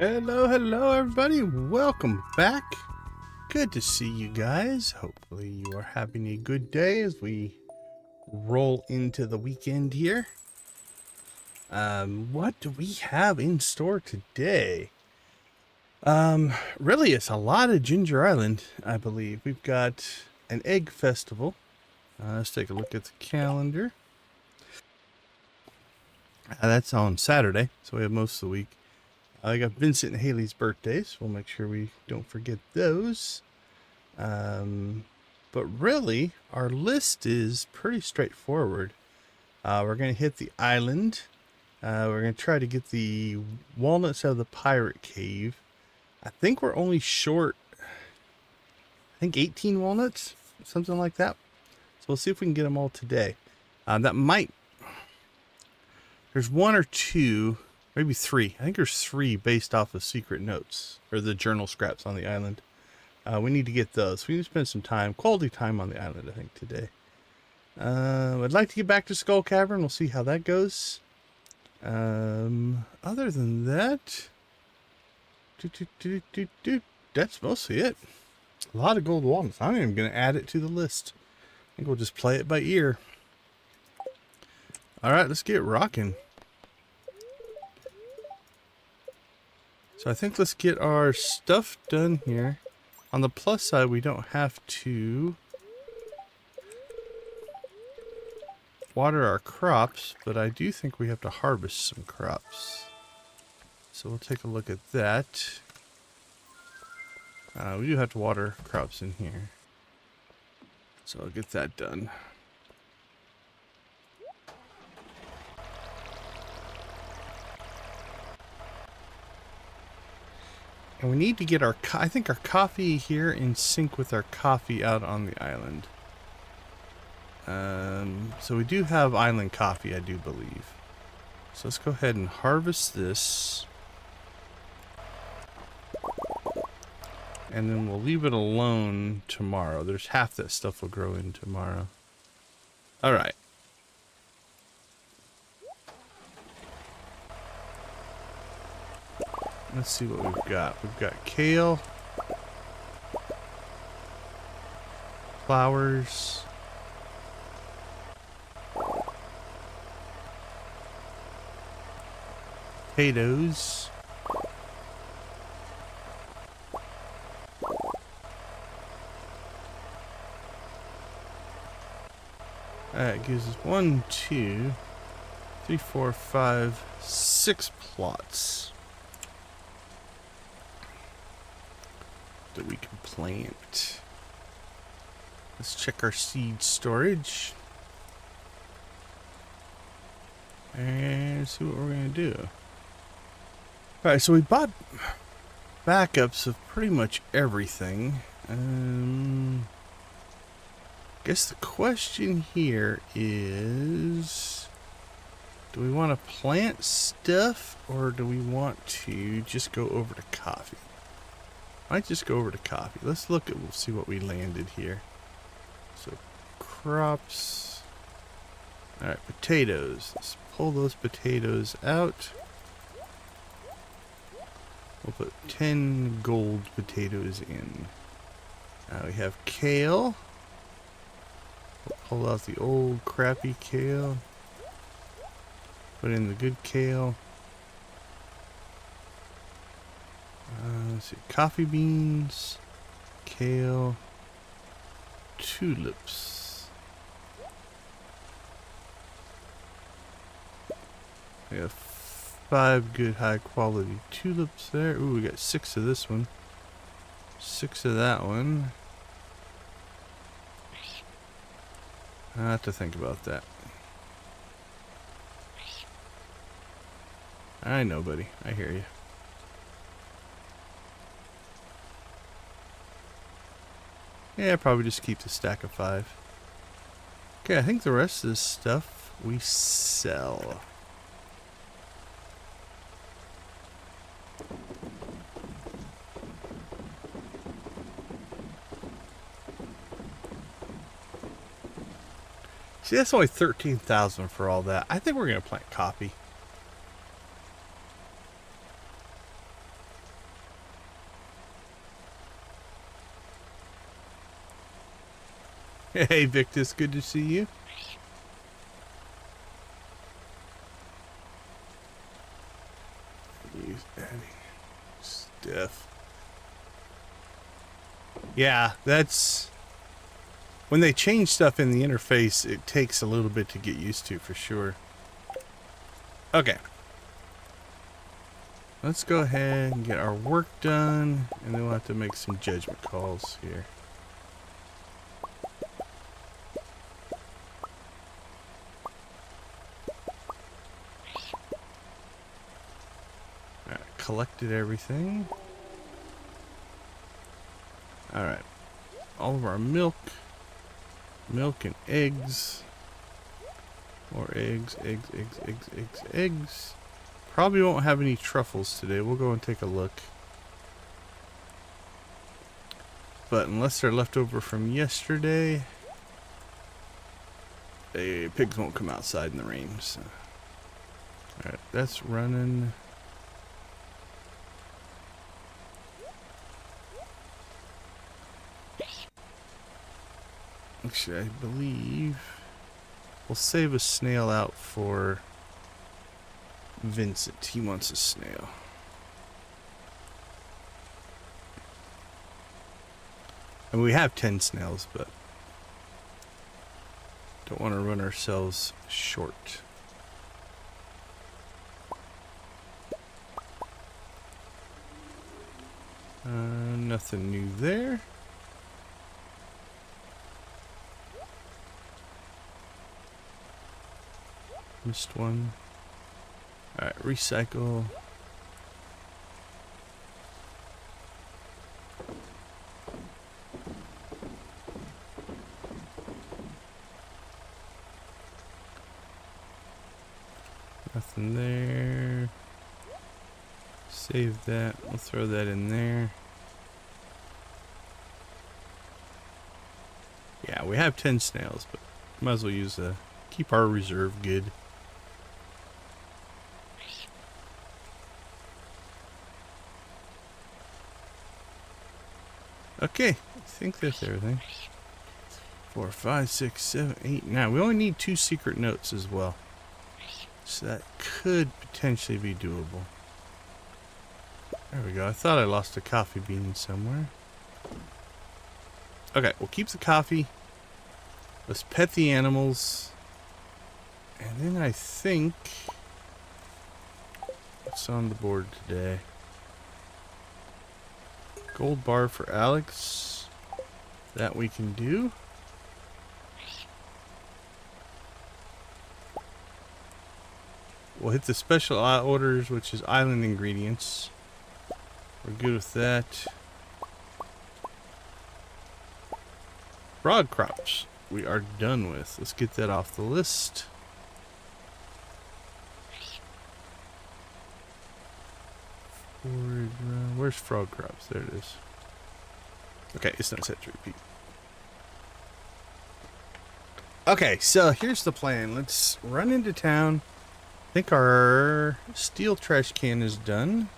Hello everybody, welcome back. Good to see you guys. Hopefully you are having a good day as we roll into the weekend here. What do we have in store today? Really it's a lot of Ginger Island, I believe. We've got an egg festival. Let's take a look at the calendar. That's on Saturday, so we have most of the week. I got Vincent and Haley's birthdays. We'll make sure we don't forget those. But really, our list is pretty straightforward. We're going to hit the island. We're going to try to get the walnuts out of the pirate cave. I think we're only short, 18 walnuts, something like that. So we'll see if we can get them all today. There's one or two. Maybe three. I think there's three based off of secret notes or the journal scraps on the island. We need to get those. We need to spend some time, quality time on the island, I think, today. I'd like to get back to Skull Cavern. We'll see how that goes. Other than that, that's mostly it. A lot of gold walnuts. I'm not even going to add it to the list. I think we'll just play it by ear. All right, let's get rocking. So I think let's get our stuff done here. On the plus side, we don't have to water our crops, but I do think we have to harvest some crops. So we'll take a look at that. We do have to water crops in here. So I'll get that done. And we need to get our, I think our coffee here in sync with our coffee out on the island. So we do have island coffee, I do believe. So let's go ahead and harvest this. And then we'll leave it alone tomorrow. There's half that stuff will grow in tomorrow. All right. Let's see what we've got. We've got kale, flowers, potatoes, that gives us 1, 2, 3, 4, 5, 6 plots that we can plant. Let's check our seed storage and see what we're going to do. Alright, so we bought backups of pretty much everything. Guess the question here is, do we want to plant stuff or do we want to just go over to coffee? Might just go over to coffee. Let's look at, we'll see what we landed here. So crops. Alright, potatoes. Let's pull those potatoes out. We'll put 10 gold potatoes in. Now we have kale. We'll pull out the old crappy kale. Put in the good kale. Let's see, coffee beans, kale, tulips. We have 5 good high quality tulips there. Ooh, we got 6 of this one, 6 of that one. I have to think about that. I know, buddy. I hear you. Yeah, probably just keep the stack of 5. Okay, I think the rest of this stuff we sell. See, that's only 13,000 for all that. I think we're going to plant coffee. Hey, Victus, good to see you. Use adding stuff. Yeah, that's... When they change stuff in the interface, it takes a little bit to get used to, for sure. Okay. Let's go ahead and get our work done, and then we'll have to make some judgment calls here. Alright, collected everything. Alright. All of our milk and eggs. More eggs. Probably won't have any truffles today. We'll go and take a look. But unless they're left over from yesterday, the pigs won't come outside in the rain. So. Alright, that's running. Actually, I believe we'll save a snail out for Vincent. He wants a snail. And we have 10 snails, but don't want to run ourselves short. Nothing new there. Missed one. Alright, recycle. Nothing there. Save that. We'll throw that in there. Yeah, we have 10 snails, but might as well use keep our reserve good. Okay, I think that's everything. 4, 5, 6, 7, 8, 9. We only need 2 secret notes as well. So that could potentially be doable. There we go. I thought I lost a coffee bean somewhere. Okay, we'll keep the coffee. Let's pet the animals. And then I think... what's on the board today? Gold bar for Alex. That we can do. We'll hit the special orders, which is island ingredients. We're good with that. Broad crops we are done with. Let's get that off the list. Where's frog crops? There it is. Okay, it's not set to repeat. Okay, so here's the plan. Let's run into town. I think our steel trash can is done.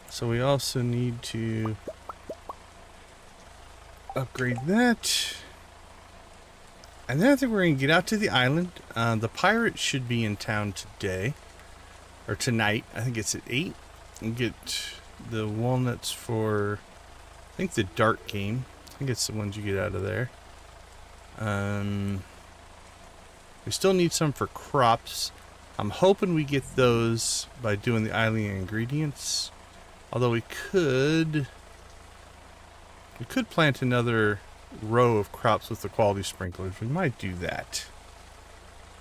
So we also need to upgrade that. And then I think we're going to get out to the island. The pirate should be in town today. Or tonight. I think it's at 8. And get the walnuts for, I think, the dark game. I think it's the ones you get out of there. We still need some for crops. I'm hoping we get those by doing the island ingredients. Although we could plant another row of crops with the quality sprinklers. We might do that.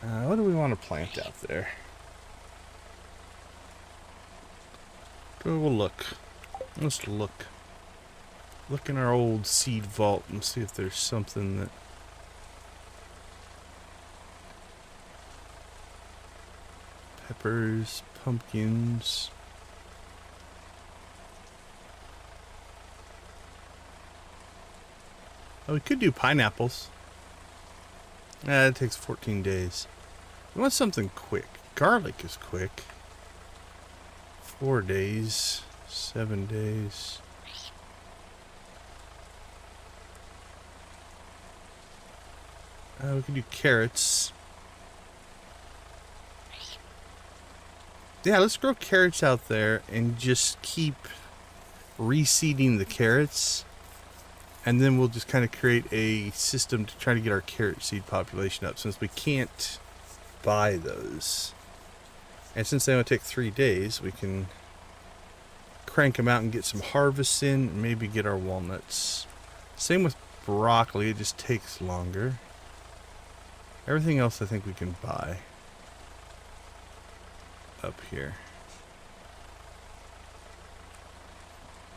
What do we want to plant out there? We'll look. Let's look. Look in our old seed vault and see if there's something that... peppers, pumpkins. Oh, we could do pineapples. It takes 14 days. We want something quick. Garlic is quick. 4 days, 7 days. We can do carrots. Yeah, let's grow carrots out there and just keep reseeding the carrots. And then we'll just kind of create a system to try to get our carrot seed population up, since we can't buy those. And since they only take 3 days, we can crank them out and get some harvests in, and maybe get our walnuts. Same with broccoli, it just takes longer. Everything else I think we can buy up here.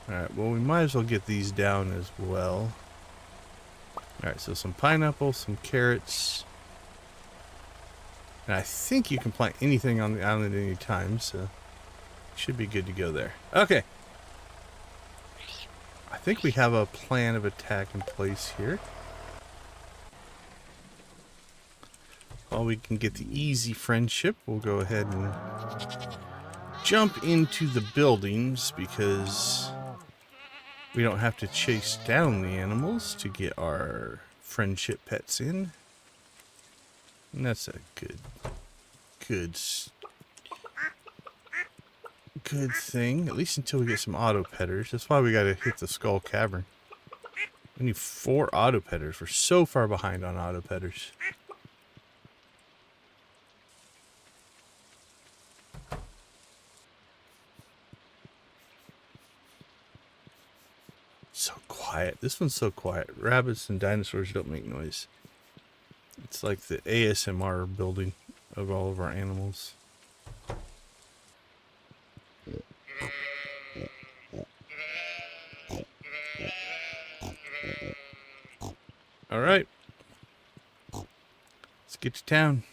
Alright, well, we might as well get these down as well. Alright, so some pineapple, some carrots. And I think you can plant anything on the island at any time, so should be good to go there. Okay. I think we have a plan of attack in place here. While we can get the easy friendship, we'll go ahead and jump into the buildings, because we don't have to chase down the animals to get our friendship pets in. And that's a good thing, at least until we get some auto petters. That's why we gotta hit the Skull Cavern. We need 4 auto petters. We're so far behind on auto petters. So quiet. This one's so quiet. Rabbits and dinosaurs don't make noise. It's like the ASMR building of all of our animals. All right. Let's get to town.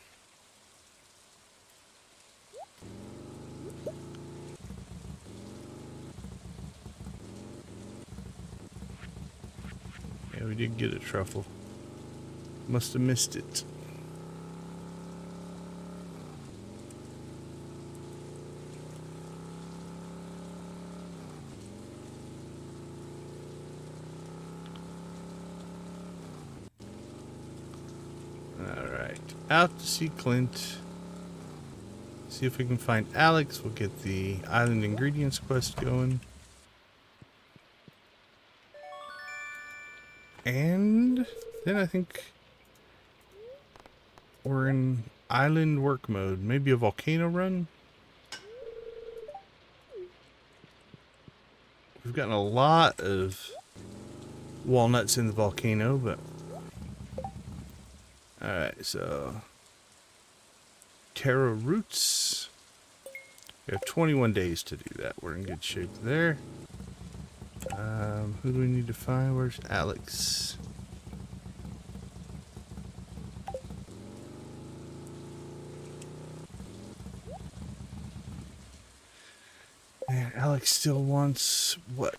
Yeah, we did get a truffle. Must have missed it. Alright. Out to see Clint. See if we can find Alex. We'll get the Island Ingredients quest going. And then I think we're in island work mode. Maybe a volcano run? We've gotten a lot of walnuts in the volcano, but... Alright, so... Taro roots. We have 21 days to do that. We're in good shape there. Who do we need to find? Where's Alex? And Alex still wants what?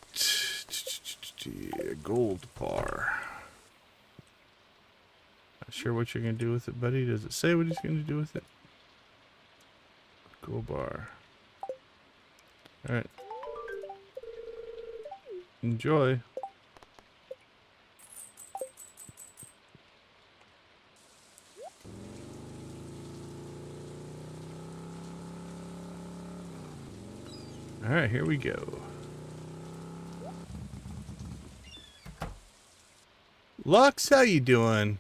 A gold bar. Not sure what you're going to do with it, buddy. Does it say what he's going to do with it? Gold bar. Alright. Enjoy. Alright, here we go. Lux, how you doing?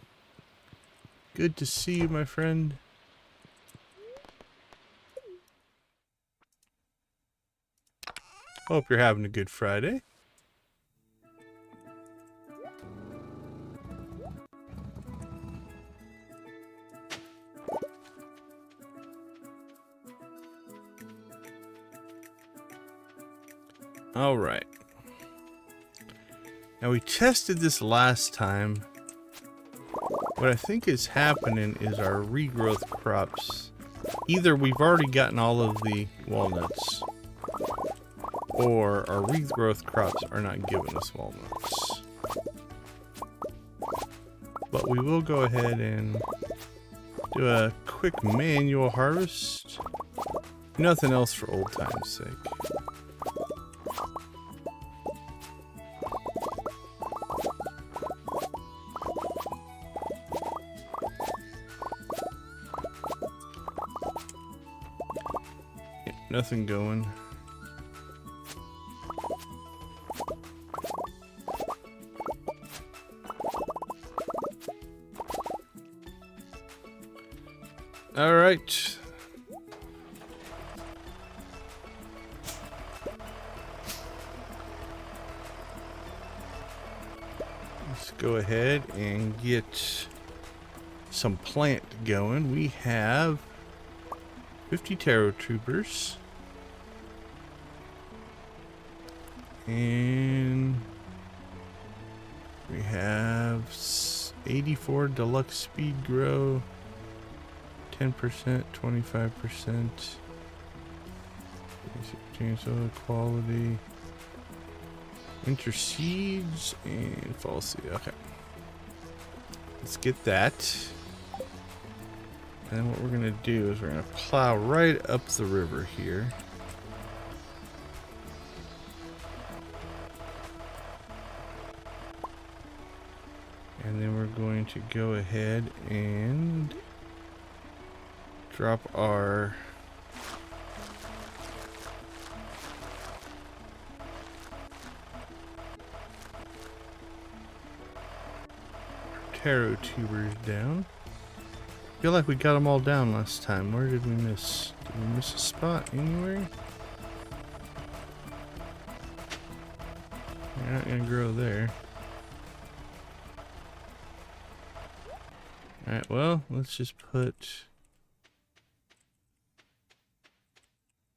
Good to see you, my friend. Hope you're having a good Friday. All right. Now we tested this last time. What I think is happening is our regrowth crops. Either we've already gotten all of the walnuts, or our regrowth crops are not giving us walnuts. But we will go ahead and do a quick manual harvest. Nothing else for old time's sake. nothing going. All right. Let's go ahead and get some plant going. We have 50 Taro Troopers. And we have 84 Deluxe Speed Grow. 10%, 25%. Chance of quality. Winter Seeds and Fall Seed. Okay. Let's get that. And then what we're going to do is we're going to plow right up the river here. And then we're going to go ahead and drop our taro tubers down. I feel like we got them all down last time. Where did we miss? Did we miss a spot anywhere? You're not gonna grow there. Alright, well, let's just put...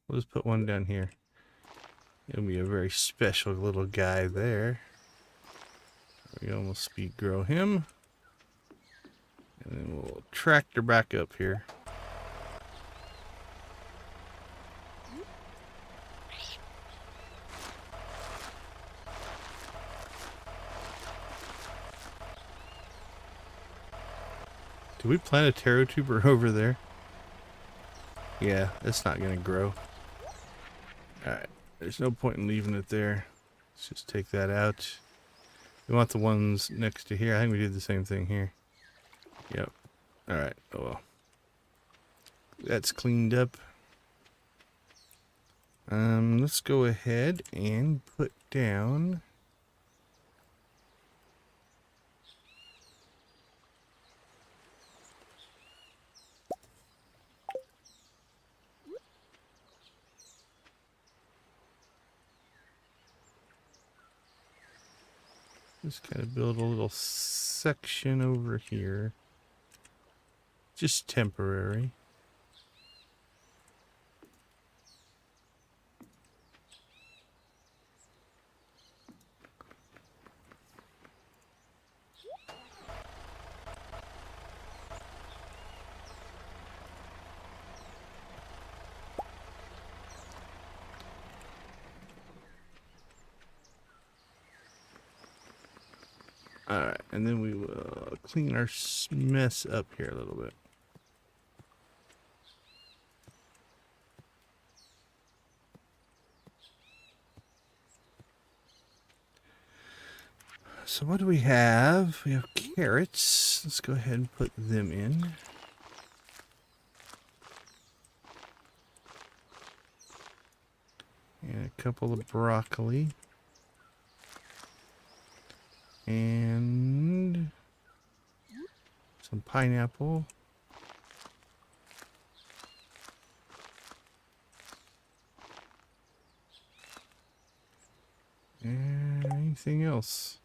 We'll just put one down here. It'll be a very special little guy there. We almost speed grow him. And then we'll tractor back up here. Did we plant a taro tuber over there? Yeah, it's not gonna grow. Alright, there's no point in leaving it there. Let's just take that out. We want the ones next to here. I think we did the same thing here. Yep. Alright, oh well. That's cleaned up. Let's go ahead and put down... Just kind of build a little section over here. Just temporary. Alright, and then we will clean our mess up here a little bit. So what do we have? We have carrots. Let's go ahead and put them in. And a couple of broccoli. And some pineapple. And anything else?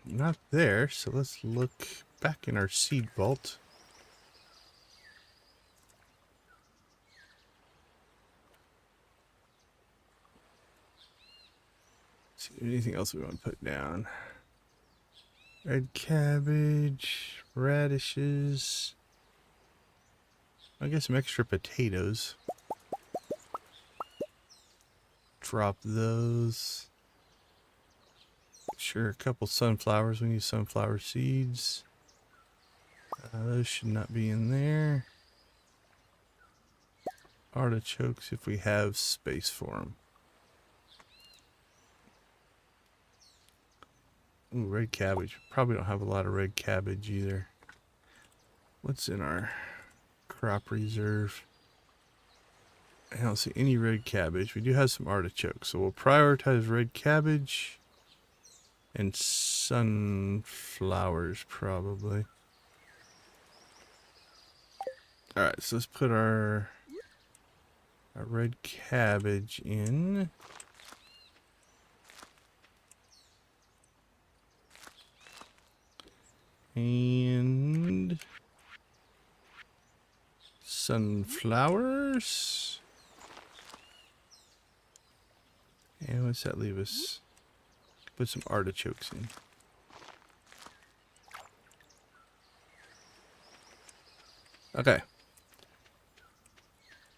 Not there, so let's look back in our seed vault. See anything else we want to put down? Red cabbage, radishes. I guess some extra potatoes. Drop those. Sure, a couple sunflowers. We need sunflower seeds. Those should not be in there. Artichokes if we have space for them. Ooh, red cabbage. Probably don't have a lot of red cabbage either. What's in our crop reserve? I don't see any red cabbage. We do have some artichokes, so we'll prioritize red cabbage and sunflowers probably. Alright, so let's put our red cabbage in. And sunflowers. And what's that leave us? Put some artichokes in. Okay.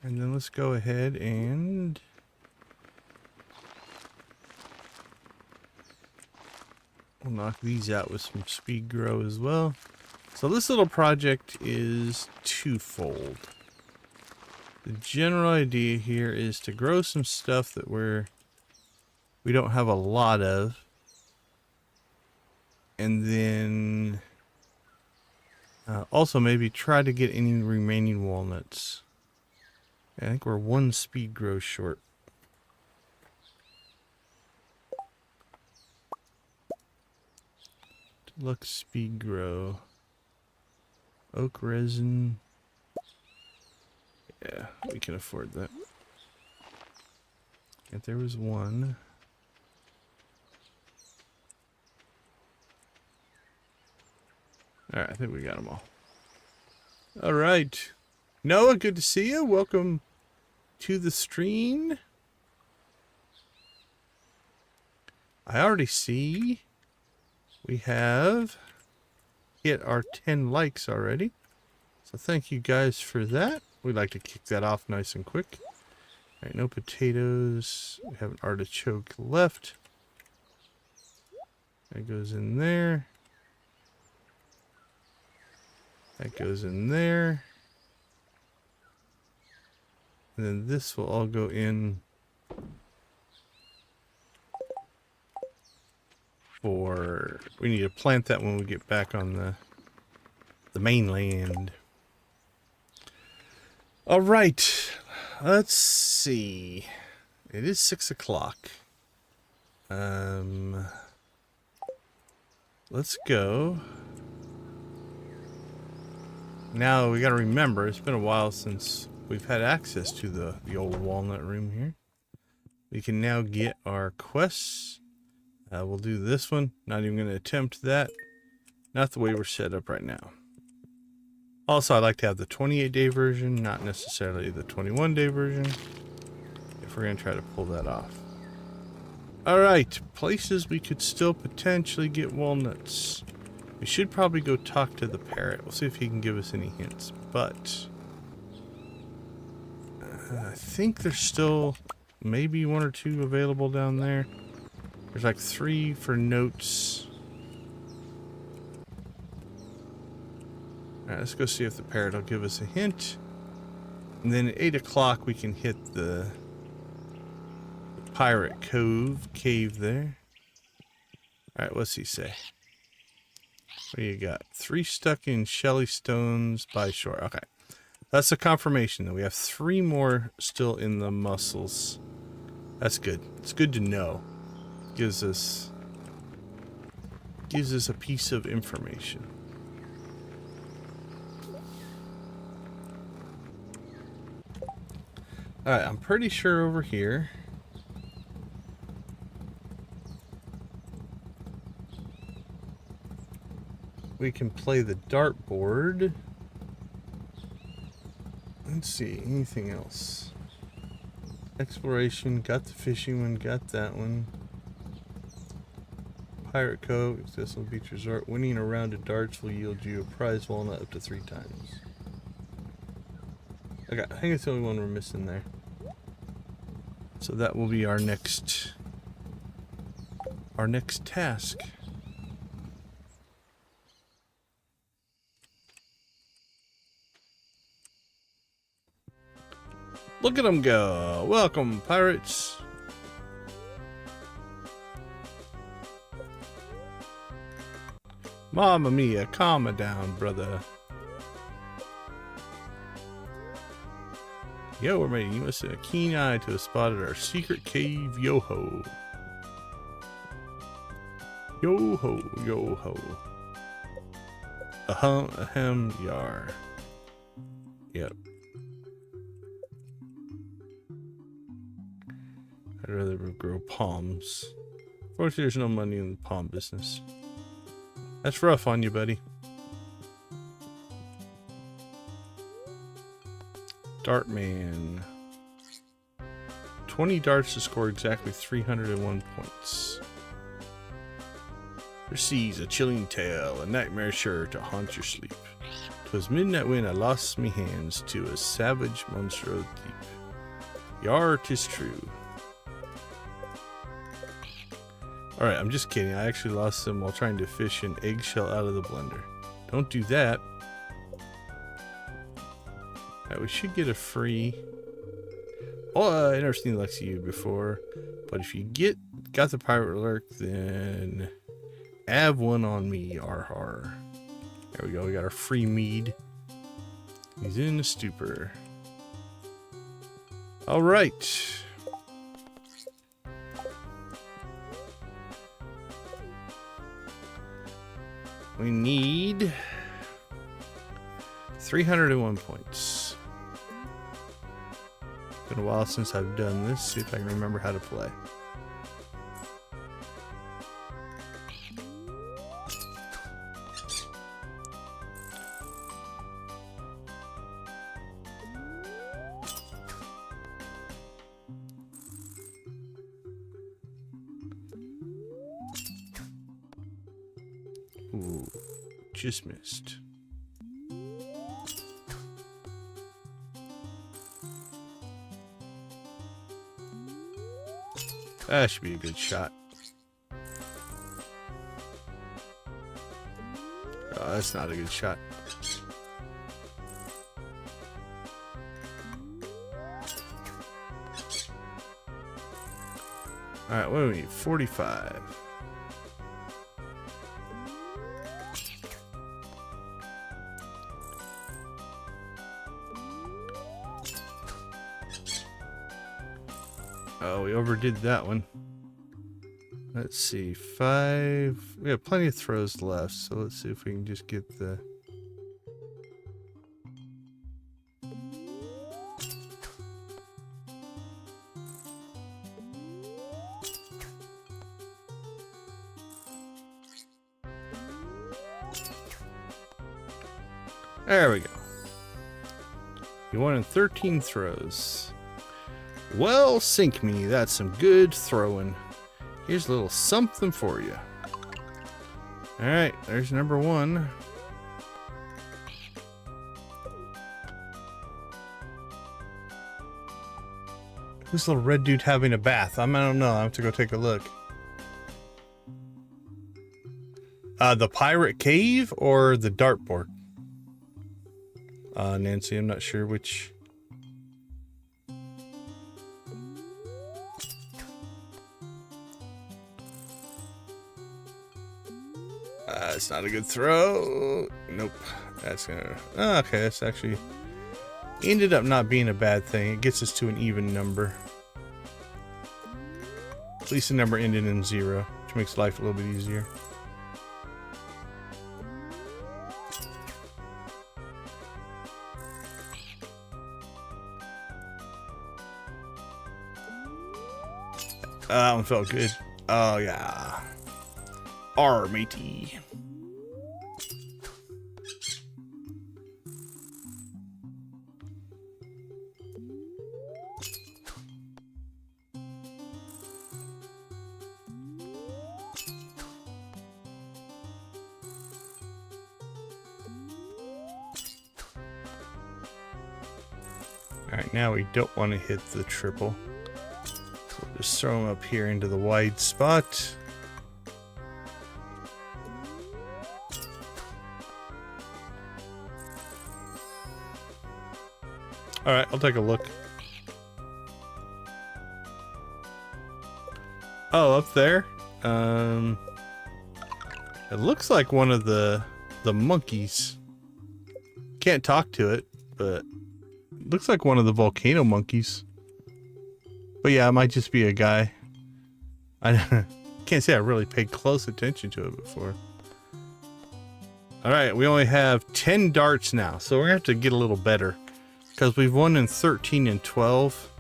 And then let's go ahead and we'll knock these out with some speed grow as well. So this little project is twofold. The general idea here is to grow some stuff that we don't have a lot of. And then also maybe try to get any remaining walnuts. I think we're one speed grow short. Deluxe speed grow. Oak resin. Yeah, we can afford that. If there was one. Alright, I think we got them all. Alright. Noah, good to see you. Welcome to the stream. I already see we have hit our 10 likes already. So thank you guys for that. We'd like to kick that off nice and quick. Alright, no potatoes. We have an artichoke left. That goes in there. That goes in there. And then this will all go in for... We need to plant that when we get back on the mainland. Alright. Let's see. It is 6 o'clock. Let's go. Now we gotta remember, it's been a while since we've had access to the old walnut room here. We can now get our quests. We'll do this one. Not even going to attempt that. Not the way we're set up right now. Also, I like to have the 28-day version, not necessarily the 21-day version, if we're going to try to pull that off. Alright, places we could still potentially get walnuts. We should probably go talk to the parrot. We'll see if he can give us any hints. But I think there's still maybe 1 or 2 available down there. There's like 3 for notes. Alright, let's go see if the parrot will give us a hint. And then at 8 o'clock we can hit the Pirate Cove cave there. Alright, what's he say? What do you got? 3 stuck in Shelly Stones by shore. Okay. That's a confirmation that we have 3 more still in the mussels. That's good. It's good to know. Gives us a piece of information. Alright, I'm pretty sure over here we can play the dartboard. Let's see, anything else? Exploration, got the fishing one, got that one. Pirate Cove, accessible beach resort. Winning a round of darts will yield you a prize walnut up to 3 times. Okay, I think it's the only one we're missing there. So that will be our next task. Look at them go. Welcome, pirates. Mamma mia, calm it down, brother. Yo, we're making you must have a keen eye to have spotted our secret cave. Yo ho. Yo ho, yo ho. Ahem, yar. Yep. I'd rather grow palms. Fortunately, there's no money in the palm business. That's rough on you, buddy. Dartman. 20 darts to score exactly 301 points. Receives a chilling tale, a nightmare sure to haunt your sleep. 'Twas midnight when I lost me hands to a savage monstro deep. Yar, 'tis true. Alright, I'm just kidding. I actually lost them while trying to fish an eggshell out of the blender. Don't do that. Alright, we should get a free... Oh, I never seen Lexi before. But if you got the pirate lurk, then... have one on me, har. There we go, we got our free mead. He's in a stupor. Alright. We need 301 points. Been a while since I've done this. See if I can remember how to play. Ooh, just missed. That should be a good shot. Oh, that's not a good shot. Alright, what do we need? 45. Oh, we overdid that one. Let's see, 5. We have plenty of throws left, so let's see if we can just get the... There we go. You wanted 13 throws. Well, sink me. That's some good throwing. Here's a little something for you. Alright, there's number 1. This little red dude having a bath. I don't know. I have to go take a look. The pirate cave or the dartboard? Nancy, I'm not sure which. It's not a good throw. Nope. That's gonna... Oh, okay, that's actually... ended up not being a bad thing. It gets us to an even number. At least the number ended in 0, which makes life a little bit easier. That one felt good. Oh, yeah. R, matey. Alright, now we don't want to hit the triple. So we'll just throw them up here into the wide spot. Alright, I'll take a look. Oh, up there? It looks like one of the monkeys. Can't talk to it, but it looks like one of the volcano monkeys. But yeah, it might just be a guy. I can't say I really paid close attention to it before. Alright, we only have 10 darts now, so we're gonna have to get a little better. Because we've won in 13 and 12.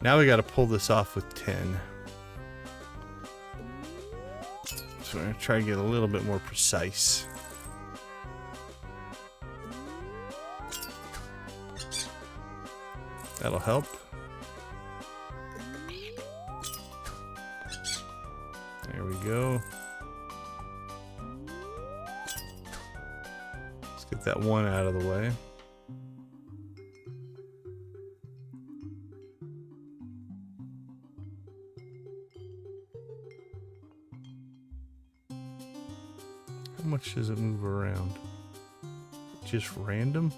Now we gotta pull this off with 10. So we're gonna try to get a little bit more precise. That'll help. There we go. Let's get that one out of the way. How much does it move around? Just random?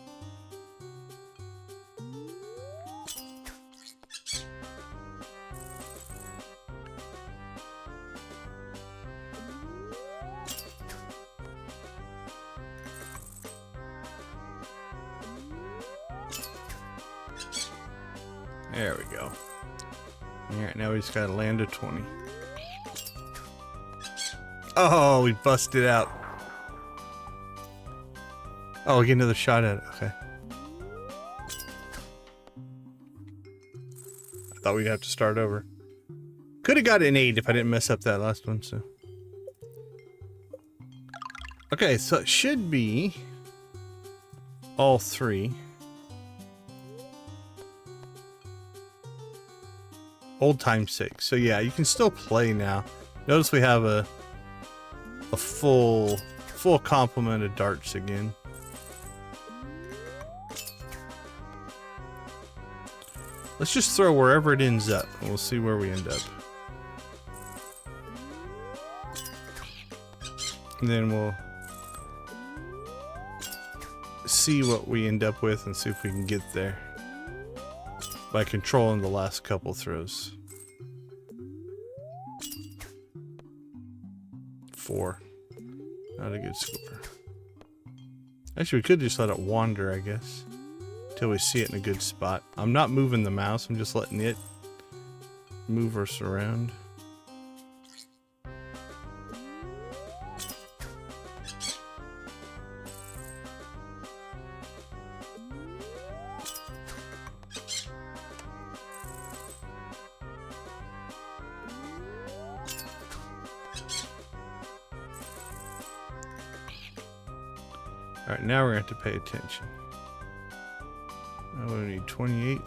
There we go. Alright, now we just gotta land a 20. Oh, we busted out. Oh, we get another shot at it. Okay. I thought we'd have to start over. Could have got an 8 if I didn't mess up that last one, so. Okay, so it should be all 3. Old time's sake. So yeah, you can still play now. Notice we have a full complement of darts again. Let's just throw wherever it ends up, and we'll see where we end up. And then we'll see what we end up with and see if we can get there by controlling the last couple throws. 4. Not a good score. Actually, we could just let it wander, I guess, until we see it in a good spot. I'm not moving the mouse, I'm just letting it move us around. Alright, now we're going to have to pay attention. Now we need 28.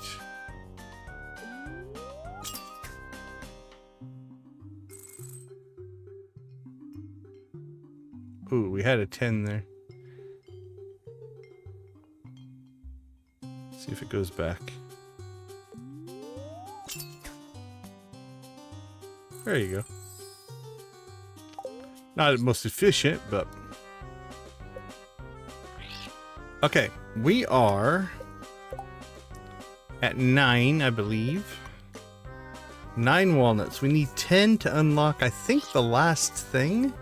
Ooh, we had a 10 there. See if it goes back. There you go. Not the most efficient, but... Okay, we are at 9, I believe. 9 walnuts. We need 10 to unlock, I think, the last thing.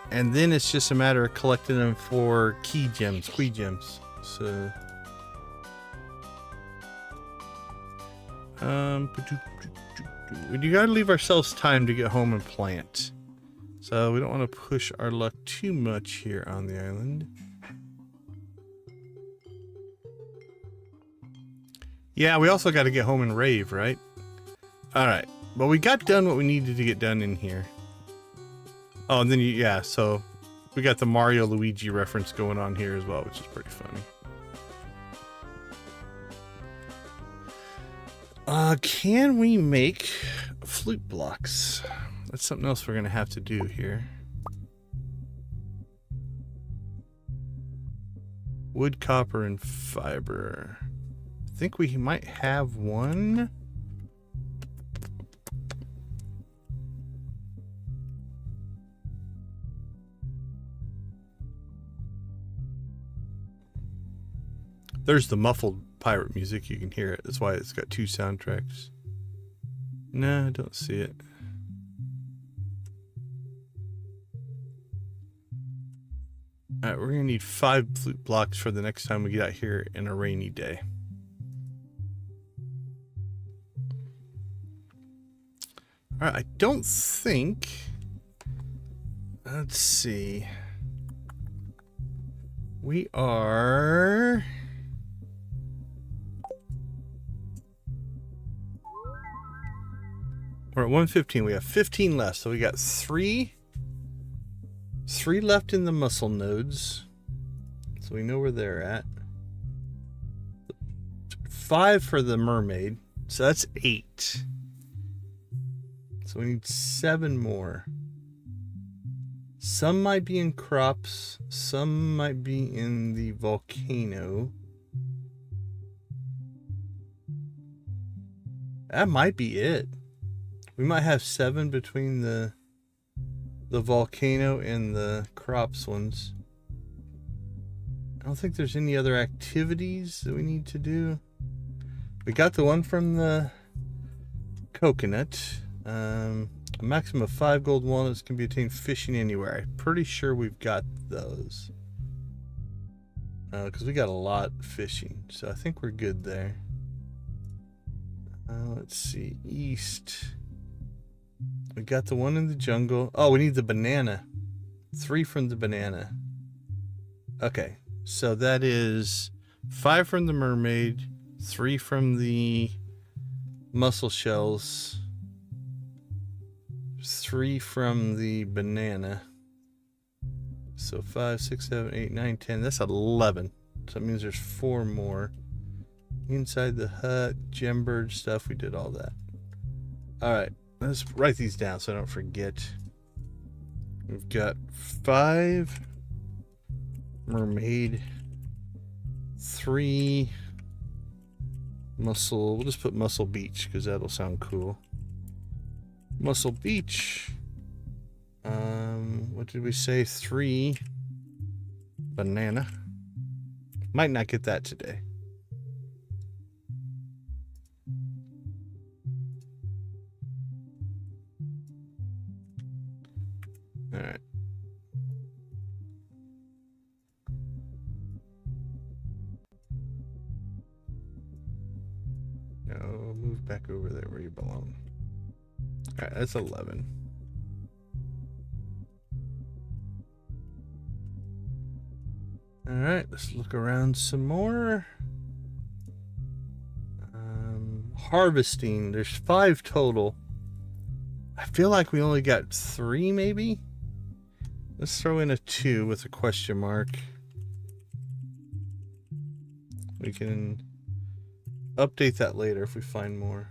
And then it's just a matter of collecting them for key gems. So... we gotta leave ourselves time to get home and plant. So we don't want to push our luck too much here on the island. Yeah, we also got to get home and rave, right? Alright. Well, we got done what we needed to get done in here. Oh, and then, yeah, so we got the Mario Luigi reference going on here as well, which is pretty funny. Can we make flute blocks? That's something else we're going to have to do here. Wood, copper, and fiber. I think we might have one. There's the muffled pirate music. You can hear it. That's why it's got 2 soundtracks. No, I don't see it. Alright, we're gonna need 5 flute blocks for the next time we get out here in a rainy day. Alright, I don't think... Let's see. We are... We're at 115. We have 15 left, so we got 3 left in the muscle nodes. So we know where they're at. 5 for the mermaid. So that's 8. So we need 7 more. Some might be in crops. Some might be in the volcano. That might be it. We might have 7 between the volcano and the crops ones. I don't think there's any other activities that we need to do. We got the one from the coconut. A maximum of 5 gold walnuts can be obtained fishing anywhere. I'm pretty sure we've got those. Because we got a lot fishing. So I think we're good there. Let's see. East. We got the one in the jungle. Oh, we need the banana. 3 from the banana. Okay. So that is 5 from the mermaid, 3 from the mussel shells, 3 from the banana. So 5, 6, 7, 8, 9, 10. That's 11. So that means there's 4 more. Inside the hut, gembird stuff. We did all that. Alright. Let's write these down so I don't forget. We've got 5 mermaid, 3 mussel. We'll just put Mussel Beach because that'll sound cool. Mussel Beach. What did we say? 3 banana. Might not get that today. All right. No, move back over there where you belong. All right, that's 11. All right, let's look around some more. Harvesting, there's 5 total. I feel like we only got 3 maybe. Let's throw in a 2 with a question mark. We can update that later if we find more.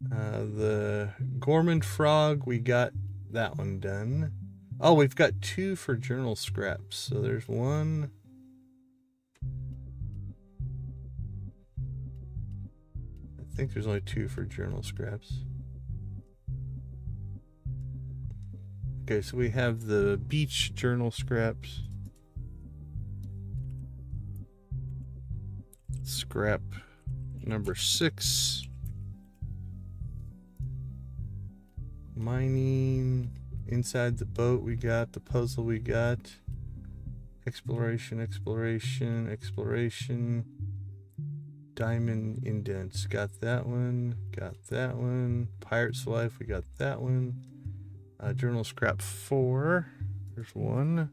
The Gorman Frog, we got that one done. Oh, we've got 2 for journal scraps. So there's 1. I think there's only 2 for journal scraps. Okay, so we have the beach journal scraps. Scrap number 6. Mining. Inside the boat we got. The puzzle we got. Exploration, exploration, exploration. Diamond indents. Got that one. Got that one. Pirate's Life. We got that one. Journal scrap 4. There's 1.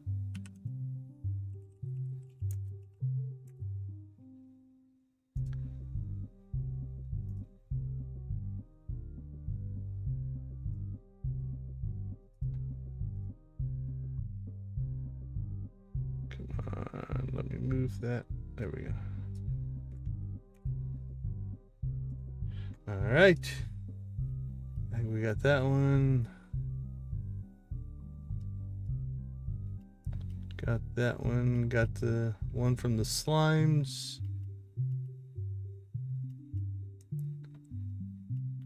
Come on, let me move that. There we go. All right. I think we got that one. Got that one. Got the one from the slimes.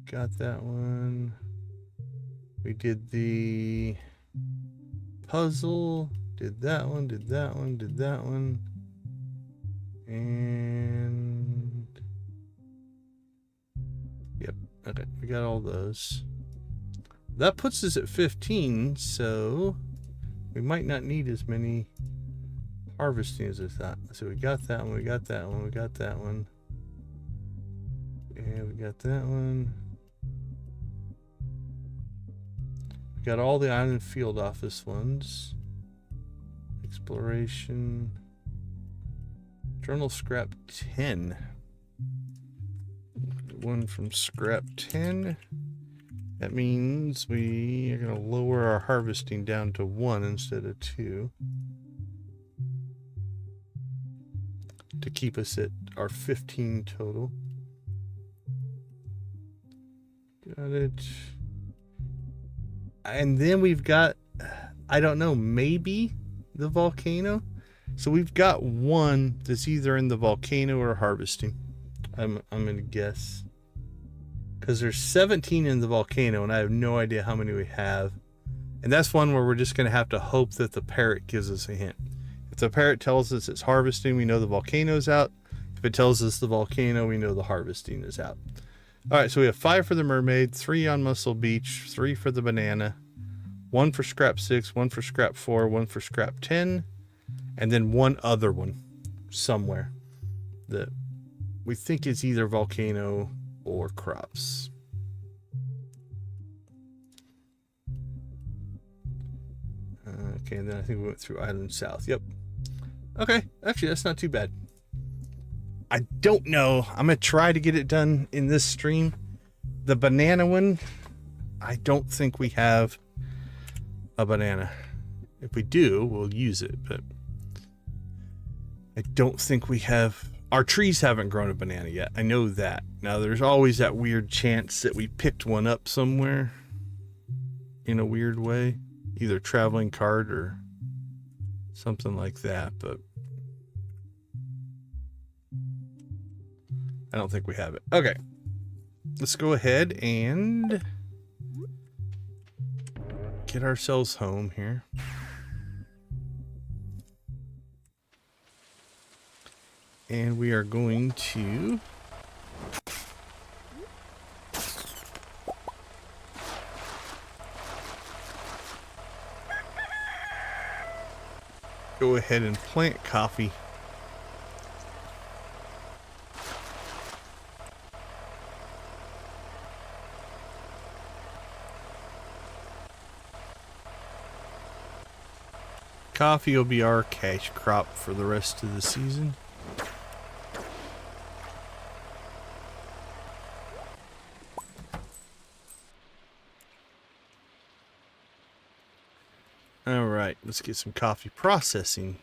Got that one. We did the puzzle. Did that one. Did that one. Did that one. And yep. Okay. We got all those. That puts us at 15. So we might not need as many harvesting as I thought. So we got that one, we got that one, we got that one. And we got that one. We got all the island field office ones. Exploration. Journal scrap 10. One from scrap 10. That means we are going to lower our harvesting down to 1 instead of 2. To keep us at our 15 total. Got it. And then we've got, I don't know, maybe the volcano. So we've got one that's either in the volcano or harvesting. I'm gonna guess. Because there's 17 in the volcano and I have no idea how many we have. And that's one where we're just gonna have to hope that the parrot gives us a hint. If the parrot tells us it's harvesting, we know the volcano's out. If it tells us the volcano, we know the harvesting is out. All right, so we have 5 for the mermaid, 3 on Muscle Beach, 3 for the banana, 1 for scrap 6, 1 for scrap 4, 1 for scrap 10, and then one other one somewhere that we think is either volcano or crops. Okay, and then I think we went through Island South. Yep. Okay, actually, that's not too bad. I don't know. I'm going to try to get it done in this stream. The banana one, I don't think we have a banana. If we do, we'll use it, but I don't think we have. Our trees haven't grown a banana yet. I know that. Now, there's always that weird chance that we picked one up somewhere in a weird way, either traveling cart or something like that, but I don't think we have it. Okay, let's go ahead and get ourselves home here. And we are going to go ahead and plant coffee. Coffee will be our cash crop for the rest of the season. All right, let's get some coffee processing.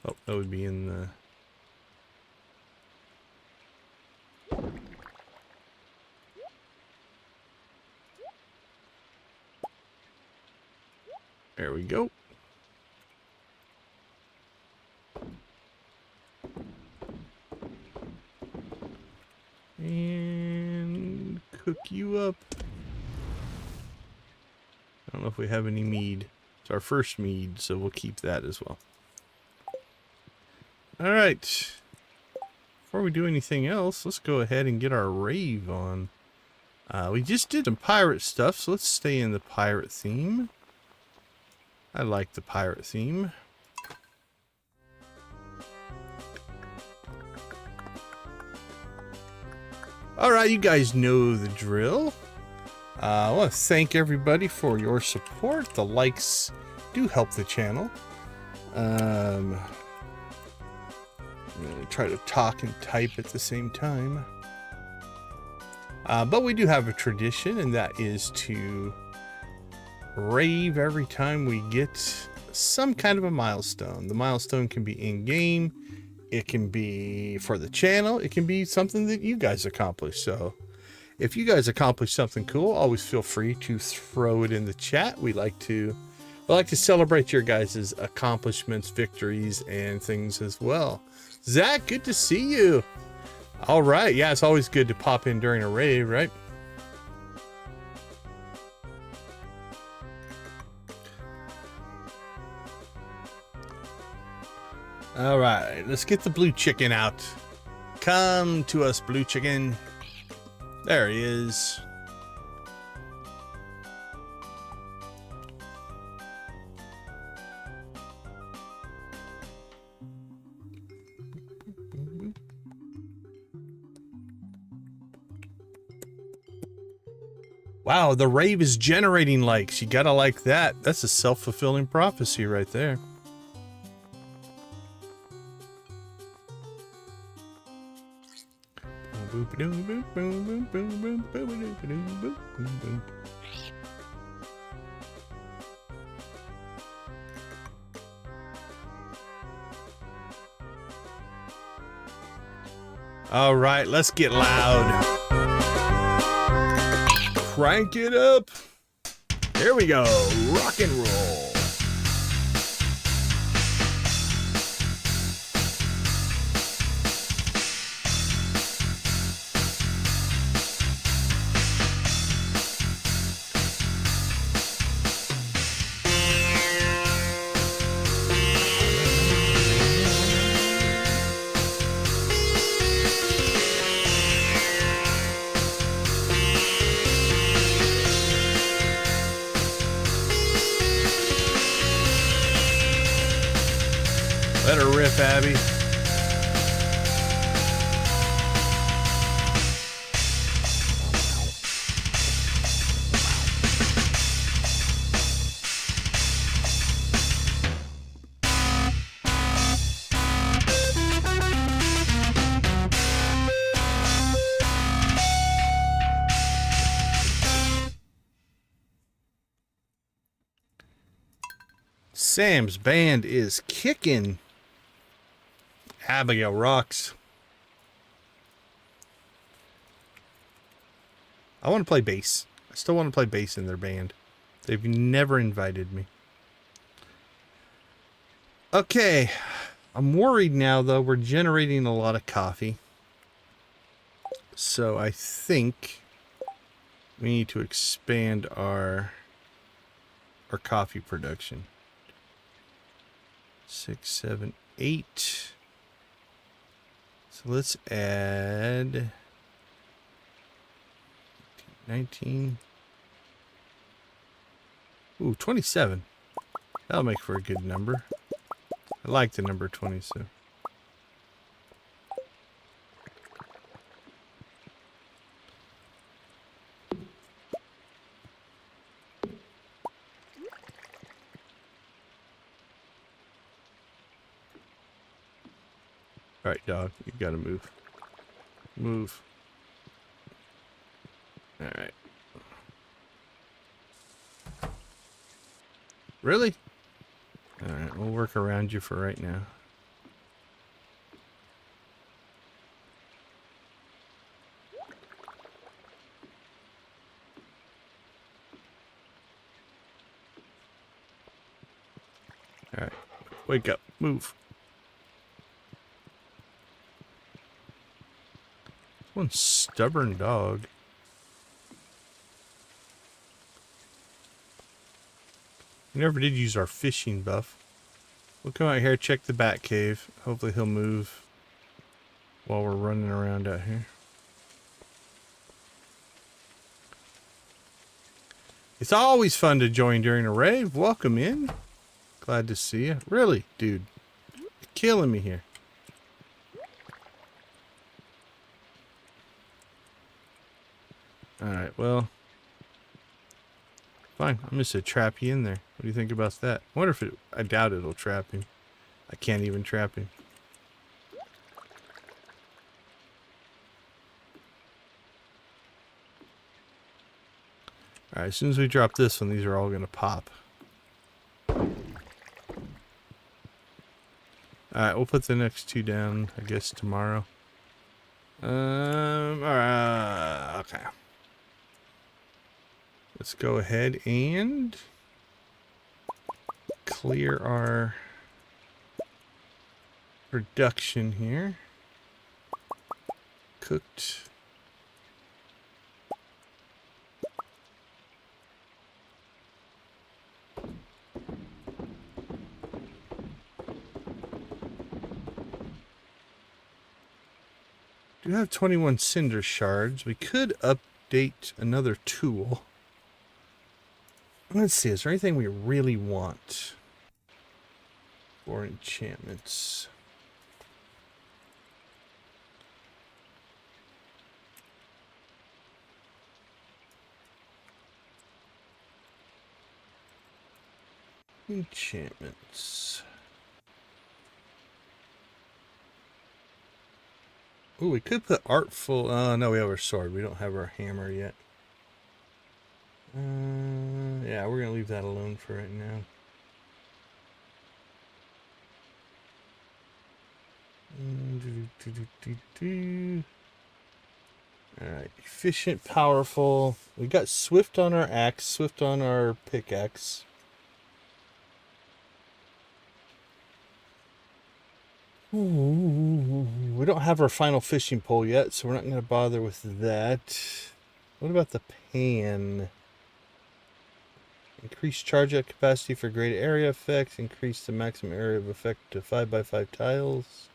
Oh, that would be in the... There we go. And cook you up. I don't know if we have any mead. It's our first mead, so we'll keep that as well. All right. Before we do anything else, let's go ahead and get our rave on. We just did some pirate stuff, so let's stay in the pirate theme. I like the pirate theme. Alright, you guys know the drill. I want to thank everybody for your support. The likes do help the channel. I'm going to try to talk and type at the same time. But we do have a tradition, and that is to rave every time we get some kind of a milestone. The milestone can be in-game, it can be for the channel, it can be something that you guys accomplish. So if you guys accomplish something cool, always feel free to throw it in the chat. We like to celebrate your guys' accomplishments, victories, and things as well. Zach, good to see you. All right, yeah, it's always good to pop in during a rave, right? All right, let's get the blue chicken out. Come to us, blue chicken. There he is. Wow, the rave is generating likes. You gotta like that. That's a self-fulfilling prophecy right there. All right, let's get loud. Crank it up. Here we go. Rock and roll. Let her riff, Abby. Sam's band is kicking. Abigail rocks. I want to play bass. I still want to play bass in their band. They've never invited me. Okay. I'm worried now, though. We're generating a lot of coffee. So I think we need to expand our coffee production. 6, 7, 8. So let's add 19. Ooh, 27. That'll make for a good number. I like the number 27. Alright, dog, you gotta move. Move. Alright. Really? Alright, we'll work around you for right now. Alright, wake up, move. One stubborn dog. We never did use our fishing buff. We'll come out here, check the bat cave. Hopefully he'll move while we're running around out here. It's always fun to join during a rave. Welcome in. Glad to see you. Really, dude. You're killing me here. Alright, well. Fine, I'm just gonna trap you in there. What do you think about that? I wonder if it... I doubt it'll trap him. I can't even trap him. Alright, as soon as we drop this one, these are all gonna pop. Alright, we'll put the next two down, I guess, tomorrow. Alright, okay. Let's go ahead and clear our production here. Cooked. Do have 21 cinder shards. We could update another tool. Let's see, is there anything we really want for enchantments? Enchantments. Ooh, we could put artful. No, we have our sword. We don't have our hammer yet. Yeah, we're gonna leave that alone for right now. Alright, efficient, powerful. We got swift on our axe, swift on our pickaxe. Ooh, we don't have our final fishing pole yet, so we're not going to bother with that. What about the pan? Increase charge out capacity for greater area effects. Increase the maximum area of effect to 5x5 tiles.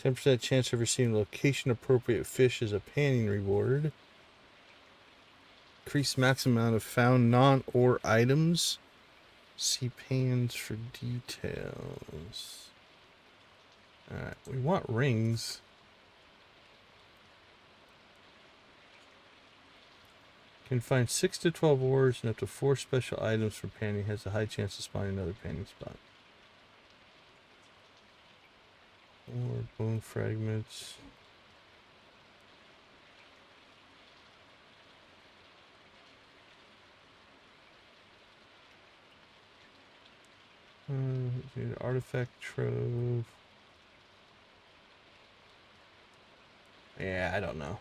10% chance of receiving location appropriate fish as a panning reward. Increase maximum amount of found non-ore items. See pans for details. Alright, we want rings. Can find 6 to 12 ores and up to 4 special items for panning. Has a high chance of spawning another panning spot. Or bone fragments. Artifact trove. Yeah, I don't know.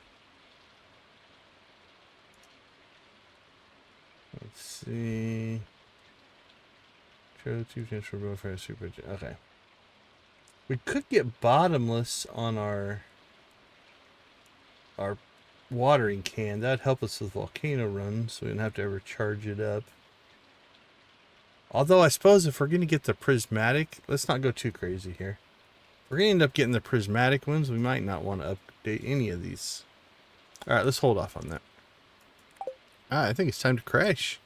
Let's see. Trove 2 chance for bone fragments. Super. Okay. We could get bottomless on our watering can. That'd help us with volcano runs, so we don't have to ever charge it up. Although I suppose if we're going to get the prismatic, let's not go too crazy here. If we're going to end up getting the prismatic ones, we might not want to update any of these. Alright, let's hold off on that. I think it's time to crash.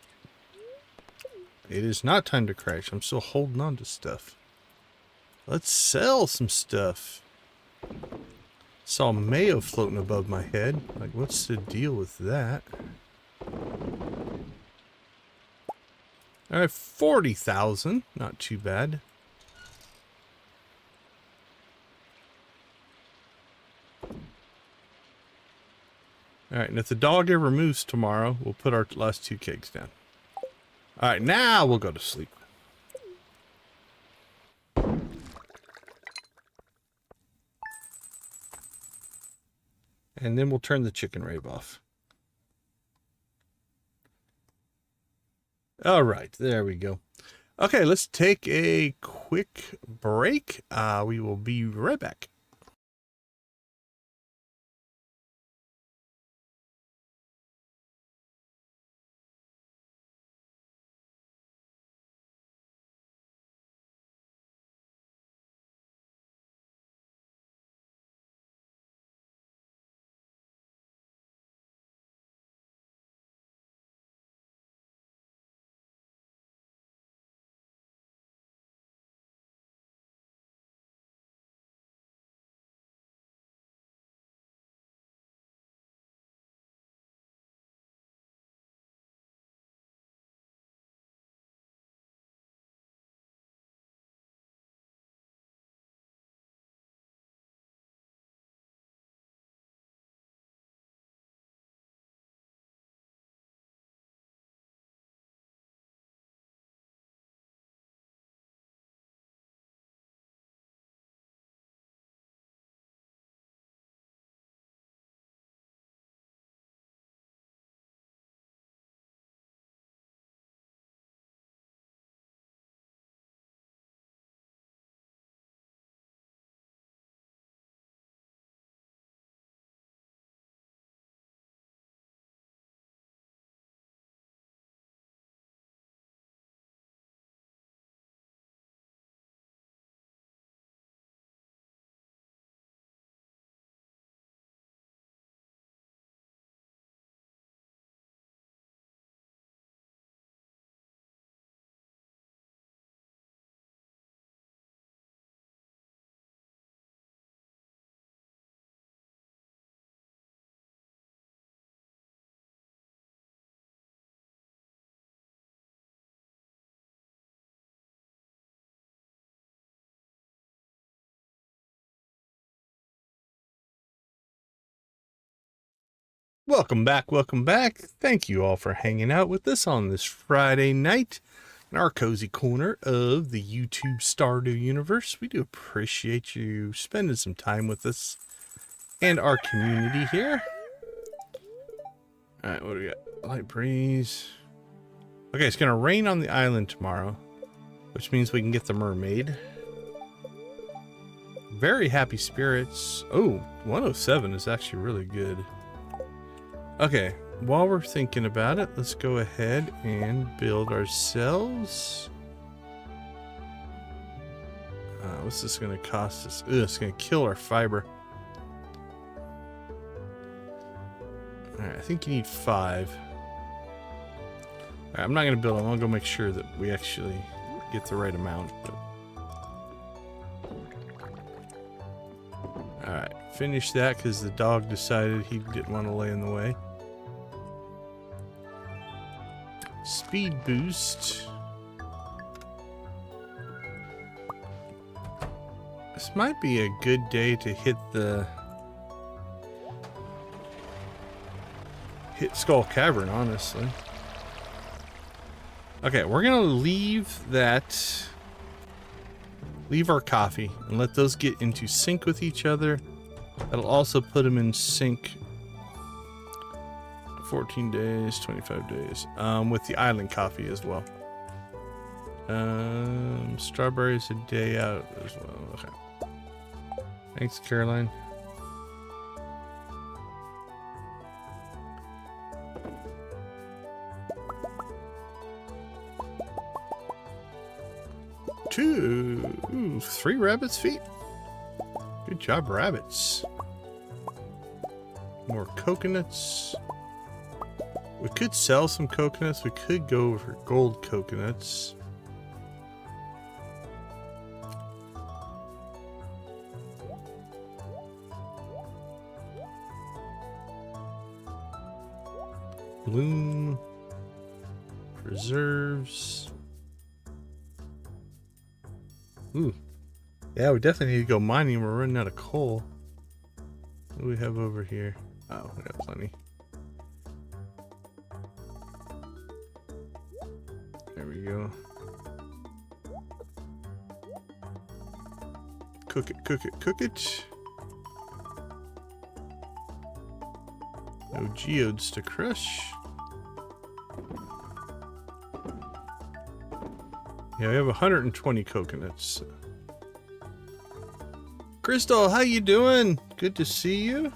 It is not time to crash. I'm still holding on to stuff. Let's sell some stuff. Saw mayo floating above my head. Like, what's the deal with that? Alright, 40,000. Not too bad. Alright, and if the dog ever moves tomorrow, we'll put our last 2 kegs down. Alright, now we'll go to sleep. And then we'll turn the chicken rave off. Alright, there we go. Okay, let's take a quick break. We will be right back. Welcome back, welcome back. Thank you all for hanging out with us on this Friday night in our cozy corner of the YouTube Stardew universe. We do appreciate you spending some time with us and our community here. Alright, what do we got? Light breeze. Okay, it's gonna rain on the island tomorrow, which means we can get the mermaid. Very happy spirits. Oh, 107 is actually really good. Okay, while we're thinking about it, let's go ahead and build ourselves. What's this going to cost us? Ugh, it's going to kill our fiber. Alright, I think you need 5. Alright, I'm not going to build them. I'll go make sure that we actually get the right amount. Alright, finish that because the dog decided he didn't want to lay in the way. Speed boost. This might be a good day to hit Skull Cavern, honestly. Okay, we're gonna leave our coffee and let those get into sync with each other. That'll also put them in sync 14 days, 25 days, with the island coffee as well. Strawberries a day out as well. Okay. Thanks, Caroline. Ooh, 3 rabbits' feet. Good job, rabbits. More coconuts. We could sell some coconuts. We could go for gold coconuts. Bloom. Preserves. Ooh. Yeah, we definitely need to go mining. We're running out of coal. What do we have over here? Oh, we got plenty. There we go. Cook it, cook it, cook it. No geodes to crush. Yeah, we have 120 coconuts. Crystal, how you doing? Good to see you.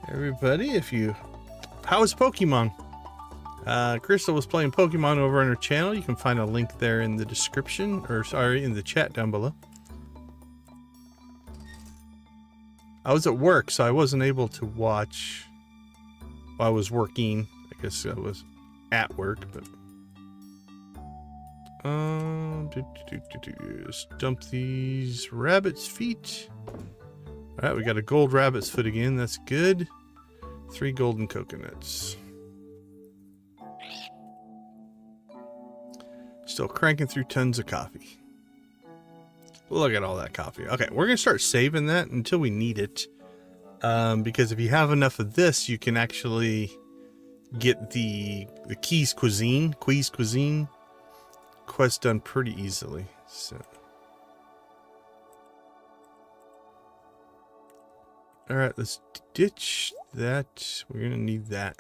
Everybody, how is Pokemon? Crystal was playing Pokemon over on her channel. You can find a link there in the description, or sorry, in the chat down below. I was at work, so I wasn't able to watch while I was working. I guess I was at work, but let's dump these rabbit's feet. All right, we got a gold rabbit's foot again. That's good. 3 golden coconuts. Still cranking through tons of coffee. Look at all that coffee. Okay, we're gonna start saving that until we need it, because if you have enough of this, you can actually get the Quay's Cuisine quest done pretty easily. So, all right, let's ditch that. We're gonna need that.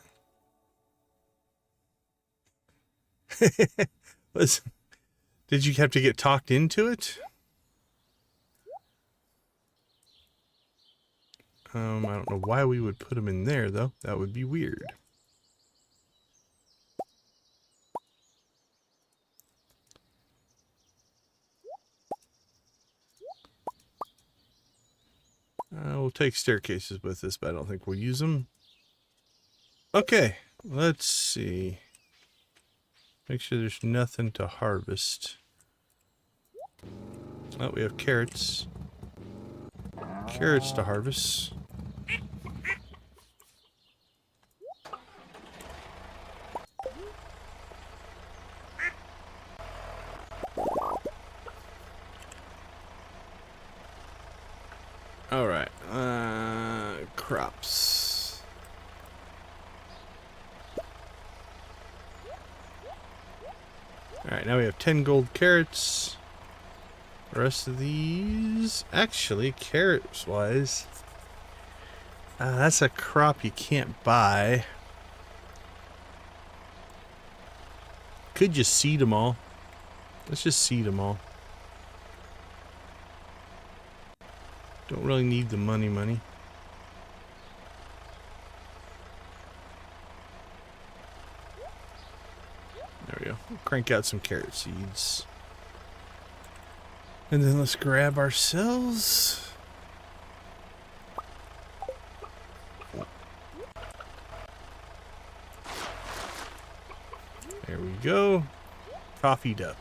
Did you have to get talked into it? I don't know why we would put them in there, though. That would be weird. We'll take staircases with us, but I don't think we'll use them. Okay, let's see. Make sure there's nothing to harvest. Oh, we have carrots. Carrots to harvest. Alright, crops. Alright, now we have 10 gold carrots. The rest of these... Actually, carrots-wise... that's a crop you can't buy. Could just seed them all. Let's just seed them all. Don't really need the money. There we go. We'll crank out some carrot seeds. And then let's grab ourselves. There we go. Coffeeed up.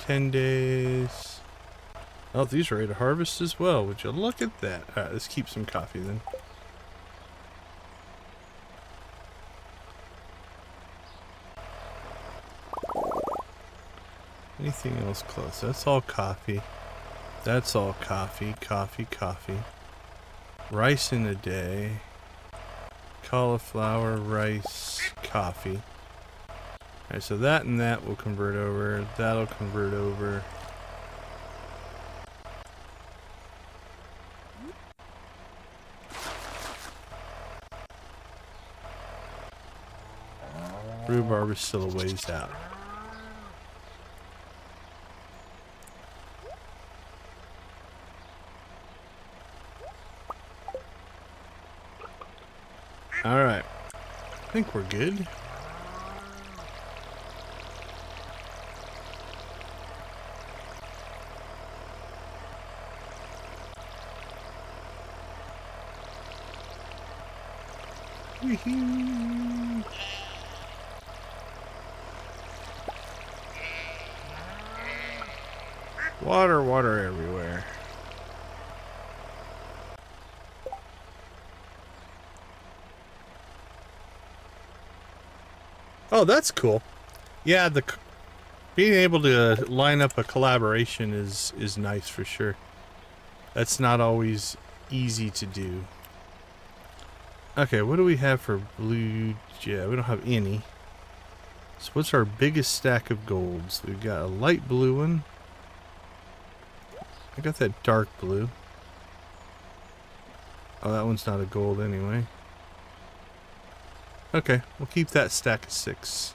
10 days. Oh, these are ready to harvest as well. Would you look at that? Alright, let's keep some coffee then. Anything else close? That's all coffee. That's all coffee. Coffee. Rice in a day. Cauliflower, rice, coffee. Alright, so that and that will convert over. That'll convert over. Rhubarb is still a ways out. Alright. I think we're good. Wee-hoo. Water everywhere. Oh, that's cool. Yeah, being able to line up a collaboration is nice for sure. That's not always easy to do. Okay, what do we have for blue? Yeah, we don't have any. So what's our biggest stack of golds? We've got a light blue one. I got that dark blue. Oh, that one's not a gold anyway. Okay, we'll keep that stack of 6.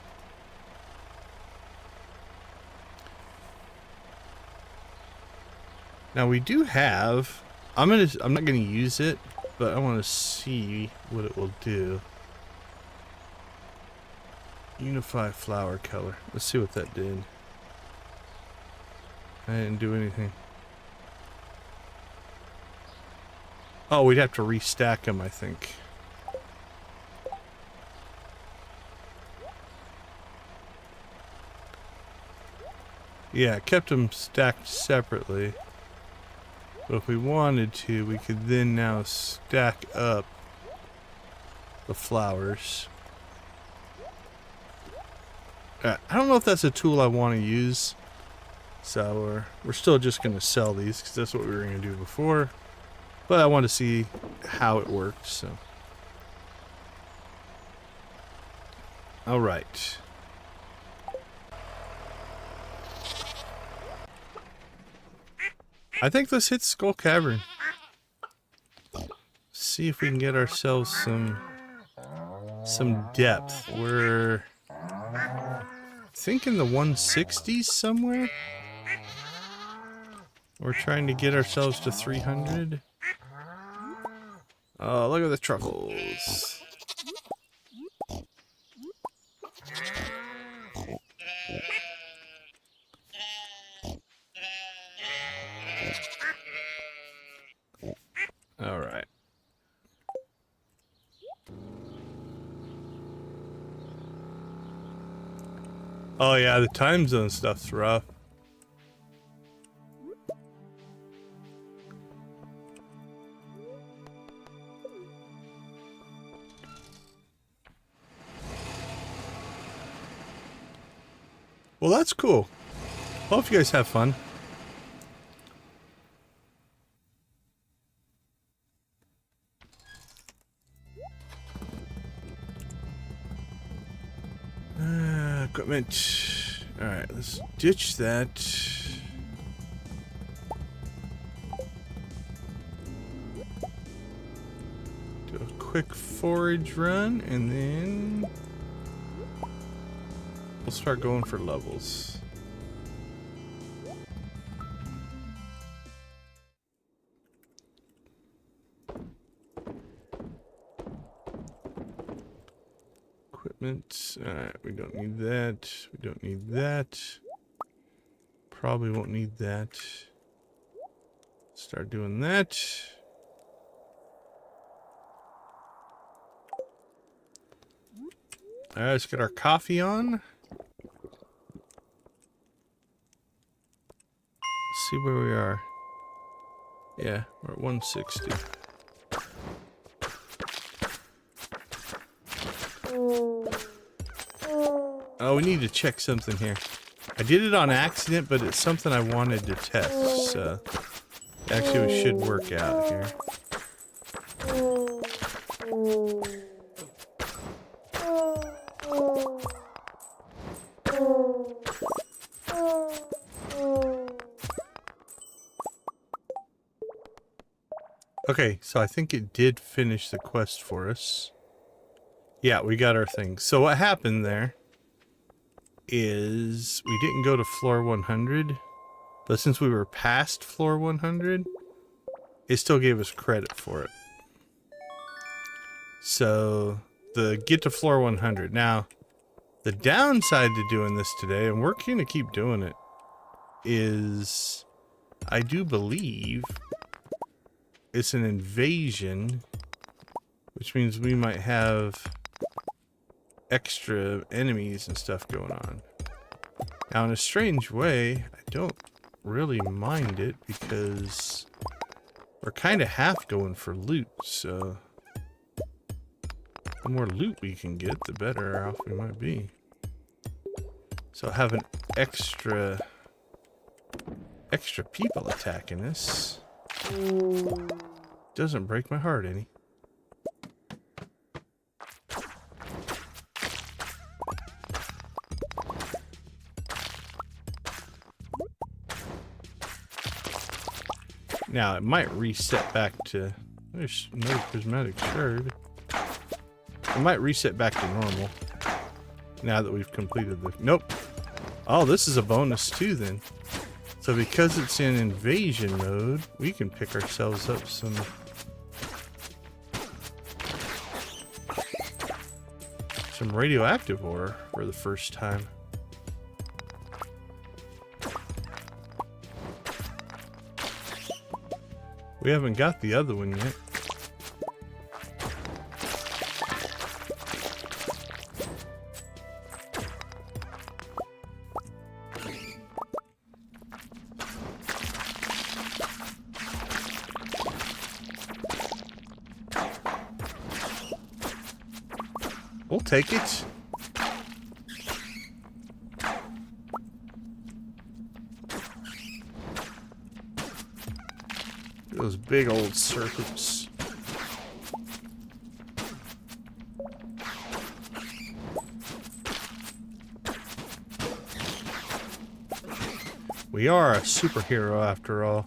Now we do have... I'm not gonna use it, but I want to see what it will do. Unify flower color. Let's see what that did. I didn't do anything. Oh, we'd have to restack them, I think. Yeah, I kept them stacked separately. But if we wanted to, we could then now stack up the flowers. I don't know if that's a tool I want to use. So we're still just going to sell these because that's what we were going to do before. But I want to see how it works. So. Alright. I think let's hit Skull Cavern. See if we can get ourselves some depth. We're thinking the 160s somewhere. We're trying to get ourselves to 300. Oh, look at the truffles. All right. Oh yeah, the time zone stuff's rough. Well, that's cool. Hope you guys have fun. Equipment. Alright, let's ditch that. Do a quick forage run, and then we'll start going for levels. Alright, we don't need that. We don't need that. Probably won't need that. Start doing that. Alright, let's get our coffee on. Let's see where we are. Yeah, we're at 160. Oh, we need to check something here. I did it on accident, but it's something I wanted to test, so actually we should work out here. Okay, so I think it did finish the quest for us. Yeah, we got our thing. So what happened there is we didn't go to floor 100, but since we were past floor 100, it still gave us credit for it. So the get to floor 100. Now, the downside to doing this today, and we're going to keep doing it, is I do believe it's an invasion, which means we might have extra enemies and stuff going on. Now, in a strange way, I don't really mind it because we're kind of half going for loot, so the more loot we can get, the better off we might be. So having extra people attacking us doesn't break my heart any. Now, it might reset back to... There's no prismatic shard. It might reset back to normal. Now that we've completed the... Nope. Oh, this is a bonus too then. So because it's in invasion mode, we can pick ourselves up some... radioactive ore for the first time. We haven't got the other one yet. We'll take it. Those big old serpents. We are a superhero after all.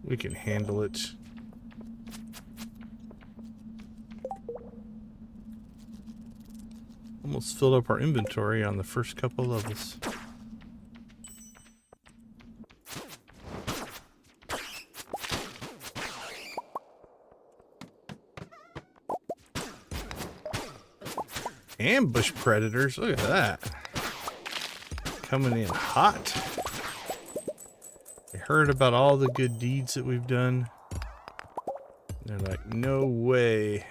We can handle it. Almost filled up our inventory on the first couple levels. Ambush predators, look at that. Coming in hot. They heard about all the good deeds that we've done. They're like, no way.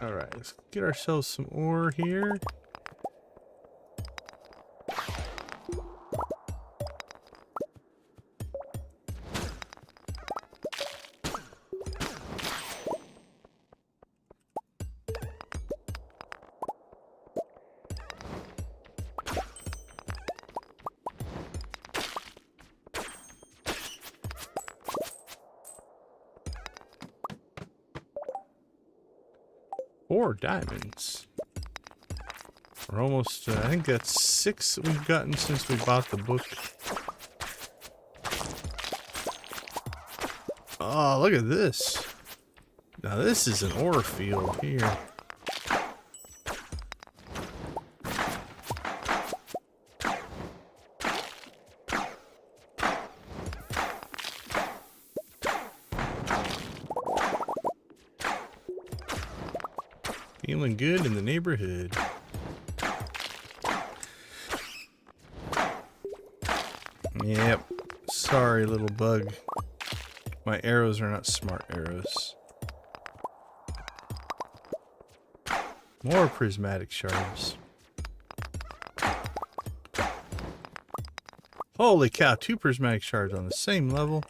Alright, let's get ourselves some ore here. 4 diamonds. We're almost, I think that's 6 that we've gotten since we bought the book. Oh, look at this. Now this is an ore field here. Feeling good in the neighborhood. Yep. Sorry, little bug. My arrows are not smart arrows. More prismatic shards. Holy cow, 2 prismatic shards on the same level.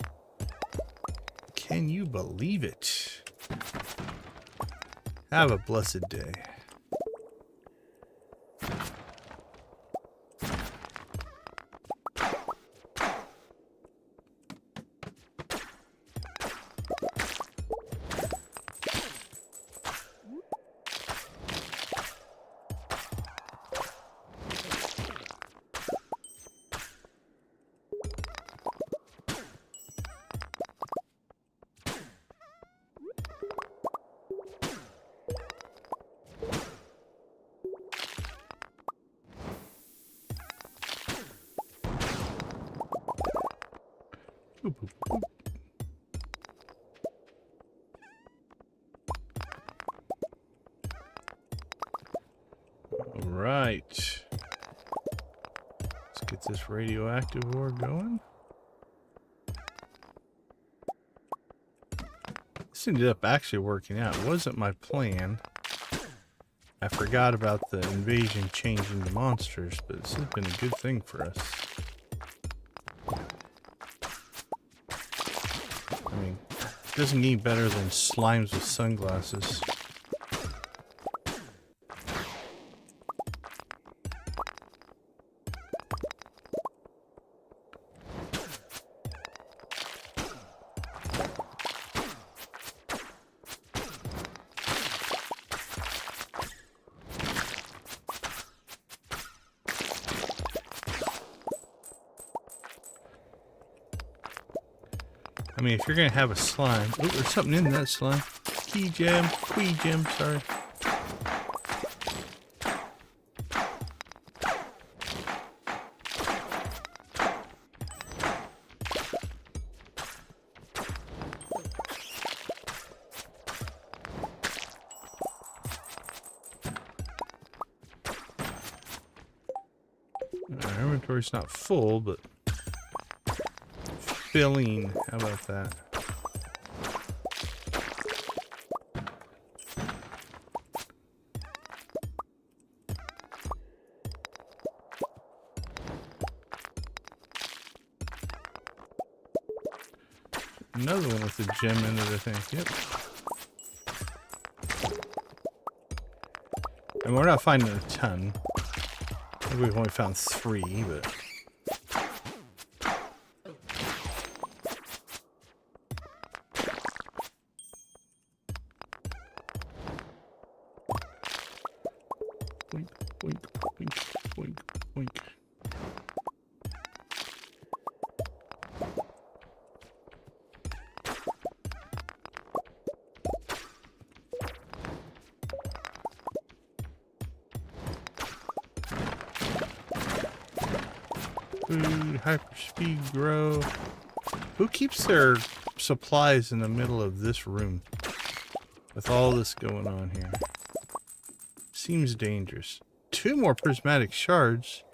Can you believe it? Have a blessed day. Boop, boop, boop. All right. Let's get this radioactive ore going. This ended up actually working out. It wasn't my plan. I forgot about the invasion changing the monsters, but this has been a good thing for us. I mean, it doesn't get any better than slimes with sunglasses. I mean, if you're gonna have a slime, oh, there's something in that slime. Quee gem, sorry. Our inventory's not full, but filling. How about that? Another one with a gem in it, I think. Yep. And we're not finding a ton. We've only found 3, but boink, boink, boink, boink, boink. Food, hyperspeed grow. Who keeps their supplies in the middle of this room with all this going on here? Seems dangerous. 2 more prismatic shards.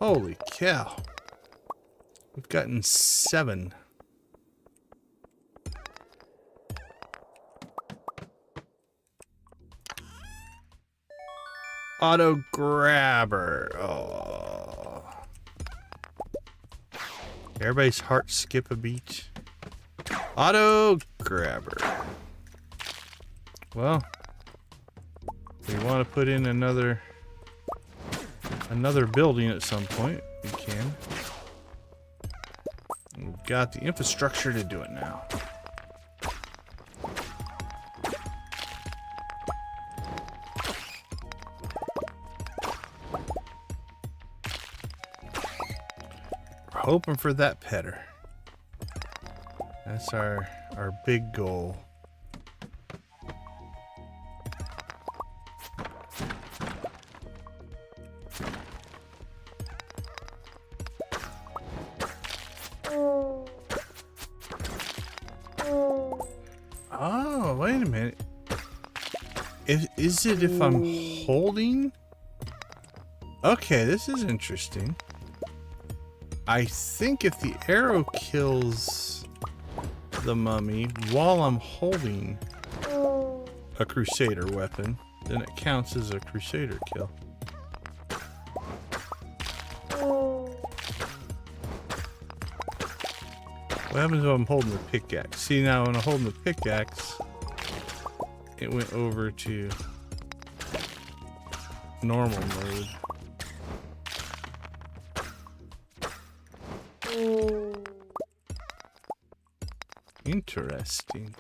Holy cow. We've gotten 7. Auto grabber. Oh. Everybody's heart skip a beat. Auto grabber. Well, we want to put in another building at some point. We can. We've got the infrastructure to do it now. hoping for that petter. That's our big goal. Oh, wait a minute. Is it if I'm holding? Okay, this is interesting. I think if the arrow kills the mummy while I'm holding a crusader weapon, then it counts as a crusader kill. What happens when I'm holding the pickaxe? See, now when I'm holding the pickaxe, it went over to normal mode. Interesting.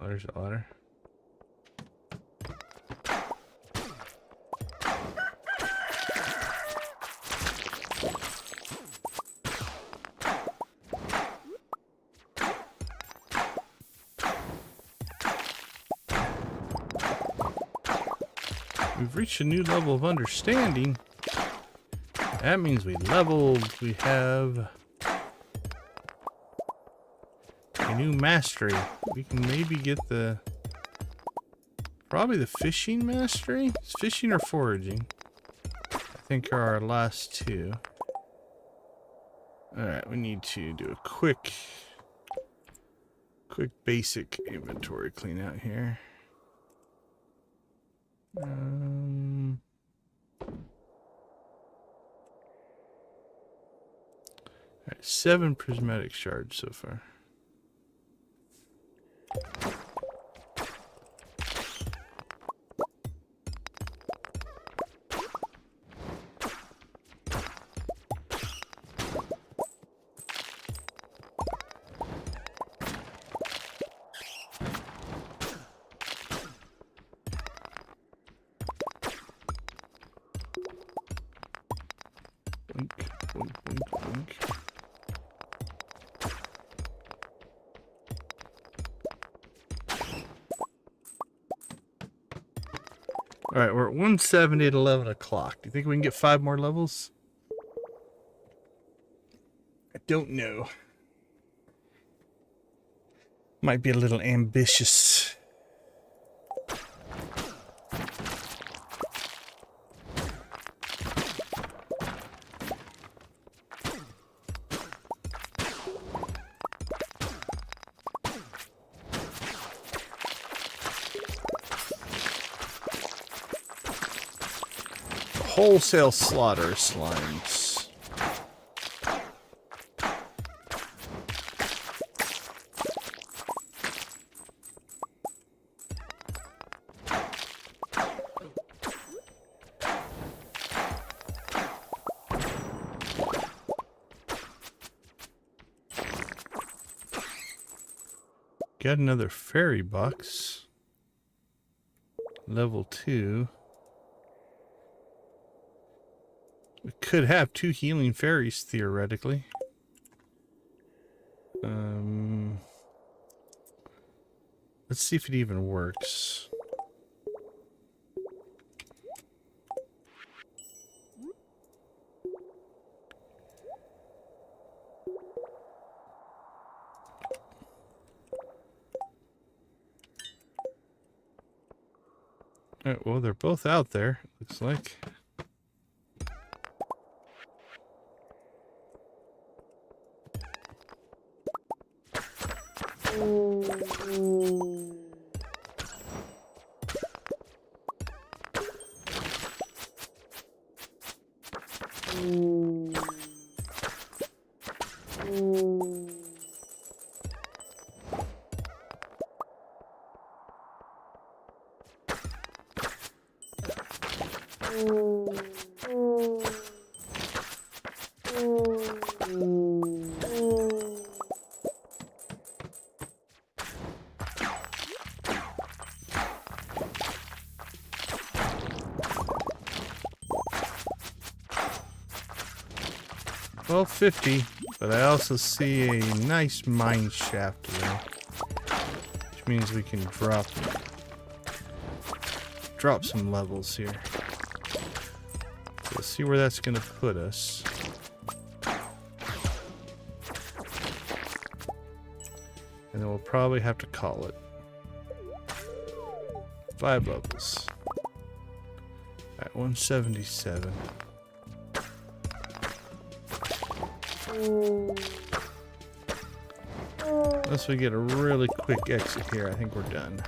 Oh, there's the otter. We've reached a new level of understanding. That means we leveled. We have a new mastery. We can maybe get probably the fishing mastery. It's fishing or foraging, I think, are our last two. Alright, we need to do a quick basic inventory clean out here. Alright, 7 prismatic shards so far. Alright, we're at 170 at 11 o'clock. Do you think we can get 5 more levels? I don't know. Might be a little ambitious. Wholesale slaughter slimes. Got another fairy box. Level 2. We could have 2 healing fairies, theoretically. Let's see if it even works. Alright, well, they're both out there, looks like. 1250, but I also see a nice mine shaft there, which means we can drop some levels here. So let's see where that's going to put us. And then we'll probably have to call it 5 levels at 177. Unless we get a really quick exit here, I think we're done.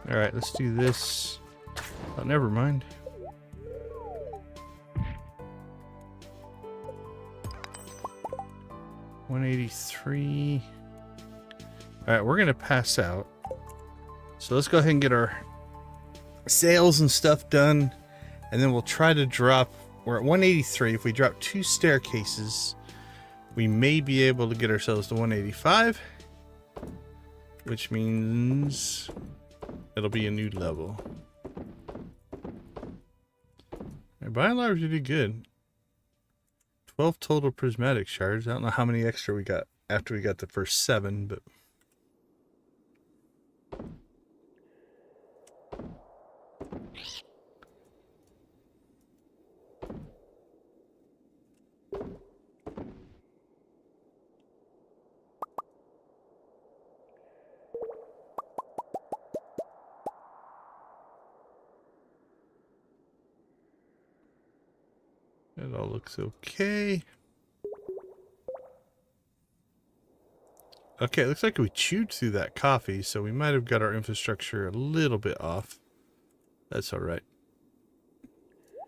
Alright, let's do this. Oh, never mind. $183. Alright, we're gonna pass out. So let's go ahead and get our sales and stuff done. And then we'll try to drop. We're at 183. If we drop 2 staircases, we may be able to get ourselves to 185. Which means it'll be a new level. And by and large, we did good. 12 total prismatic shards. I don't know how many extra we got after we got the first 7, but it all looks okay. Okay, it looks like we chewed through that coffee, so we might have got our infrastructure a little bit off. That's alright.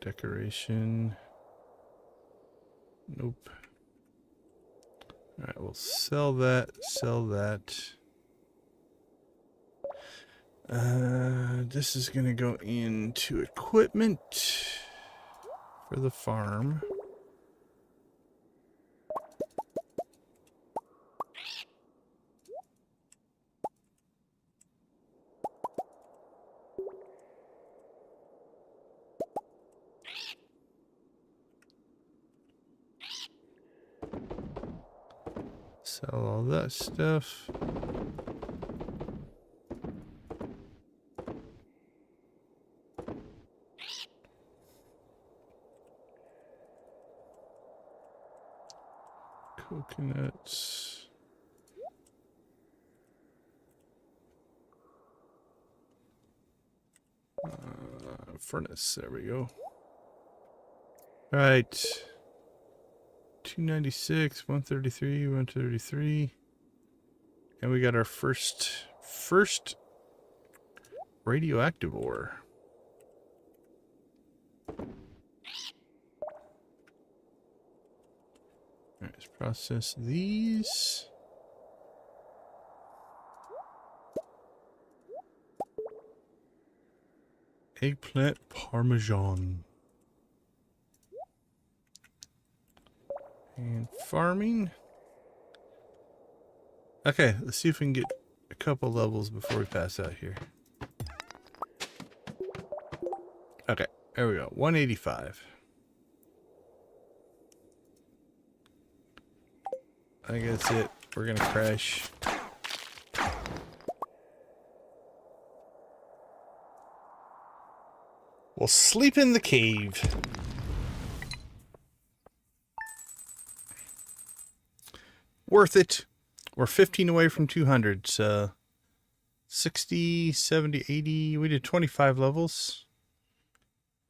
Decoration. Nope. Alright, we'll sell that, sell that. This is gonna go into equipment for the farm. Sell all that stuff. Coconuts. Furnace, there we go. All right. 296, 133, 133. And we got our first radioactive ore. Alright, let's process these. Eggplant parmesan. And farming. Okay, let's see if we can get a couple levels before we pass out here. Okay, there we go. 185. I think that's it. We're gonna crash. We'll sleep in the cave. Worth it. We're 15 away from 200, so 60, 70, 80. We did 25 levels.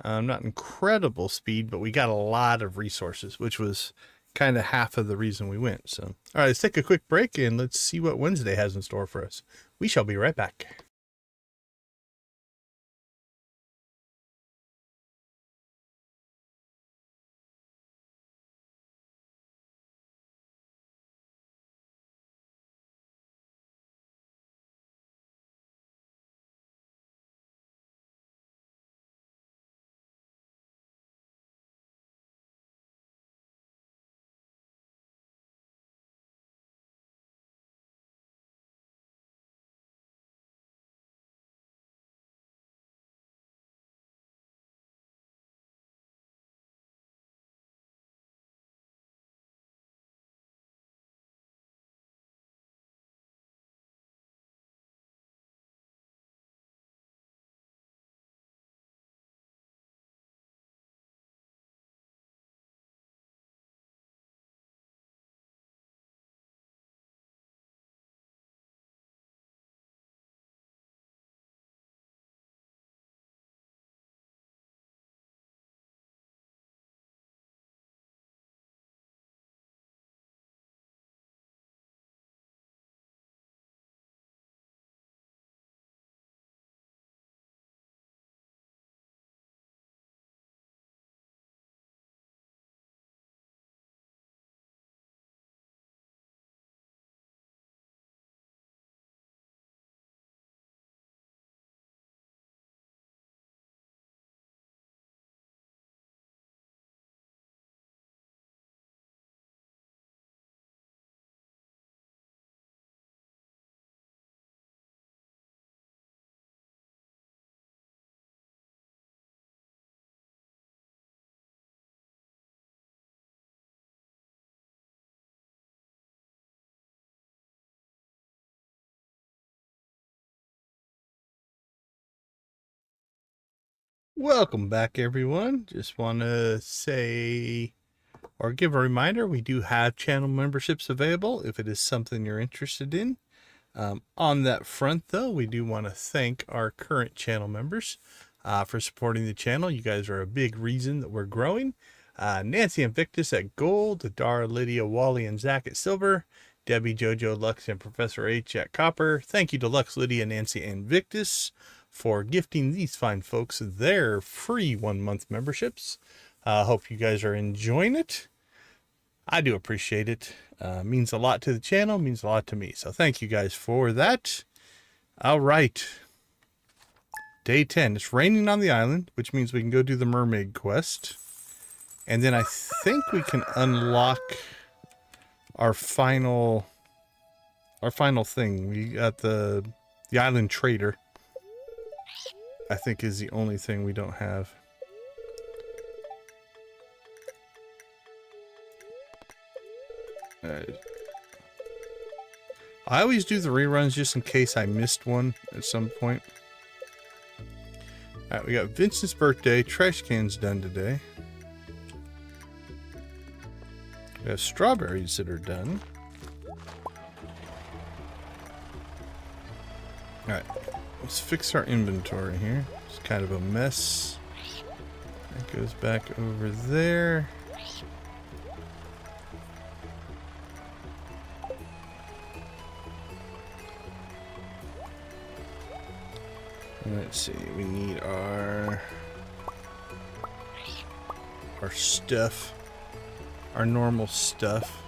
Not incredible speed, but we got a lot of resources, which was kind of half of the reason we went. So, all right, let's take a quick break and let's see what Wednesday has in store for us. We shall be right back. Welcome back, everyone. Just want to say or give a reminder, we do have channel memberships available if it is something you're interested in. On that front, though, we do want to thank our current channel members for supporting the channel. You guys are a big reason that we're growing. Nancy and Victus at Gold, Dara, Lydia, Wally, and Zach at Silver, Debbie, Jojo, Lux, and Professor H at Copper. Thank you to Lux, Lydia, Nancy, and Victus for gifting these fine folks their free 1-month memberships. Hope you guys are enjoying it. I do appreciate it. Means a lot to the channel, means a lot to me. So thank you guys for that. All right. Day 10. It's raining on the island, which means we can go do the mermaid quest. And then I think we can unlock our final thing. We got the island trader. I think is the only thing we don't have. I always do the reruns just in case I missed one at some point. Alright, we got Vincent's birthday. Trash cans done today. We have strawberries that are done. Alright, let's fix our inventory here. It's kind of a mess. That goes back over there. Let's see, we need our stuff, our normal stuff.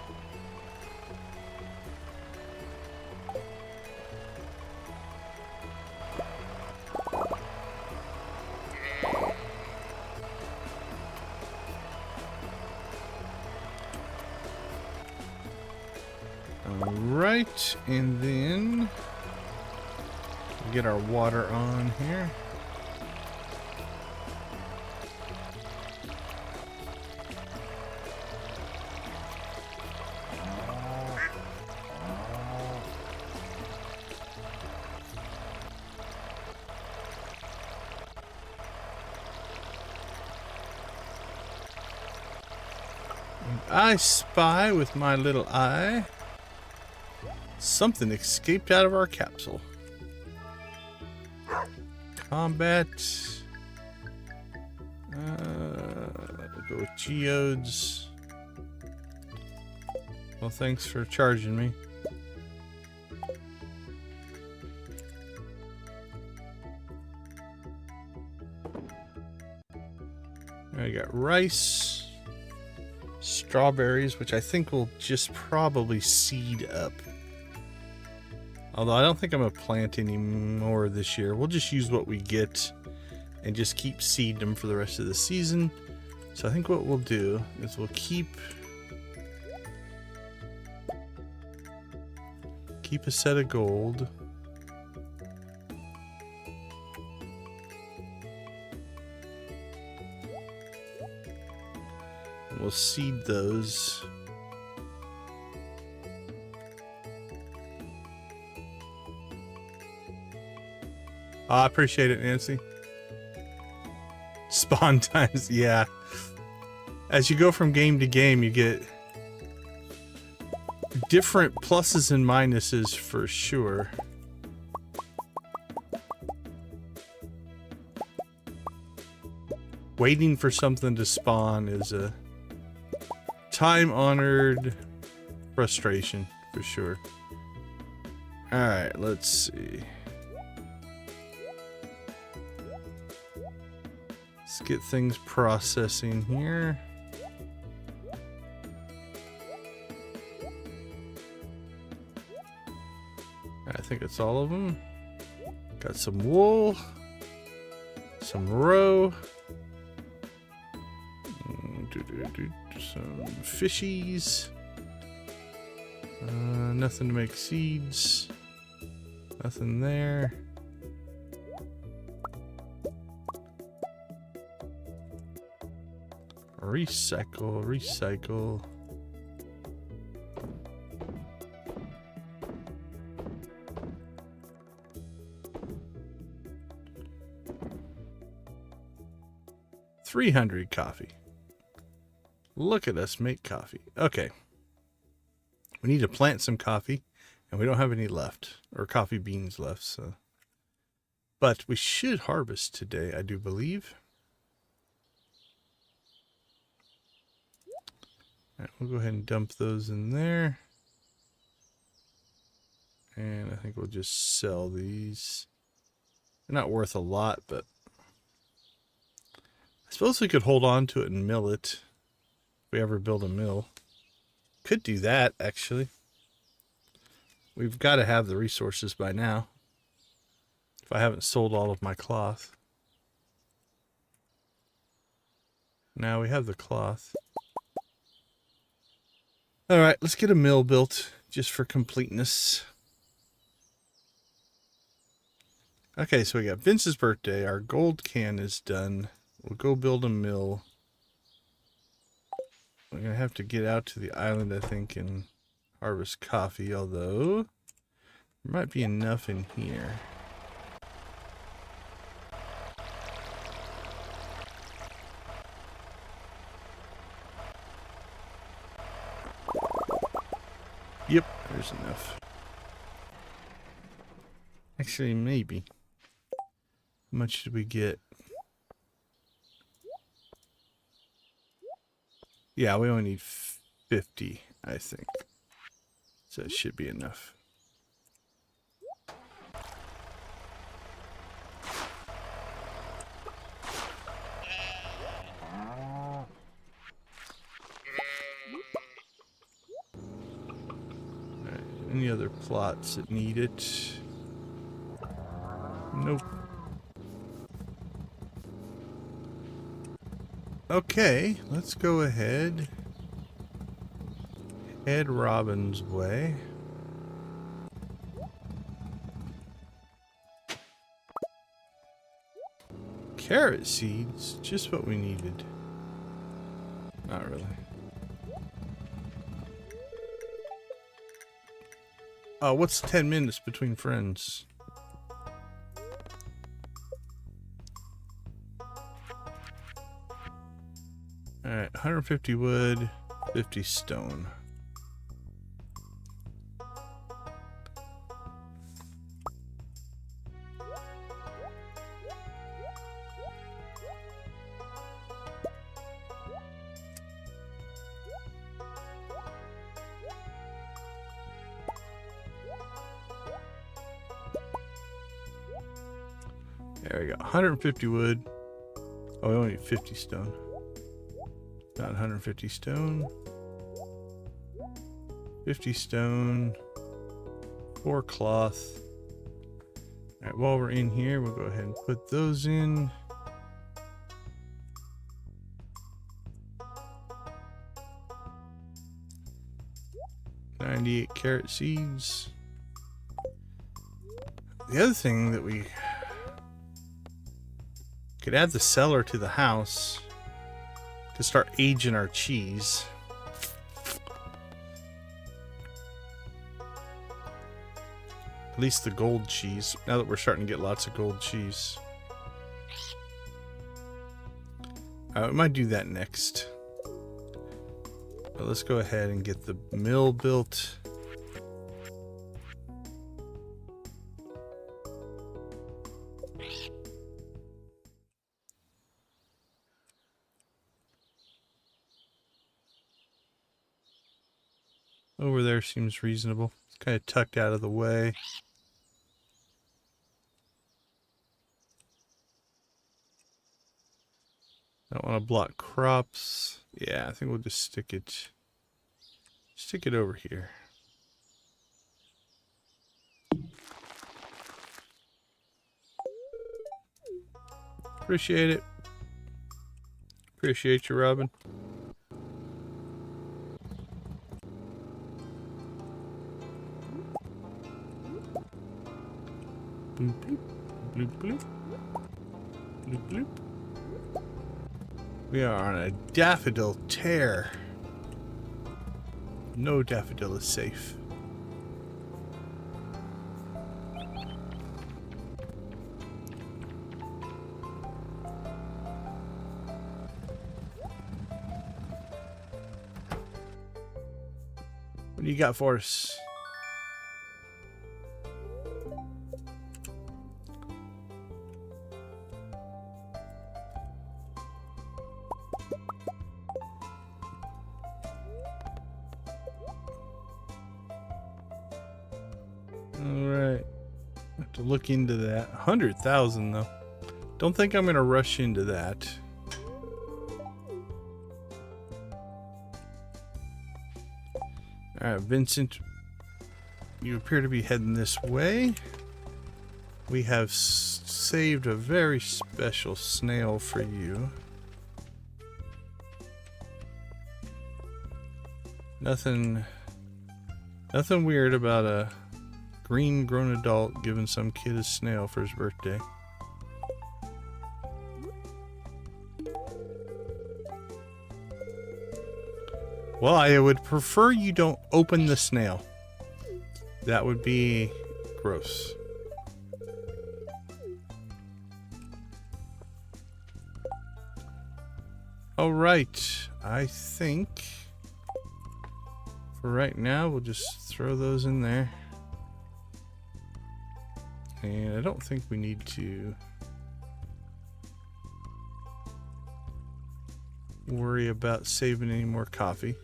All right, and then get our water on here. And I spy with my little eye something escaped out of our capsule. Combat. We'll go with geodes. Well, thanks for charging me. I got rice, strawberries, which I think will just probably seed up. Although I don't think I'm going to plant any more this year. We'll just use what we get and just keep seeding them for the rest of the season. So I think what we'll do is we'll keep a set of gold. We'll seed those. I appreciate it, Nancy. Spawn times, yeah. As you go from game to game, you get different pluses and minuses for sure. Waiting for something to spawn is a time-honored frustration for sure. Alright, let's see. Let's get things processing here. I think it's all of them. Got some wool, some roe, some fishies. Nothing to make seeds. Nothing there. Recycle, recycle. 300 coffee. Look at us make coffee. Okay. We need to plant some coffee, and we don't have any left, or coffee beans left, so. But we should harvest today, I do believe. All right, we'll go ahead and dump those in there. And I think we'll just sell these. They're not worth a lot, but I suppose we could hold on to it and mill it if we ever build a mill. Could do that, actually. We've got to have the resources by now. If I haven't sold all of my cloth. Now we have the cloth. Alright, let's get a mill built just for completeness. Okay, so we got Vince's birthday. Our gold can is done. We'll go build a mill. We're going to have to get out to the island, I think, and harvest coffee, although there might be enough in here. Yep, there's enough. Actually, maybe. How much did we get? Yeah, we only need 50, I think. So it should be enough. Alright, any other plots that need it? Nope. Okay, let's go ahead. Head Robin's way. Carrot seeds, just what we needed. Not really. Oh, what's 10 minutes between friends? Alright, 150 wood, 50 stone. There we go, 150 wood. Oh, we only need 50 stone. Got 150 stone. 50 stone. 4 cloth. Alright, while we're in here, we'll go ahead and put those in. $98 carrot seeds. The other thing that we could add the cellar to the house to start aging our cheese. At least the gold cheese, now that we're starting to get lots of gold cheese. We might do that next. But let's go ahead and get the mill built. Over there seems reasonable. It's kind of tucked out of the way. Don't want to block crops. Yeah, I think we'll just stick it over here. Appreciate it. Appreciate you, Robin. Bloop, bloop, bloop, bloop, bloop, bloop. We are on a daffodil tear. No daffodil is safe. What do you got for us? Alright. Have to look into that. 100,000 though. Don't think I'm gonna rush into that. Alright, Vincent. You appear to be heading this way. We have saved a very special snail for you. Nothing weird about a green grown adult giving some kid a snail for his birthday. Well, I would prefer you don't open the snail. That would be gross. All right, I think for right now we'll just throw those in there. And I don't think we need to worry about saving any more coffee.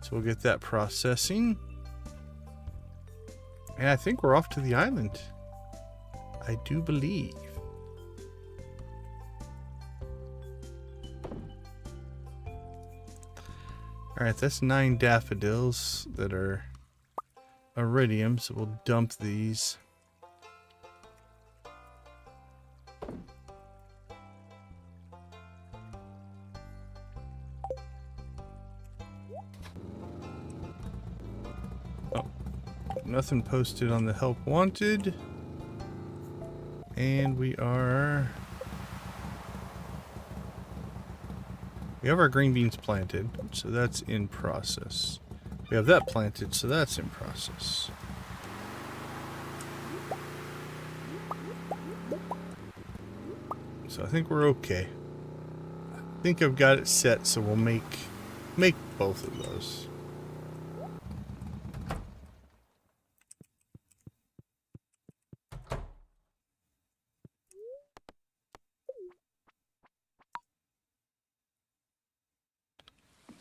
So we'll get that processing. And I think we're off to the island. I do believe. Alright, that's 9 daffodils that are iridium, so we'll dump these. Nothing posted on the help wanted. And we have our green beans planted, so that's in process. We have that planted, so that's in process. So I think we're okay. I think I've got it set, so we'll make both of those.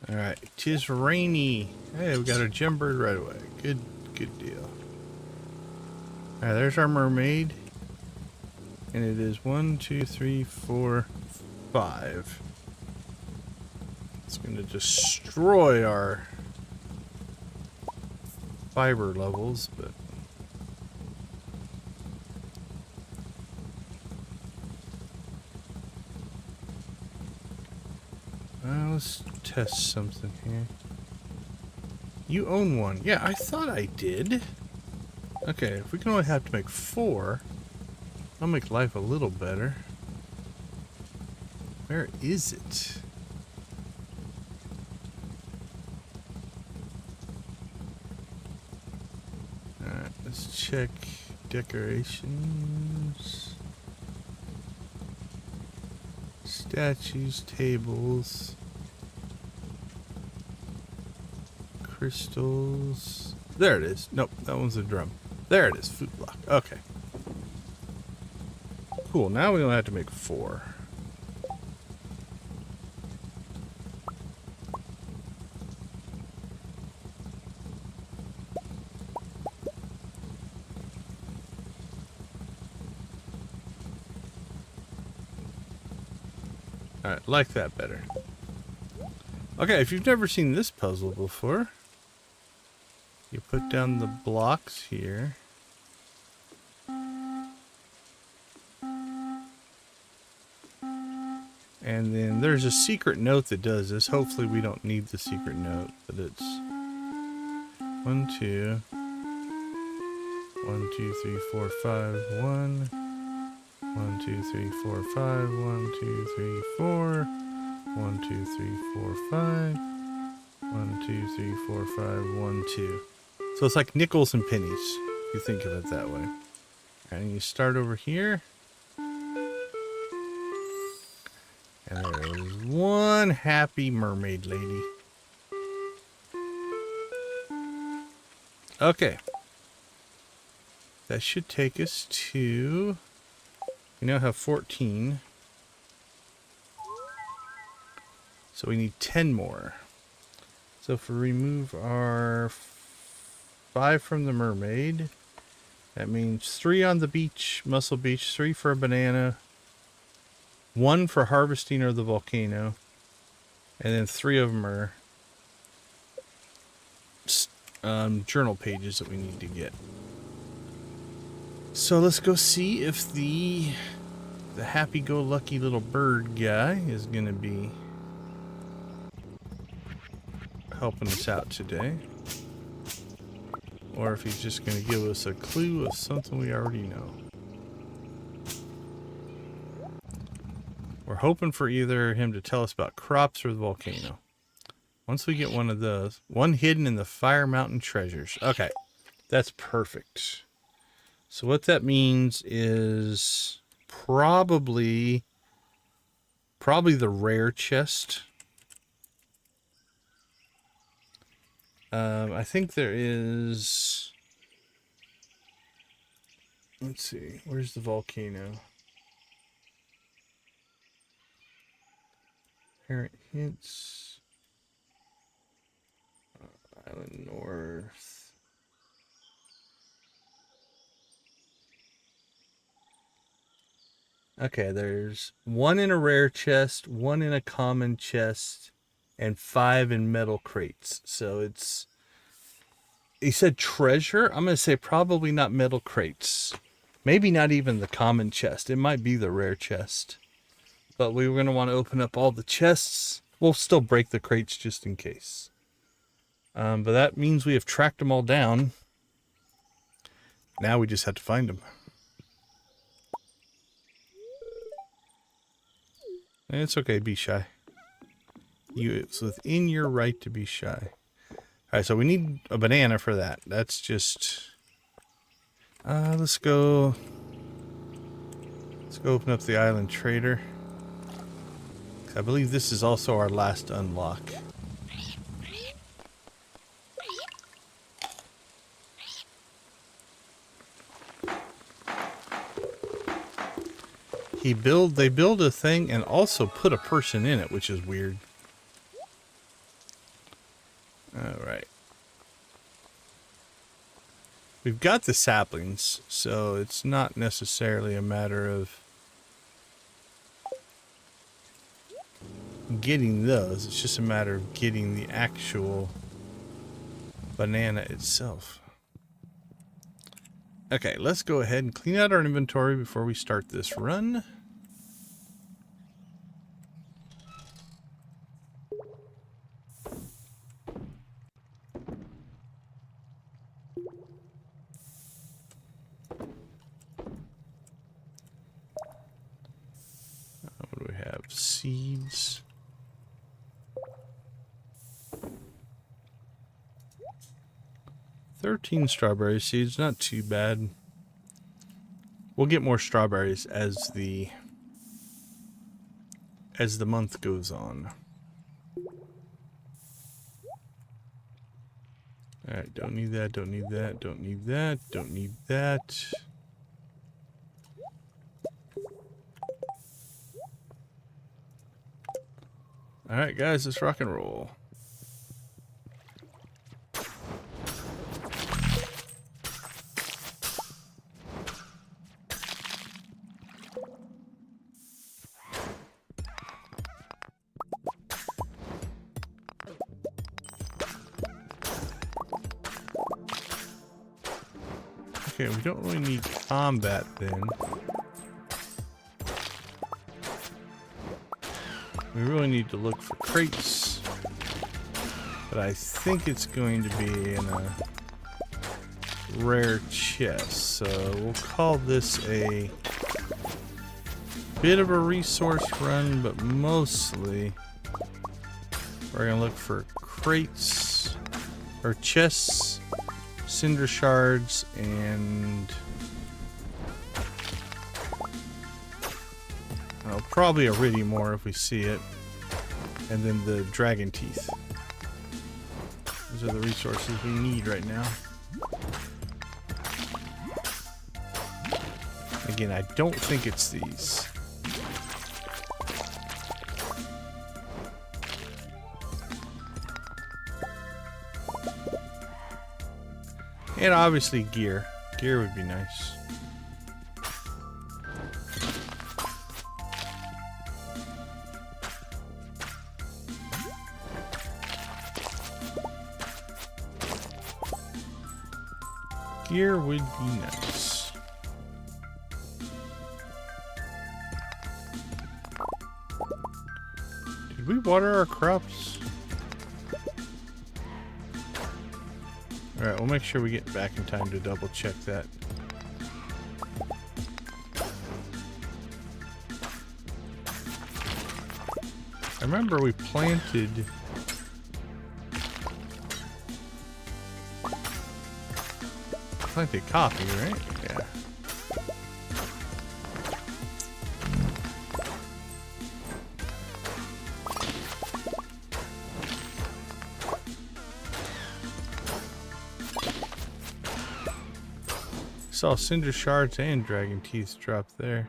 Alright, 'tis rainy. Hey, we got a gem bird right away. Good deal. Alright, there's our mermaid. And it is 1, 2, 3, 4, 5. It's going to destroy our fiber levels, but let's test something here. You own one. Yeah, I thought I did. Okay, if we can only have to make 4, I'll make life a little better. Where is it? Alright, let's check decorations. Statues, tables. Crystals. There it is. Nope, that one's a drum. There it is. Food block. Okay. Cool. Now we only have to make 4. Alright, like that better. Okay, if you've never seen this puzzle before, you put down the blocks here. And then there's a secret note that does this. Hopefully we don't need the secret note, but it's 1, 2, 1, 2, 3, 4, 5, 1, 1, 2, 3, 4, 5, 1, 2, 3, 4, 1, 2, 3, 4, 5, 1, 2, 3, 4, 5, 1, 2. So it's like nickels and pennies, if you think of it that way. And you start over here. And there is one happy mermaid lady. Okay. That should take us to... We now have 14. So we need 10 more. So if we remove our 5 from the mermaid, that means 3 on the beach, Muscle Beach, 3 for a banana, 1 for harvesting or the volcano, and then 3 of them are journal pages that we need to get. So let's go see if the happy-go-lucky little bird guy is going to be helping us out today. Or if he's just going to give us a clue of something we already know. We're hoping for either him to tell us about crops or the volcano. Once we get one of those. One hidden in the Fire Mountain treasures. Okay. That's perfect. So what that means is probably the rare chest. I think there is... Let's see. Where's the volcano? Parent hints. Island North. Okay, there's 1 in a rare chest, 1 in a common chest, and 5 in metal crates. So it's... He said treasure? I'm going to say probably not metal crates. Maybe not even the common chest. It might be the rare chest. But we were going to want to open up all the chests. We'll still break the crates just in case. But that means we have tracked them all down. Now we just have to find them. And it's okay, be shy. It's within your right to be shy. Alright, so we need a banana for that. That's just... let's go open up the island trader. I believe this is also our last unlock. They build a thing and also put a person in it, which is weird. Alright. We've got the saplings, so it's not necessarily a matter of getting those. It's just a matter of getting the actual banana itself. Okay, let's go ahead and clean out our inventory before we start this run. What do we have? Seeds. $13 strawberry seeds, not too bad. We'll get more strawberries as the month goes on. Alright, don't need that, don't need that, don't need that, don't need that. Alright guys, let's rock and roll. Okay, we don't really need combat then. We really need to look for crates. But I think it's going to be in a rare chest. So we'll call this a bit of a resource run, but mostly we're going to look for crates or chests, cinder shards, and probably iridium ore if we see it, and then the dragon teeth. Those are the resources we need right now. Again, I don't think it's these. And obviously gear. Gear would be nice. Gear would be nice. Did we water our crops? Alright, we'll make sure we get back in time to double check that. I remember we planted coffee, right? Yeah. Saw cinder shards and dragon teeth drop there.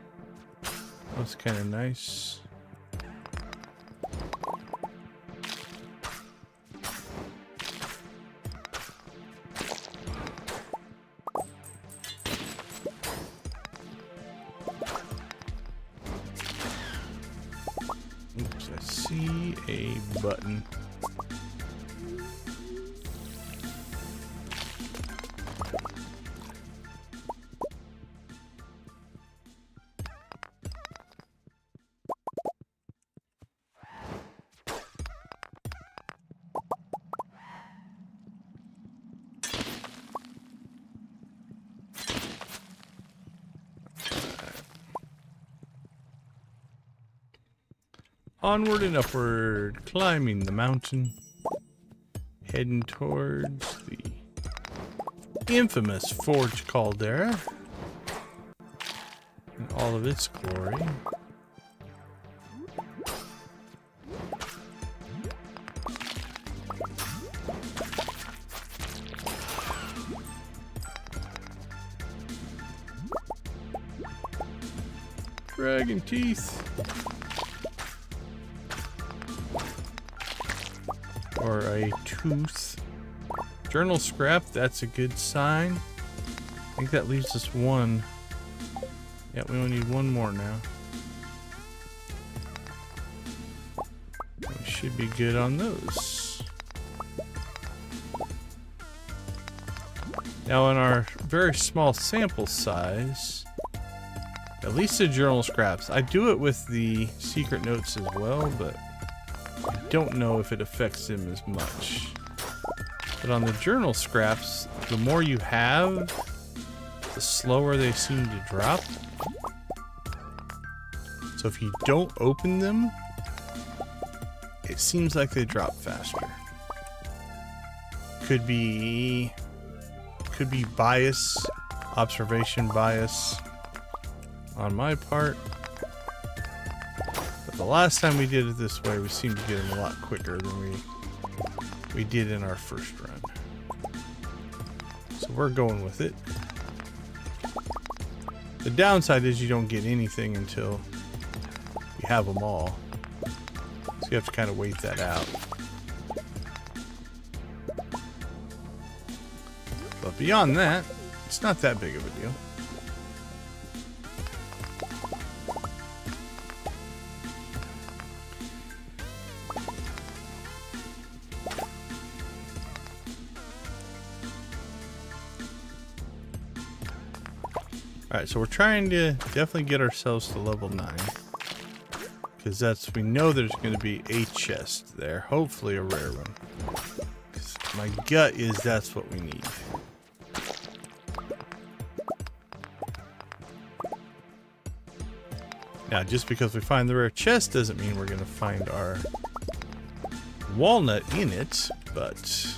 That's kind of nice. Oops, I see a button. Onward and upward, climbing the mountain, heading towards the infamous Forge Caldera in all of its glory. Dragon teeth. Or a tooth. Journal scrap, that's a good sign. I think that leaves us one. Yeah, we only need one more now. We should be good on those. Now in our very small sample size, at least the journal scraps. I do it with the secret notes as well, but I don't know if it affects them as much. But on the journal scraps, the more you have, the slower they seem to drop. So if you don't open them, it seems like they drop faster. Could be bias, observation bias on my part. The last time we did it this way, we seemed to get them a lot quicker than we did in our first run. So we're going with it. The downside is you don't get anything until you have them all. So you have to kind of wait that out. But beyond that, it's not that big of a deal. Alright, so we're trying to definitely get ourselves to level 9. Because we know there's going to be a chest there. Hopefully a rare one. 'Cause my gut is that's what we need. Now, just because we find the rare chest doesn't mean we're going to find our walnut in it, but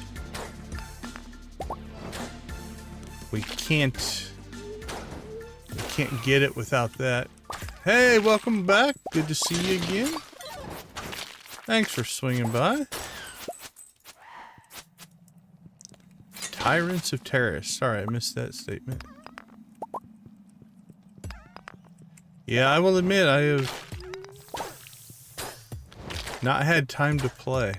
we can't get it without that. Hey, welcome back. Good to see you again. Thanks for swinging by. Tyrants of Terrace. Sorry, I missed that statement. Yeah, I will admit I have not had time to play.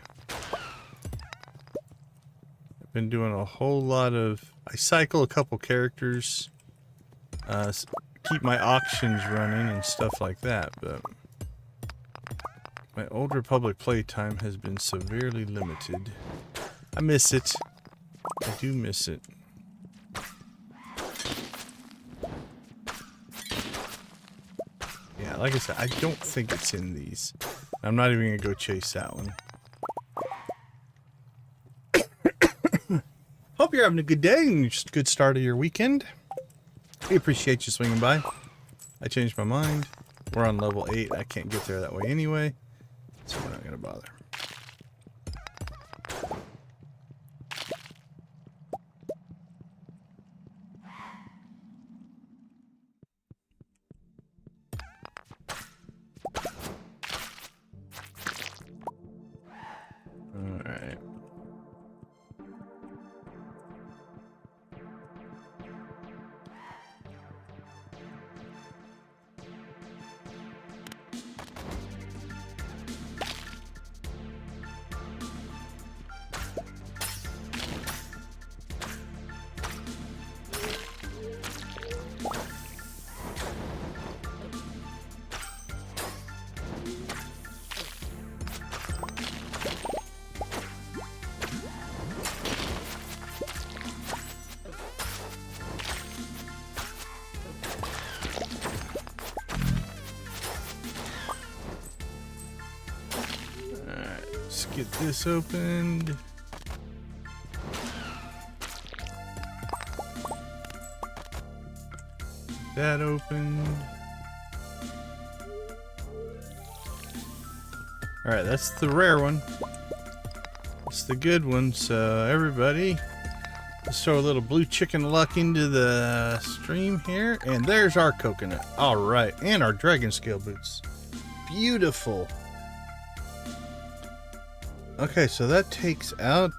I've been doing a whole lot of... I cycle a couple characters, keep my auctions running and stuff like that, but my Old Republic playtime has been severely limited. I miss it. I do miss it. Yeah, like I said, I don't think it's in these. I'm not even going to go chase that one. Hope you're having a good day and just a good start of your weekend. We appreciate you swinging by. I changed my mind. We're on level 8. I can't get there that way anyway, so we're not going to bother. Alright. Let's get this opened. That opened. Alright, that's the rare one. It's the good one, so everybody, let's throw a little blue chicken luck into the stream here. And there's our coconut. Alright, and our dragon scale boots. Beautiful. Okay, so that takes out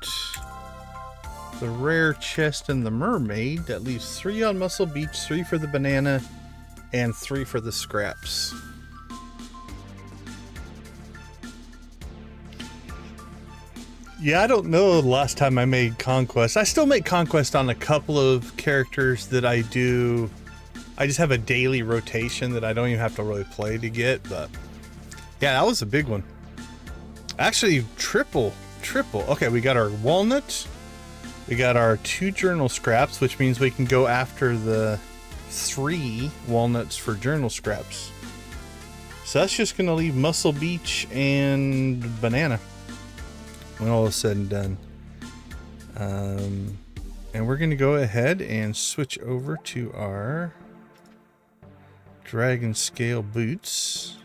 the rare chest and the mermaid. That leaves 3 on Muscle Beach, 3 for the banana, and 3 for the scraps. Yeah, I don't know the last time I made Conquest. I still make Conquest on a couple of characters that I do. I just have a daily rotation that I don't even have to really play to get, but yeah, that was a big one. Actually, triple. Okay, we got our walnuts. We got our 2 journal scraps, which means we can go after the 3 walnuts for journal scraps. So that's just going to leave Muscle Beach and banana when all is said and done. And we're going to go ahead and switch over to our dragon scale boots.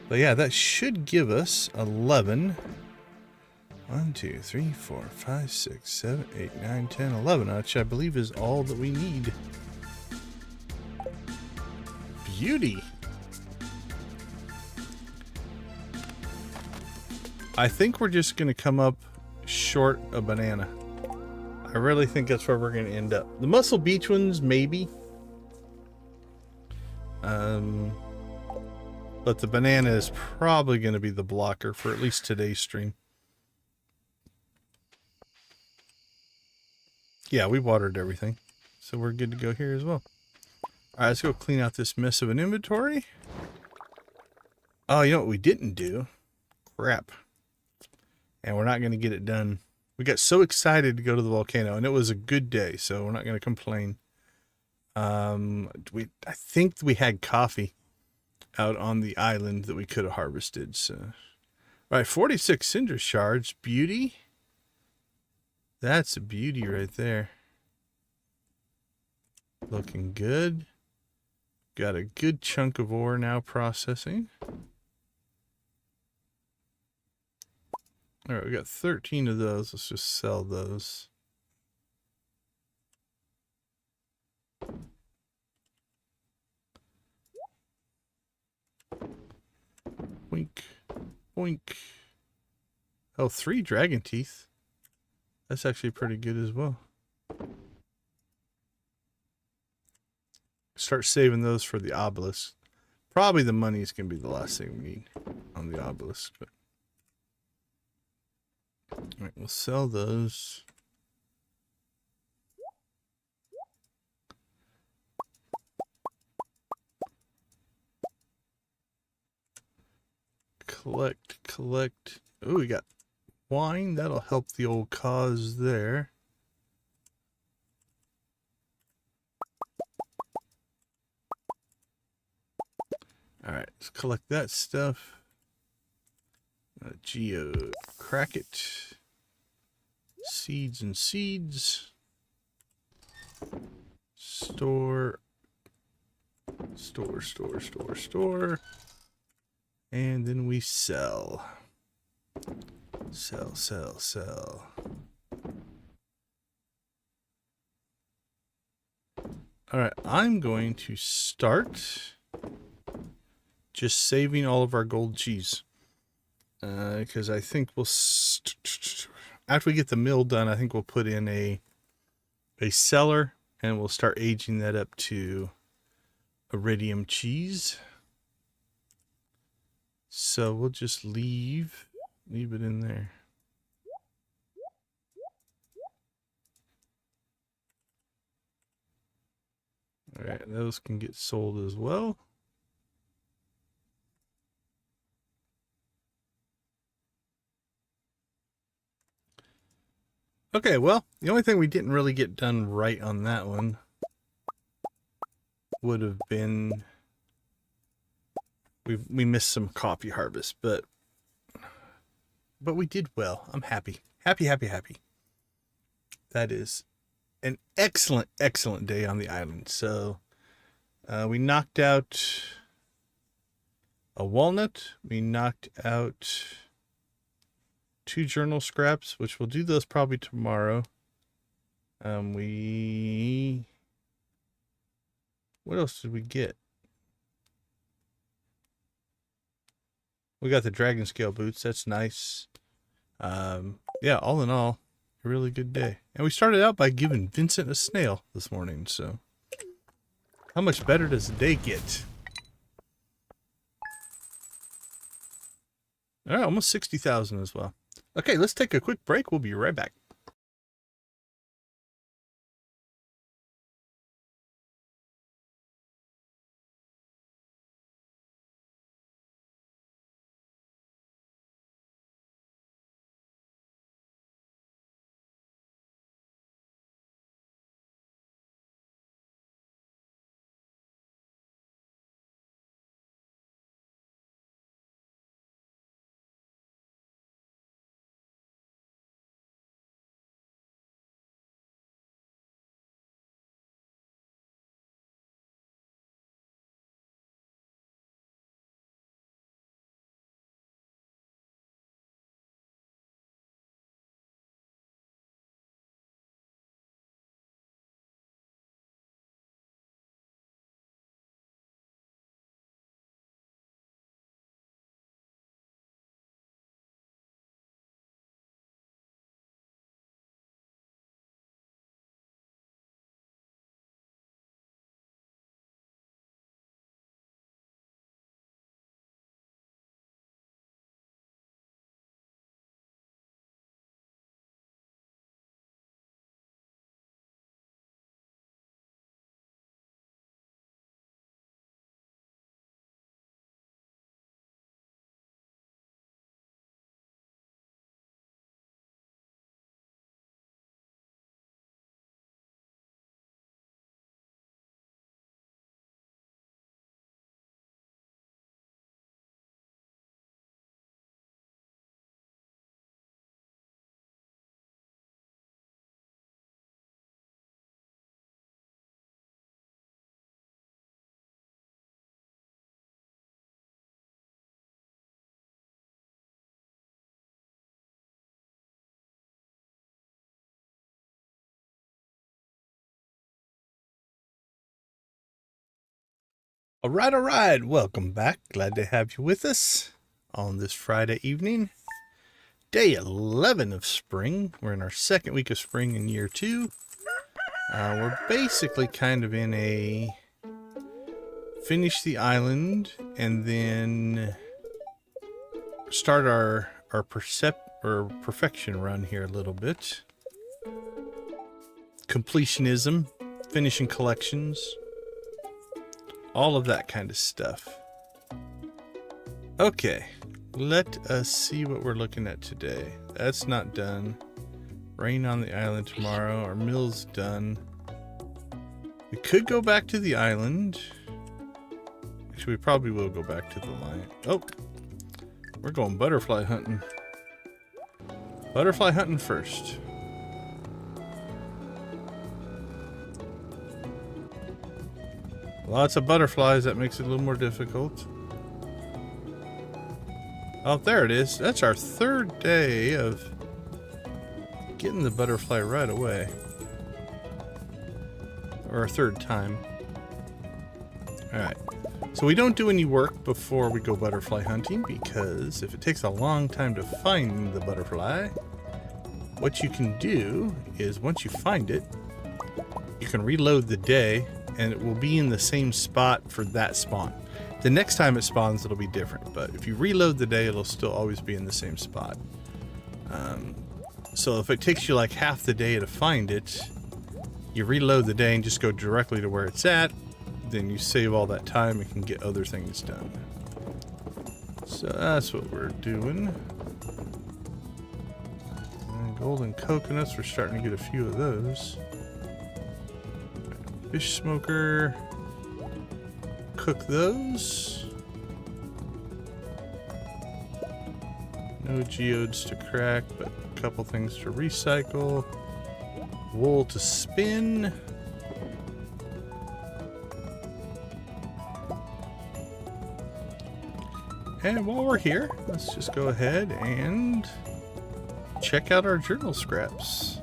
But yeah, that should give us 11. 1, 2, 3, 4, 5, 6, 7, 8, 9, 10, 11, which I believe is all that we need. Beauty. I think we're just going to come up short a banana. I really think that's where we're going to end up. The Muscle Beach ones, maybe. But the banana is probably going to be the blocker for at least today's stream. Yeah, we watered everything, so we're good to go here as well. All right, let's go clean out this mess of an inventory. Oh, you know what we didn't do? Crap. And we're not going to get it done. We got so excited to go to the volcano, and it was a good day, so we're not going to complain. I think we had coffee out on the island that we could have harvested. So, all right, 46 cinder shards. Beauty. That's a beauty right there. Looking good. Got a good chunk of ore now processing. All right, we got 13 of those. Let's just sell those. Boink, boink. Oh, 3 dragon teeth. That's actually pretty good as well. start saving those for the obelisk. Probably the money is going to be the last thing we need on the obelisk. But all right, we'll sell those. Collect. Oh, we got wine. That'll help the old cause there. All right, let's collect that stuff. Geo, crack it. Seeds and seeds. Store. And then we sell. Sell. All right, I'm going to start just saving all of our gold cheese. Because I think we'll... after we get the mill done, I think we'll put in a cellar, and we'll start aging that up to iridium cheese. So we'll just leave it in there. All right, those can get sold as well. Okay, well, the only thing we didn't really get done right on that one would have been we missed some coffee harvest, but we did well. I'm happy. Happy. That is an excellent day on the island. So we knocked out a walnut. We knocked out 2 journal scraps, which we'll do those probably tomorrow. What else did we get? We got the dragon scale boots. That's nice. Yeah, all in all, a really good day. And we started out by giving Vincent a snail this morning. So how much better does the day get? All right, almost 60,000 as well. Okay, let's take a quick break. We'll be right back. All right. Welcome back. Glad to have you with us on this Friday evening. Day 11 of spring. We're in our second week of spring in year 2. We're basically kind of in a finish the island, and then start our perfection run here a little bit. Completionism, finishing collections, all of that kind of stuff. Okay, let us see what we're looking at today. That's not done. Rain on the island tomorrow. Our mill's done. We could go back to the island. Actually, we probably will go back to the lion. Oh, we're going butterfly hunting. Butterfly hunting first. Lots of butterflies, that makes it a little more difficult. Oh, there it is. That's our third day of getting the butterfly right away. Or our third time. Alright. So we don't do any work before we go butterfly hunting, because if it takes a long time to find the butterfly, what you can do is once you find it, you can reload the day and it will be in the same spot for that spawn. The next time it spawns, it'll be different, but if you reload the day, it'll still always be in the same spot. So if it takes you like half the day to find it, you reload the day and just go directly to where it's at, then you save all that time and can get other things done. So that's what we're doing. And golden coconuts, we're starting to get a few of those. Fish smoker. Cook those. No geodes to crack, but a couple things to recycle. Wool to spin. And while we're here, let's just go ahead and check out our journal scraps.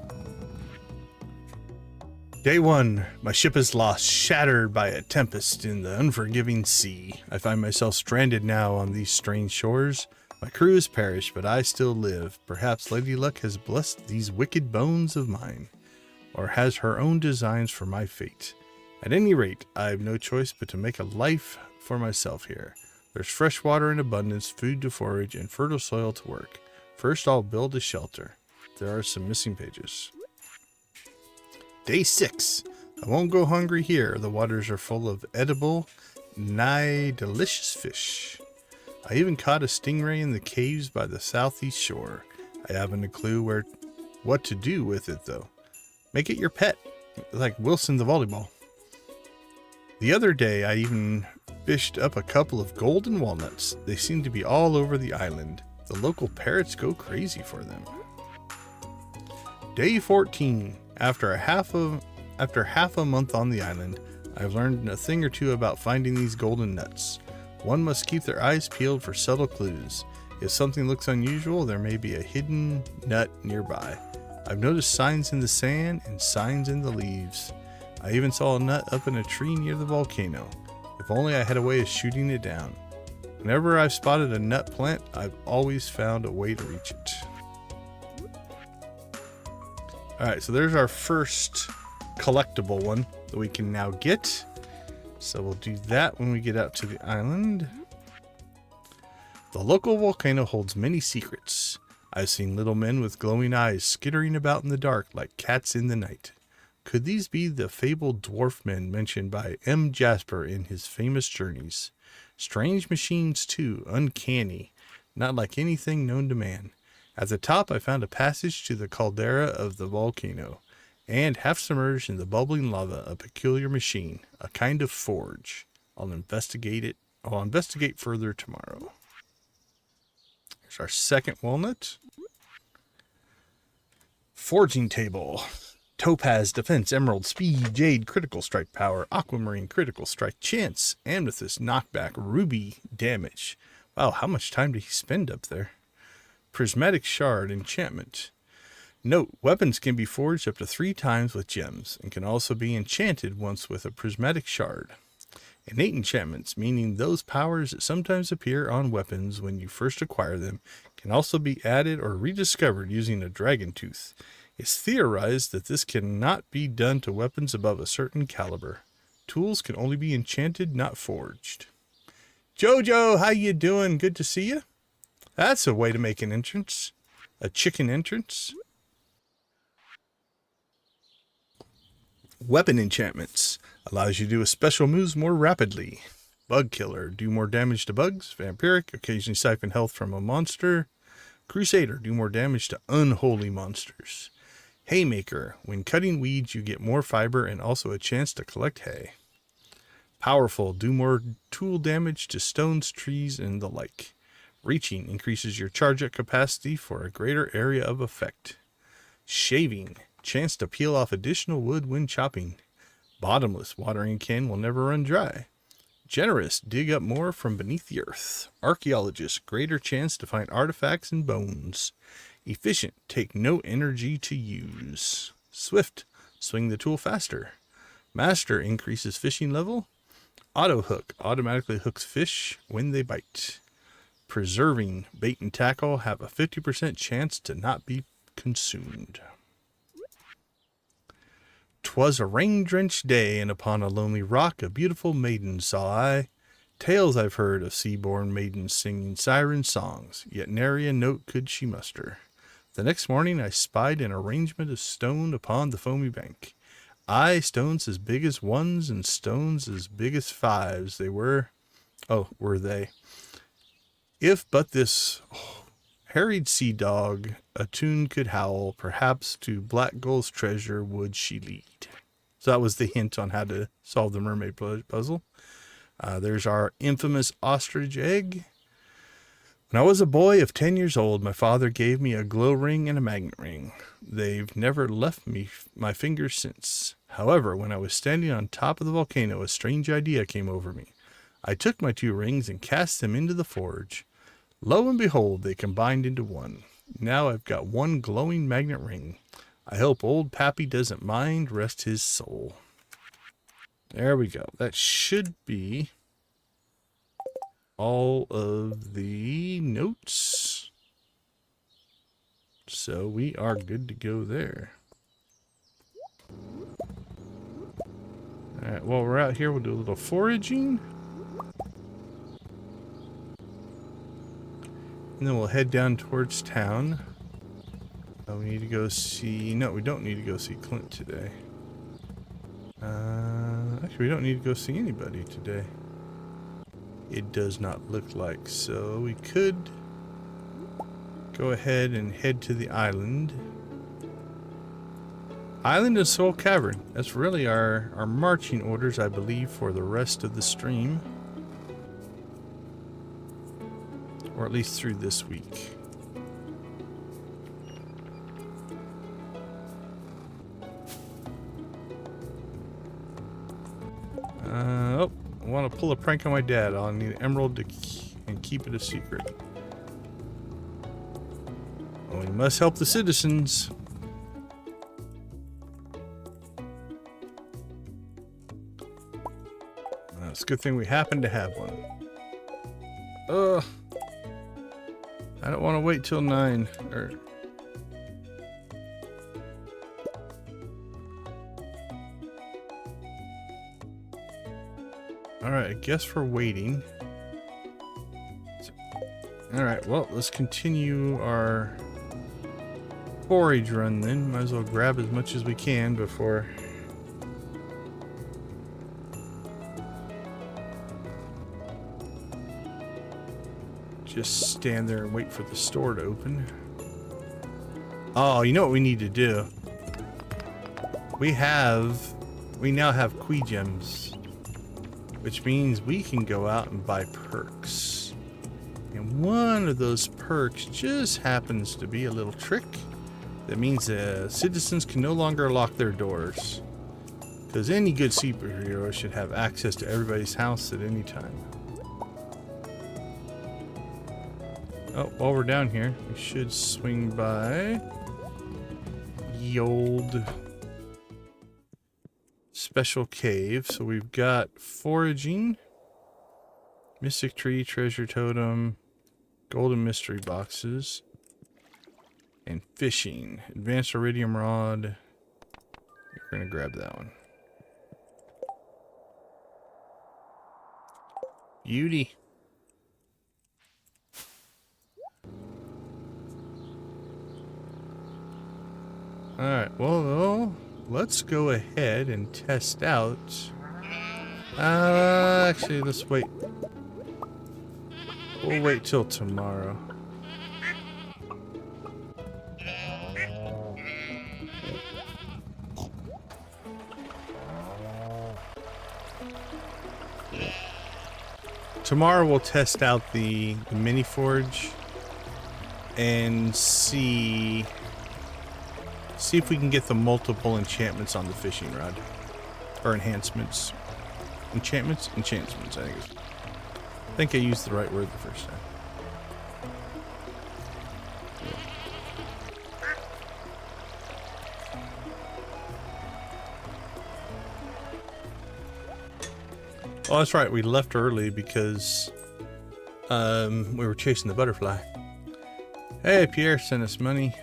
Day 1. My ship is lost, shattered by a tempest in the unforgiving sea. I find myself stranded now on these strange shores. My crew has perished, but I still live. Perhaps Lady Luck has blessed these wicked bones of mine, or has her own designs for my fate. At any rate, I have no choice but to make a life for myself here. There's fresh water in abundance, food to forage, and fertile soil to work. First, I'll build a shelter. There are some missing pages. Day 6. I won't go hungry here. The waters are full of edible, nigh delicious fish. I even caught a stingray in the caves by the southeast shore. I haven't a clue what to do with it though. Make it your pet, like Wilson the volleyball. The other day I even fished up a couple of golden walnuts. They seem to be all over the island. The local parrots go crazy for them. Day 14. After half a month on the island, I've learned a thing or two about finding these golden nuts. One must keep their eyes peeled for subtle clues. If something looks unusual, there may be a hidden nut nearby. I've noticed signs in the sand and signs in the leaves. I even saw a nut up in a tree near the volcano. If only I had a way of shooting it down. Whenever I've spotted a nut plant, I've always found a way to reach it. Alright, so there's our first collectible one that we can now get. So we'll do that when we get out to the island. The local volcano holds many secrets. I've seen little men with glowing eyes skittering about in the dark like cats in the night. Could these be the fabled dwarf men mentioned by M. Jasper in his famous journeys? Strange machines too, uncanny, not like anything known to man. At the top I found a passage to the caldera of the volcano, and half submerged in the bubbling lava, a peculiar machine, a kind of forge. I'll investigate further tomorrow. Here's our second walnut. Forging table. Topaz, defense, emerald, speed, jade, critical strike power, aquamarine, critical strike, chance, amethyst, knockback, ruby, damage. Wow, how much time did he spend up there? Prismatic shard, enchantment. Note, weapons can be forged up to 3 times with gems, and can also be enchanted once with a prismatic shard. Innate enchantments, meaning those powers that sometimes appear on weapons when you first acquire them, can also be added or rediscovered using a dragon tooth. It's theorized that this cannot be done to weapons above a certain caliber. Tools can only be enchanted, not forged. Jojo, how you doing? Good to see you. That's a way to make an entrance. A chicken entrance. Weapon enchantments. Allows you to do a special moves more rapidly. Bug killer. Do more damage to bugs. Vampiric. Occasionally siphon health from a monster. Crusader. Do more damage to unholy monsters. Haymaker. When cutting weeds, you get more fiber and also a chance to collect hay. Powerful. Do more tool damage to stones, trees, and the like. Reaching. Increases your charge-up capacity for a greater area of effect. Shaving. Chance to peel off additional wood when chopping. Bottomless. Watering can will never run dry. Generous. Dig up more from beneath the earth. Archaeologist. Greater chance to find artifacts and bones. Efficient. Take no energy to use. Swift. Swing the tool faster. Master. Increases fishing level. Auto hook. Automatically hooks fish when they bite. Preserving. Bait and tackle have a 50% chance to not be consumed. 'Twas a rain-drenched day, and upon a lonely rock a beautiful maiden saw I. Tales I've heard of sea-born maidens singing siren songs, yet nary a note could she muster. The next morning I spied an arrangement of stone upon the foamy bank. Aye, stones as big as ones and stones as big as fives they were. Oh, were they? If but this harried sea dog a tune could howl, perhaps to Black Gull's treasure would she lead. So that was the hint on how to solve the mermaid puzzle. There's our infamous ostrich egg. When I was a boy of 10 years old, my father gave me a glow ring and a magnet ring. They've never left me my fingers since. However, when I was standing on top of the volcano, a strange idea came over me. I took my 2 rings and cast them into the forge. Lo and behold, they combined into one. Now I've got one glowing magnet ring. I hope old Pappy doesn't mind, rest his soul. There we go. That should be all of the notes. So we are good to go there. Alright, while we're out here, we'll do a little foraging. And then we'll head down towards town. We need to go see... No, we don't need to go see Clint today. Actually, we don't need to go see anybody today. It does not look like. So we could go ahead and head to the island. Island of Skull Cavern. That's really our marching orders, I believe, for the rest of the stream. Or at least through this week. Oh, I want to pull a prank on my dad. I'll need an emerald and keep it a secret. Well, we must help the citizens. It's a good thing we happen to have one. I don't want to wait till 9. Alright, I guess we're waiting. Alright, well, let's continue our forage run then. Might as well grab as much as we can before... just stand there and wait for the store to open. Oh, you know what we need to do? We now have Quee Gems, which means we can go out and buy perks. And one of those perks just happens to be a little trick that means citizens can no longer lock their doors. Because any good superhero should have access to everybody's house at any time. Oh, while we're down here, we should swing by the old special cave. So we've got foraging, mystic tree, treasure totem, golden mystery boxes, and fishing. Advanced iridium rod. We're gonna grab that one. Beauty. Alright, well, let's go ahead and test out. Actually, let's wait. We'll wait till tomorrow. Tomorrow we'll test out the mini forge and see if we can get the multiple enchantments on the fishing rod. Or enhancements. Enchantments? Enchantments, I think I used the right word the first time. Oh, that's right. We left early because we were chasing the butterfly. Hey, Pierre sent us money.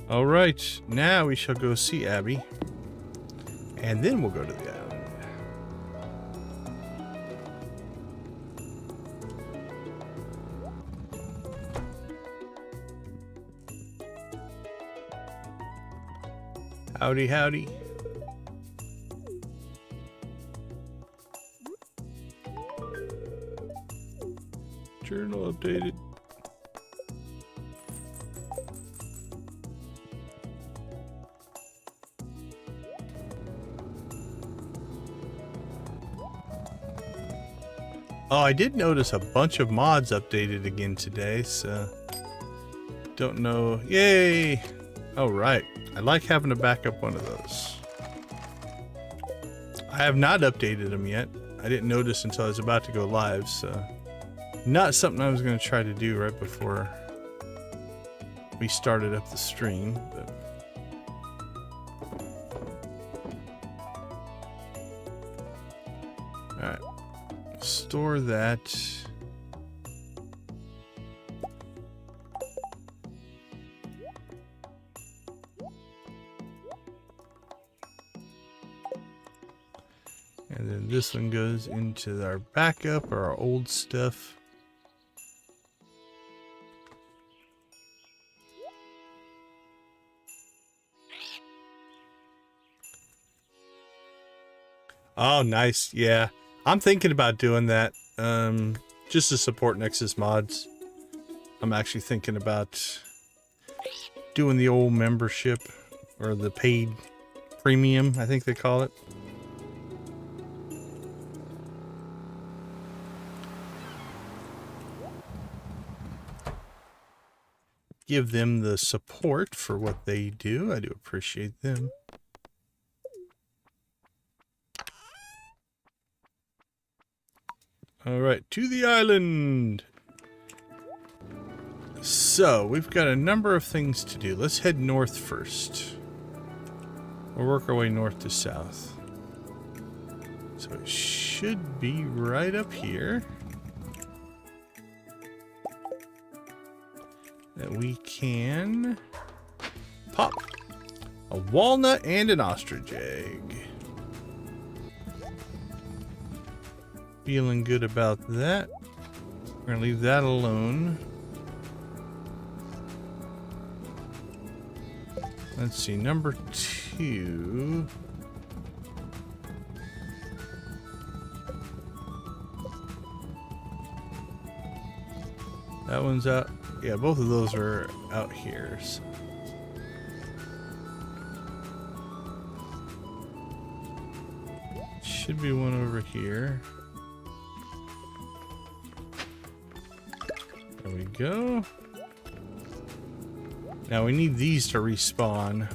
All right, now we shall go see Abby, and then we'll go to the island. Howdy, howdy. Journal updated. Oh, I did notice a bunch of mods updated again today, so don't know. Yay! All right. I like having to back up one of those. I have not updated them yet. I didn't notice until I was about to go live, so not something I was going to try to do right before we started up the stream. But all right, store that. And then this one goes into our backup or our old stuff. Oh, nice. Yeah. I'm thinking about doing that. Just to support Nexus mods. I'm actually thinking about doing the old membership or the paid premium, I think they call it. Give them the support for what they do. I do appreciate them. All right, to the island. So we've got a number of things to do. Let's head north first. We'll work our way north to south. So it should be right up here. That we can pop a walnut and an ostrich egg. Feeling good about that. We're gonna leave that alone. Let's see, number 2. That one's out. Yeah, both of those are out here. So. Should be one over here. There we go. Now we need these to respawn.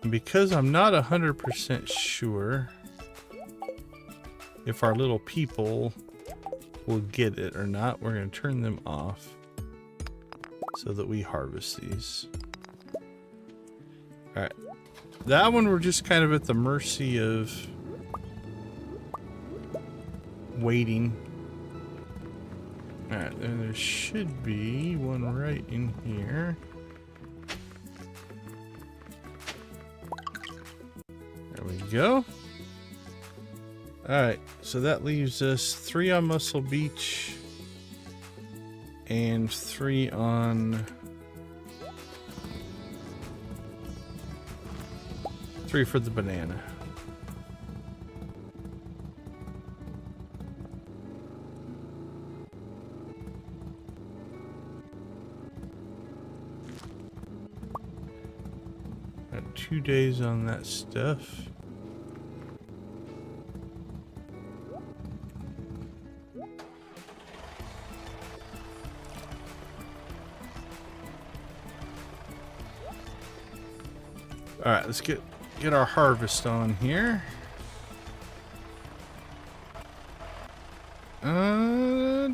And because I'm not 100% sure if our little people will get it or not, we're going to turn them off so that we harvest these. Alright. That one we're just kind of at the mercy of waiting. Alright, and there should be one right in here. There we go. Alright, so that leaves us 3 on Muscle Beach and 3 on... 3 for the banana. Got 2 days on that stuff. All right, let's get our harvest on here. I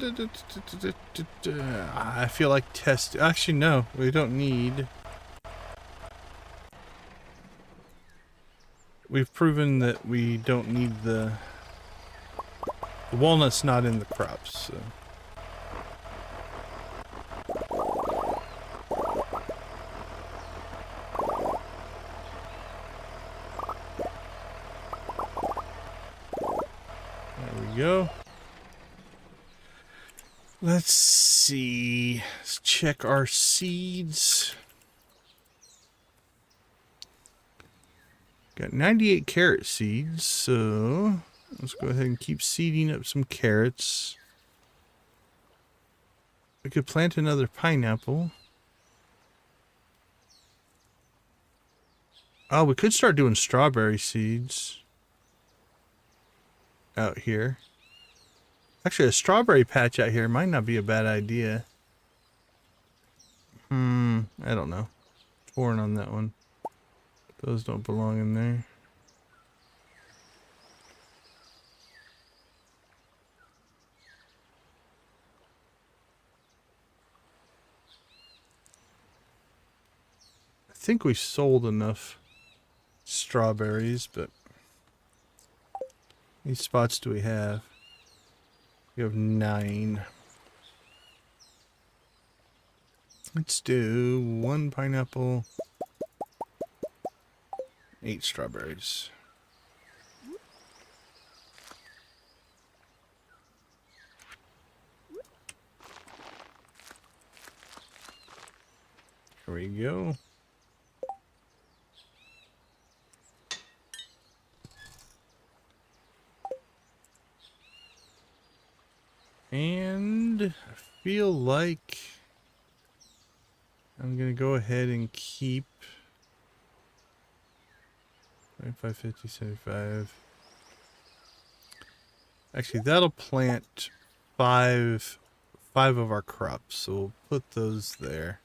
feel like test. Actually, no, we don't need. We've proven that we don't need the walnut's not in the crops. So. Go. Let's see. Let's check our seeds. Got 98 carrot seeds, so let's go ahead and keep seeding up some carrots. We could plant another pineapple. Oh, we could start doing strawberry seeds out here. Actually, a strawberry patch out here might not be a bad idea. I don't know. Torn on that one. Those don't belong in there. I think we sold enough strawberries, but how many spots do we have? We have 9. Let's do 1 pineapple, 8 strawberries. Here we go. And I feel like I'm going to go ahead and keep 25, 50, 75. Actually, that'll plant 5 of our crops. So we'll put those there.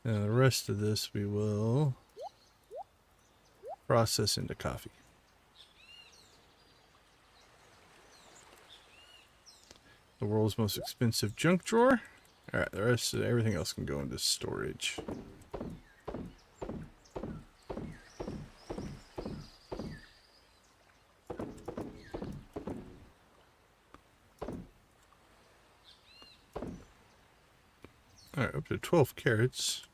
And the rest of this we will process into coffee. The world's most expensive junk drawer. Alright, the rest of everything else can go into storage. Alright, up to 12 carrots.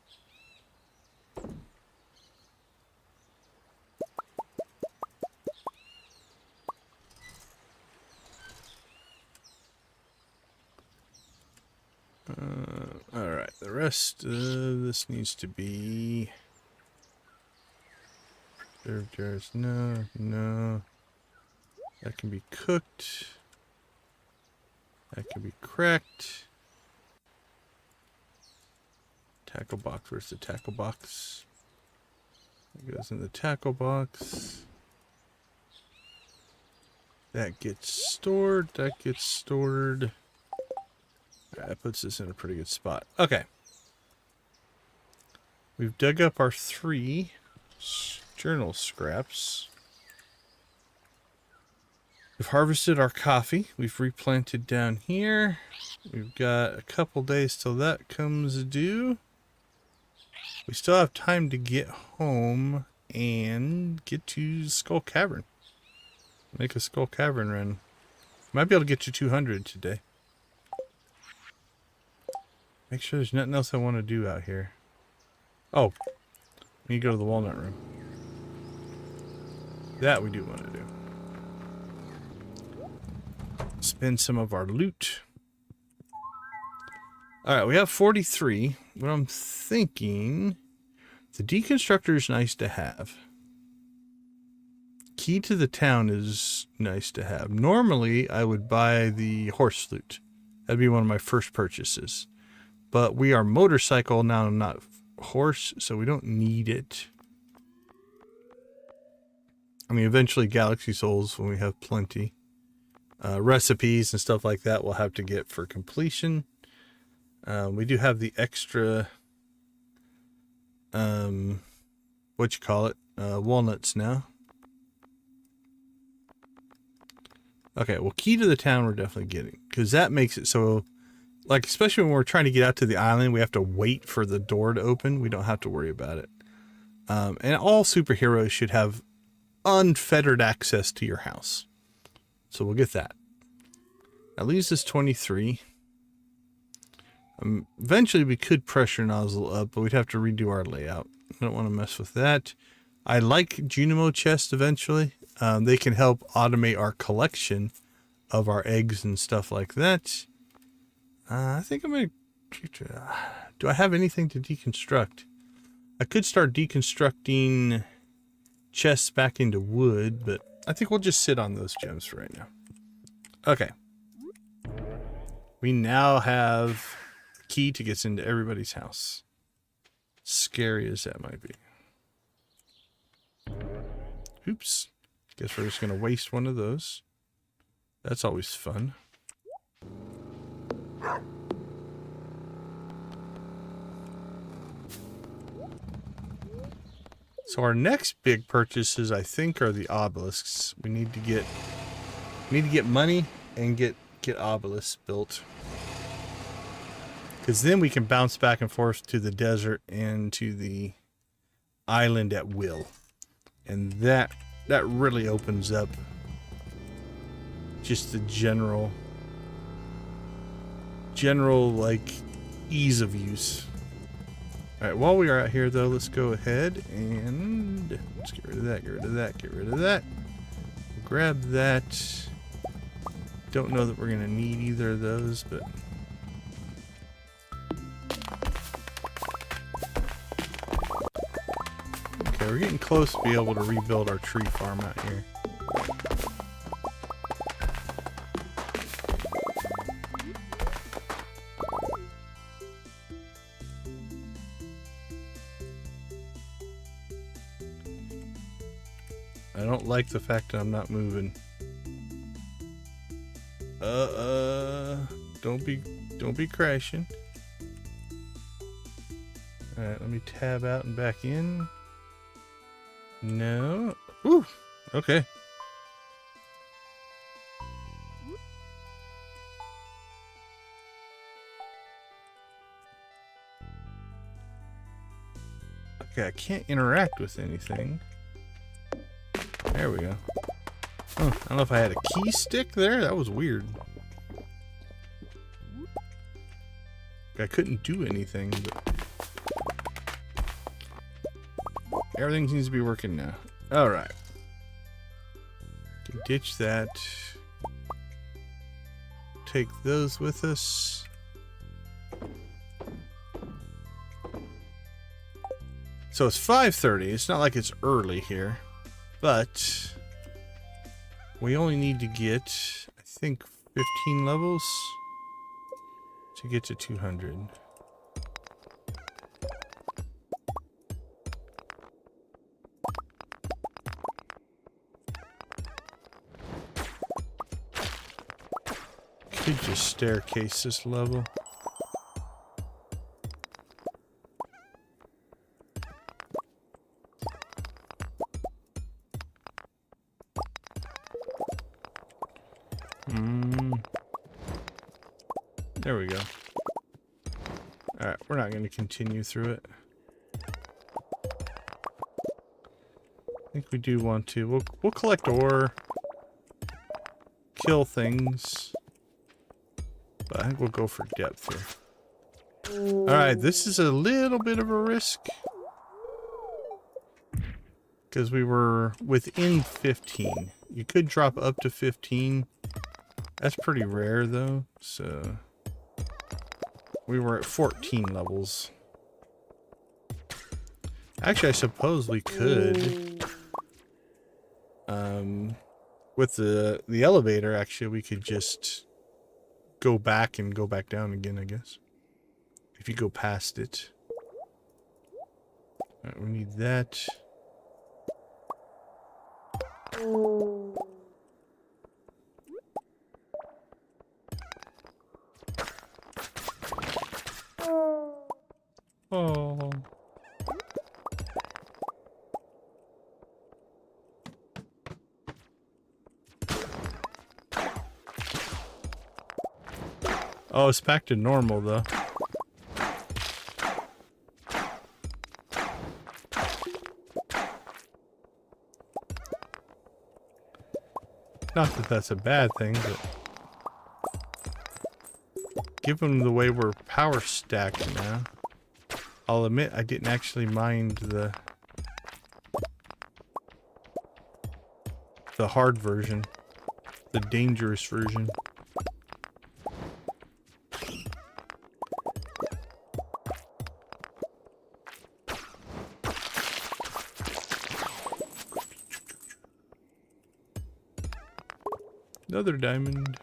Alright, the rest of this needs to be preserved jars. No. That can be cooked. That can be cracked. Tackle box. Where's the tackle box? It goes in the tackle box. That gets stored. That gets stored. That puts us in a pretty good spot. Okay. We've dug up our 3 journal scraps. We've harvested our coffee. We've replanted down here. We've got a couple days till that comes due. We still have time to get home and get to Skull Cavern. Make a Skull Cavern run. Might be able to get you 200 today. Make sure there's nothing else I want to do out here. Oh, we need to go to the walnut room. That we do want to do. Spend some of our loot. Alright, we have 43. What I'm thinking, the deconstructor is nice to have. Key to the town is nice to have. Normally, I would buy the horse flute. That'd be one of my first purchases. But we are motorcycle now, not horse, so we don't need it. I mean, eventually Galaxy Souls when we have plenty. Recipes and stuff like that we'll have to get for completion. We do have the extra, walnuts now. Okay, well, key to the town we're definitely getting. Because that makes it so, like, especially when we're trying to get out to the island, we have to wait for the door to open. We don't have to worry about it. And all superheroes should have unfettered access to your house. So we'll get that. That leaves us 23. Eventually we could pressure nozzle up, but we'd have to redo our layout. I don't want to mess with that. I like Junimos Chest eventually. They can help automate our collection of our eggs and stuff like that. I think I'm going to... Do I have anything to deconstruct? I could start deconstructing chests back into wood, but I think we'll just sit on those gems for right now. Okay. We now have a key to get into everybody's house. Scary as that might be. Oops. Guess we're just going to waste one of those. That's always fun. So our next big purchases, I think, are the obelisks. We need to get money and get obelisks built. Because then we can bounce back and forth to the desert and to the island at will. And that really opens up just the general like ease of use. All right, while we are out here though, let's go ahead and let's get rid of that, get rid of that, get rid of that. Grab that. Don't know that we're gonna need either of those, but okay, we're getting close to be able to rebuild our tree farm out here. I don't like the fact that I'm not moving. Don't be crashing. Alright, let me tab out and back in. No. Ooh, okay. Okay, I can't interact with anything. There we go. Oh, I don't know if I had a key stick there. That was weird. I couldn't do anything, but everything seems to be working now. All right. Ditch that. Take those with us. So it's 5:30. It's not like it's early here. But we only need to get, I think, 15 levels to get to 200. Could just staircase this level. There we go. Alright, we're not going to continue through it. I think we do want to. We'll collect ore. kill things. But I think we'll go for depth here. Alright, this is a little bit of a risk. Because we were within 15. You could drop up to 15. That's pretty rare though, so we were at 14 levels. Actually, I suppose we could. With the elevator, actually, we could just go back and go back down again, I guess. If you go past it. Alright, we need that. Oh. Oh, it's back to normal though. Not that that's a bad thing, but given the way we're power stacked now, I'll admit I didn't actually mind the hard version, the dangerous version. Another diamond.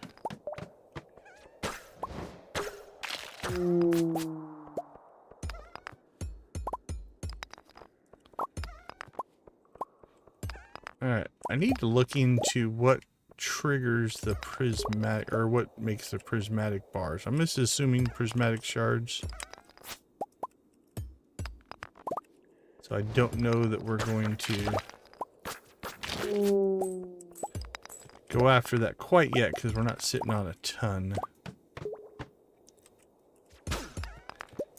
Alright, I need to look into what triggers the prismatic, or what makes the prismatic bars. I'm just assuming prismatic shards. So I don't know that we're going to go after that quite yet, because we're not sitting on a ton.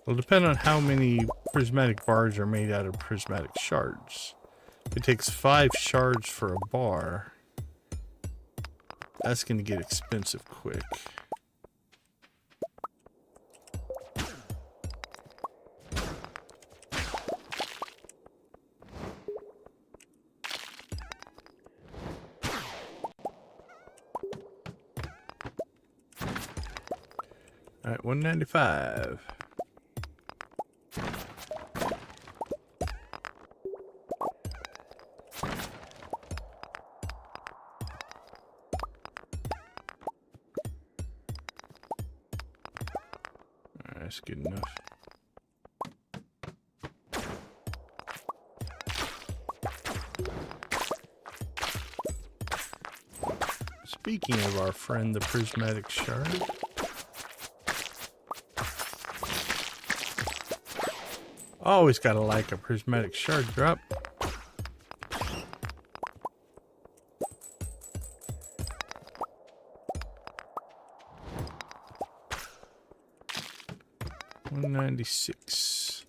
It'll depend on how many prismatic bars are made out of prismatic shards. If it takes 5 shards for a bar, that's going to get expensive quick. Alright, 195. That's good enough. Speaking of our friend, the prismatic shard. Always gotta like a prismatic shard drop. $196.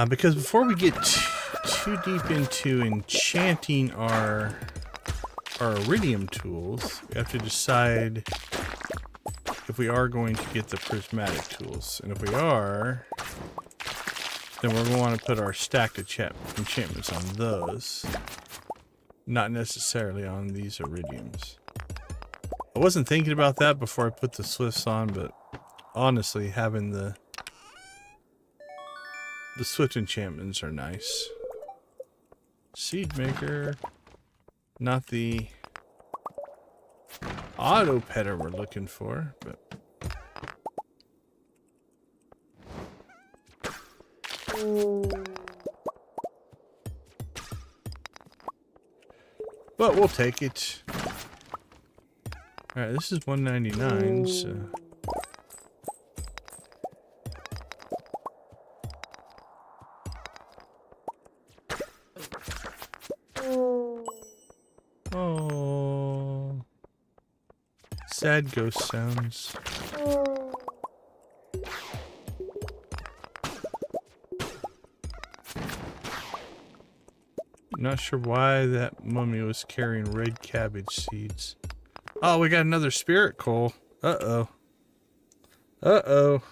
Because before we get too deep into enchanting our iridium tools, we have to decide if we are going to get the prismatic tools. And if we are, then we're going to want to put our stacked enchantments on those, not necessarily on these iridiums. I wasn't thinking about that before I put the Swifts on, but honestly, having the Swift enchantments are nice. Seed maker, not the auto petter we're looking for, but we'll take it. Alright, this is 199, so oh, sad ghost sounds. not sure why that mummy was carrying red cabbage seeds. Oh, we got another spirit coal. Uh-oh. Uh-oh.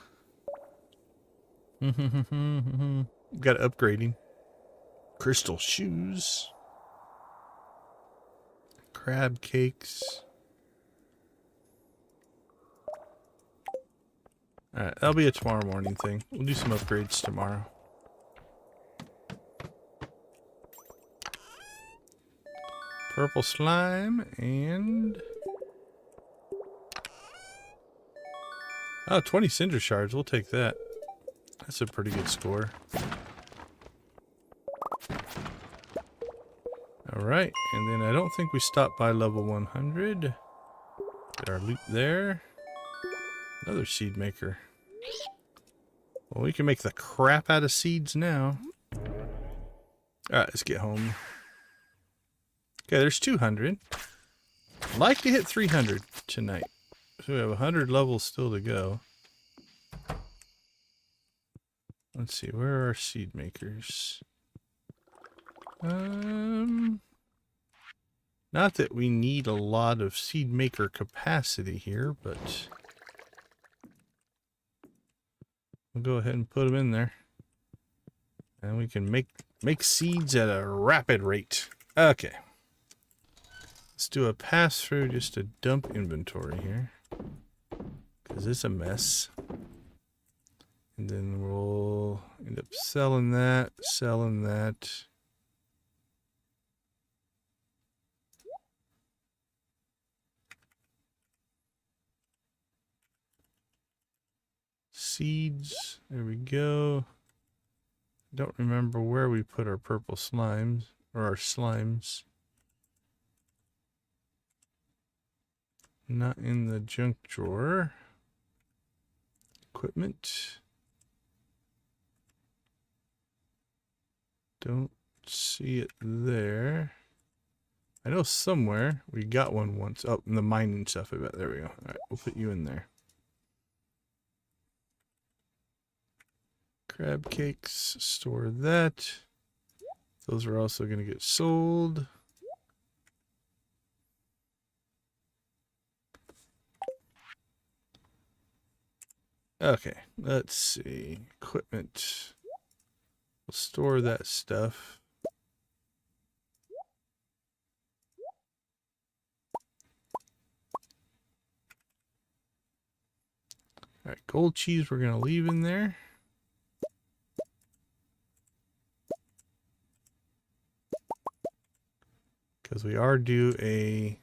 Got upgrading. Crystal shoes. Crab cakes. Alright, that'll be a tomorrow morning thing. We'll do some upgrades tomorrow. Purple slime and... oh, 20 cinder shards. We'll take that. That's a pretty good score. Alright, and then I don't think we stopped by level 100. Get our loot there. Another seed maker. Well, we can make the crap out of seeds now. Alright, let's get home. Okay, there's 200. I'd like to hit 300 tonight. So we have 100 levels still to go. Let's see, where are our seed makers? Not that we need a lot of seed maker capacity here, but we'll go ahead and put them in there. And we can make seeds at a rapid rate. Okay. Let's do a pass through just to dump inventory here, because it's a mess. And then we'll end up selling that. Seeds, there we go. Don't remember where we put our purple slimes, or our slimes. Not in the junk drawer. Equipment. Don't see it there. I know somewhere we got one once. Oh, in the mining stuff, I bet. There we go. Alright, we'll put you in there. Crab cakes, store that. Those are also going to get sold. Okay, let's see. Equipment. We'll store that stuff. Alright, gold cheese we're going to leave in there. Because we are due a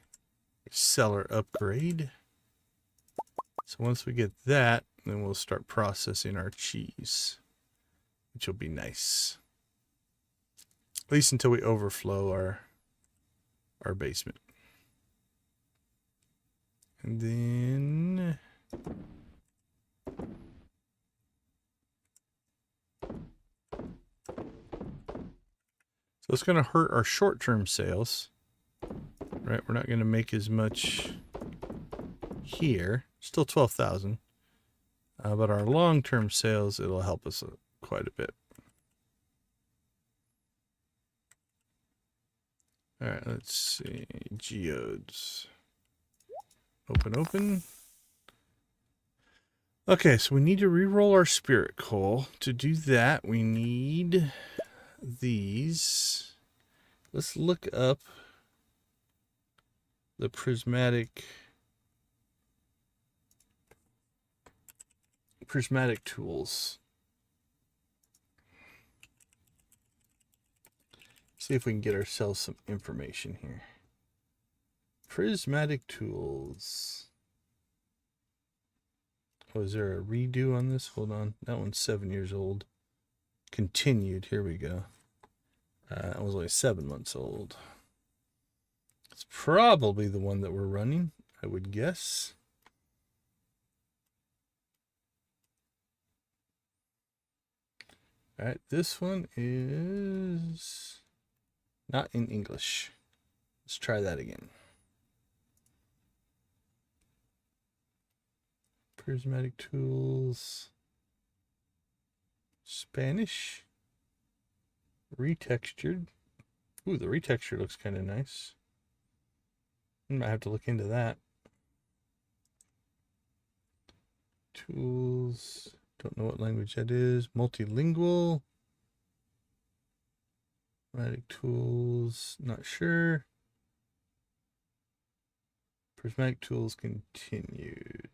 cellar upgrade. So once we get that, then we'll start processing our cheese, which will be nice. At least until we overflow our basement. And then so it's going to hurt our short-term sales. Right, we're not going to make as much here. Still 12,000. But our long-term sales, it'll help us quite a bit. Alright, let's see. Geodes. Open. Okay, so we need to re-roll our spirit coal. To do that, we need these. Let's look up the prismatic tools. See if we can get ourselves some information here. Prismatic tools. Oh, is there a redo on this? Hold on. That one's 7 years old. Continued. Here we go. That was only 7 months old. It's probably the one that we're running, I would guess. All right, this one is not in English. Let's try that again. Prismatic tools. Spanish. Retextured. Ooh, the retexture looks kind of nice. I might have to look into that. Tools. Don't know what language that is. Multilingual. Prismatic tools. Not sure. Prismatic tools continued.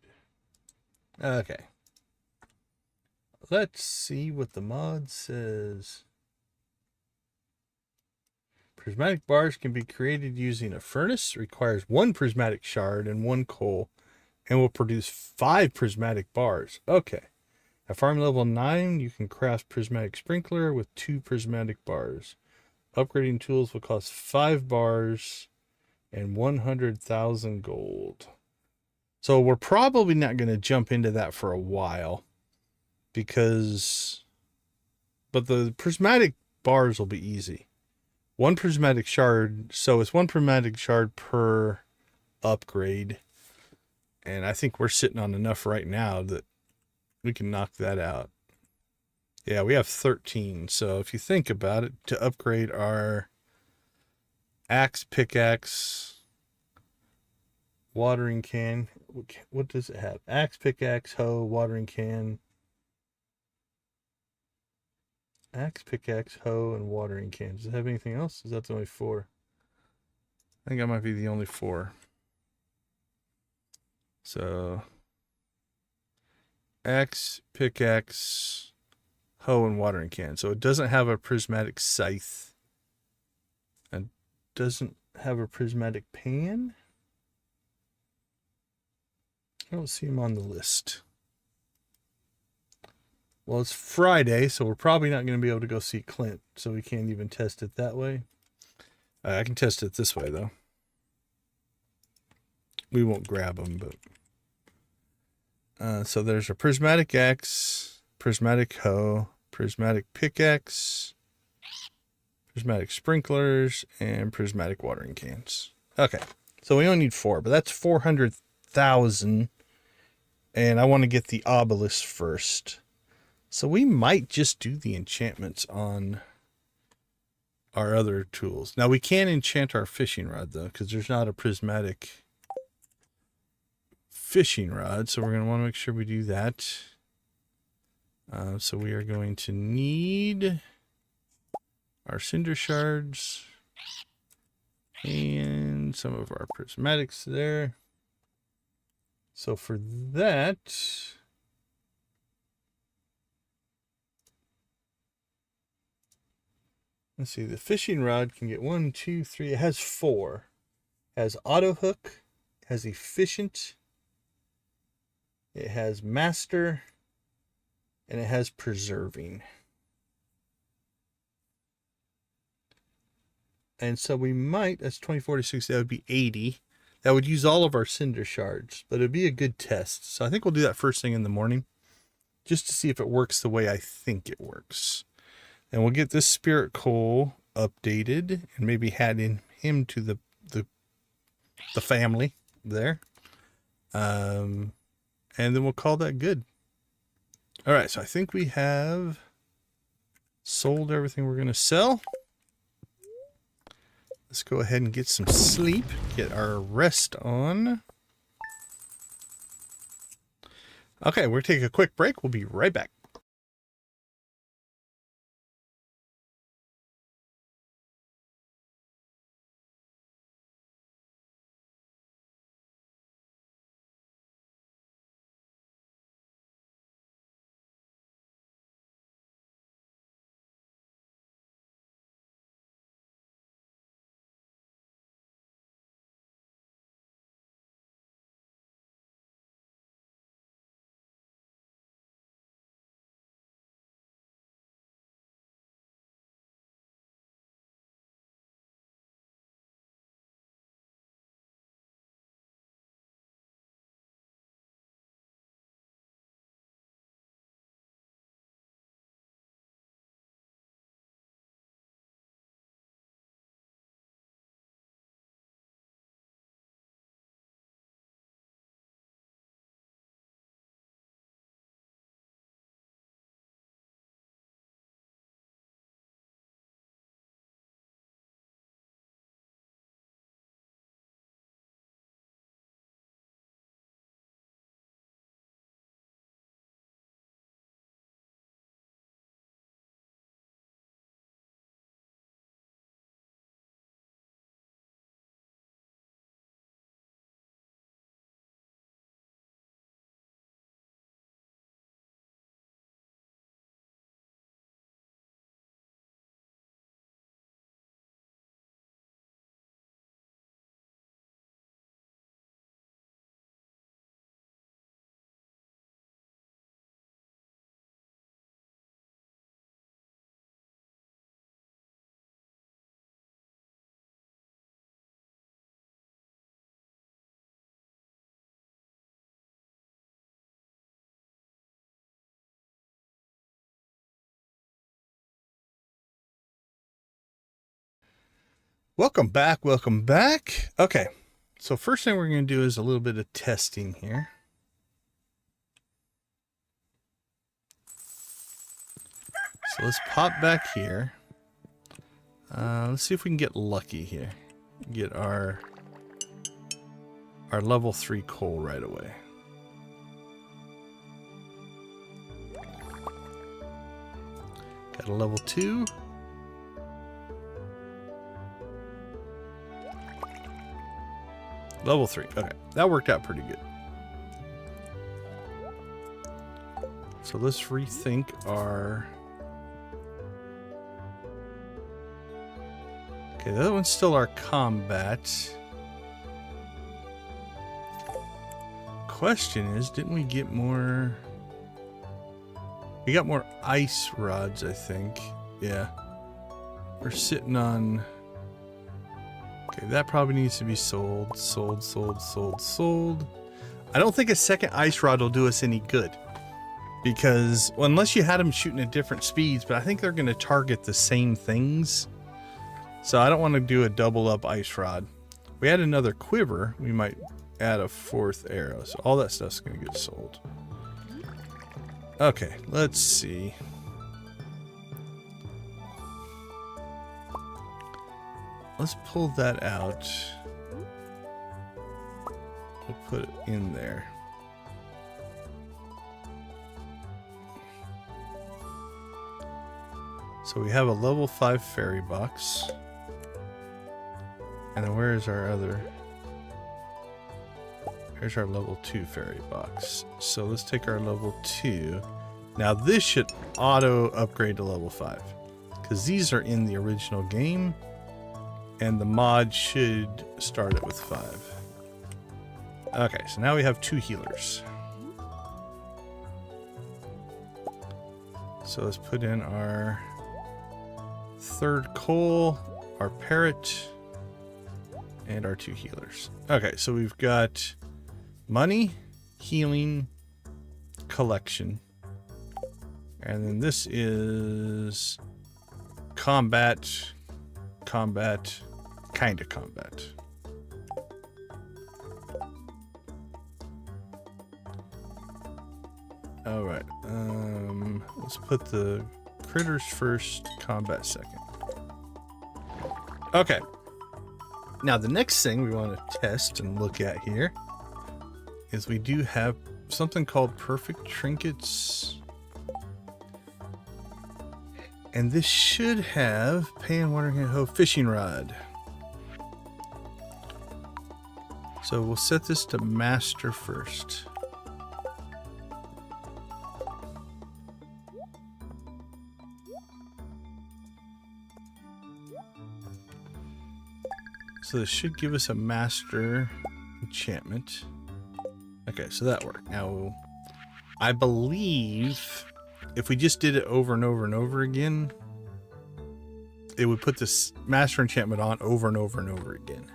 Okay. Let's see what the mod says. Prismatic bars can be created using a furnace. Requires 1 prismatic shard and 1 coal, and will produce 5 prismatic bars. Okay. At farm level 9, you can craft prismatic sprinkler with 2 prismatic bars. Upgrading tools will cost 5 bars and 100,000 gold. So we're probably not going to jump into that for a while, but the prismatic bars will be easy. 1 prismatic shard, so it's 1 prismatic shard per upgrade. And I think we're sitting on enough right now that we can knock that out. Yeah, we have 13. So if you think about it, to upgrade our axe, pickaxe, watering can. What does it have? Axe, pickaxe, hoe, watering can. Axe, pickaxe, hoe, and watering can. Does it have anything else? Is that the only 4? I think that might be the only 4. So, axe, pickaxe, hoe, and watering can. So it doesn't have a prismatic scythe. And doesn't have a prismatic pan. I don't see him on the list. Well, it's Friday, so we're probably not going to be able to go see Clint, so we can't even test it that way. I can test it this way, though. We won't grab them, but... so there's a prismatic axe, prismatic hoe, prismatic pickaxe, prismatic sprinklers, and prismatic watering cans. Okay, so we only need 4, but that's 400,000. And I want to get the obelisk first. So we might just do the enchantments on our other tools. Now we can enchant our fishing rod though, because there's not a prismatic fishing rod. So we're going to want to make sure we do that. So we are going to need our cinder shards and some of our prismatics there. So for that, let's see, the fishing rod can get 1, 2, 3. It has 4. It has auto hook, has efficient, it has master, and it has preserving. And so we might, that's 24 to 60, that would be 80. That would use all of our cinder shards, but it'd be a good test. So I think we'll do that first thing in the morning, just to see if it works the way I think it works. And we'll get this spirit coal updated and maybe add in him to the family there. And then we'll call that good. All right, so I think we have sold everything we're going to sell. Let's go ahead and get some sleep, get our rest on. Okay, we're taking a quick break. We'll be right back. Welcome back, welcome back. Okay, so first thing we're going to do is a little bit of testing here. So let's pop back here. Let's see if we can get lucky here. Get our level 3 coal right away. Got a level 2. Level 3. Okay, that worked out pretty good. So let's rethink our... Okay, that one's still our combat. Question is, didn't we get more... We got more ice rods, I think. Yeah. We're sitting on... Okay, that probably needs to be sold. Sold. I don't think a second ice rod will do us any good. Because, well, unless you had them shooting at different speeds, but I think they're going to target the same things. So I don't want to do a double up ice rod. If we had another quiver, we might add a 4th arrow. So all that stuff's going to get sold. Okay, let's see. Let's pull that out. We'll put it in there. So we have a level 5 fairy box. And then where is our other? Here's our level 2 fairy box. So let's take our level 2. Now this should auto upgrade to level 5. Because these are in the original game. And the mod should start it with 5. Okay, so now we have 2 healers. So let's put in our 3rd coal, our parrot, and our 2 healers. Okay, so we've got money, healing, collection. And then this is combat, kind of combat. All right, let's put the critters first, combat second. Okay. Now the next thing we want to test and look at here is we do have something called perfect trinkets. And this should have pan, watering hoe, fishing rod. So we'll set this to master first. So this should give us a master enchantment. Okay, so that worked. Now, I believe if we just did it over and over and over again, it would put this master enchantment on over and over and over again.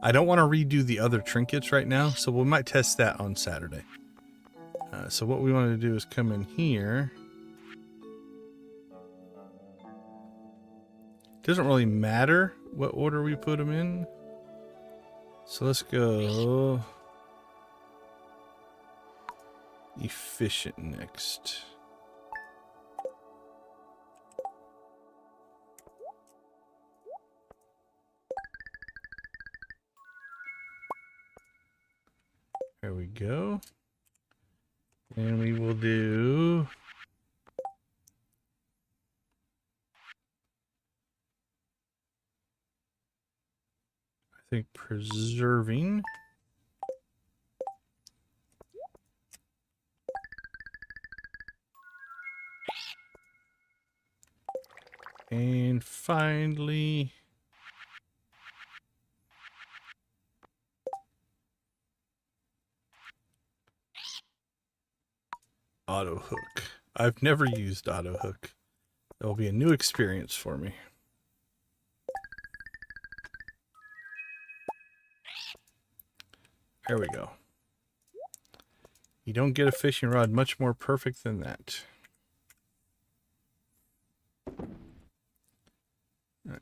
I don't want to redo the other trinkets right now, so we might test that on Saturday. So what we want to do is come in here. Doesn't really matter what order we put them in. So let's go efficient next. There we go. And we will do preserving. And finally, auto hook. I've never used auto hook. It'll be a new experience for me. There we go. You don't get a fishing rod much more perfect than that. Right.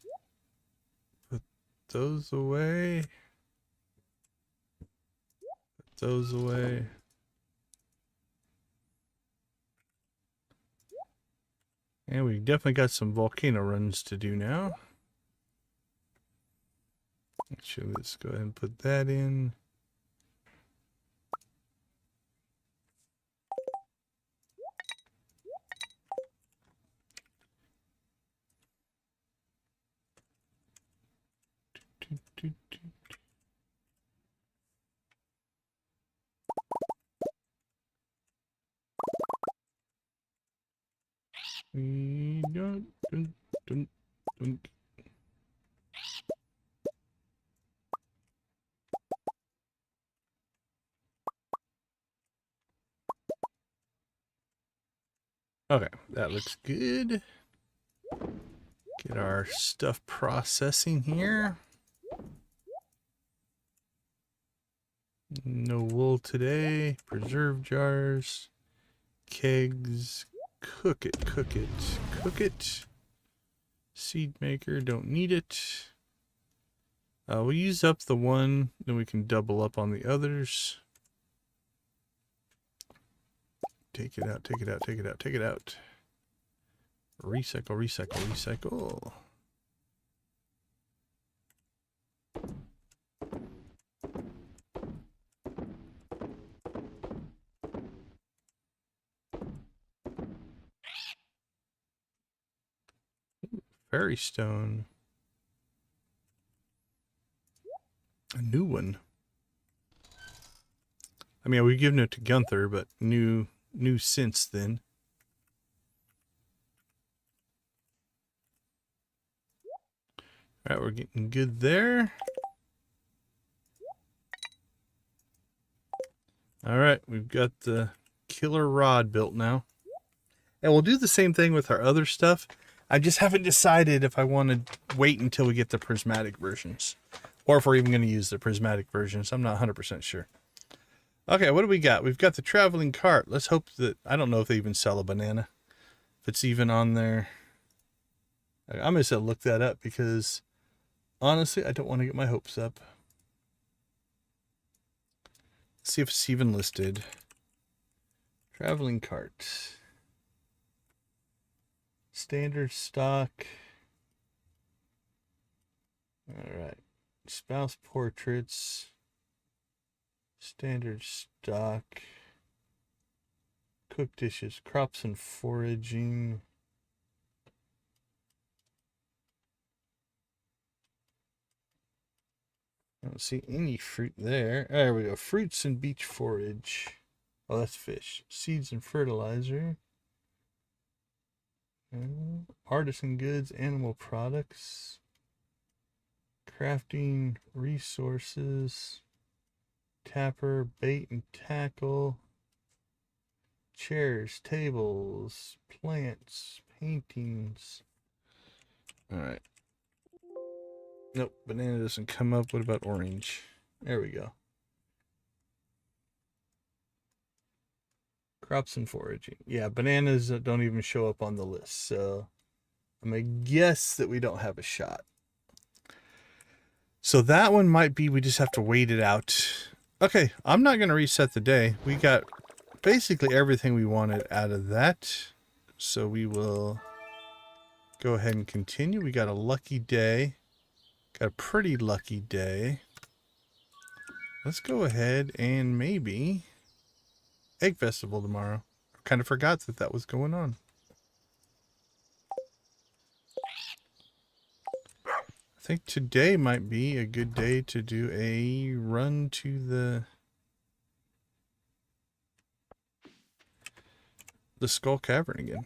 Put those away. Put those away. And we definitely got some volcano runs to do now. Actually, let's go ahead and put that in. We don't. Okay, that looks good. Get our stuff processing here. No wool today. Preserve jars. Kegs. Cook it, cook it, cook it. Seed maker, don't need it. We'll use up the one, then we can double up on the others. Take it out, take it out, take it out, take it out. Recycle, recycle, recycle. Fairy stone. A new one. I mean, we've given it to Gunther, but new since then. All right, we're getting good there. All right, we've got the killer rod built now. And we'll do the same thing with our other stuff. I just haven't decided if I want to wait until we get the prismatic versions. Or if we're even going to use the prismatic versions. I'm not 100% sure. Okay, what do we got? We've got the traveling cart. Let's hope that... I don't know if they even sell a banana. If it's even on there. I'm going to look that up because... honestly, I don't want to get my hopes up. Let's see if it's even listed. Traveling cart. Standard stock. Alright. Spouse portraits. Standard stock. Cooked dishes. Crops and foraging. I don't see any fruit there. There we go. Fruits and beach forage. Oh, that's fish. Seeds and fertilizer. Artisan goods, animal products. Crafting resources. Tapper, bait and tackle. Chairs, tables, plants, paintings. Alright. Nope, banana doesn't come up. What about orange? There we go. Crops and foraging. Yeah, bananas don't even show up on the list. So I'm going to guess that we don't have a shot. So that one might be we just have to wait it out. Okay, I'm not going to reset the day. We got basically everything we wanted out of that. So we will go ahead and continue. We got a lucky day. Got a pretty lucky day. Let's go ahead and maybe Egg Festival tomorrow. I kind of forgot that that was going on. I think today might be a good day to do a run to the Skull Cavern again.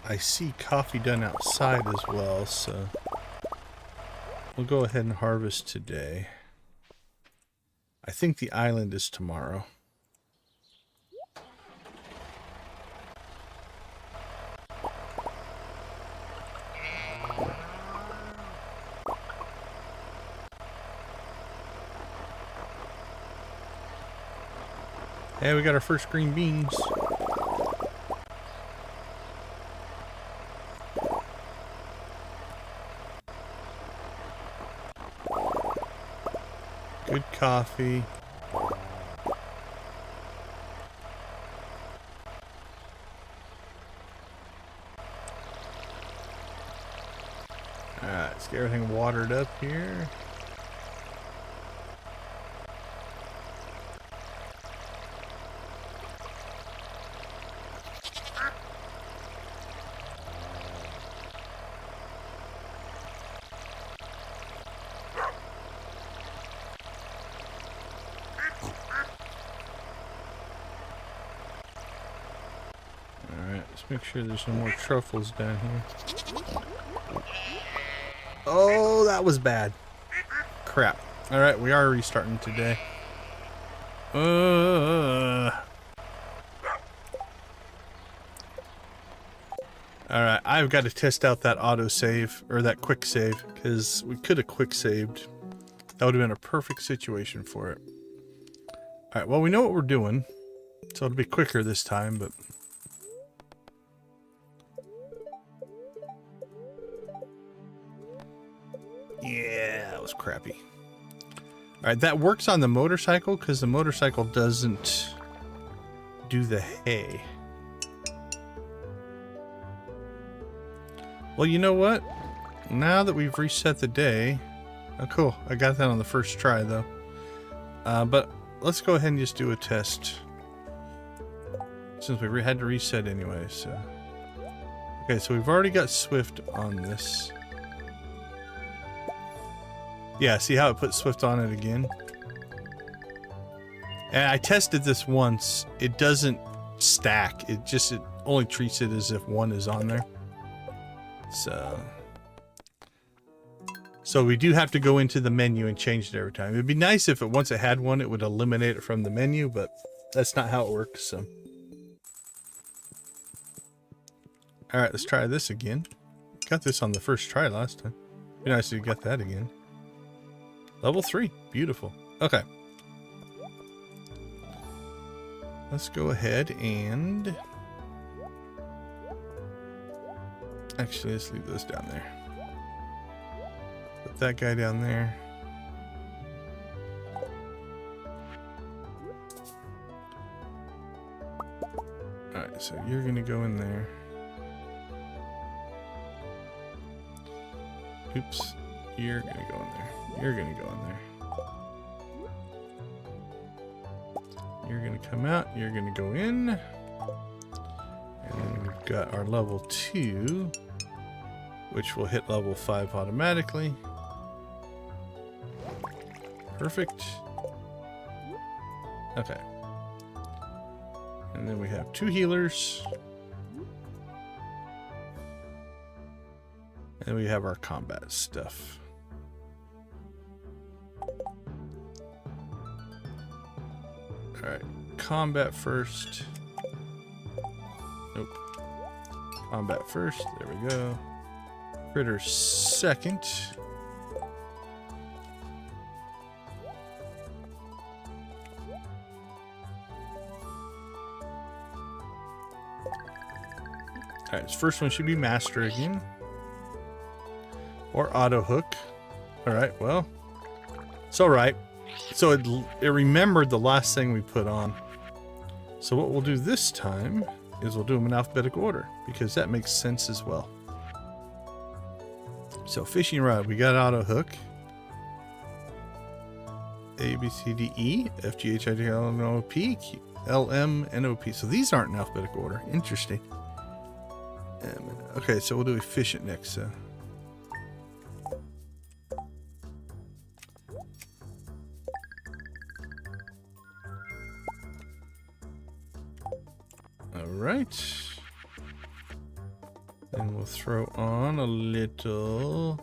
I see coffee done outside as well, so we'll go ahead and harvest today. I think the island is tomorrow. Hey, we got our first green beans. Good coffee. Alright, let's get everything watered up here. Let's make sure there's no more truffles down here. Oh, that was bad. Crap. Alright, we are restarting today. Alright, I've got to test out that autosave, or that quick save, because we could have quick saved. That would have been a perfect situation for it. Alright, well, we know what we're doing, so it'll be quicker this time, but... yeah, that was crappy. Alright, that works on the motorcycle, because the motorcycle doesn't do the hay. Well, you know what? Now that we've reset the day... oh, cool. I got that on the first try, though. But let's go ahead and just do a test. Since we had to reset anyway, so... okay, so we've already got Swift on this. Yeah, see how it put Swift on it again? And I tested this once. It doesn't stack. It only treats it as if one is on there. So we do have to go into the menu and change it every time. It'd be nice if once it had one, it would eliminate it from the menu, but that's not how it works, so. Alright, let's try this again. Got this on the first try last time. Be nice if you got that again. Level 3. Beautiful. Okay. Let's go ahead and... actually, let's leave this down there. Put that guy down there. Alright, so you're gonna go in there. Oops. You're gonna go in there. You're gonna go in there. You're gonna come out. You're gonna go in. And then we've got our level 2, which will hit level 5 automatically. Perfect. Okay. And then we have 2 healers. And we have our combat stuff. Alright, combat first. Nope. Combat first, there we go. Critter second. Alright, this first one should be master again. Or auto hook. Alright, well. It's alright. So it remembered the last thing we put on. So what we'll do this time is we'll do them in alphabetical order, because that makes sense as well. So fishing rod, we got auto hook. A, B, C, D, E, F, G, H, I, J, L, N, O, P, Q, L, M, N, O, P. So these aren't in alphabetical order. Interesting. Okay, so we'll do efficient next. So. Alright. Then we'll throw on a little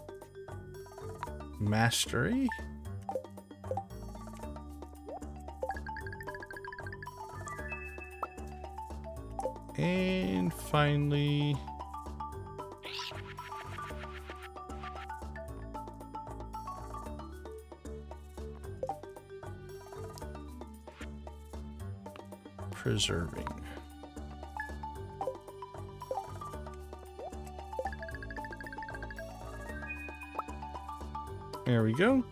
mastery. And finally, preserving. There we go.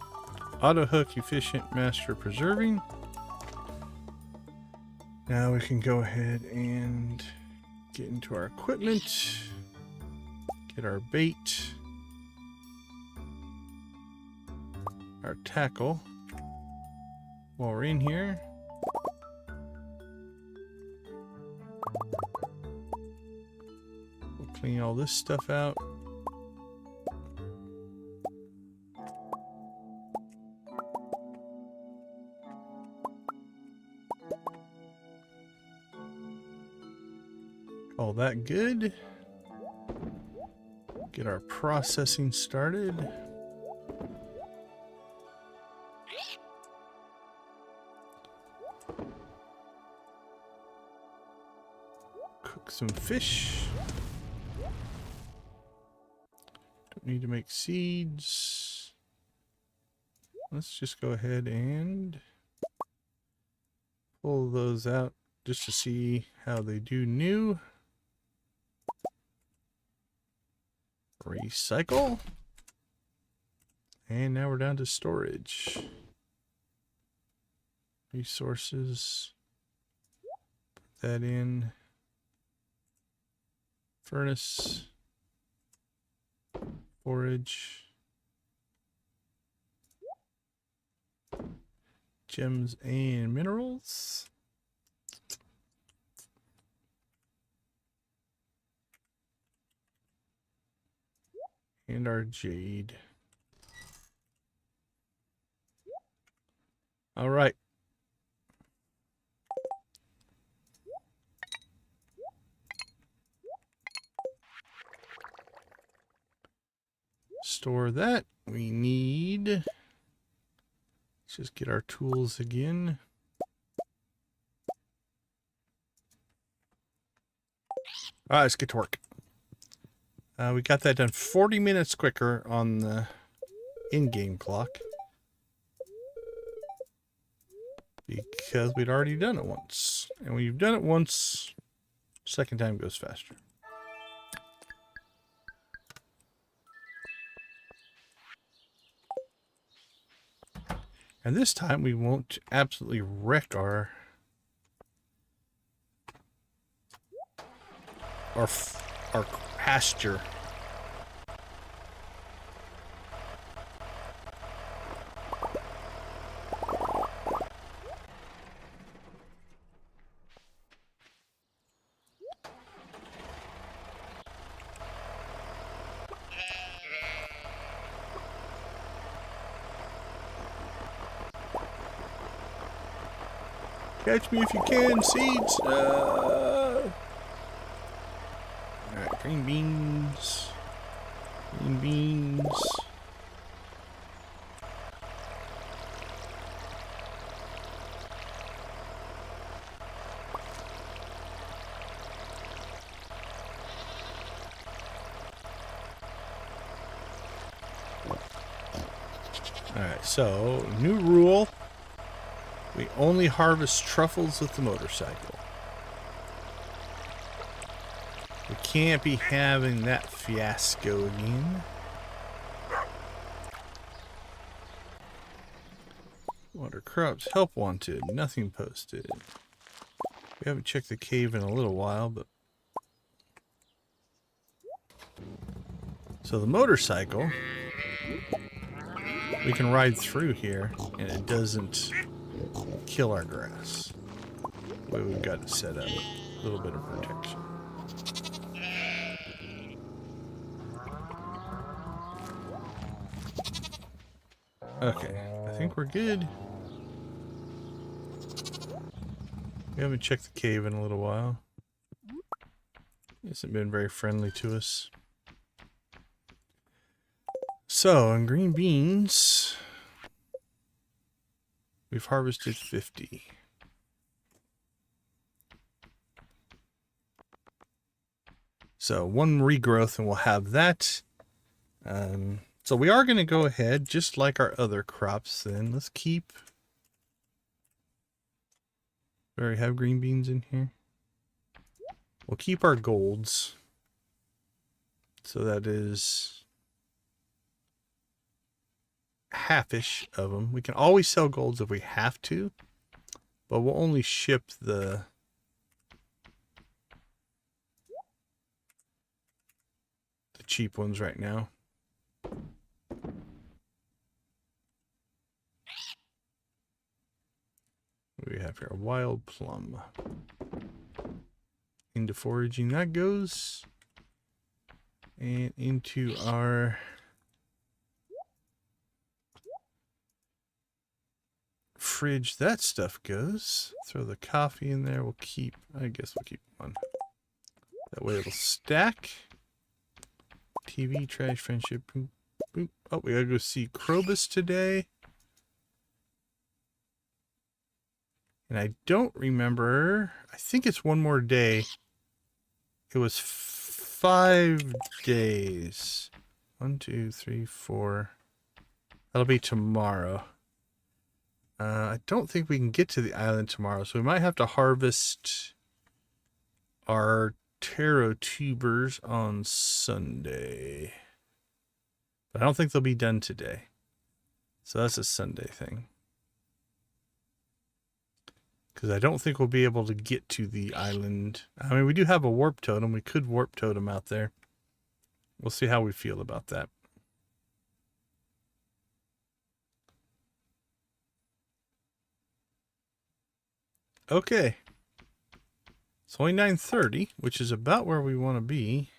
Auto hook, efficient, master preserving. Now we can go ahead and get into our equipment, get our bait, our tackle. While we're in here, we'll clean all this stuff out. All that good. Get our processing started. Cook some fish. Don't need to make seeds. Let's just go ahead and pull those out just to see how they do new. Recycle. And now we're down to storage. Resources. Put that in. Furnace. Forage. Gems and minerals. And our jade. All right. Store that. We need. Let's just get our tools again. All right, let's get to work. We got that done 40 minutes quicker on the in-game clock because we'd already done it once. And when you've done it once, second time goes faster. And this time we won't absolutely wreck our pasture. Catch me if you can, seeds. Alright, green beans. Green beans. Alright, so new rule. We only harvest truffles with the motorcycle. We can't be having that fiasco again. Water crops, help wanted, nothing posted. We haven't checked the cave in a little while, but... So the motorcycle, we can ride through here and it doesn't kill our grass. The way we've got it set up. A little bit of protection. Okay, I think we're good. We haven't checked the cave in a little while. It hasn't been very friendly to us. So, in green beans, we've harvested 50. So, one regrowth and we'll have that. So we are going to go ahead, just like our other crops then. Let's keep We already have green beans in here. We'll keep our golds. So that is halfish of them. We can always sell golds if we have to, but we'll only ship the cheap ones right now. We have here a wild plum. Into foraging that goes. And into our fridge that stuff goes. Throw the coffee in there. We'll keep, I guess we'll keep one. That way it'll stack. TV, trash, friendship. Boop, boop. Oh, we gotta go see Krobus today. And I don't remember. I think it's one more day. It was 5 days. 1, 2, 3, 4. That'll be tomorrow. I don't think we can get to the island tomorrow, so we might have to harvest our taro tubers on Sunday. But I don't think they'll be done today. So that's a Sunday thing. Because I don't think we'll be able to get to the island. I mean, we do have a warp totem. We could warp totem out there. We'll see how we feel about that. Okay. It's only 9:30, which is about where we want to be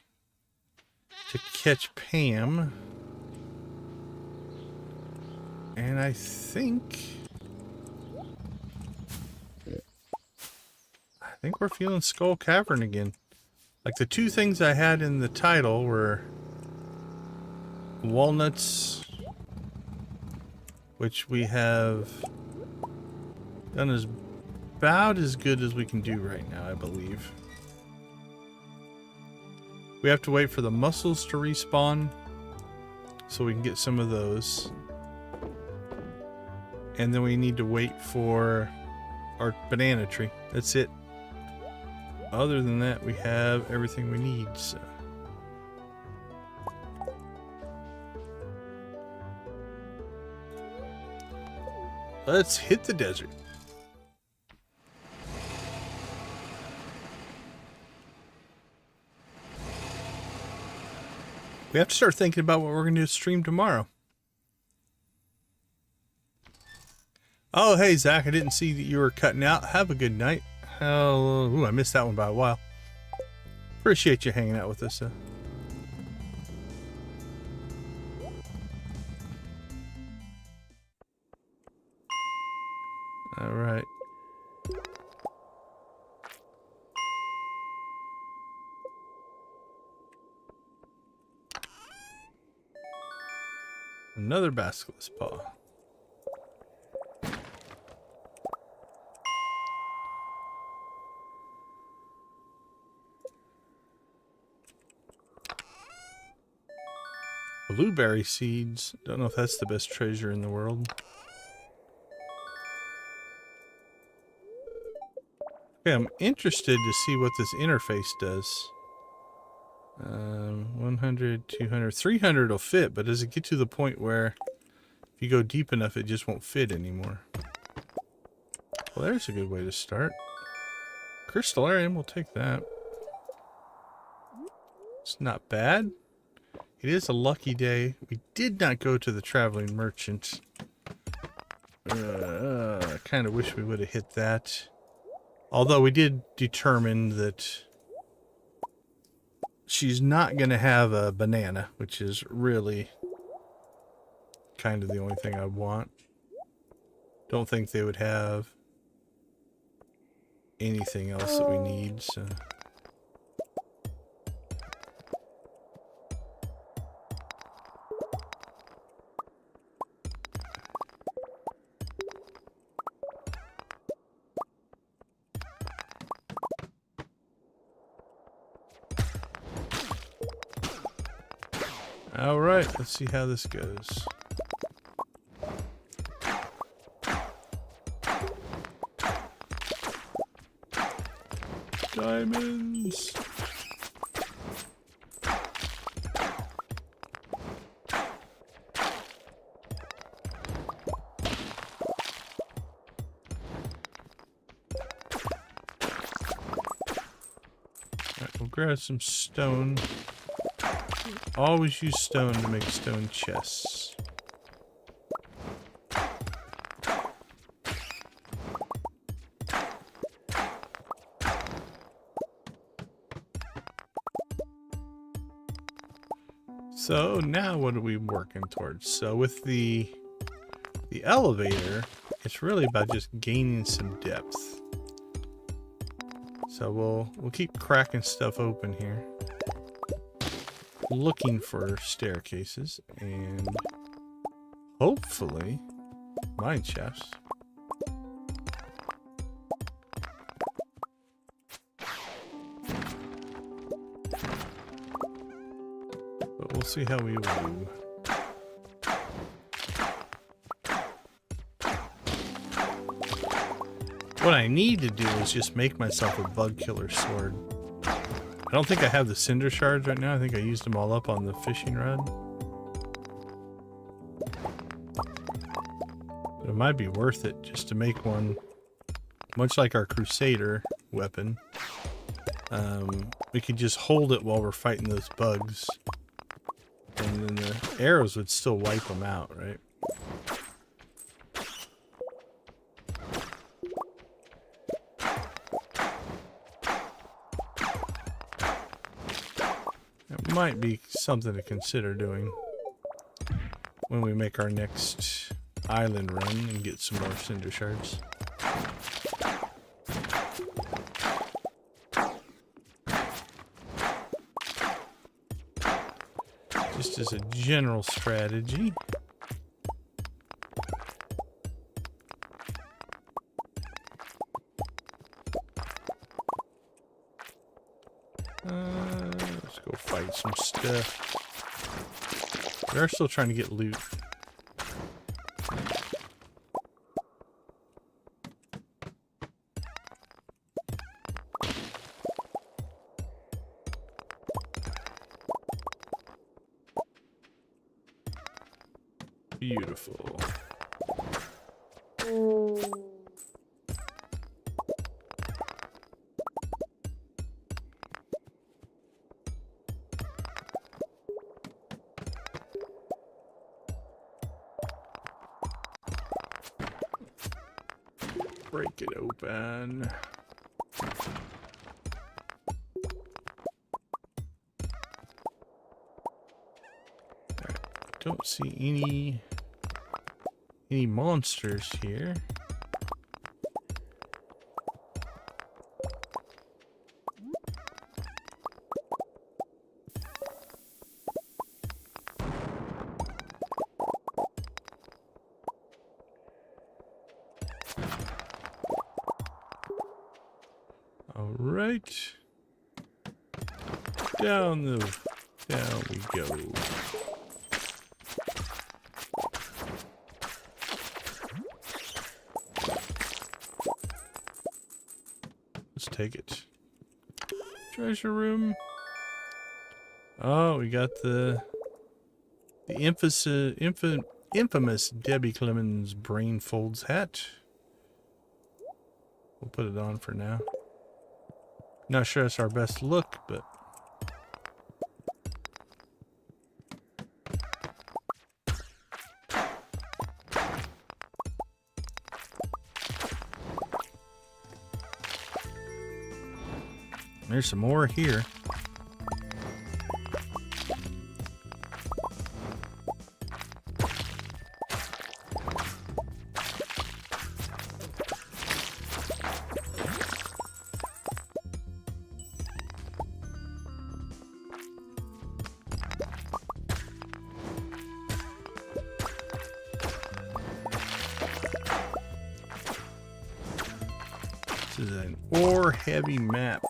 to catch Pam. And I think we're feeling Skull Cavern again. Like the two things I had in the title were walnuts, which we have done as about as good as we can do right now, I believe. We have to wait for the mussels to respawn so we can get some of those. And then we need to wait for our banana tree. That's it. Other than that, we have everything we need. So. Let's hit the desert. We have to start thinking about what we're going to stream tomorrow. Oh, hey, Zach, I didn't see that you were cutting out. Have a good night. Ooh, I missed that one by a while. Appreciate you hanging out with us. All right. Another basilisk paw. Blueberry seeds. Don't know if that's the best treasure in the world. Okay, I'm interested to see what this interface does. 100, 200, 300 will fit, but does it get to the point where if you go deep enough, it just won't fit anymore? Well, there's a good way to start. Crystallarium, we'll take that. It's not bad. It is a lucky day. We did not go to the traveling merchant. I kind of wish we would have hit that. Although we did determine that she's not going to have a banana, which is really kind of the only thing I want. Don't think they would have anything else that we need, so... Alright, let's see how this goes. Diamonds. Alright, we'll grab some stone. Always use stone to make stone chests. So now what are we working towards? So with the elevator, it's really about just gaining some depth. So we'll keep cracking stuff open here, looking for staircases and hopefully mine shafts. But we'll see how we do. What I need to do is just make myself a bug killer sword. I don't think I have the cinder shards right now. I think I used them all up on the fishing rod. But it might be worth it just to make one, much like our Crusader weapon. We could just hold it while we're fighting those bugs. And then the arrows would still wipe them out, right? That might be something to consider doing when we make our next island run and get some more cinder shards. Just as a general strategy. Let's go fight some stuff. We are still trying to get loot. Beautiful. Break it open. Don't see any monsters here. All right. Down we go. Take it. Treasure room. Oh, we got the infamous Debbie Clemens brain folds hat. We'll put it on for now. Not sure it's our best look, but there's some more here. This is an ore-heavy map.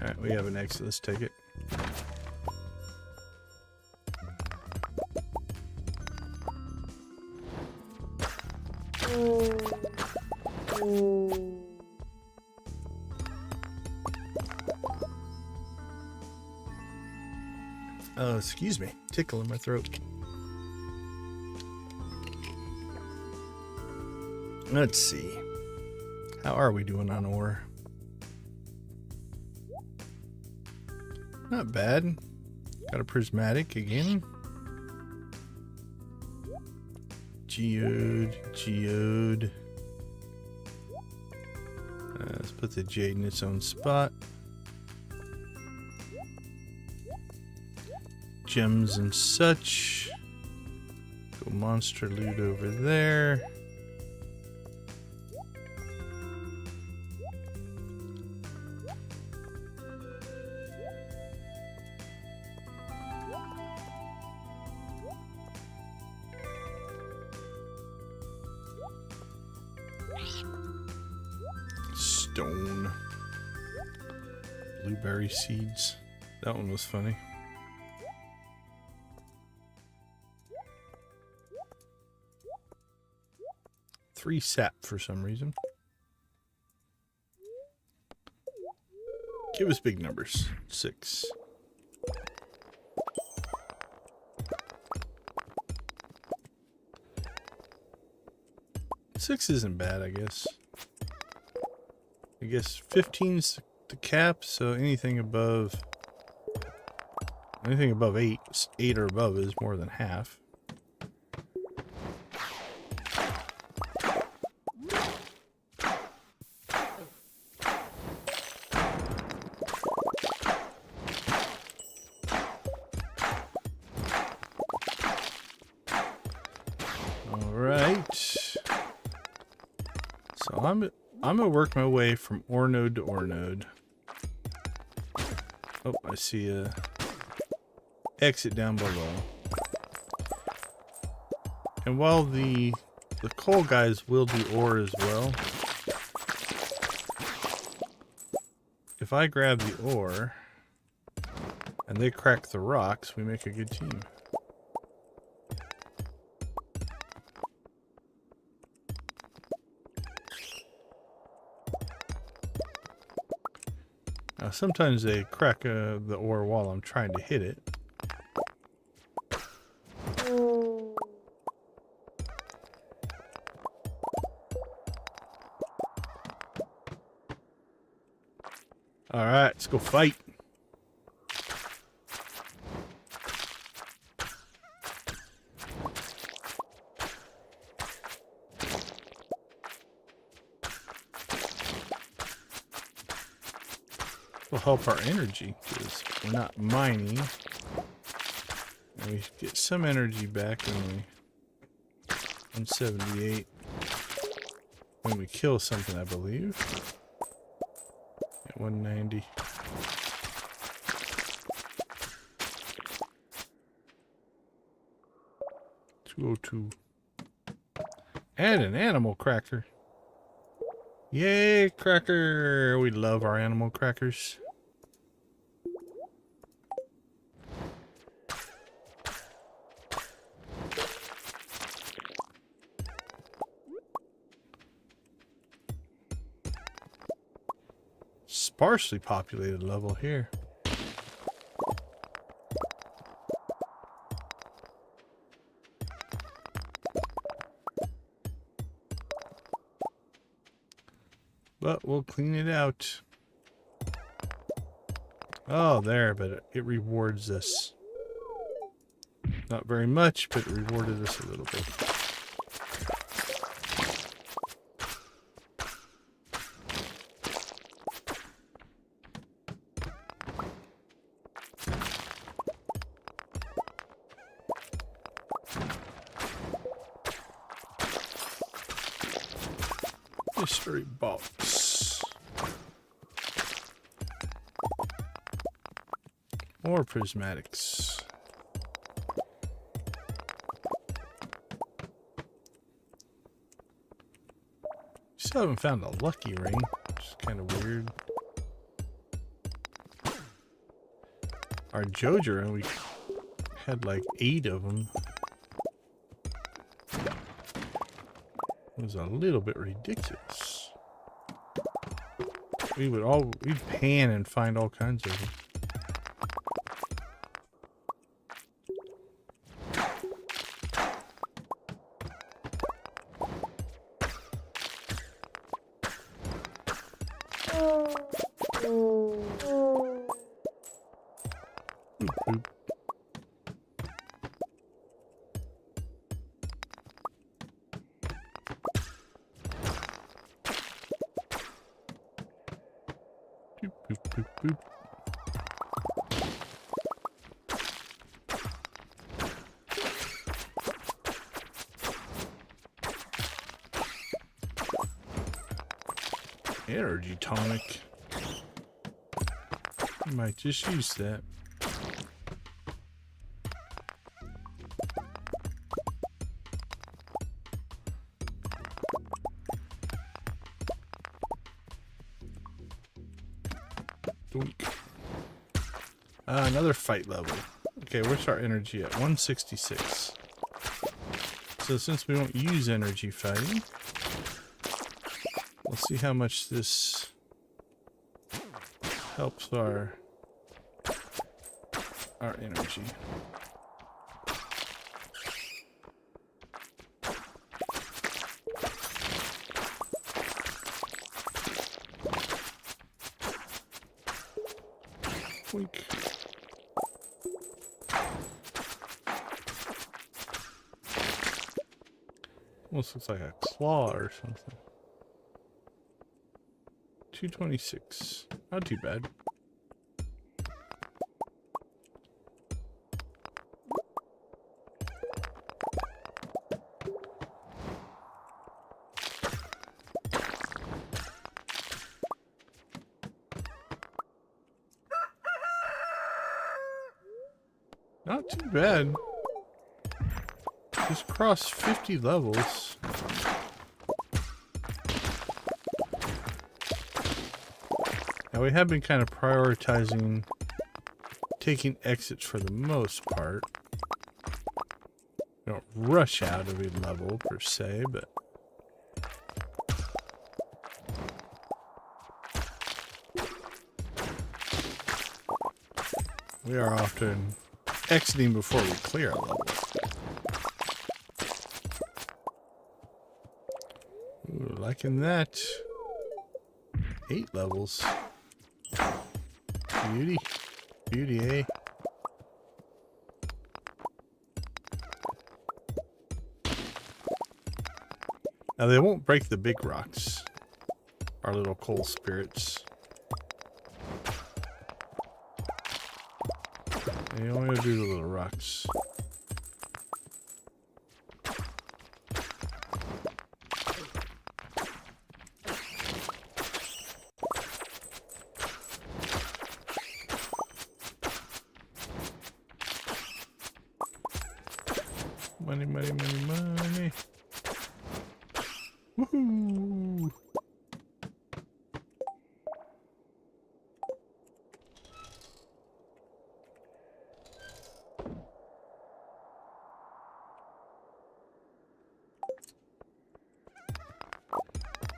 Alright, we have an exit. Let's take it. Excuse me. Tickle in my throat. Let's see. How are we doing on ore? Not bad. Got a prismatic again. Geode. Let's put the jade in its own spot. Gems and such. Go monster loot over there. Stone. Blueberry seeds. That one was funny. Three sap for some reason. Give us big numbers. 6. Six isn't bad, I guess. I guess 15's the cap, so anything above 8 or above is more than half. I'm gonna work my way from ore node to ore node. Oh, I see a exit down below. And while the coal guys will do ore as well, if I grab the ore and they crack the rocks, we make a good team. Now, sometimes they crack the ore while I'm trying to hit it. Alright, let's go fight. Will help our energy because we're not mining. And we get some energy back when we 178 when we kill something, I believe. At 190. $202. And an animal cracker. Yay, cracker! We love our animal crackers. Sparsely populated level here. But we'll clean it out. Oh, there, but it rewards us. Not very much, but it rewarded us a little bit. Mystery box. More prismatics. Still haven't found a lucky ring, which is kind of weird. Our Jojo, we had like 8 of them. It was a little bit ridiculous. We'd pan and find all kinds of them. Boop. Boop, boop, boop, boop. Energy tonic. I might just use that. Doink. Another fight level. Okay, where's our energy at? 166. So since we don't use energy fighting, we'll see how much this helps our energy. Boink. Almost looks like a claw or something. 226. Not too bad. Not too bad. Just crossed 50 levels. Now we have been kind of prioritizing taking exits for the most part. We don't rush out of a level per se, but we are often exiting before we clear a level. Ooh, liking that. 8 levels. Beauty. Beauty, eh? Now they won't break the big rocks. Our little coal spirits. They only do the little rocks. Money, money, money, money. Woohoo!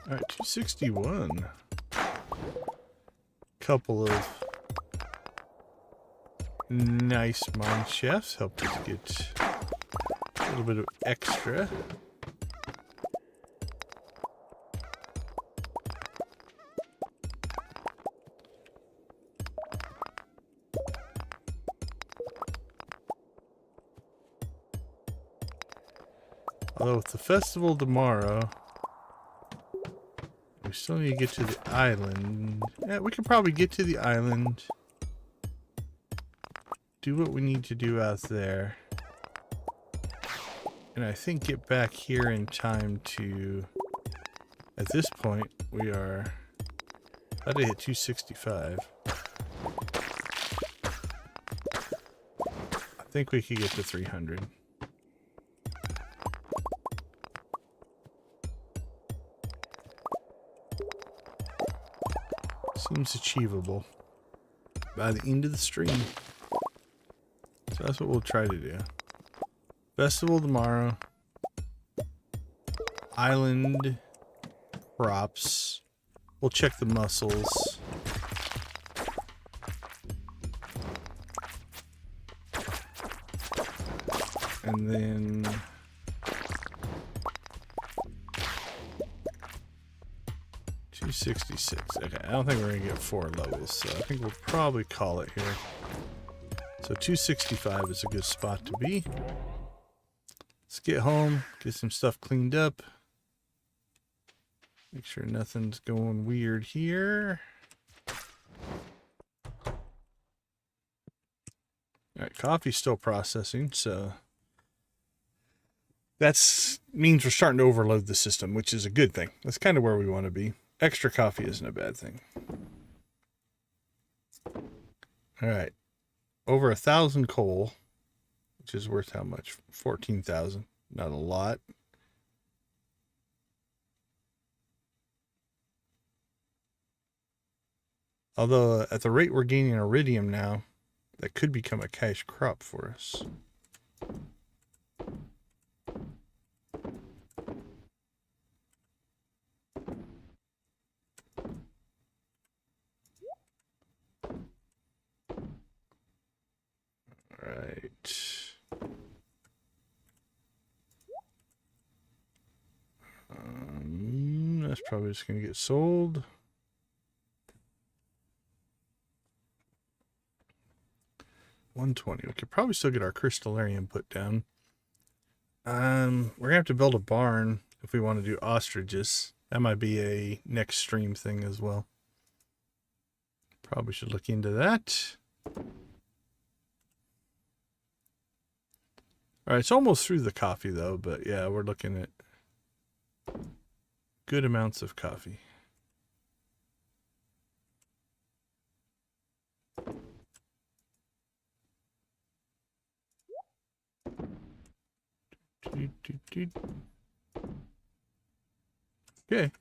All right, 261. Couple of nice mine shafts helped us get a little bit of extra. Although with the festival tomorrow, we still need to get to the island. Yeah, we could probably get to the island, do what we need to do out there, and I think get back here in time to, at this point, we are about to hit 265. I think we could get to 300. Seems achievable by the end of the stream. So that's what we'll try to do. Festival tomorrow. Island props. We'll check the mussels. And then 266. Okay, I don't think we're gonna get 4 levels, so I think we'll probably call it here. So 265 is a good spot to be. Let's get home, get some stuff cleaned up. Make sure nothing's going weird here. Alright, coffee's still processing, so that means we're starting to overload the system, which is a good thing. That's kind of where we want to be. Extra coffee isn't a bad thing. Alright. Over 1,000 coal, which is worth how much? 14,000. Not a lot. Although, at the rate we're gaining iridium now, that could become a cash crop for us. Right. That's probably just going to get sold. $120. We could probably still get our crystallarium put down. We're going to have to build a barn if we want to do ostriches. That might be a next stream thing as well. Probably should look into that. Alright, it's almost through the coffee though, but yeah, we're looking at good amounts of coffee. Okay.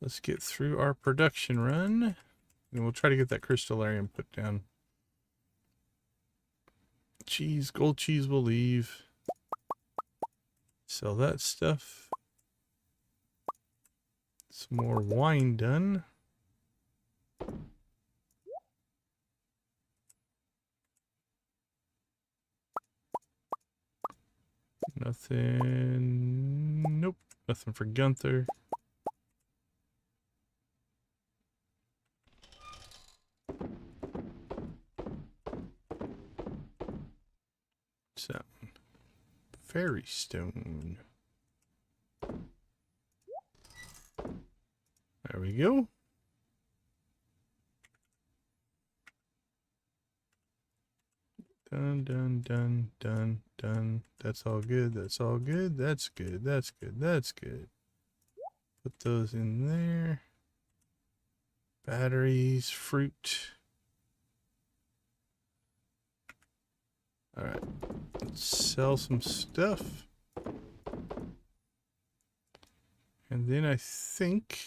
Let's get through our production run. And we'll try to get that crystallarium put down. Cheese, gold cheese will leave. Sell that stuff. Some more wine done. Nothing. Nope. Nothing for Gunther. So, fairy stone. There we go. Done, done, done, done, done. That's all good. That's all good. That's good. That's good. That's good. Put those in there. Batteries, fruit. All right. Let's sell some stuff. And then I think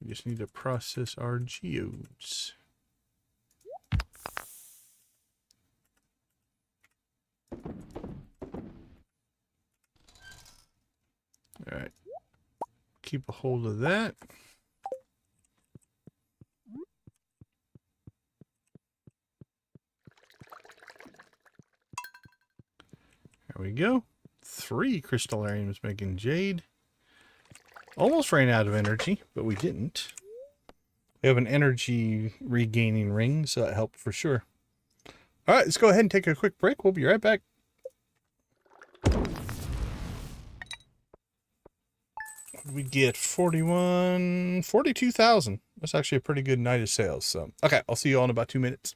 we just need to process our geodes. All right. Keep a hold of that. There we go. 3 crystallariums making jade. Almost ran out of energy, but we didn't. We have an energy regaining ring, so that helped for sure. All right, let's go ahead and take a quick break. We'll be right back. We get 42,000. That's actually a pretty good night of sales. So, okay, I'll see you all in about 2 minutes.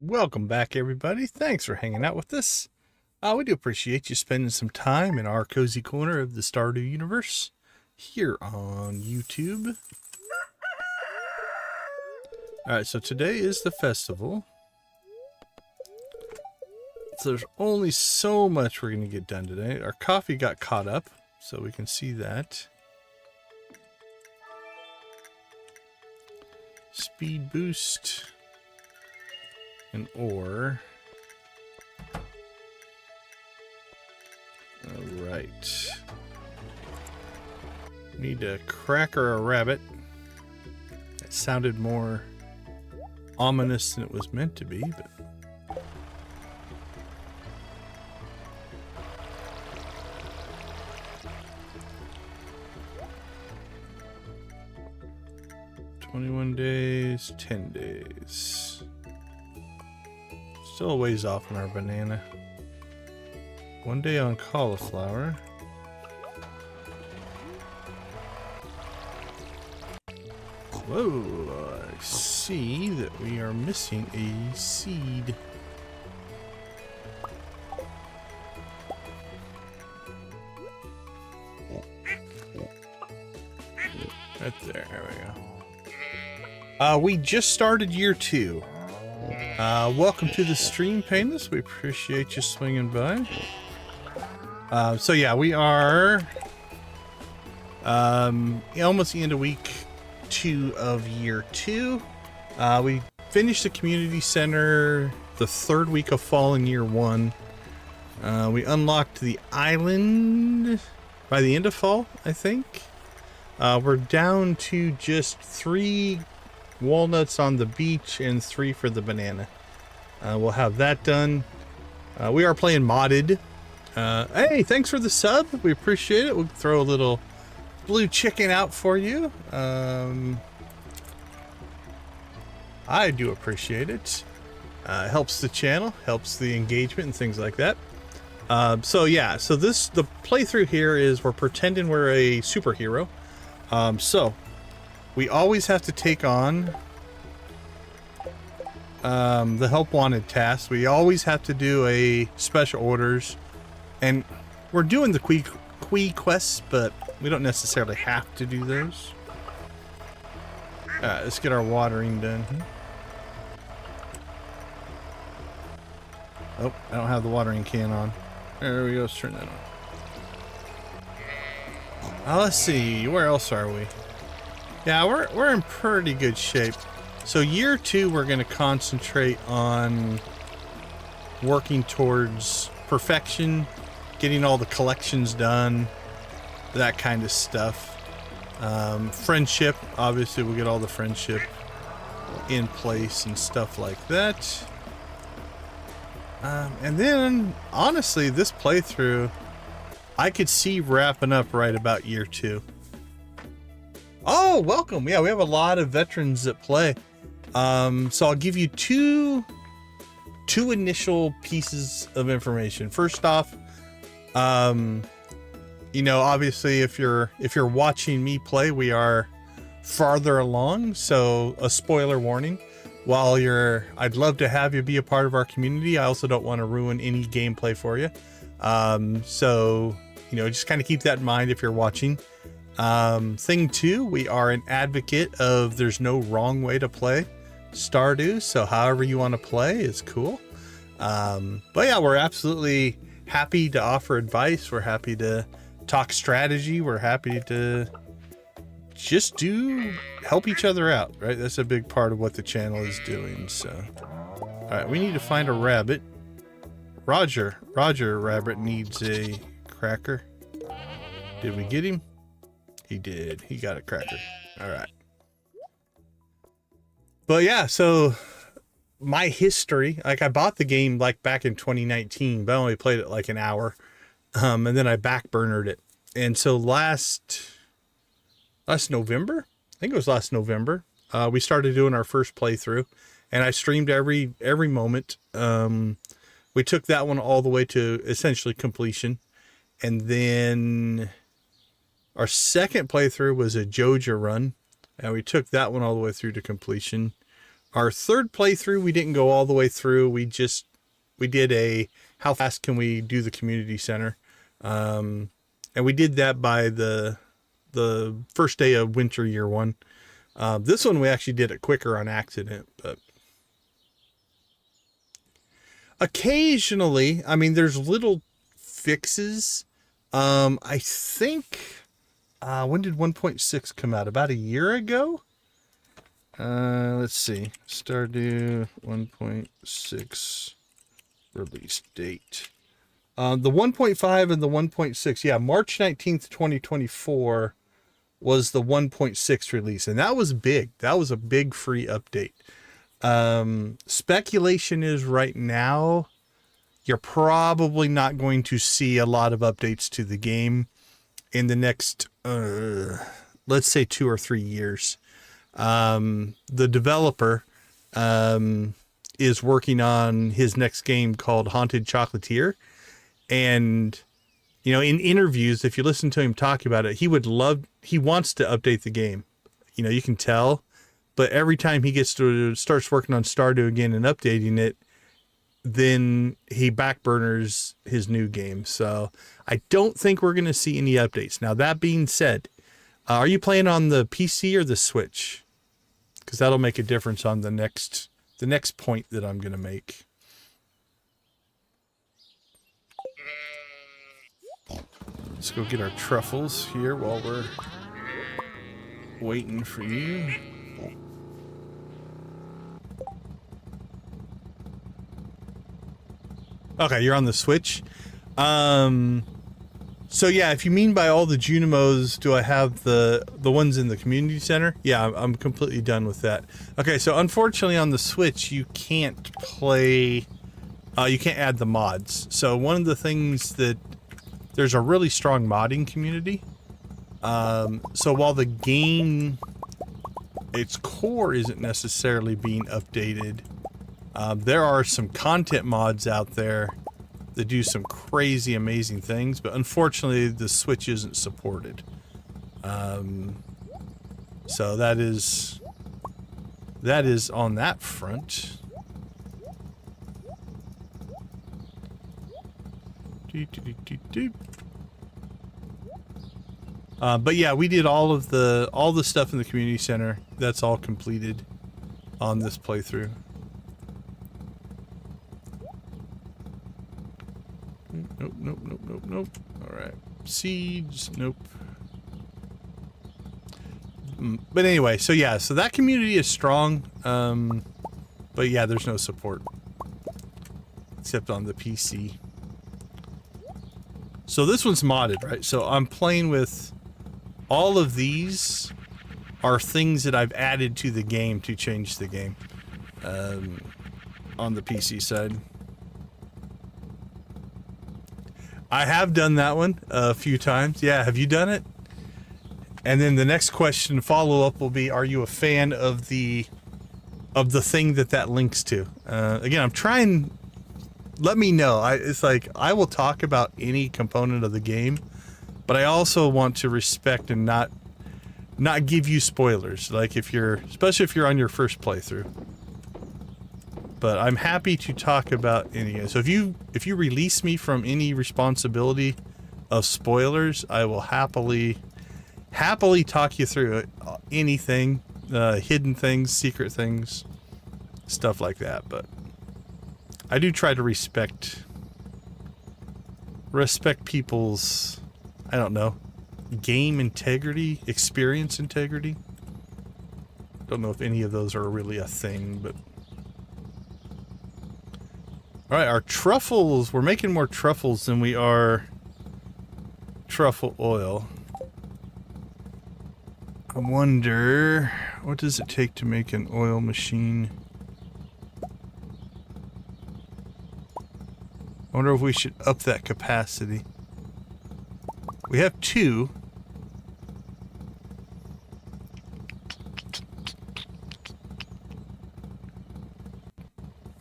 Welcome back, everybody. Thanks for hanging out with us. We do appreciate you spending some time in our cozy corner of the Stardew universe here on YouTube. Alright, so today is the festival. So there's only so much we're going to get done today. Our coffee got caught up, so we can see that. Speed boost. An ore. Alright. Need a cracker or a rabbit. It sounded more ominous than it was meant to be, but... days, 10 days. Still a ways off on our banana. 1 day on cauliflower. Whoa, I see that we are missing a seed. Right there we go. We just started year 2. Welcome to the stream, Painless. We appreciate you swinging by. So yeah, we are almost the end of week 2 of year 2. We finished the community center the 3rd week of fall in year 1. We unlocked the island by the end of fall, I think. We're down to just 3 walnuts on the beach and 3 for the banana. We'll have that done. We are playing modded. Hey, thanks for the sub. We appreciate it. We'll throw a little blue chicken out for you. I do appreciate it. Helps the channel, helps the engagement and things like that. So yeah, so the playthrough here is we're pretending we're a superhero. So we always have to take on the help wanted tasks. We always have to do a special orders, and we're doing the Quee quests, but we don't necessarily have to do those. Let's get our watering done. Oh, I don't have the watering can on. There we go. Let's turn that on. Let's see. Where else are we? Yeah, we're in pretty good shape. So year 2, we're going to concentrate on working towards perfection, getting all the collections done, that kind of stuff. Friendship, obviously we'll get all the friendship in place and stuff like that. And then, honestly, this playthrough, I could see wrapping up right about year 2. Oh, welcome. Yeah, we have a lot of veterans that play. So I'll give you two initial pieces of information. First off, you know, obviously if you're watching me play, we are farther along. So a spoiler warning. While I'd love to have you be a part of our community, I also don't want to ruin any gameplay for you. So, you know, just kind of keep that in mind if you're watching. Thing 2, we are an advocate of there's no wrong way to play Stardew, so however you want to play is cool. But yeah, we're absolutely happy to offer advice. We're happy to talk strategy. We're happy to just help each other out, right? That's a big part of what the channel is doing. So, all right, we need to find a rabbit. Roger Rabbit needs a cracker. Did we get him? He did. He got a cracker. All right. But yeah, so my history, like I bought the game like back in 2019, but I only played it like an hour. And then I backburnered it. And so last November, I think it was last November, we started doing our first playthrough, and I streamed every moment. We took that one all the way to essentially completion. And then our second playthrough was a Joja run, and we took that one all the way through to completion. Our third playthrough, we didn't go all the way through. We did a how fast can we do the community center, and we did that by the first day of winter year one. This one we actually did it quicker on accident, but occasionally, I mean, there's little fixes. I think when did 1.6 come out? About a year ago. Let's see. Stardew 1.6 release date. The 1.5 and the 1.6. Yeah, March 19th, 2024 was the 1.6 release. And that was big. That was a big free update. Speculation is right now, you're probably not going to see a lot of updates to the game in the next, let's say 2 or 3 years. The developer is working on his next game called Haunted Chocolatier. And, you know, in interviews, if you listen to him talk about it, he wants to update the game. You know, you can tell. But every time he starts working on Stardew again and updating it, then he backburners his new game. So I don't think we're going to see any updates. Now, that being said, are you playing on the PC or the Switch? Because that'll make a difference on the next point that I'm going to make. Let's go get our truffles here while we're waiting for you. Okay, you're on the Switch. So yeah, if you mean by all the Junimos, do I have the ones in the community center? Yeah, I'm completely done with that. Okay, so unfortunately on the Switch, you can't play, you can't add the mods. So one of the things that, there's a really strong modding community. So while the game, its core isn't necessarily being updated, there are some content mods out there that do some crazy, amazing things, but unfortunately the Switch isn't supported. So that is on that front. But yeah, we did all the stuff in the community center. That's all completed on this playthrough. Nope. All right, seeds. Nope. But anyway, so yeah, so that community is strong. But yeah, there's no support except on the PC. So this one's modded, right? So I'm playing with all of these are things that I've added to the game to change the game on the PC side. I have done that one a few times. Yeah, have you done it? And then the next question follow-up will be, are you a fan of the thing that links to? Again, I'm trying, let me know. It's like, I will talk about any component of the game, but I also want to respect and not give you spoilers, like especially if you're on your first playthrough. But I'm happy to talk about any. So if you release me from any responsibility of spoilers, I will happily talk you through it. Anything, hidden things, secret things, stuff like that. But I do try to respect people's, I don't know, game integrity, experience integrity. Don't know if any of those are really a thing, but. Alright, our truffles, we're making more truffles than we are truffle oil. I wonder, what does it take to make an oil machine? I wonder if we should up that capacity. We have 2.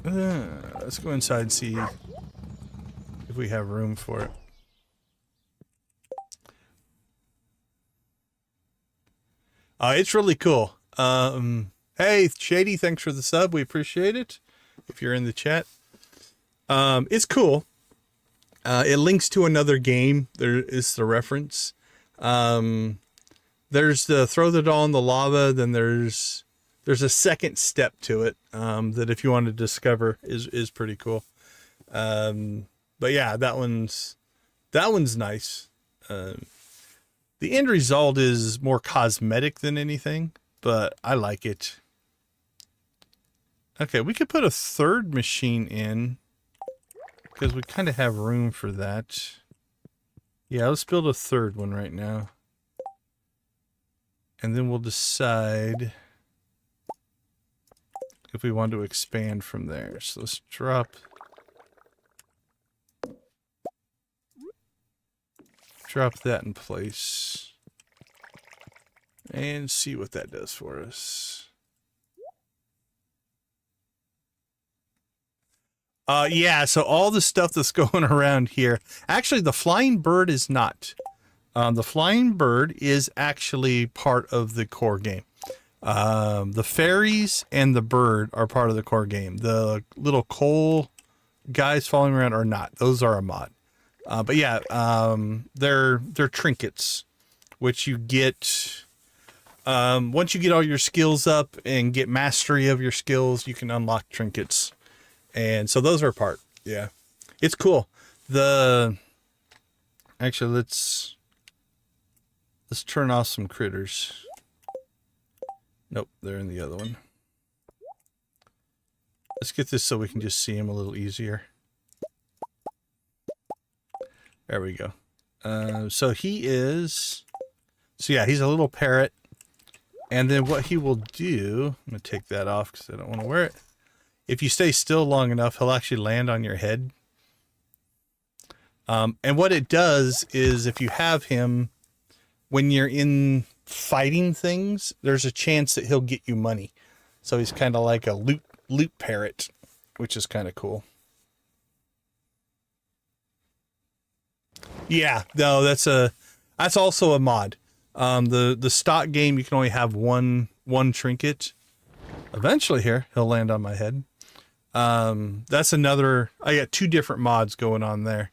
Let's go inside and see if we have room for it. It's really cool. Hey, Shady, thanks for the sub. We appreciate it. If you're in the chat. It's cool. It links to another game. There is the reference. There's the throw the doll in the lava. Then there's a second step to it that if you want to discover is pretty cool. But yeah, that one's nice. The end result is more cosmetic than anything, but I like it. Okay, we could put a third machine in because we kind of have room for that. Yeah, let's build a third one right now. And then we'll decide if we want to expand from there. So let's drop that in place and see what that does for us. Yeah, so all the stuff that's going around here, actually the flying bird is not. The flying bird is actually part of the core game. The fairies and the bird are part of the core game. The little coal guys falling around are not. Those are a mod. But yeah, they're trinkets, which you get once you get all your skills up and get mastery of your skills, you can unlock trinkets. And so those are part. Yeah, it's cool. Actually, let's turn off some critters. Nope, they're in the other one. Let's get this so we can just see him a little easier. There we go. So yeah, he's a little parrot. And then what he will do, I'm going to take that off because I don't want to wear it. If you stay still long enough, he'll actually land on your head. And what it does is if you have him, when you're in fighting things, there's a chance that he'll get you money. So he's kind of like a loot parrot, which is kind of cool. Yeah, no, that's also a mod. The stock game, you can only have one trinket. Eventually here, he'll land on my head. That's another, I got two different mods going on there.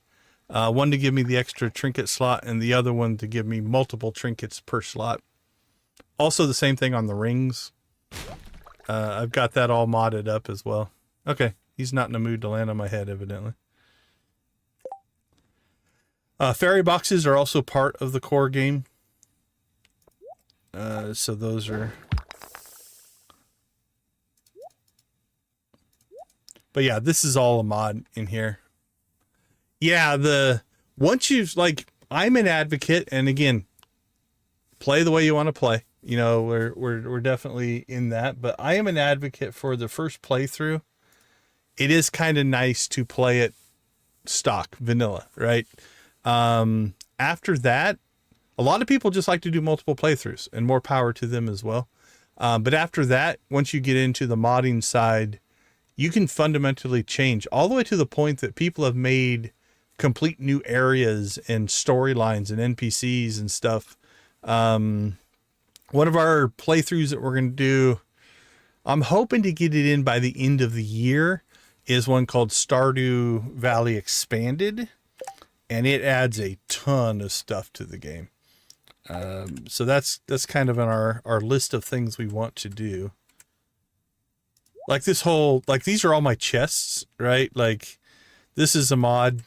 One to give me the extra trinket slot and the other one to give me multiple trinkets per slot. Also the same thing on the rings. I've got that all modded up as well. Okay, he's not in the mood to land on my head evidently. Fairy boxes are also part of the core game. So those are... But yeah, this is all a mod in here. Yeah, once you've, like, I'm an advocate, and again, play the way you want to play. You know, we're definitely in that, but I am an advocate for the first playthrough. It is kind of nice to play it stock, vanilla, right? After that, a lot of people just like to do multiple playthroughs, and more power to them as well. But after that, once you get into the modding side, you can fundamentally change all the way to the point that people have made complete new areas and storylines and NPCs and stuff. One of our playthroughs that we're going to do, I'm hoping to get it in by the end of the year, is one called Stardew Valley Expanded. And it adds a ton of stuff to the game. So that's kind of on our list of things we want to do. Like this whole, like these are all my chests, right? Like this is a mod.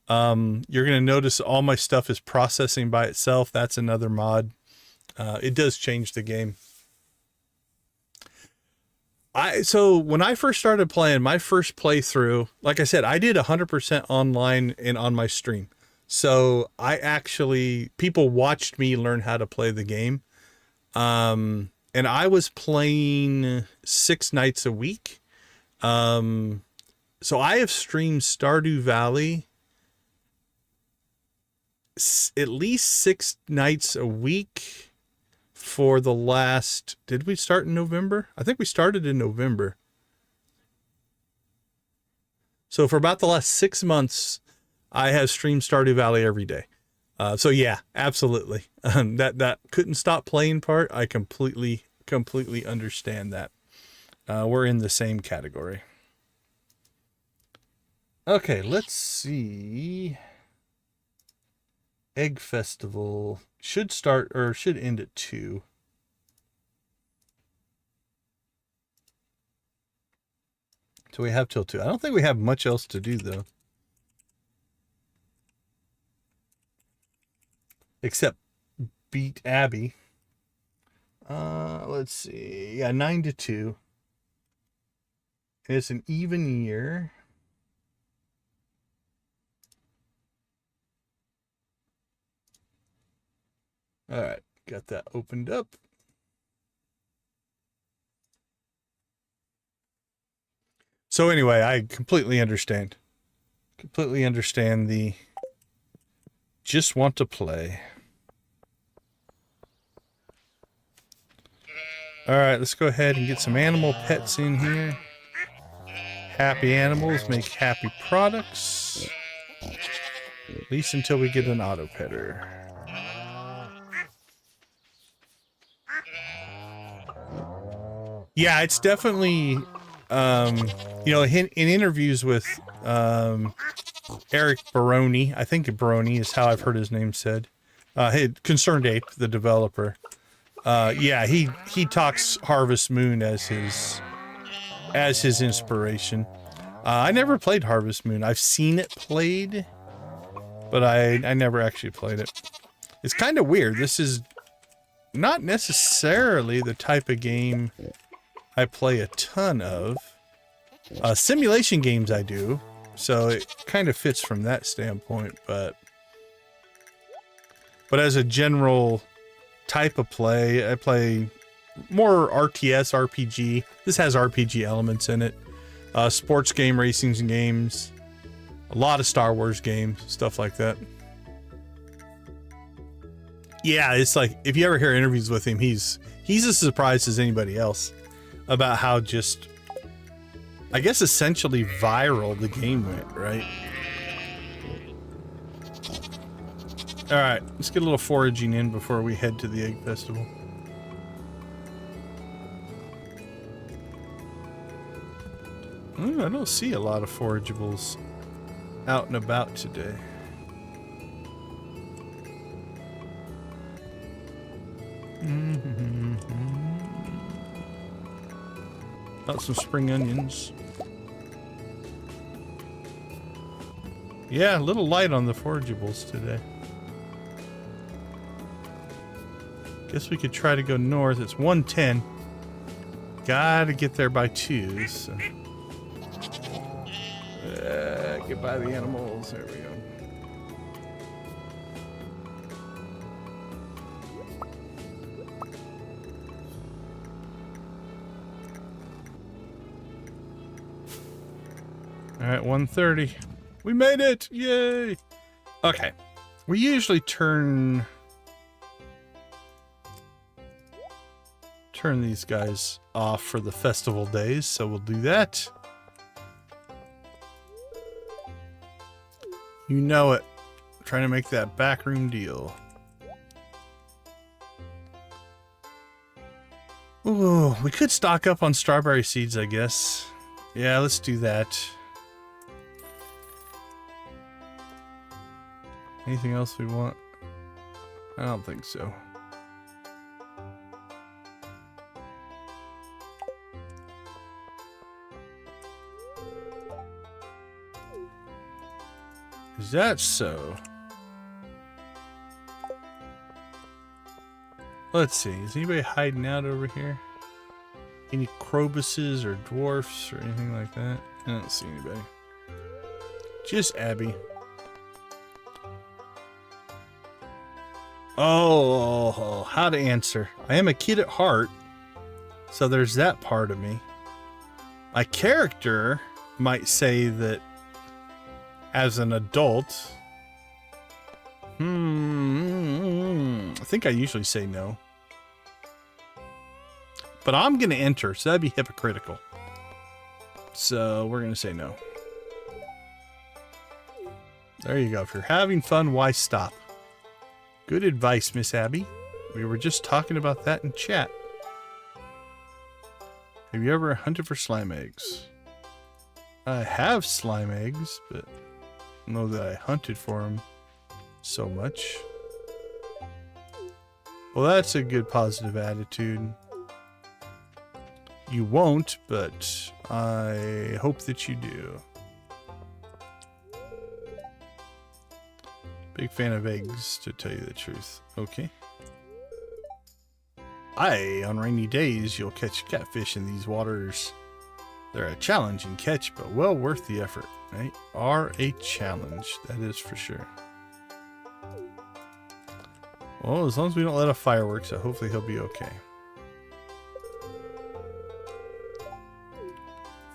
You're going to notice all my stuff is processing by itself. That's another mod. It does change the game. So when I first started playing, my first playthrough, like I said, I did 100% online and on my stream. So people watched me learn how to play the game. And I was playing 6 nights a week. So I have streamed Stardew Valley at least 6 nights a week for the last, did we start in November? I think we started in November. So for about the last 6 months, I have streamed Stardew Valley every day. So yeah, absolutely. That couldn't stop playing part, I completely completely understand that. We're in the same category. Okay, let's see. Egg Festival should start or should end at 2. So we have till 2. I don't think we have much else to do though. Except beat Abby. Let's see. Yeah, 9 to 2. It's an even year. All right, got that opened up. So anyway, I completely understand. Completely understand the just want to play. All right, let's go ahead and get some animal pets in here. Happy animals make happy products. At least until we get an auto petter. Yeah, it's definitely, you know, in interviews with Eric Baroni, I think Baroni is how I've heard his name said. Concerned Ape, the developer. Yeah, he talks Harvest Moon as his inspiration. I never played Harvest Moon. I've seen it played, but I never actually played it. It's kind of weird. This is not necessarily the type of game I play a ton of. Simulation games I do, so it kind of fits from that standpoint, but as a general type of play, I play more RTS, RPG. This has RPG elements in it. Sports game, racing games, a lot of Star Wars games, stuff like that. Yeah, it's like, if you ever hear interviews with him, he's as surprised as anybody else about how just, I guess, essentially viral the game went, right? All right, let's get a little foraging in before we head to the Egg Festival. I don't see a lot of forageables out and about today. Got some spring onions. Yeah, a little light on the forageables today. Guess we could try to go north. It's 1:10. Gotta get there by 2. So. Get by the animals. There we go. All right, 1:30. We made it! Yay! Okay. We usually turn these guys off for the festival days, so we'll do that. You know it. Trying to make that backroom deal. Ooh, we could stock up on strawberry seeds, I guess. Yeah, let's do that. Anything else we want? I don't think so. Is that so? Let's see. Is anybody hiding out over here? Any crobuses or dwarfs or anything like that? I don't see anybody. Just Abby. Oh, how to answer. I am a kid at heart, so there's that part of me. My character might say that as an adult. I think I usually say no. But I'm going to enter, so that'd be hypocritical. So we're going to say no. There you go. If you're having fun, why stop? Good advice, Miss Abby. We were just talking about that in chat. Have you ever hunted for slime eggs? I have slime eggs, but I don't know that I hunted for them so much. Well, that's a good positive attitude. You won't, but I hope that you do. Big fan of eggs, to tell you the truth. Okay. Aye, on rainy days, you'll catch catfish in these waters. They're a challenging catch, but well worth the effort. They are a challenge, that is for sure. Well, as long as we don't let off fireworks, so hopefully he'll be okay.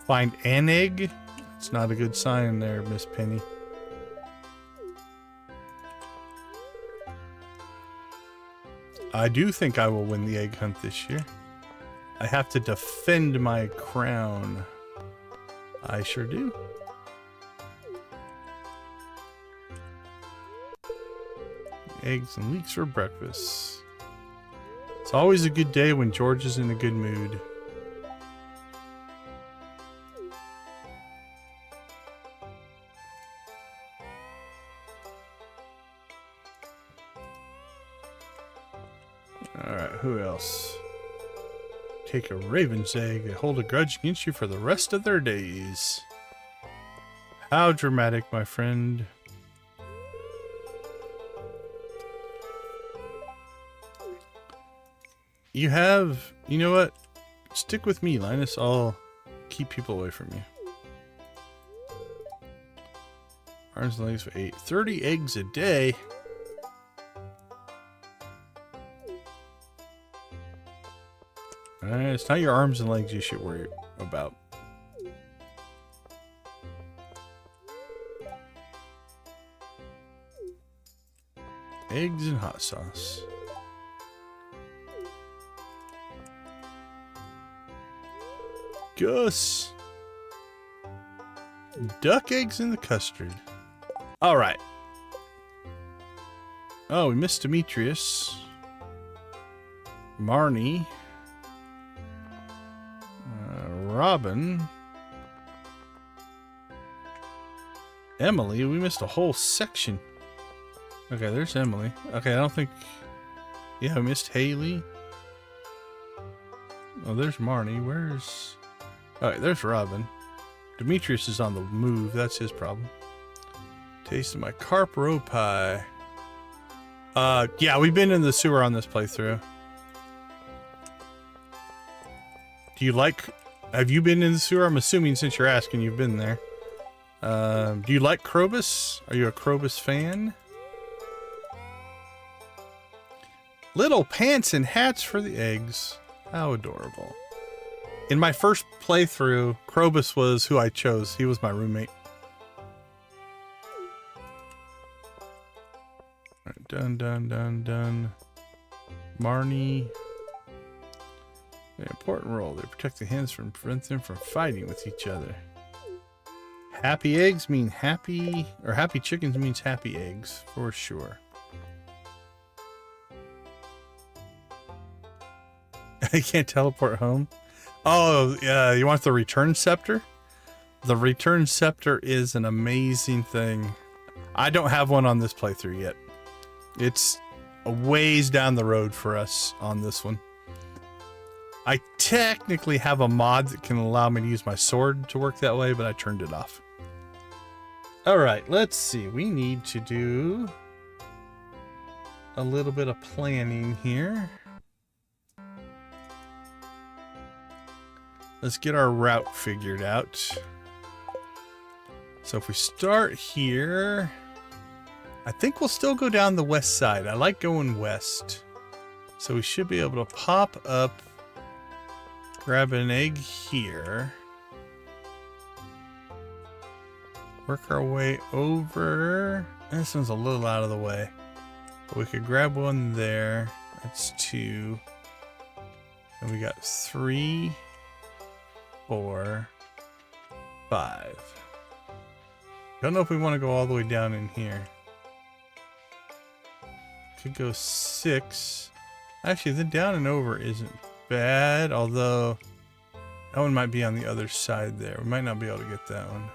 Find an egg? It's not a good sign there, Miss Penny. I do think I will win the egg hunt this year. I have to defend my crown. I sure do. Eggs and leeks for breakfast. It's always a good day when George is in a good mood. Alright, who else? Take a raven's egg and hold a grudge against you for the rest of their days. How dramatic, my friend. You know what? Stick with me, Linus. I'll keep people away from you. Arms and legs for 8. 30 eggs a day. Alright, it's not your arms and legs you should worry about. Eggs and hot sauce. Gus. Duck eggs in the custard. Alright. Oh, we missed Demetrius. Marnie. Robin. Emily. We missed a whole section. Okay, there's Emily. Okay, I don't think... Yeah, we missed Haley. Oh, there's Marnie. Where's... Alright, there's Robin. Demetrius is on the move. That's his problem. Tasting my carp roe pie. Yeah, we've been in the sewer on this playthrough. Do you like... Have you been in the sewer? I'm assuming since you're asking, you've been there. Do you like Krobus? Are you a Krobus fan? Little pants and hats for the eggs. How adorable. In my first playthrough, Krobus was who I chose. He was my roommate. Alright, done. Marnie. An important role. They protect the hens from prevent them from fighting with each other. Happy eggs mean happy, or happy chickens means happy eggs, for sure. I can't teleport home. Oh, yeah, you want the return scepter? The return scepter is an amazing thing. I don't have one on this playthrough yet. It's a ways down the road for us on this one. I technically have a mod that can allow me to use my sword to work that way, but I turned it off. Alright, let's see. We need to do a little bit of planning here. Let's get our route figured out. So if we start here, I think we'll still go down the west side. I like going west. So we should be able to pop up, grab an egg here, work our way over. This one's a little out of the way, but we could grab one there. That's 2. And we got 3, 4, 5. Don't know if we want to go all the way down in here. Could go 6. Actually, the down and over isn't bad, although That one might be on the other side there. We might not be able to get that one.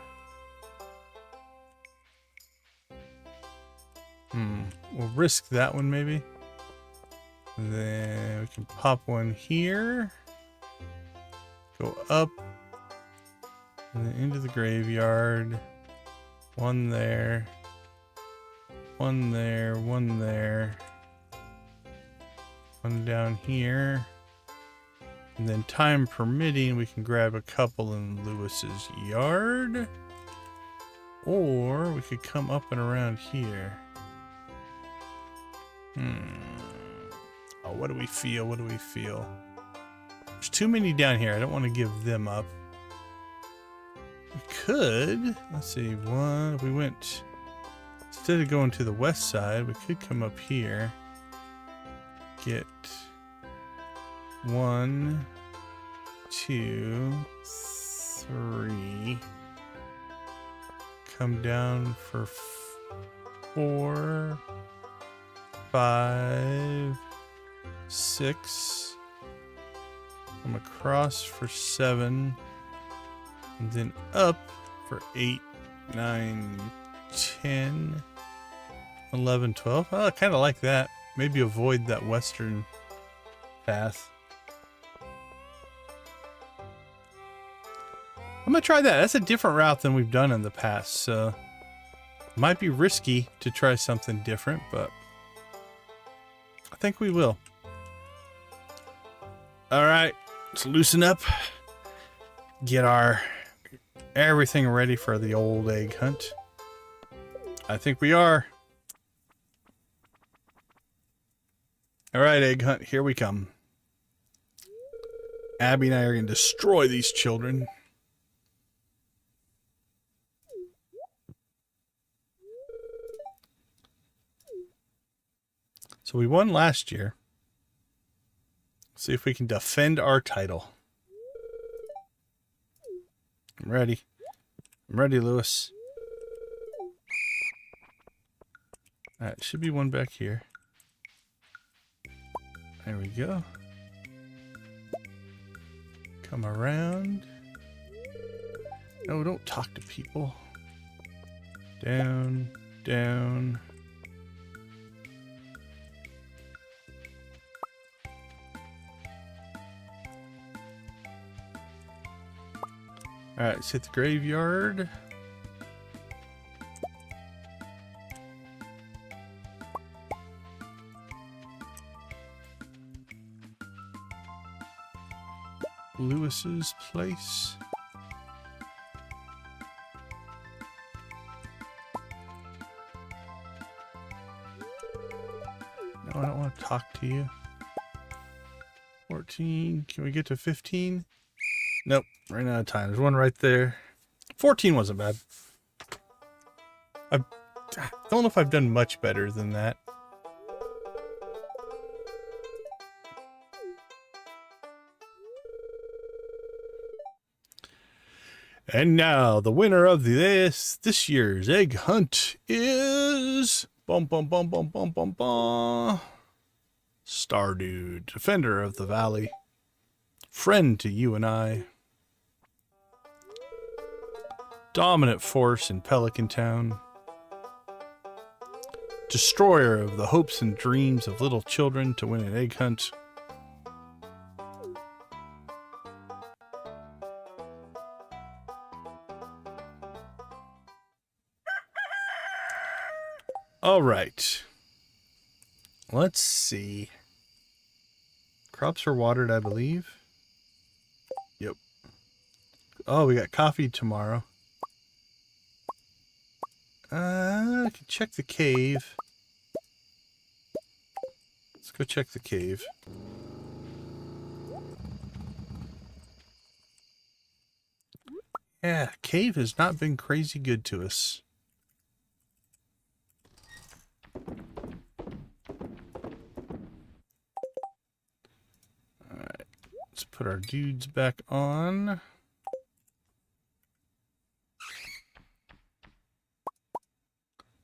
We'll risk that one maybe. Then we can pop one here. Go up. And then into the graveyard. One there. One there. One there. One down here. And then time permitting, we can grab a couple in Lewis's yard. Or we could come up and around here. Oh, what do we feel? What do we feel? There's too many down here. I don't want to give them up. We could, let's see, one, we went, instead of going to the west side, we could come up here. Get 1, 2, 3. Come down for 4, 5, 6. Come across for 7. And then up for 8, 9, 10, 11, 12. Oh, I kind of like that. Maybe avoid that western path. I'm going to try that. That's a different route than we've done in the past. So might be risky to try something different, but I think we will. All right, let's loosen up. Get our everything ready for the old egg hunt. I think we are. All right, egg hunt, here we come. Abby and I are going to destroy these children. So we won last year. See if we can defend our title. I'm ready. I'm ready, Lewis. Alright, should be one back here. There we go. Come around. No, don't talk to people. Down, down. Alright, let's hit the graveyard. Lewis's place. No, I don't want to talk to you. 14. Can we get to 15? Nope, ran out of time. There's one right there. 14 wasn't bad. I don't know if I've done much better than that. And now the winner of this year's egg hunt is Stardew, defender of the valley, friend to you and I, dominant force in Pelican Town, destroyer of the hopes and dreams of little children to win an egg hunt. All right. Let's see. Crops are watered, I believe. Yep. Oh, we got coffee tomorrow. I can check the cave. Let's go check the cave. Yeah, cave has not been crazy good to us. Alright, let's put our dudes back on.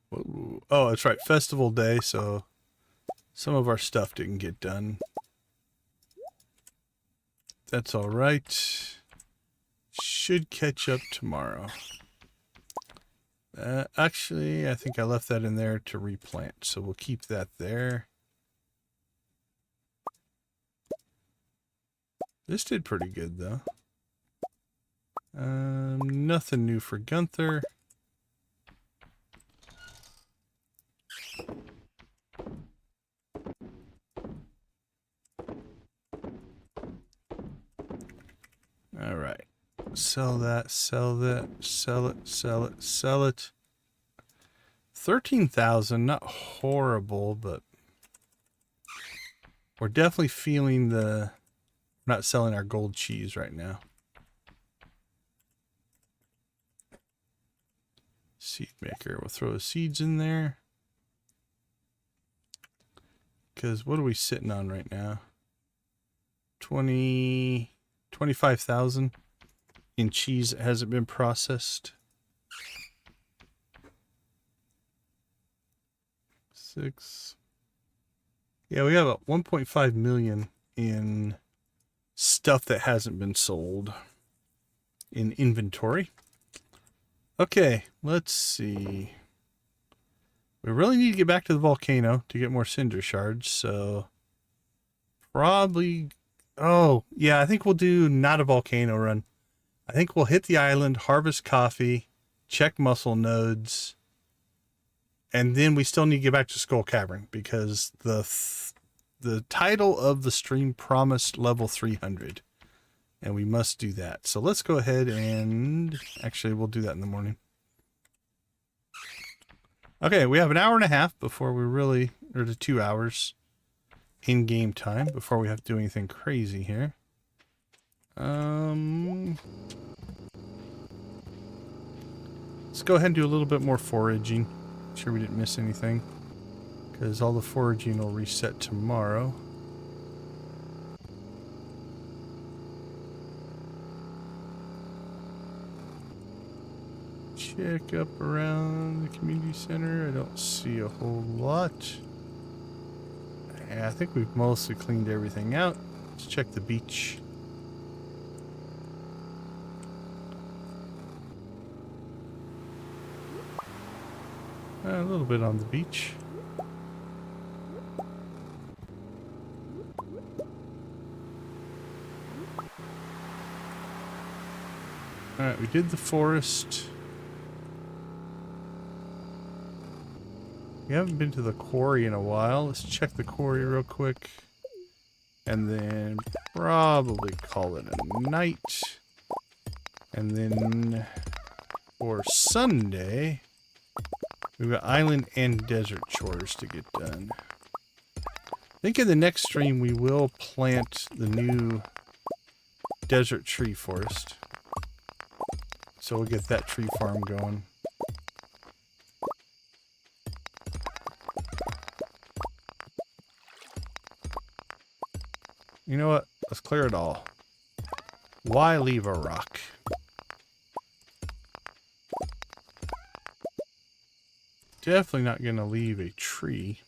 Whoa. Oh, that's right, festival day, so some of our stuff didn't get done. That's alright. Should catch up tomorrow. Actually, I think I left that in there to replant, so we'll keep that there. This did pretty good, though. Nothing new for Gunther. All right. Sell that, sell that, sell it, sell it, sell it. 13,000, not horrible, but we're definitely feeling the not selling our gold cheese right now. Seed maker, we'll throw the seeds in there. Because what are we sitting on right now? 25,000 in cheese that hasn't been processed. 6. Yeah, we have a 1.5 million in stuff that hasn't been sold in inventory. Okay, let's see. We really need to get back to the volcano to get more cinder shards, so probably... Oh, yeah, I think we'll do not a volcano run. I think we'll hit the island, harvest coffee, check muscle nodes, and then we still need to get back to Skull Cavern because the title of the stream promised level 300, and we must do that. So let's go ahead and... Actually, we'll do that in the morning. Okay, we have an hour and a half before we really... Or to 2 hours in game time before we have to do anything crazy here. Let's go ahead and do a little bit more foraging. Make sure we didn't miss anything, because all the foraging will reset tomorrow. Check up around the community center. I don't see a whole lot. Yeah, I think we've mostly cleaned everything out. Let's check the beach. A little bit on the beach. Alright, we did the forest. We haven't been to the quarry in a while. Let's check the quarry real quick. And then probably call it a night. And then for Sunday, we've got island and desert chores to get done. I think in the next stream we will plant the new desert tree forest. So we'll get that tree farm going. You know what? Let's clear it all. Why leave a rock? Definitely not going to leave a tree.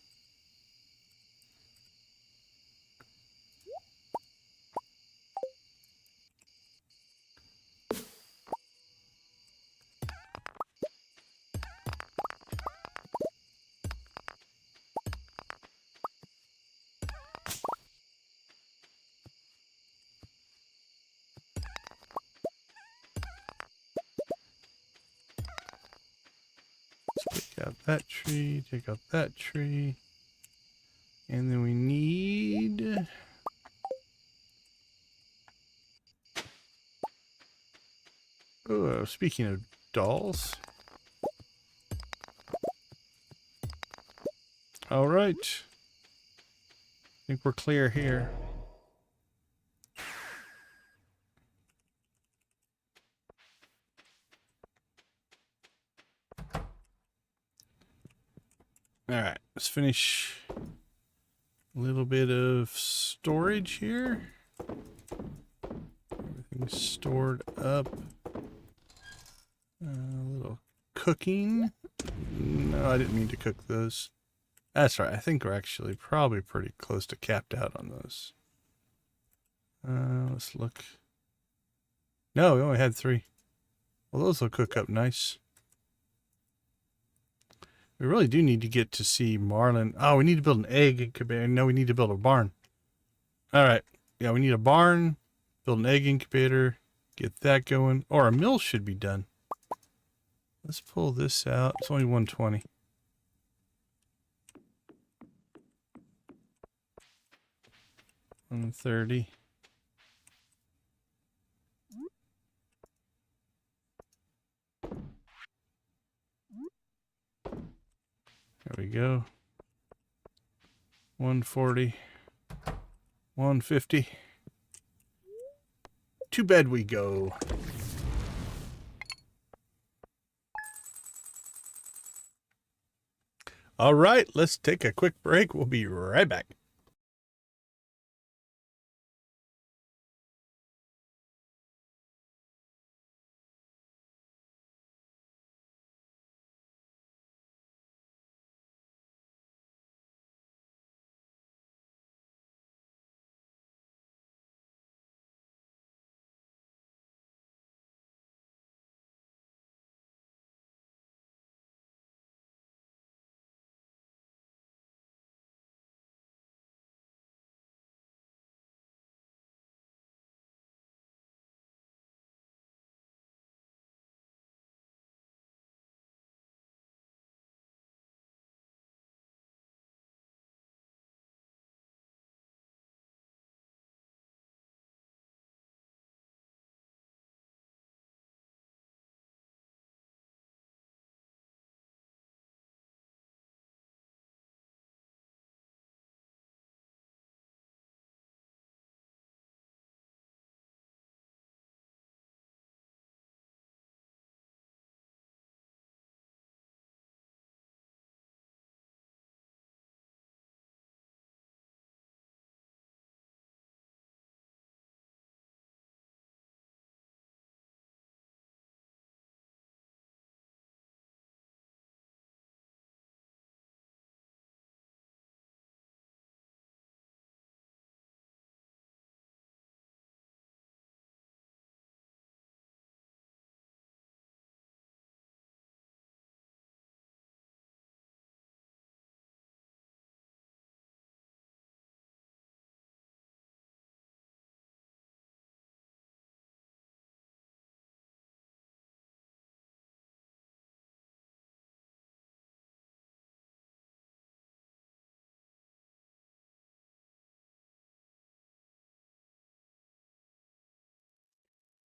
Take out that tree, take out that tree. And then we need... Oh, speaking of dolls. All right. I think we're clear here. All right, let's finish a little bit of storage here. Everything's stored up. A little cooking. No, I didn't mean to cook those. That's right. I think we're actually probably pretty close to capped out on those. Let's look. No, we only had 3. Well, those will cook up nice. We really do need to get to see Marlin. Oh, we need to build an egg incubator. No, we need to build a barn. All right. Yeah, we need a barn, build an egg incubator, get that going. Or a mill should be done. Let's pull this out. It's only 120. And 30. There we go. 140. 150. To bed we go. All right, let's take a quick break. We'll be right back.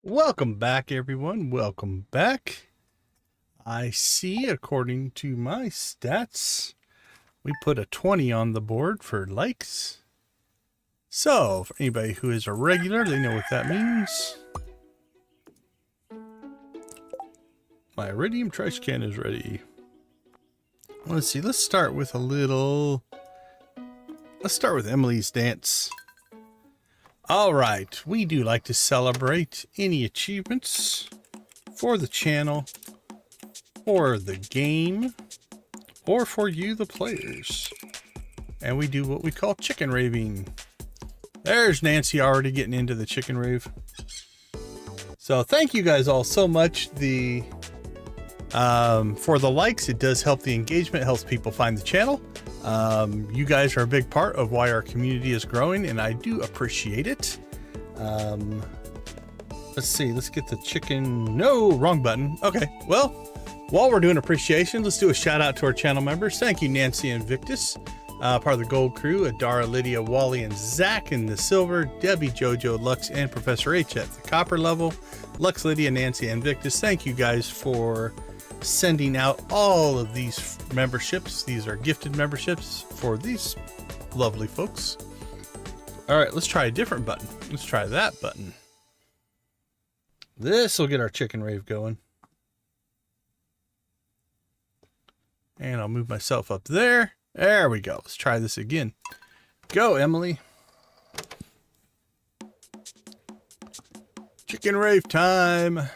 Welcome back, everyone. Welcome back. I see, according to my stats, we put a 20 on the board for likes. So, for anybody who is a regular, they know what that means. My iridium trash can is ready. Let's see, let's start with let's start with Emily's dance. All right, we do like to celebrate any achievements for the channel, or the game, or for you, the players. And we do what we call chicken raving. There's Nancy already getting into the chicken rave. So thank you guys all so much. For the likes, it does help the engagement, helps people find the channel. You guys are a big part of why our community is growing, and I do appreciate it. Let's see, let's get the chicken. No, wrong button. Okay, well, while we're doing appreciation, let's do a shout out to our channel members. Thank you, Nancy and Victus, part of the Gold Crew, Adara, Lydia, Wally, and Zach in the Silver, Debbie, Jojo, Lux, and Professor H at the Copper level. Lux, Lydia, Nancy, and Victus, thank you guys for sending out all of these memberships. These are gifted memberships for these lovely folks. All right, let's try a different button. Let's try that button. This will get our chicken rave going. And I'll move myself up there. There we go. Let's try this again. Go, Emily. Chicken rave time.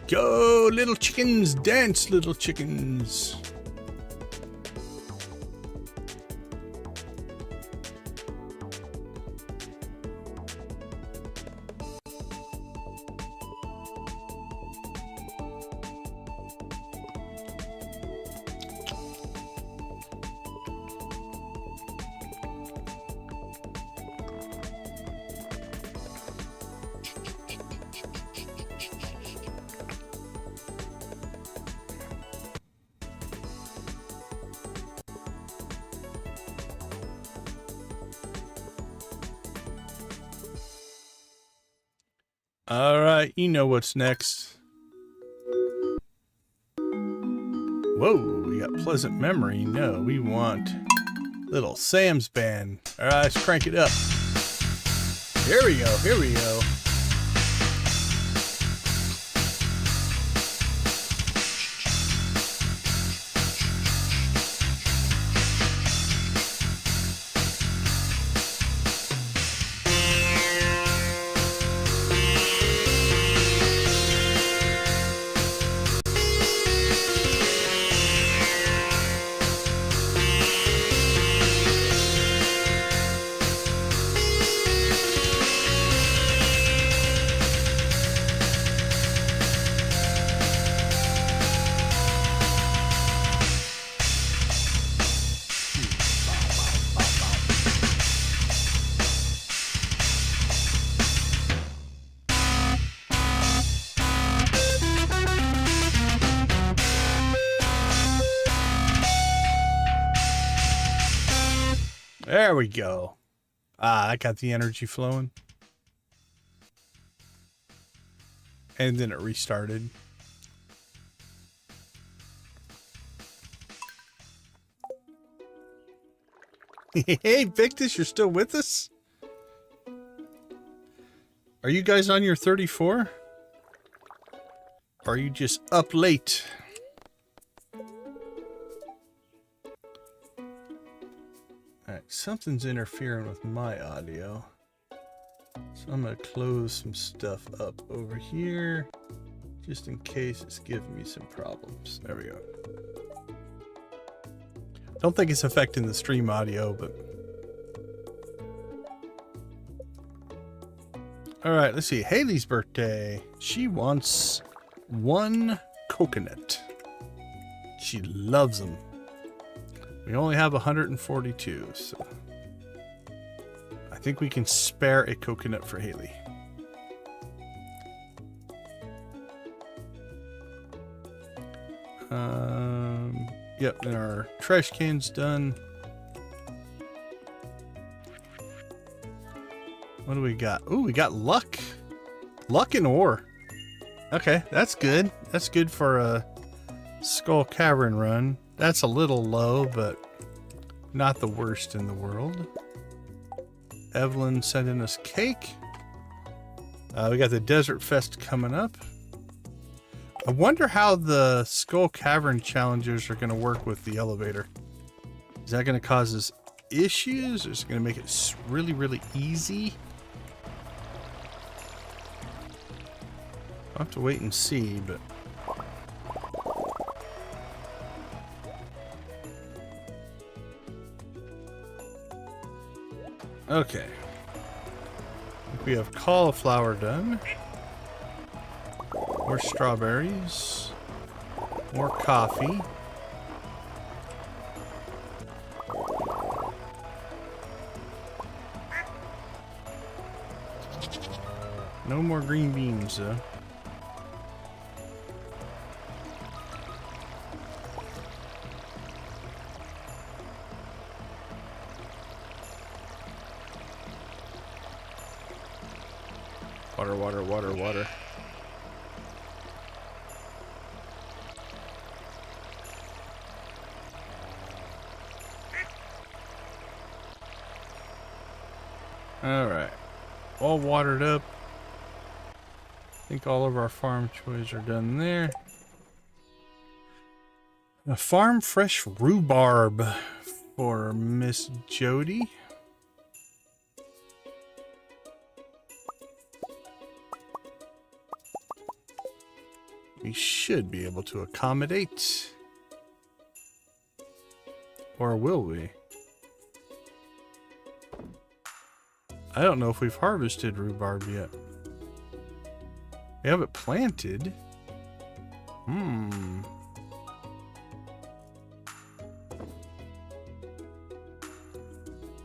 Go, little chickens, dance, little chickens. All right, you know what's next. Whoa, we got pleasant memory. No, we want little Sam's band. All right, let's crank it up. Here we go, here we go. There we go. Ah, I got the energy flowing. And then it restarted. Hey, Victus, you're still with us? Are you guys on your 34? Or are you just up late? Alright, something's interfering with my audio. So I'm going to close some stuff up over here. Just in case it's giving me some problems. There we go. Don't think it's affecting the stream audio, but... Alright, let's see. Haley's birthday. She wants 1 coconut. She loves them. We only have 142, so... I think we can spare a coconut for Haley. Yep, and our trash can's done. What do we got? Ooh, we got luck. Luck and ore. Okay, that's good. That's good for a Skull Cavern run. That's a little low, but not the worst in the world. Evelyn sending us cake. We got the Desert Fest coming up. I wonder how the Skull Cavern challenges are going to work with the elevator. Is that going to cause us issues? Or is it going to make it really, really easy? I'll have to wait and see, but... Okay. We have cauliflower done. More strawberries. More coffee. No more green beans, though. Water, water, water, water. Alright. All watered up. I think all of our farm chores are done there. A farm fresh rhubarb for Miss Jody. we should be able to accommodate. Or will we? I don't know if we've harvested rhubarb yet. We have it planted.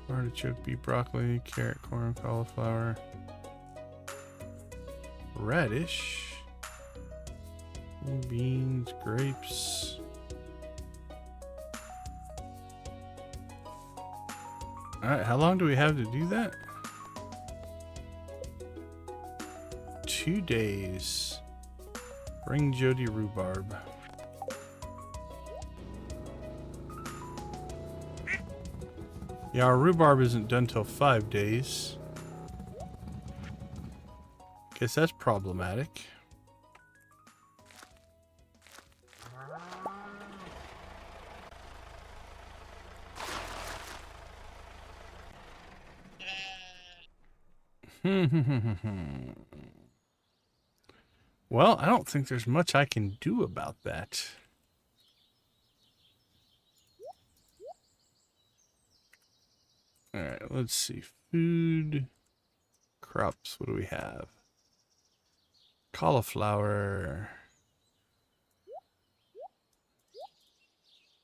Artichoke, beet, broccoli, carrot, corn, cauliflower, radish, beans, grapes. Alright, how long do we have to do that? 2 days. Bring Jody rhubarb. Yeah, our rhubarb isn't done till 5 days. Guess that's problematic. Well, I don't think there's much I can do about that. Alright, let's see. Food. Crops, what do we have? Cauliflower.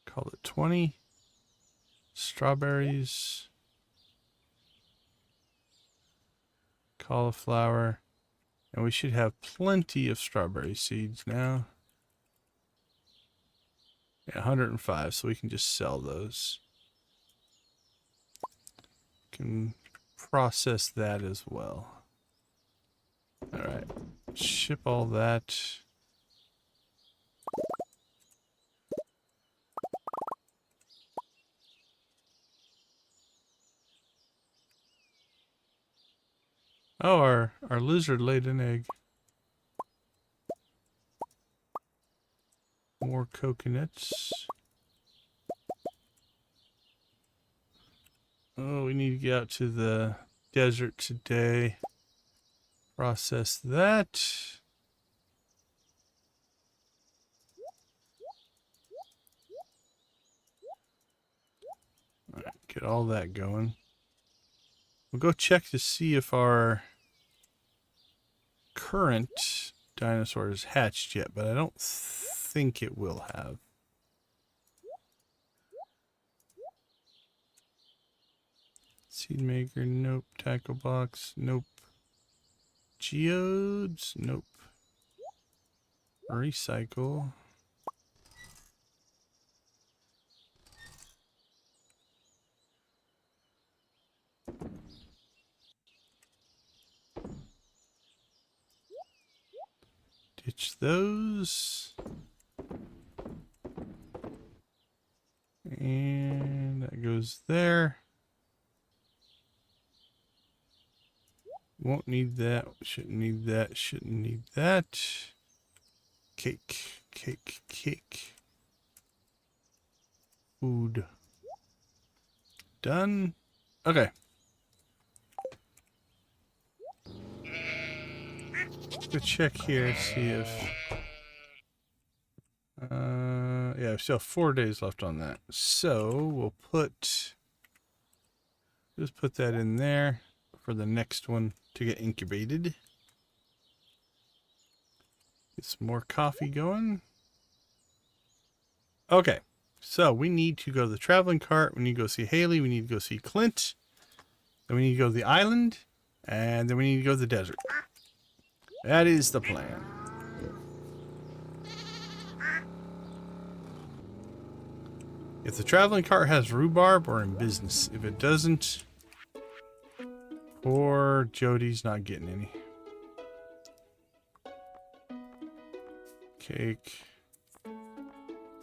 Call it 20. Strawberries. Cauliflower. And we should have plenty of strawberry seeds now. Yeah, 105, so we can just sell those. Can process that as well. Alright, ship all that. Oh, our lizard laid an egg. More coconuts. Oh, we need to get out to the desert today. Process that. All right, get all that going. We'll go check to see if our current dinosaur is hatched yet, but I don't think it will have. Seed maker, nope. Tackle box, nope. Geodes, nope. Recycle. Ditch those. And that goes there. Won't need that. Shouldn't need that. Shouldn't need that. Cake. Cake. Cake. Food. Done. Okay. Let's go check here, see if yeah, we still have 4 days left on that. So we'll just put that in there for the next one to get incubated. Get some more coffee going. Okay, so we need to go to the traveling cart. We need to go see Haley. We need to go see Clint. Then we need to go to the island. And then we need to go to the desert. That is the plan. If the traveling cart has rhubarb, we're in business. If it doesn't, poor Jody's not getting any. Cake.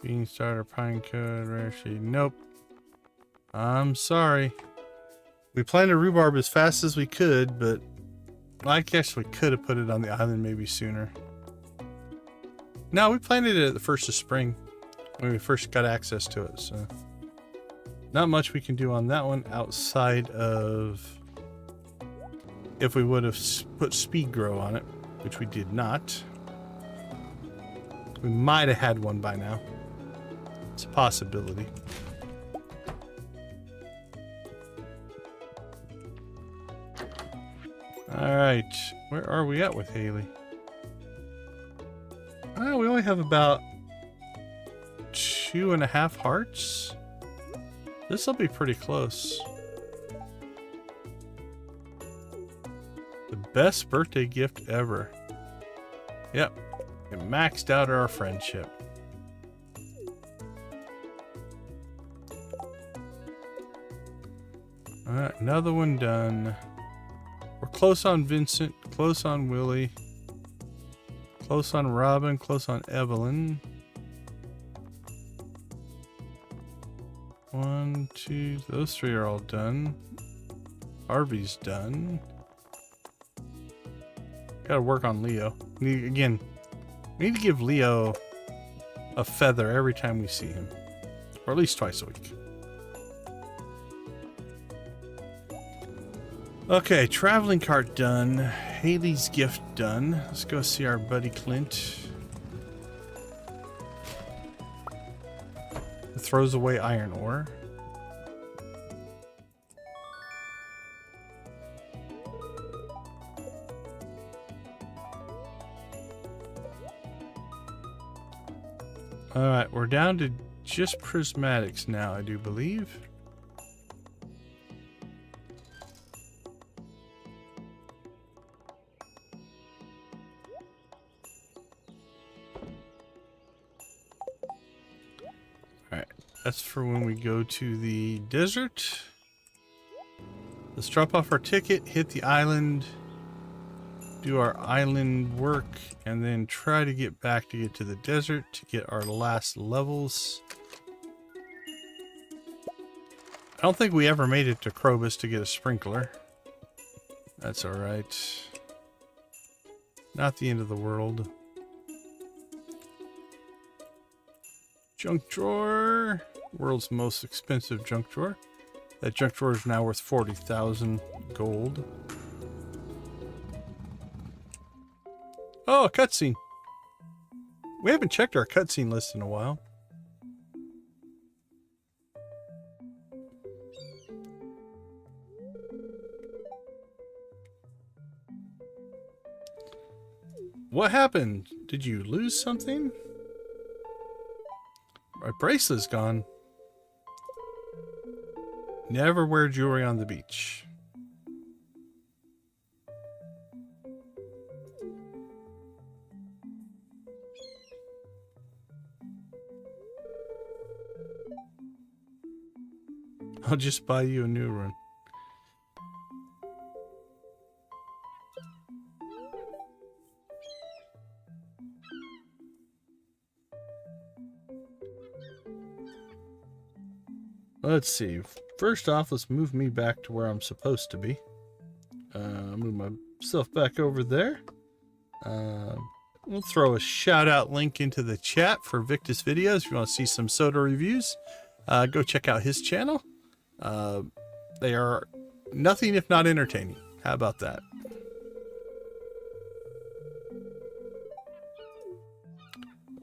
Bean starter, pine cone, rare seed. Nope. I'm sorry. We planted rhubarb as fast as we could, but I guess we could have put it on the island maybe sooner. No, we planted it at the first of spring when we first got access to it, so not much we can do on that one outside of if we would have put speed grow on it, which we did not. We might have had one by now. It's a possibility. Alright, where are we at with Haley? We only have about 2.5 hearts. This will be pretty close. The best birthday gift ever. Yep, it maxed out our friendship. Alright, another one done. We're close on Vincent, close on Willie, close on Robin, close on Evelyn. 1, 2, those 3 are all done. Harvey's done. Gotta work on Leo. Again, we need to give Leo a feather every time we see him. Or at least twice a week. Okay, traveling cart done. Haley's gift done. Let's go see our buddy Clint. Throws away iron ore. Alright, we're down to just prismatics now, I do believe. That's for when we go to the desert. Let's drop off our ticket, hit the island, do our island work, and then try to get back to get to the desert to get our last levels. I don't think we ever made it to Krobus to get a sprinkler. That's alright. Not the end of the world. Junk drawer. World's most expensive junk drawer. That junk drawer is now worth 40,000 gold. Oh, a cutscene. We haven't checked our cutscene list in a while. What happened? Did you lose something? My bracelet's gone. Never wear jewelry on the beach. I'll just buy you a new one. Let's see. First off, let's move me back to where I'm supposed to be. Move myself back over there. We'll throw a shout out link into the chat for Victus videos. If you want to see some soda reviews, go check out his channel. They are nothing if not entertaining. How about that?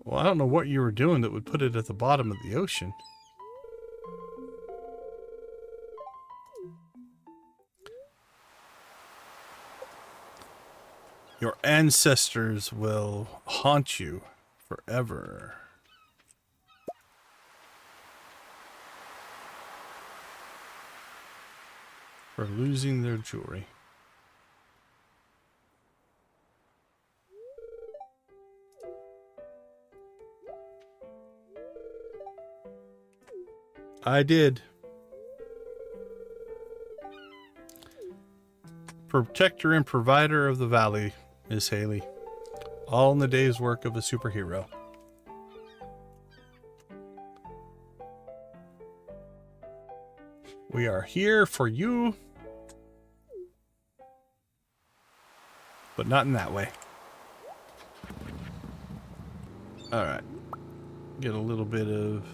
Well, I don't know what you were doing that would put it at the bottom of the ocean. Your ancestors will haunt you forever. For losing their jewelry. I did. Protector and provider of the valley, Miss Haley. All in the day's work of a superhero. We are here for you. But not in that way. Alright. Get a little bit of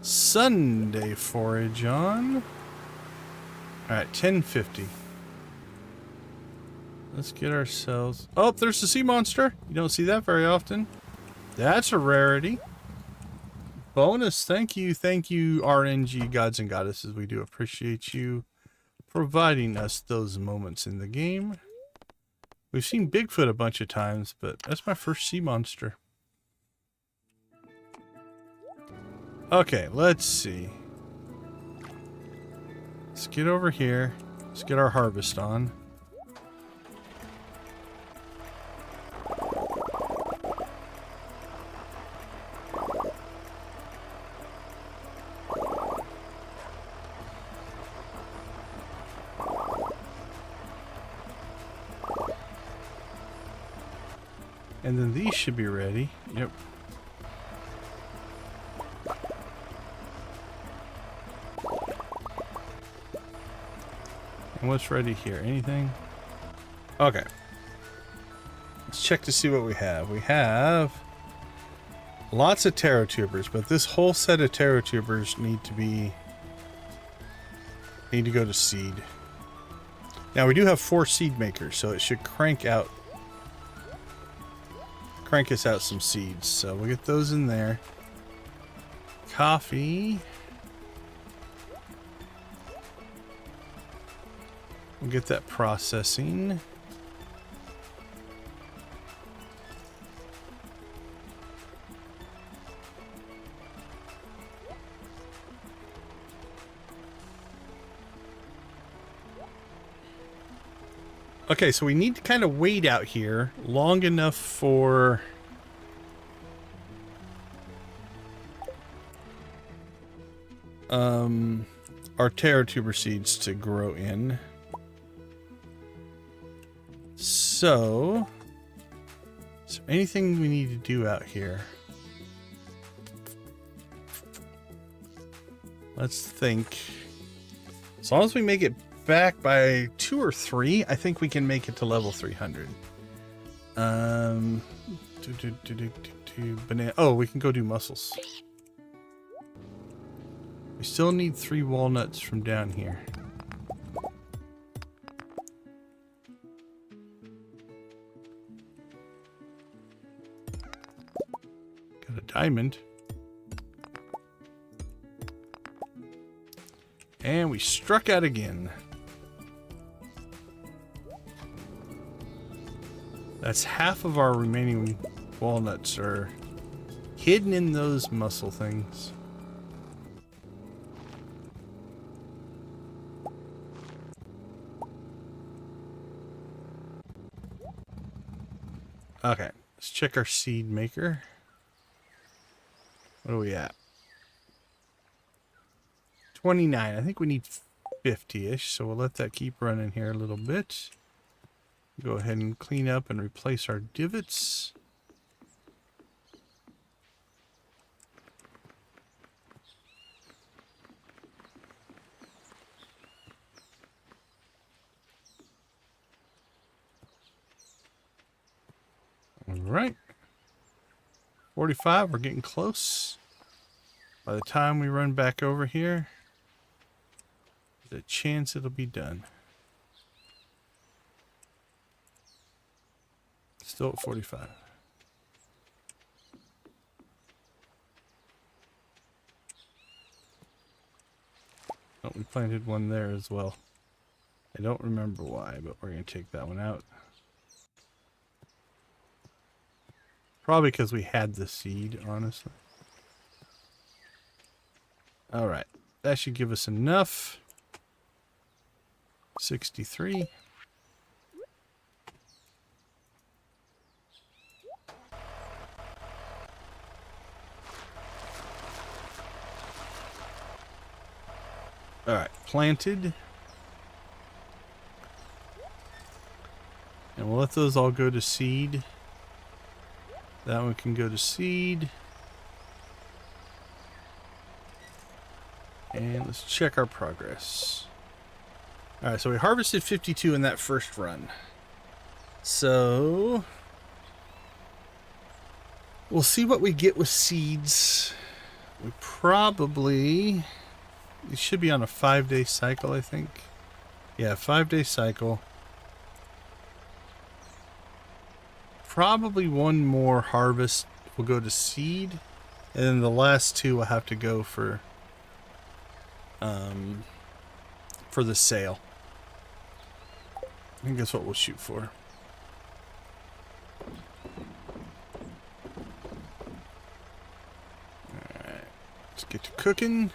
Sunday forage on. Alright, 1050. Let's get ourselves... Oh, there's the sea monster. You don't see that very often. That's a rarity. Bonus. Thank you, RNG gods and goddesses. We do appreciate you providing us those moments in the game. We've seen Bigfoot a bunch of times, but that's my first sea monster. Okay, let's see. Let's get over here. Let's get our harvest on. And then these should be ready. Yep. And what's ready here? Anything? Okay. Let's check to see what we have. We have lots of taro tubers, but this whole set of taro tubers need to go to seed. Now we do have 4 seed makers, so it should crank us out some seeds. So we'll get those in there. Coffee. We'll get that processing. Okay, so we need to kind of wait out here long enough for our taro tuber seeds to grow in. So, is there anything we need to do out here? Let's think. As long as we make it back by 2 or 3, I think we can make it to level 300. Banana. Oh, we can go do mussels. We still need 3 walnuts from down here. Got a diamond. And we struck out again. That's half of our remaining walnuts are hidden in those mussel things. Okay, let's check our seed maker. What are we at? 29. I think we need 50-ish, so we'll let that keep running here a little bit. Go ahead and clean up and replace our divots. All right. 45, we're getting close. By the time we run back over here, there's a chance it'll be done. Still at 45. Oh, we planted one there as well. I don't remember why, but we're going to take that one out. Probably because we had the seed, honestly. Alright, that should give us enough. 63. Alright, planted. And we'll let those all go to seed. That one can go to seed. And let's check our progress. Alright, so we harvested 52 in that first run. So we'll see what we get with seeds. We probably... It should be on a 5-day cycle, I think. Yeah, 5-day cycle. Probably one more harvest will go to seed, and then the last 2 will have to go for the sale. I think that's what we'll shoot for. Alright, let's get to cooking.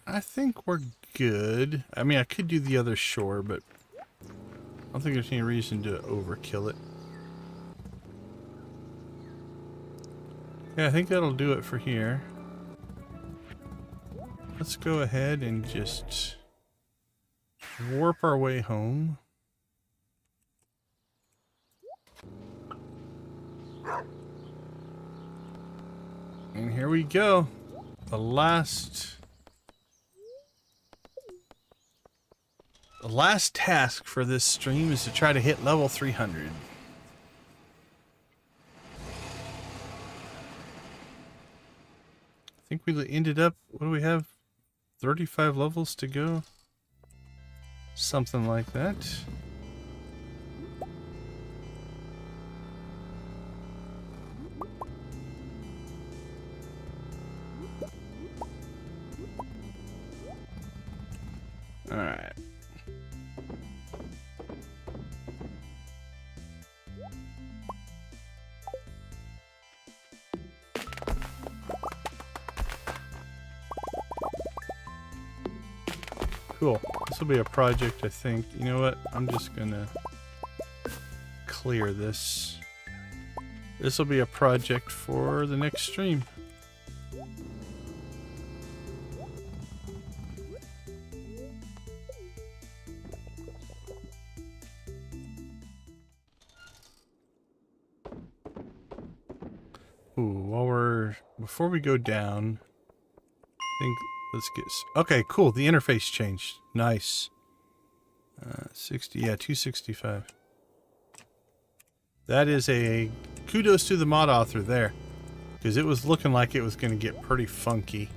I think we're good. I mean, I could do the other shore, but I don't think there's any reason to overkill it. Yeah, I think that'll do it for here. Let's go ahead and just warp our way home. And here we go. The last task for this stream is to try to hit level 300. I think we ended up, what do we have? 35 levels to go? Something like that. Alright. Cool. This will be a project, I think. You know what? I'm just gonna clear this. This will be a project for the next stream. Ooh, before we go down, I think let's get, okay, cool. The interface changed. Nice. 60, yeah, 265. That is a kudos to the mod author there, because it was looking like it was going to get pretty funky.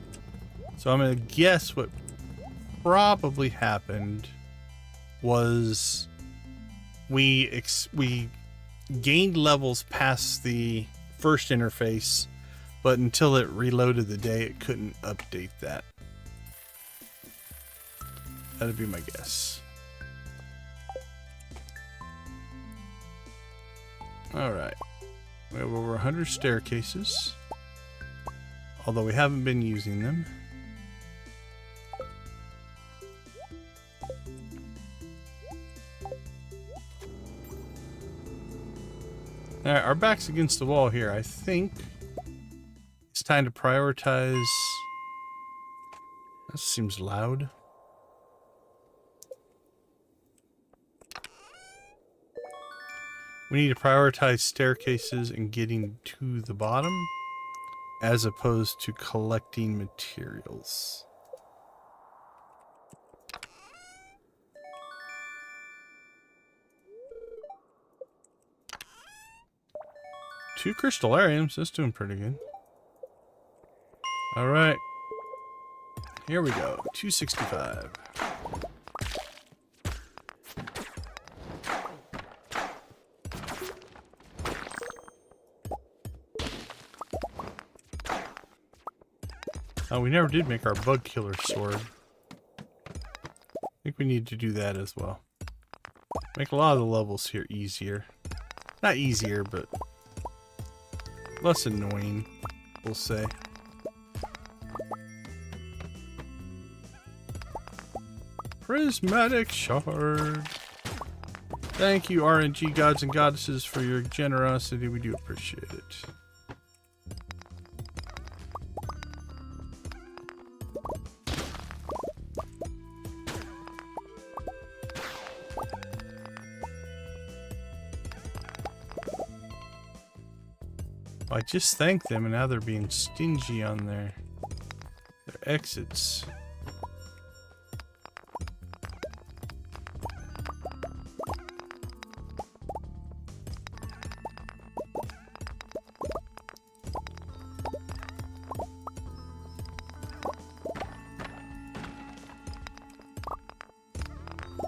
So I'm going to guess what probably happened was we gained levels past the first interface, but until it reloaded the day, it couldn't update that. That'd be my guess. Alright. We have over 100 staircases, although we haven't been using them. Alright, our back's against the wall here. I think it's time to prioritize. That seems loud. We need to prioritize staircases and getting to the bottom, as opposed to collecting materials. Two crystallariums, that's doing pretty good. Alright. Here we go. 265. Oh, we never did make our bug killer sword. I think we need to do that as well. Make a lot of the levels here easier. Not easier, but less annoying, we'll say. Prismatic shard. Thank you, RNG gods and goddesses, for your generosity. We do appreciate it. I just thanked them and now they're being stingy on their exits.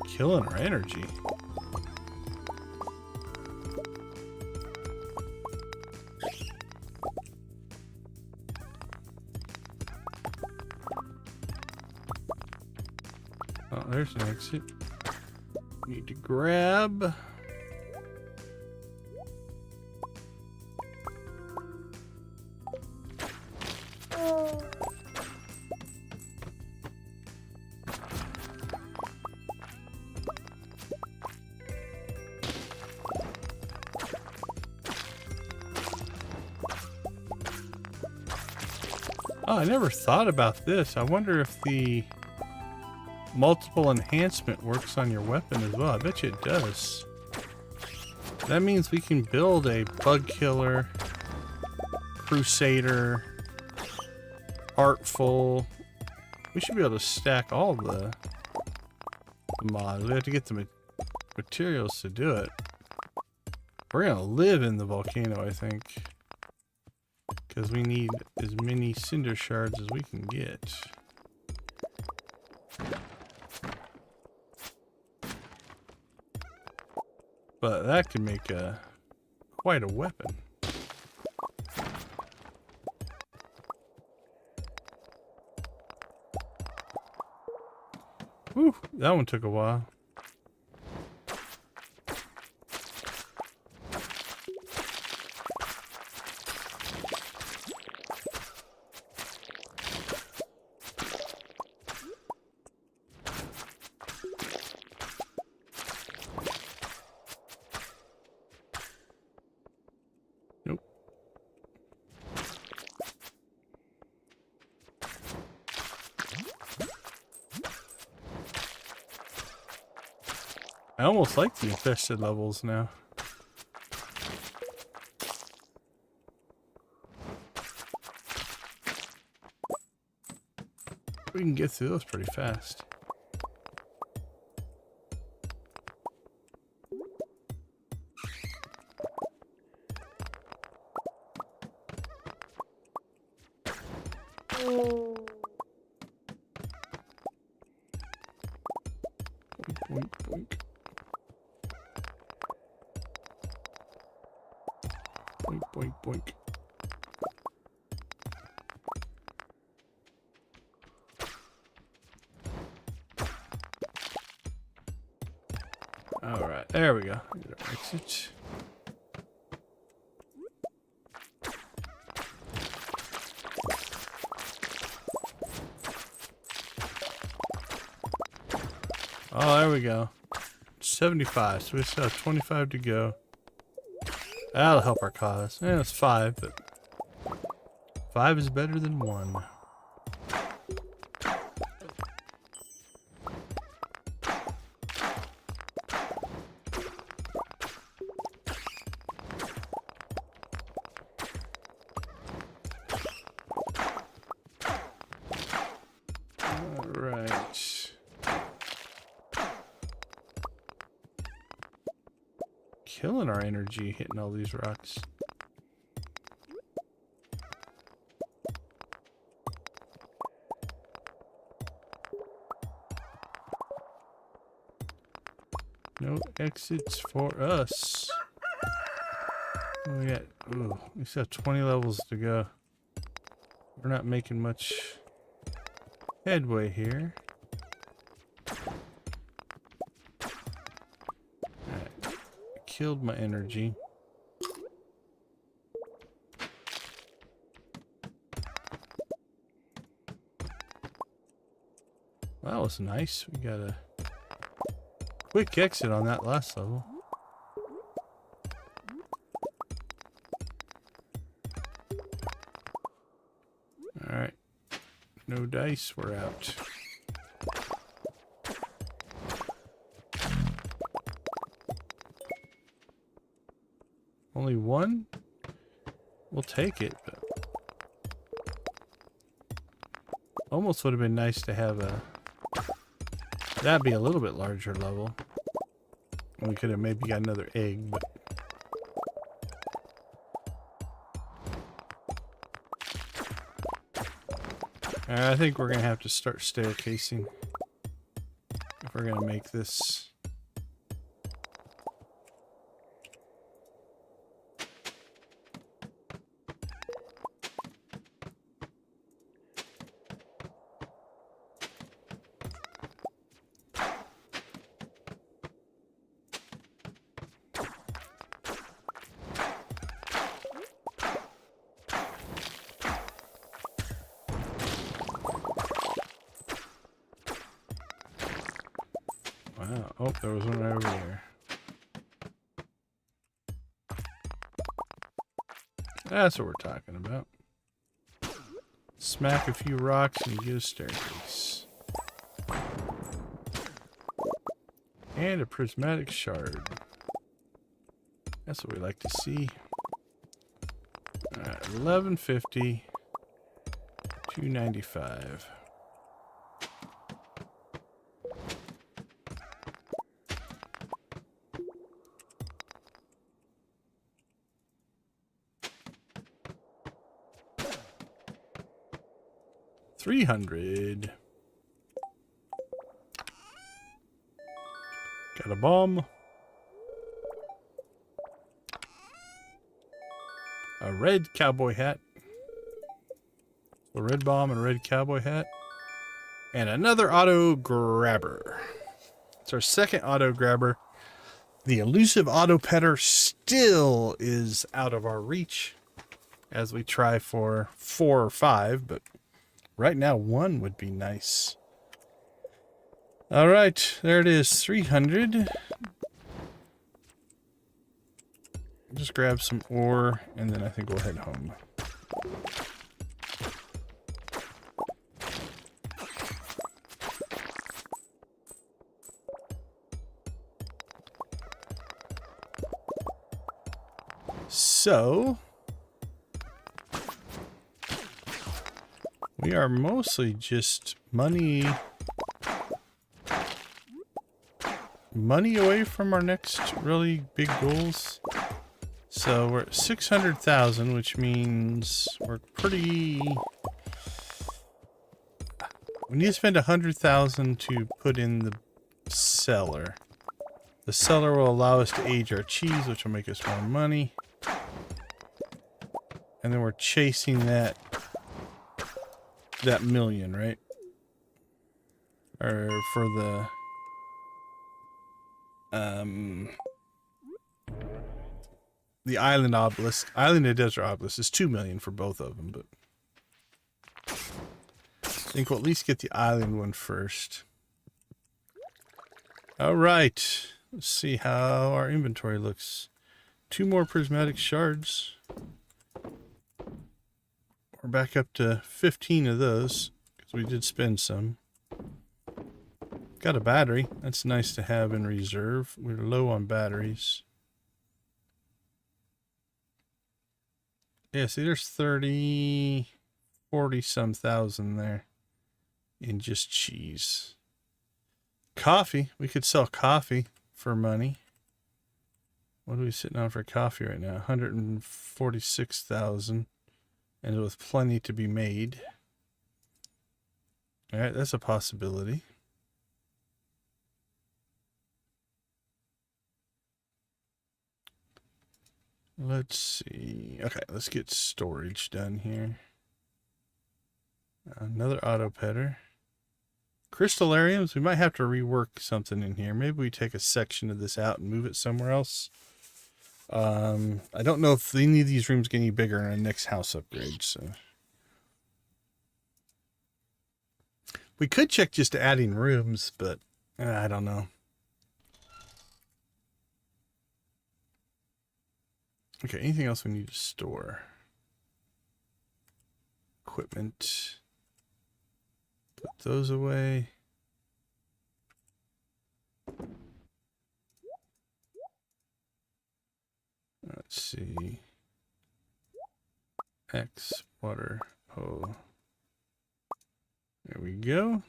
Killing our energy. Oh, there's an exit. Need to grab. Oh, I never thought about this. I wonder if the multiple enhancement works on your weapon as well. I bet you it does. That means we can build a bug killer, crusader, artful. We should be able to stack all the mods. We have to get the materials to do it. We're gonna live in the volcano, I think, because we need as many cinder shards as we can get. But that could make quite a weapon. Whew, that one took a while. I almost like the infested levels now. We can get through those pretty fast. Boink, boink. Boink, boink, boink. All right, there we go. Exit. Oh, there we go. 75, so we still have 25 to go. That'll help our cause. Yeah, it's 5, but 5 is better than 1. Killing our energy hitting all these rocks. No exits for us. We got, ooh, we still have 20 levels to go. We're not making much headway here. Killed my energy. Well, that was nice. We got a quick exit on that last level. Alright. No dice, we're out. Only one? We'll take it, but almost would have been nice to have a, that'd be a little bit larger level. We could have maybe got another egg, but I think we're gonna have to start staircasing if we're gonna make this. Wow. Oh, there was one right over there. That's what we're talking about. Smack a few rocks and get a staircase. And a prismatic shard. That's what we like to see. Alright, 1150. 295. $300. Got a bomb. A red cowboy hat. A red bomb and a red cowboy hat. And another auto grabber. It's our second auto grabber. The elusive auto petter still is out of our reach as we try for 4 or 5, but right now 1 would be nice. All right, there it is, 300. Just grab some ore, and then I think we'll head home. So, we are mostly just money away from our next really big goals. So we're at 600,000, which means we're pretty... We need to spend 100,000 to put in the cellar. The cellar will allow us to age our cheese, which will make us more money. And then we're chasing that million, right? Or for the island obelisk. Island and desert obelisk is 2 million for both of them, but I think we'll at least get the island one first. All right. Let's see how our inventory looks. 2 more prismatic shards. We're back up to 15 of those because we did spend some. Got a battery. That's nice to have in reserve. We're low on batteries. Yeah, see, there's 30, 40 some thousand there in just cheese. Coffee. We could sell coffee for money. What are we sitting on for coffee right now? 146,000. And with plenty to be made. All right, that's a possibility. Let's see. Okay, let's get storage done here. Another auto petter. Crystallariums, we might have to rework something in here. Maybe we take a section of this out and move it somewhere else. I don't know if any of these rooms get any bigger in our next house upgrade, so. We could check just adding rooms, but I don't know. Okay, anything else we need to store? Equipment. Put those away. Let's see. X, water, O. There we go.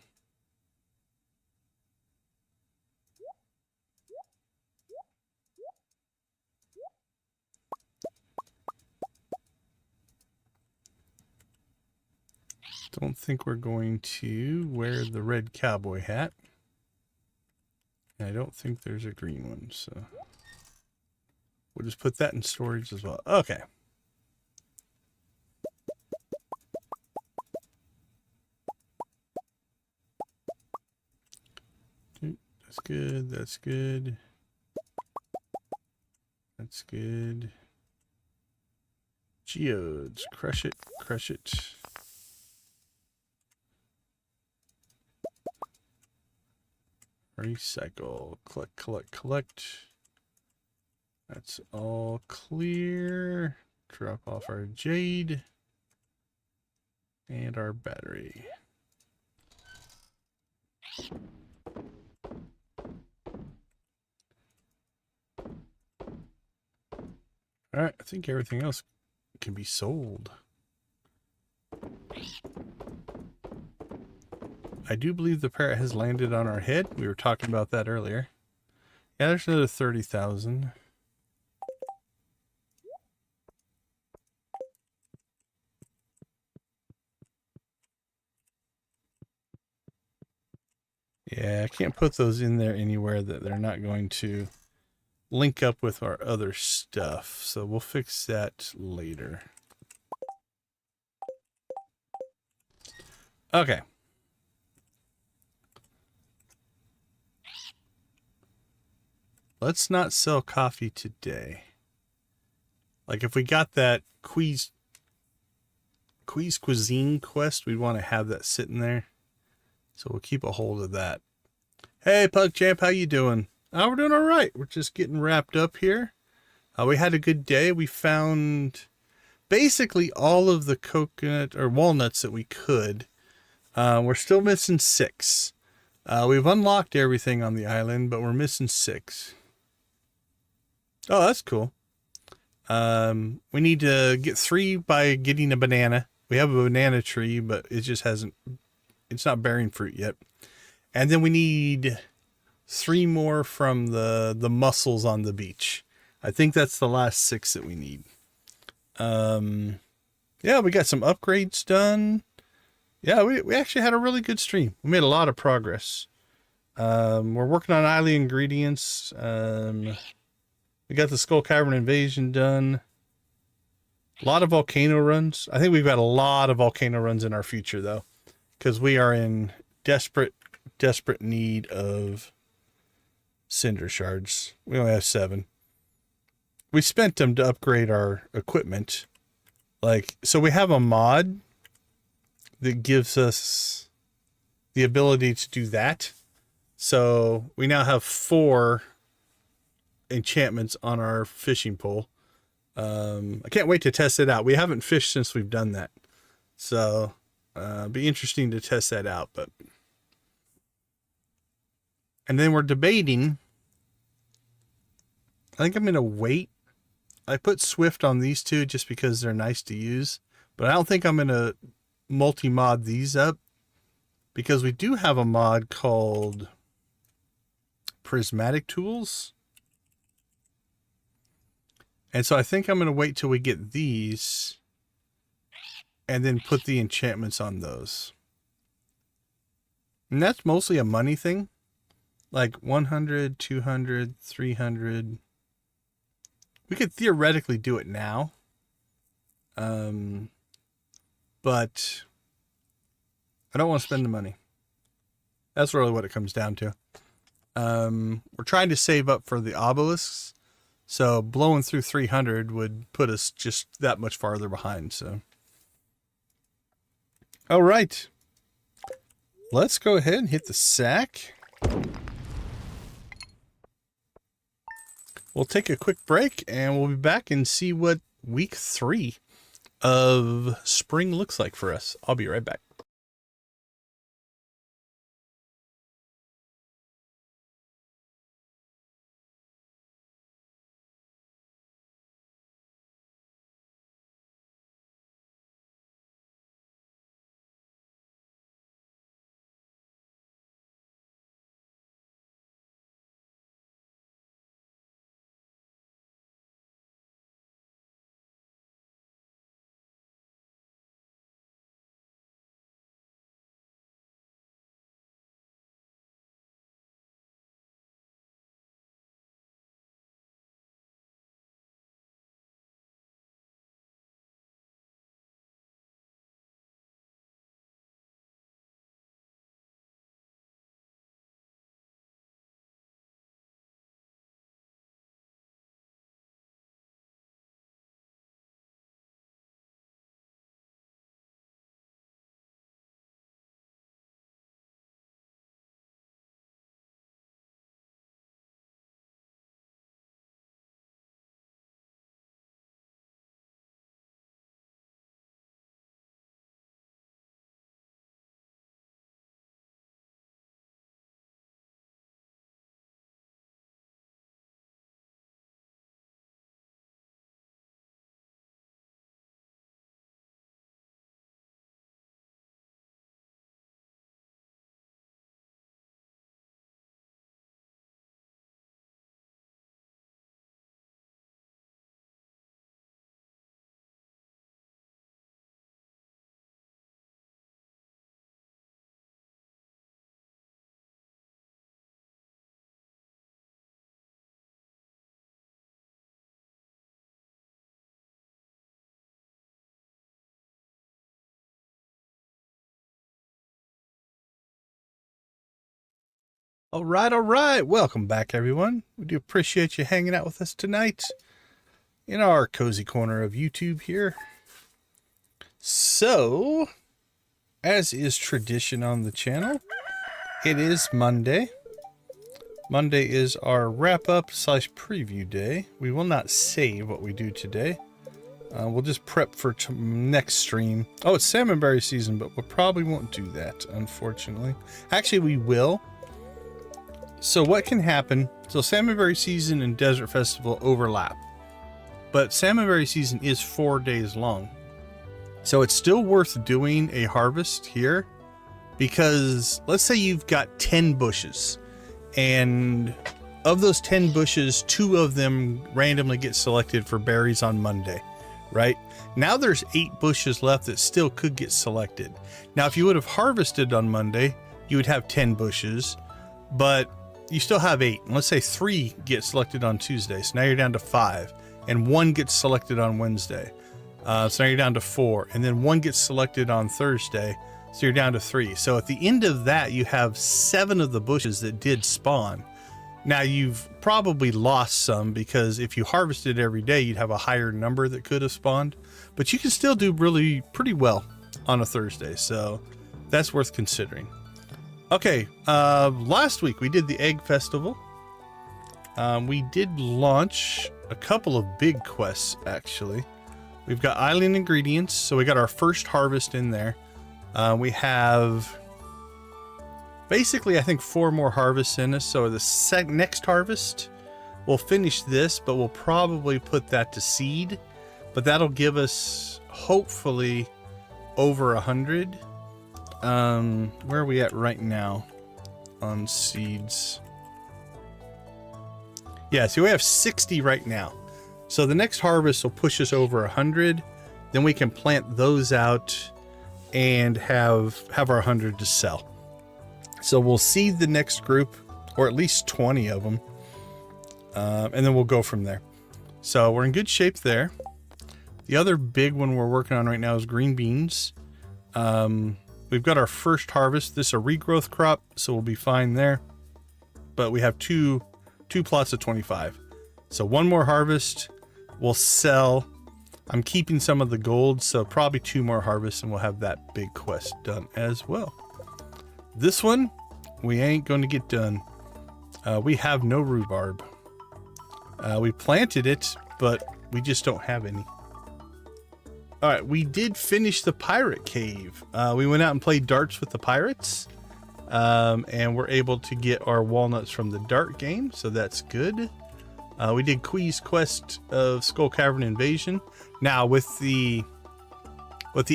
Don't think we're going to wear the red cowboy hat. And I don't think there's a green one, so we'll just put that in storage as well. Okay. That's good. That's good. That's good. Geodes. Crush it. Crush it. Recycle. Collect, collect, collect. That's all clear. Drop off our jade. And our battery. Alright, I think everything else can be sold. I do believe the parrot has landed on our head. We were talking about that earlier. Yeah, there's another 30,000. Yeah, I can't put those in there anywhere that they're not going to link up with our other stuff. So we'll fix that later. Okay. Let's not sell coffee today. Like if we got that Queez Cuisine quest, we'd want to have that sitting there. So we'll keep a hold of that. Hey, PugChamp, how you doing? We're doing all right. We're just getting wrapped up here. We had a good day. We found basically all of the coconut or walnuts that we could. We're still missing 6. We've unlocked everything on the island, but we're missing 6. Oh, that's cool. We need to get 3 by getting a banana. We have a banana tree, but it just hasn't, it's not bearing fruit yet. And then we need 3 more from the mussels on the beach. I think that's the last 6 that we need. Yeah, we got some upgrades done. Yeah, we actually had a really good stream. We made a lot of progress. We're working on island ingredients. We got the Skull Cavern Invasion done. A lot of volcano runs. I think we've got a lot of volcano runs in our future, though, because we are in desperate need of cinder shards. We only have 7. We spent them to upgrade our equipment. Like, so we have a mod that gives us the ability to do that. So we now have 4 enchantments on our fishing pole. I can't wait to test it out. We haven't fished since we've done that. So be interesting to test that out. But and then we're debating. I think I'm going to wait. I put Swift on these 2 just because they're nice to use. But I don't think I'm going to multi-mod these up, because we do have a mod called Prismatic Tools. And so I think I'm going to wait till we get these and then put the enchantments on those. And that's mostly a money thing. Like 100, 200, 300. We could theoretically do it now. But I don't want to spend the money. That's really what it comes down to. We're trying to save up for the obelisks. So blowing through 300 would put us just that much farther behind. So, all right, let's go ahead and hit the sack. We'll take a quick break and we'll be back and see what week 3 of spring looks like for us. I'll be right back. All right. Welcome back, everyone. We do appreciate you hanging out with us tonight in our cozy corner of YouTube here. So, as is tradition on the channel, it is Monday. Monday is our wrap-up / preview day. We will not save what we do today. We'll just prep for next stream. Oh, it's salmonberry season, but we probably won't do that, unfortunately. Actually, we will. So what can happen, so salmonberry season and desert festival overlap, but salmonberry season is 4 days long. So it's still worth doing a harvest here, because let's say you've got 10 bushes, and of those 10 bushes, 2 of them randomly get selected for berries on Monday, right? Now there's 8 bushes left that still could get selected. Now, if you would have harvested on Monday, you would have 10 bushes, but you still have 8. And let's say 3 get selected on Tuesday. So now you're down to 5, and 1 gets selected on Wednesday. So now you're down to 4, and then 1 gets selected on Thursday. So you're down to 3. So at the end of that, you have 7 of the bushes that did spawn. Now you've probably lost some, because if you harvested every day, you'd have a higher number that could have spawned, but you can still do pretty well on a Thursday. So that's worth considering. Okay, last week we did the Egg Festival. We did launch a couple of big quests, actually. We've got Island Ingredients, so we got our first harvest in there. We have basically, I think, 4 more harvests in us. So the next harvest, we'll finish this, but we'll probably put that to seed. But that'll give us, hopefully, over 100. Where are we at right now on seeds? Yeah, so we have 60 right now. So the next harvest will push us over 100. Then we can plant those out and have our 100 to sell. So we'll seed the next group, or at least 20 of them, and then we'll go from there. So we're in good shape there. The other big one we're working on right now is green beans. We've got our first harvest. This is a regrowth crop, so we'll be fine there. But we have two plots of 25. So 1 more harvest, we'll sell. I'm keeping some of the gold, so probably 2 more harvests, and we'll have that big quest done as well. This one, we ain't going to get done. We have no rhubarb. We planted it, but we just don't have any. All right, we did finish the pirate cave. We went out and played darts with the pirates, and we're able to get our walnuts from the dart game, so that's good. We did Quee's quest of Skull Cavern Invasion. Now with the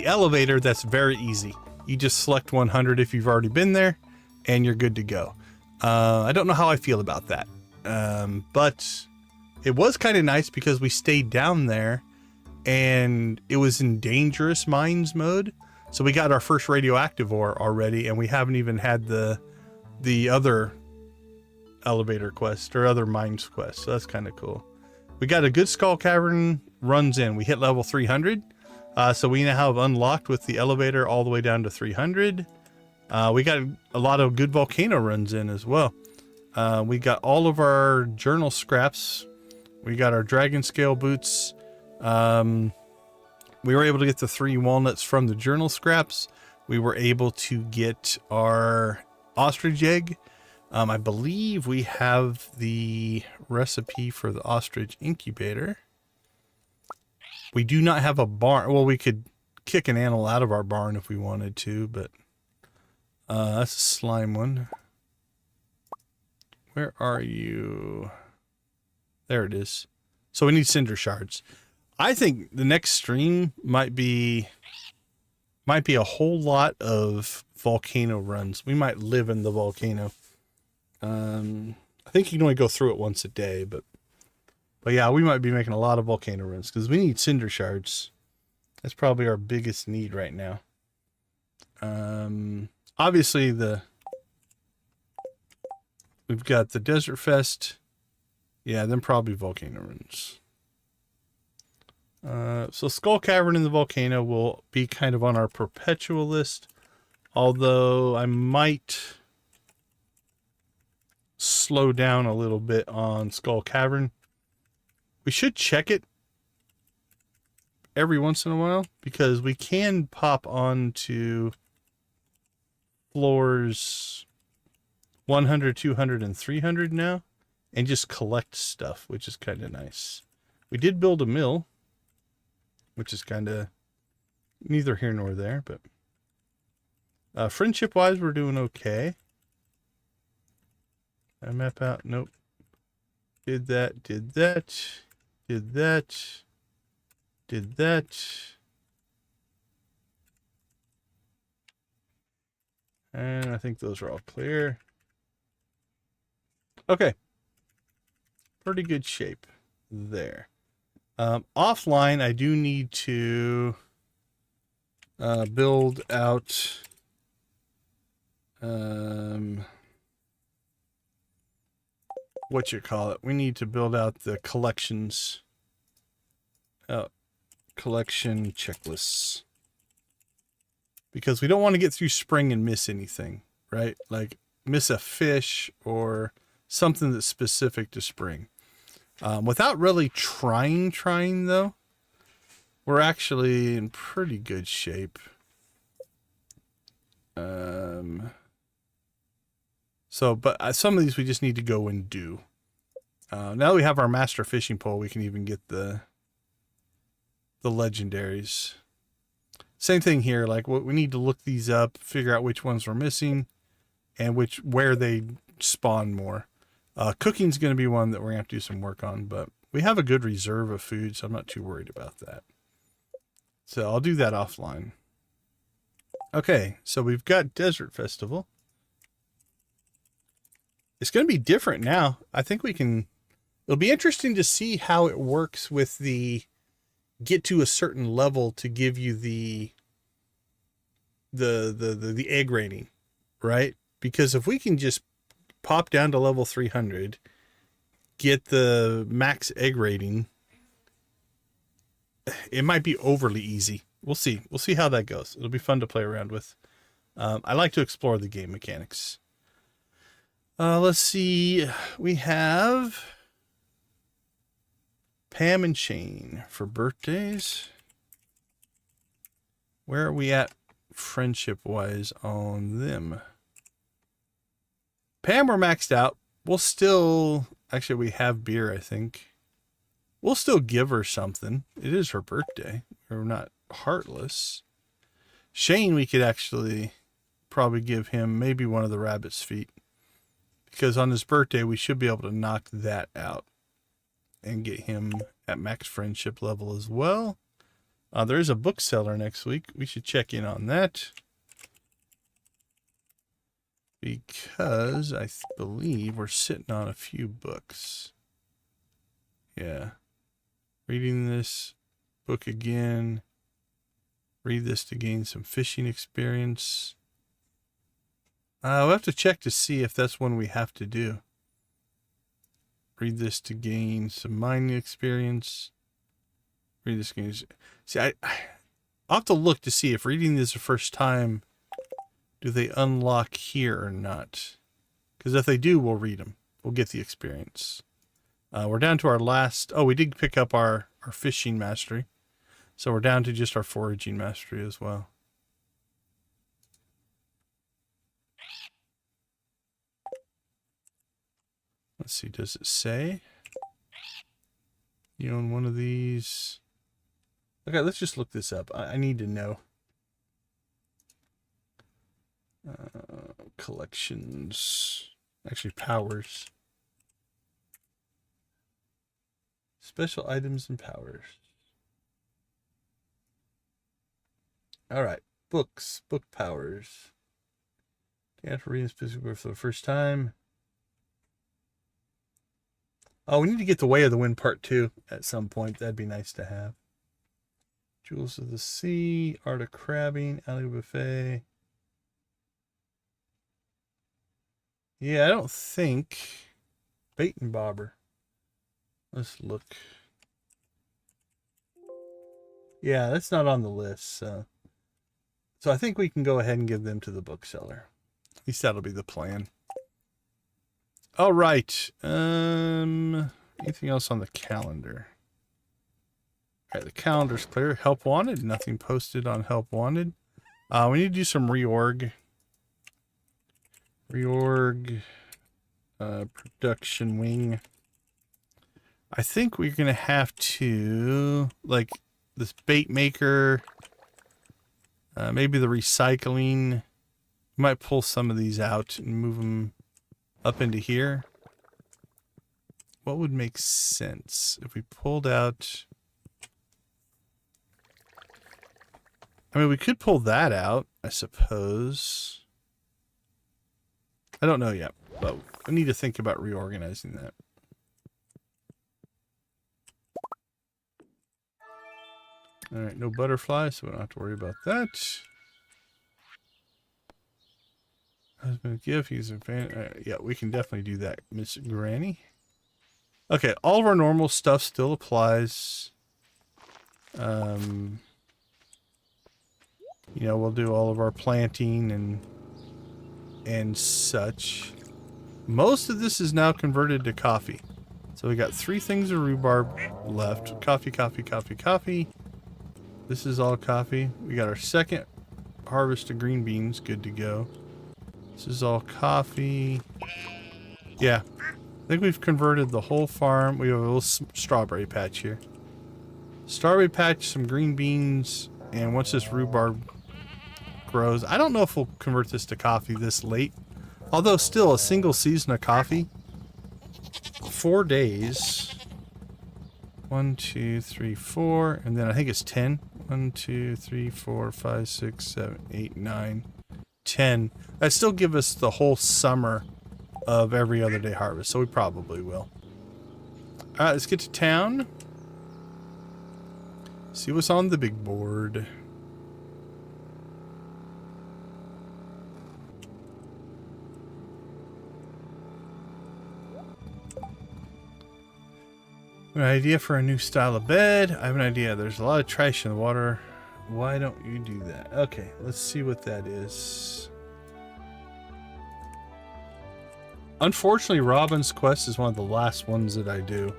elevator, that's very easy. You just select 100 if you've already been there, and you're good to go. I don't know how I feel about that, but it was kind of nice because we stayed down there, and it was in dangerous mines mode. So we got our first radioactive ore already, and we haven't even had the other elevator quest or other mines quest. So that's kind of cool. We got a good Skull Cavern runs in. We hit level 300. So we now have unlocked with the elevator all the way down to 300. We got a lot of good volcano runs in as well. We got all of our journal scraps. We got our dragon scale boots. We were able to get the 3 walnuts from the journal scraps. We were able to get our ostrich egg. I believe we have the recipe for the ostrich incubator. We do not have a barn. Well, we could kick an animal out of our barn if we wanted to, but that's a slime one. Where are you? There it is. So we need cinder shards. I think the next stream might be a whole lot of volcano runs. We might live in the volcano. I think you can only go through it once a day, but yeah, we might be making a lot of volcano runs because we need cinder shards. That's probably our biggest need right now. Obviously we've got the Desert Fest. Yeah, then probably volcano runs. So Skull Cavern and the volcano will be kind of on our perpetual list. Although I might slow down a little bit on Skull Cavern. We should check it every once in a while because we can pop on to floors 100, 200, and 300 now and just collect stuff, which is kind of nice. We did build a mill, which is kind of neither here nor there, but friendship-wise, we're doing okay. I map out. Nope. Did that, did that, did that, did that. And I think those are all clear. Okay. Pretty good shape there. Offline, I do need to build out what you call it. We need to build out the collections, collection checklists, because we don't want to get through spring and miss anything, right? Like miss a fish or something that's specific to spring. Without really trying though, we're actually in pretty good shape. But some of these we just need to go and do. Now that we have our master fishing pole, we can even get the legendaries. Same thing here. Like we need to look these up, figure out which ones we're missing, and where they spawn more. Cooking's going to be one that we're going to have to do some work on, but we have a good reserve of food, so I'm not too worried about that. So I'll do that offline. Okay, so we've got Desert Festival. It's going to be different now. I think we can... It'll be interesting to see how it works with the get to a certain level to give you the egg rating, right? Because if we can just pop down to level 300, get the max egg rating, it might be overly easy. We'll see. We'll see how that goes. It'll be fun to play around with. I like to explore the game mechanics. Let's see. We have Pam and Shane for birthdays. Where are we at friendship-wise on them? Pam, we're maxed out. We'll still... Actually, we have beer, I think. We'll still give her something. It is her birthday. We're not heartless. Shane, we could actually probably give him maybe one of the rabbit's feet. Because on his birthday, we should be able to knock that out and get him at max friendship level as well. There is a bookseller next week. We should check in on that. Because I believe we're sitting on a few books. Yeah. Reading this book again. Read this to gain some fishing experience. We'll have to check to see if that's one we have to do. Read this to gain some mining experience. Read this game. See, I'll have to look to see if reading this the first time, do they unlock here or not? Because if they do, we'll read them. We'll get the experience. We're down to our last... Oh, we did pick up our fishing mastery. So we're down to just our foraging mastery as well. Let's see, does it say you own one of these? Okay, let's just look this up. I need to know. Collections. Actually, powers. Special items and powers. Alright, books. Book powers. You have to read this physical book for the first time. Oh, we need to get the Way of the Wind Part 2 at some point. That'd be nice to have. Jewels of the Sea, Art of Crabbing, Alley Buffet. Yeah, I don't think... Bait and Bobber. Let's look. Yeah, that's not on the list, so I think we can go ahead and give them to the bookseller. At least that'll be the plan. All right. Anything else on the calendar? All right, the calendar's clear. Help wanted. Nothing posted on help wanted. We need to do some reorg. Production wing. I think we're gonna have to, like, this bait maker. Maybe the recycling. We might pull some of these out and move them up into here. What would make sense if we pulled out? I mean, we could pull that out, I suppose. I don't know yet, but we need to think about reorganizing that. All right, no butterflies, so we don't have to worry about that. Husband gift, he's a fan. Yeah, we can definitely do that, Miss Granny. Okay, all of our normal stuff still applies. You know, we'll do all of our planting and such. Most of this is now converted to coffee. So we got 3 things of rhubarb left. Coffee, coffee, coffee, coffee. This is all coffee. We got our second harvest of green beans, good to go. This is all coffee. Yeah, I think we've converted the whole farm. We have a little strawberry patch here. Strawberry patch, some green beans, and once this rhubarb grows, I don't know if we'll convert this to coffee this late. Although still a single season of coffee. 4 days. 1, 2, 3, 4, and then I think it's 10. 1, 2, 3, 4, 5, 6, 7, 8, 9, 10. That still give us the whole summer of every other day harvest, so we probably will. All right, let's get to town. See what's on the big board. An idea for a new style of bed. I have an idea. There's a lot of trash in the water. Why don't you do that? Okay, let's see what that is. Unfortunately, Robin's Quest is one of the last ones that I do.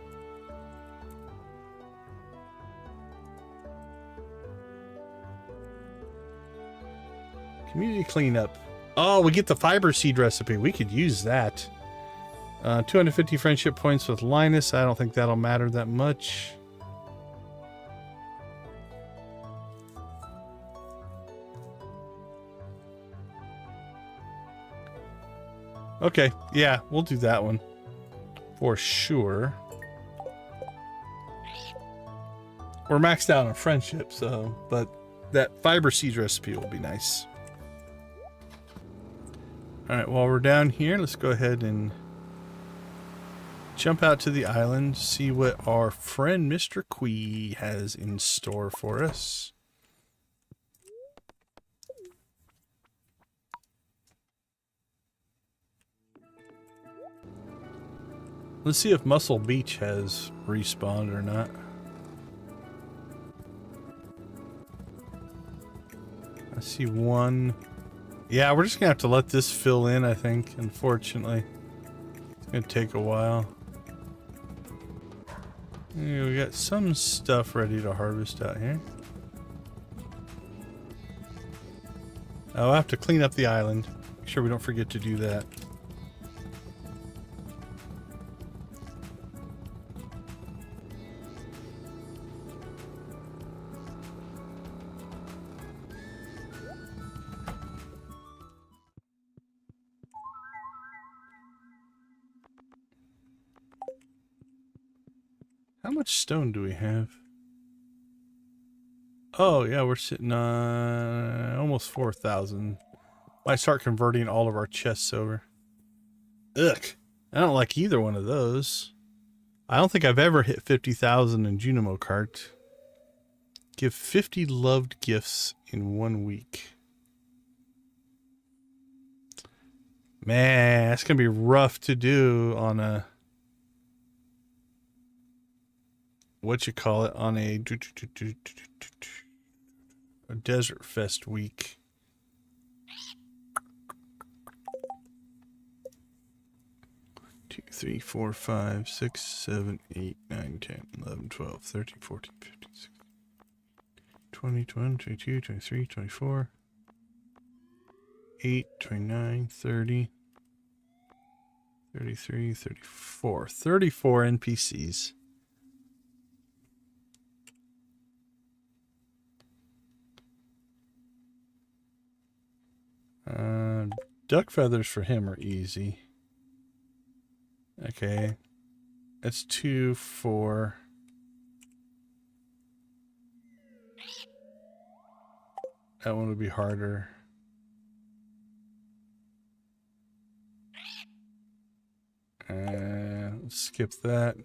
Community cleanup. Oh, we get the fiber seed recipe. We could use that. 250 friendship points with Linus. I don't think that'll matter that much. Okay, yeah, we'll do that one. For sure. We're maxed out on friendship, so, but that fiber seed recipe will be nice. Alright, while we're down here, let's go ahead and jump out to the island, see what our friend Mr. Quee has in store for us. Let's see if Muscle Beach has respawned or not. I see one. Yeah, we're just gonna have to let this fill in, I think, unfortunately. It's gonna take a while. Yeah, we got some stuff ready to harvest out here. I'll have to clean up the island. Make sure we don't forget to do that. How much stone do we have? Oh, yeah, we're sitting on almost 4,000. Might start converting all of our chests over. Ugh. I don't like either one of those. I don't think I've ever hit 50,000 in Junimo Cart. Give 50 loved gifts in 1 week. Man, that's going to be rough to do on a... what you call it, on a Desert Fest week. 2, 3, 4, 5, 6, 7, 8, 9, 10, 11, 12, 13, 14, 15, 16, 20, 21, 22, 23, 24, 8, 29, 30, 33, 34. 34 NPCs. Duck feathers for him are easy. Okay. That's 2, 4. That one would be harder. Let's skip that.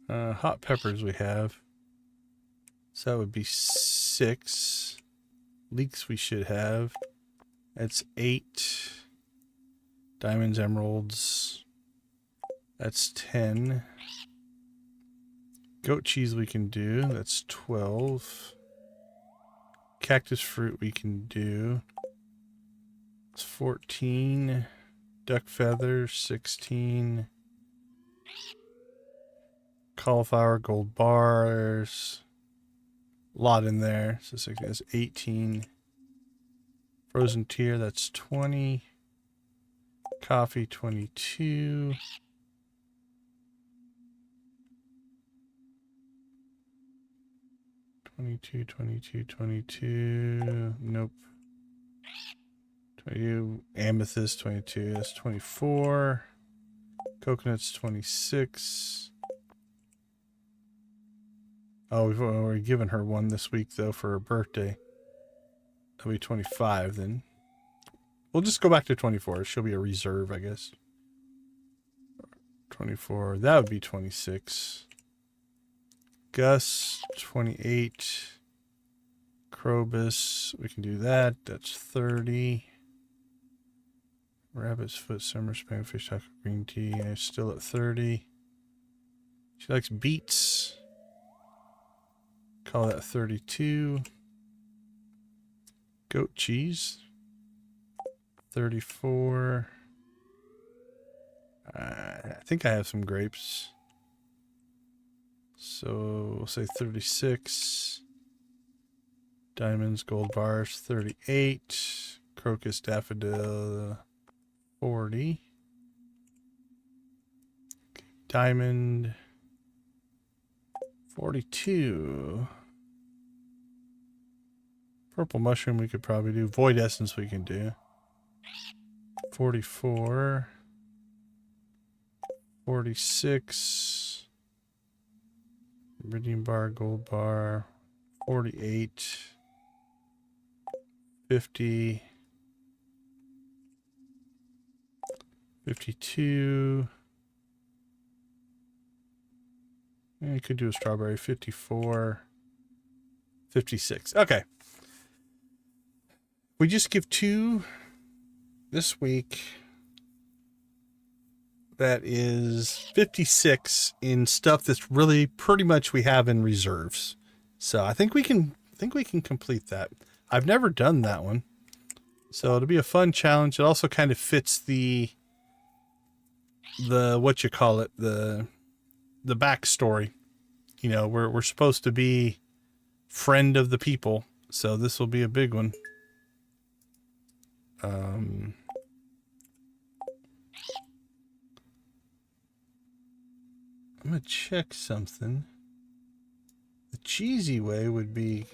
Hot peppers we have. So that would be 6. Leeks we should have. That's 8. Diamonds, emeralds. That's 10. Goat cheese we can do. That's 12. Cactus fruit we can do. It's 14. Duck feathers, 16. Cauliflower, gold bars. A lot in there. So that's 18. Frozen tier, that's 20. Coffee, 22. Nope. 22. Amethyst, 22. That's 24. Coconuts, 26. Oh, we've already given her one this week, though, for her birthday. That'll be 25, then. We'll just go back to 24. She'll be a reserve, I guess. 24. That would be 26. Gus, 28. Krobus, we can do that. That's 30. Rabbit's foot, summer spam, fish taco, green tea. I'm still at 30. She likes beets. Call that 32. Goat cheese. 34. I think I have some grapes. So we'll say 36. Diamonds, gold bars, 38. Crocus, daffodil, 40. Diamond, 42. Purple mushroom we could probably do. Void essence we can do. 44. 46. Iridium bar, gold bar. 48. 50. 52. And you could do a strawberry. 54. 56. Okay. We just give 2 this week. That is 56 in stuff that's really pretty much we have in reserves. So I think we can complete that. I've never done that one. So it'll be a fun challenge. It also kind of fits the what you call it, the backstory. You know, we're supposed to be friend of the people. So this will be a big one. I'm going to check something. The cheesy way would be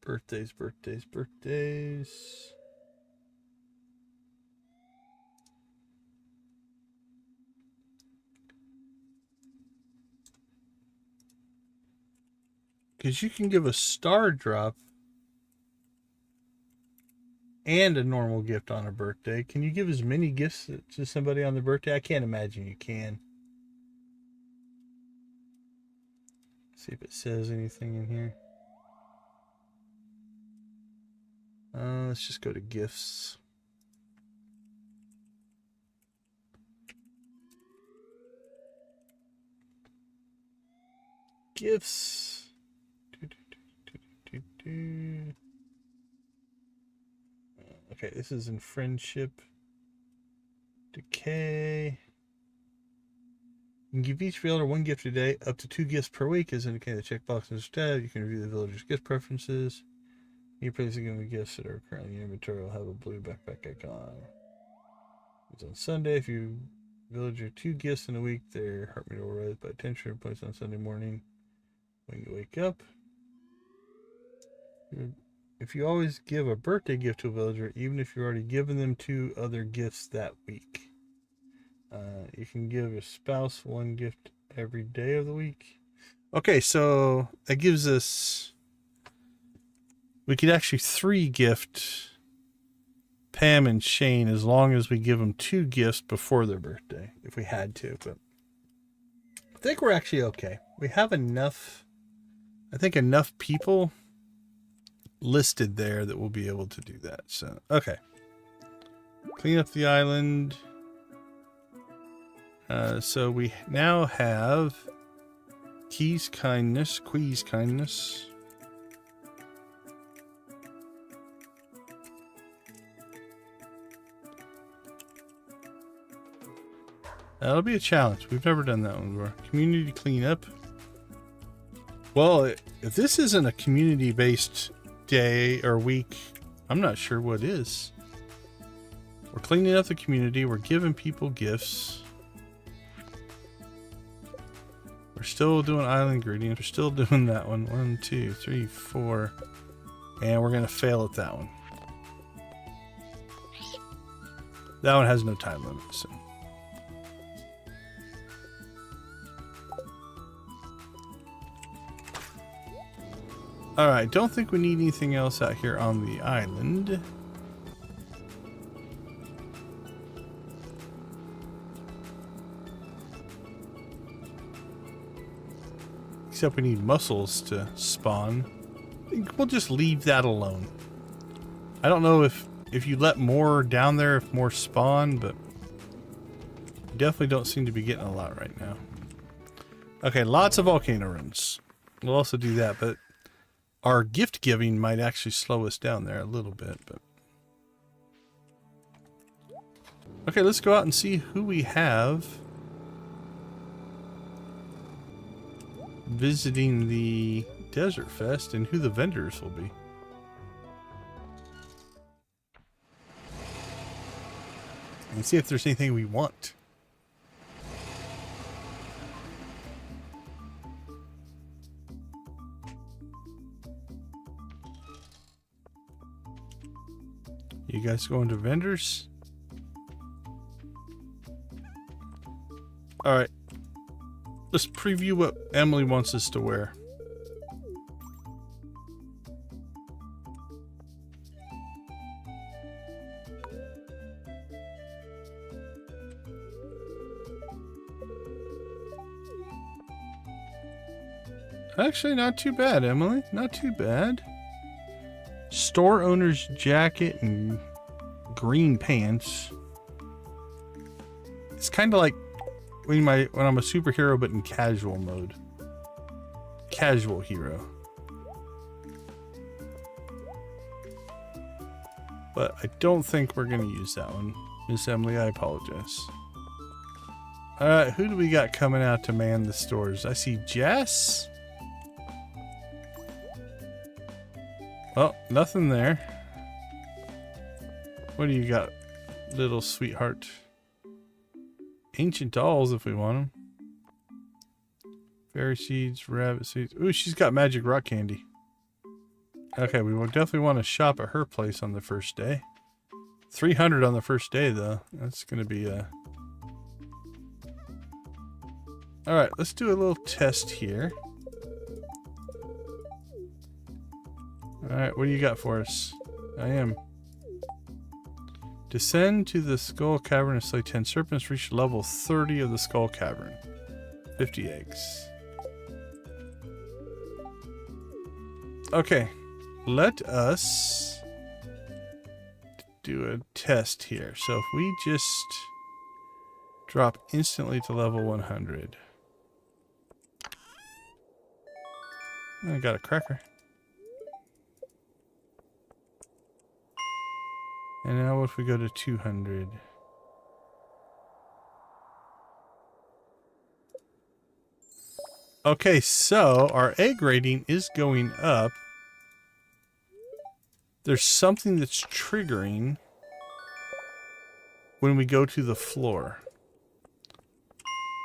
birthdays. Because you can give a star drop and a normal gift on a birthday. Can you give as many gifts to somebody on their birthday? I can't imagine you can. See if it says anything in here. Let's just go to gifts. gifts. Okay, this is in friendship. Decay. You can give each villager one gift a day, up to 2 gifts per week, as indicated in the checkbox instead. You can review the villager's gift preferences. Any place given the gifts that are currently in your inventory will have a blue backpack icon. It's on Sunday. If you villager 2 gifts in a week, their heart meter will rise by 10 points on Sunday morning when you wake up. If you always give a birthday gift to a villager, even if you've already given them 2 other gifts that week. You can give a spouse 1 gift every day of the week. Okay, so that gives us... We could actually 3 gift Pam and Shane as long as we give them 2 gifts before their birthday, if we had to. But I think we're actually okay. We have enough, I think enough people listed there that we'll be able to do that. So, okay. Clean up the island. So we now have Quee's Kindness. That'll be a challenge. We've never done that one before. Community cleanup. Well, if this isn't a community-based day or week, I'm not sure what is. We're cleaning up the community. We're giving people gifts. We're still doing island ingredients. We're still doing that one. 1, 2, 3, 4. And we're going to fail at that one. That one has no time limit, so. Alright, don't think we need anything else out here on the island. Except we need mussels to spawn. I think we'll just leave that alone. I don't know if you let more down there, if more spawn, but definitely don't seem to be getting a lot right now. Okay, lots of volcano runes. We'll also do that, but our gift giving might actually slow us down there a little bit. But okay, let's go out and see who we have visiting the Desert Fest and who the vendors will be. And see if there's anything we want. You guys going to vendors? Alright. Let's preview what Emily wants us to wear. Actually, not too bad, Emily. Not too bad. Store owner's jacket and green pants. It's kind of like when I'm a superhero, but in casual mode. Casual hero. But I don't think we're going to use that one. Miss Emily, I apologize. Alright, who do we got coming out to man the stores? I see Jess. Oh, nothing there. What do you got, little sweetheart? Ancient dolls if we want them. Fairy seeds, rabbit seeds. Ooh, she's got magic rock candy. Okay, we will definitely want to shop at her place on the first day. 300 on the first day, though. That's going to be a... Alright, let's do a little test here. Alright, what do you got for us? I am. Descend to the Skull Cavern and slay 10 serpents. Reach level 30 of the Skull Cavern. 50 eggs. Okay. Let us do a test here. So if we just drop instantly to level 100. I got a cracker. And now what if we go to 200? Okay, so our egg rating is going up. There's something that's triggering when we go to the floor.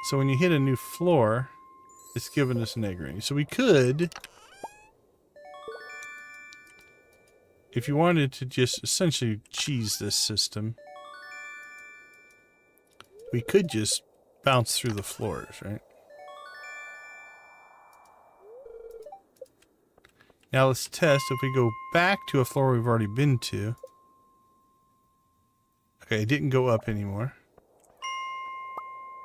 So when you hit a new floor, it's giving us an egg rating. So we could, if you wanted to just essentially cheese this system, we could just bounce through the floors, right? Now let's test if we go back to a floor we've already been to. Okay, it didn't go up anymore.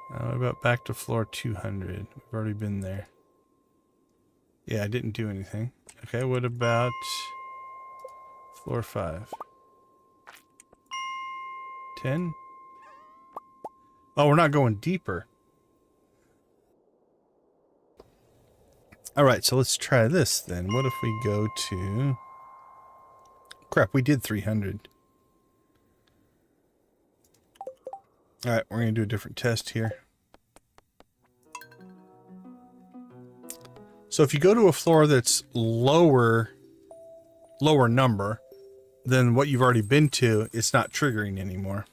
What about back to floor 200? We've already been there. Yeah, I didn't do anything. Okay, what about floor 5? 10? Oh, we're not going deeper. Alright, so let's try this then. What if we go to... Crap, we did 300. Alright, we're going to do a different test here. So if you go to a floor that's lower number than what you've already been to, it's not triggering anymore.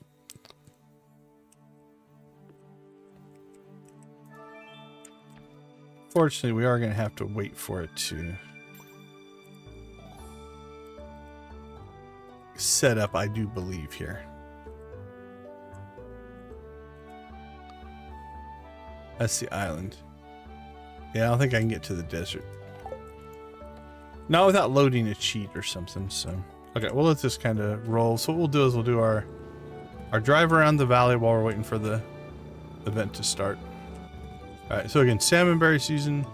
Fortunately, we are going to have to wait for it to set up, I do believe, here. That's the island. Yeah, I don't think I can get to the desert. Not without loading a cheat or something, so... Okay, we'll let this kind of roll. So what we'll do is we'll do our drive around the valley while we're waiting for the event to start. Alright, so again, salmonberry season.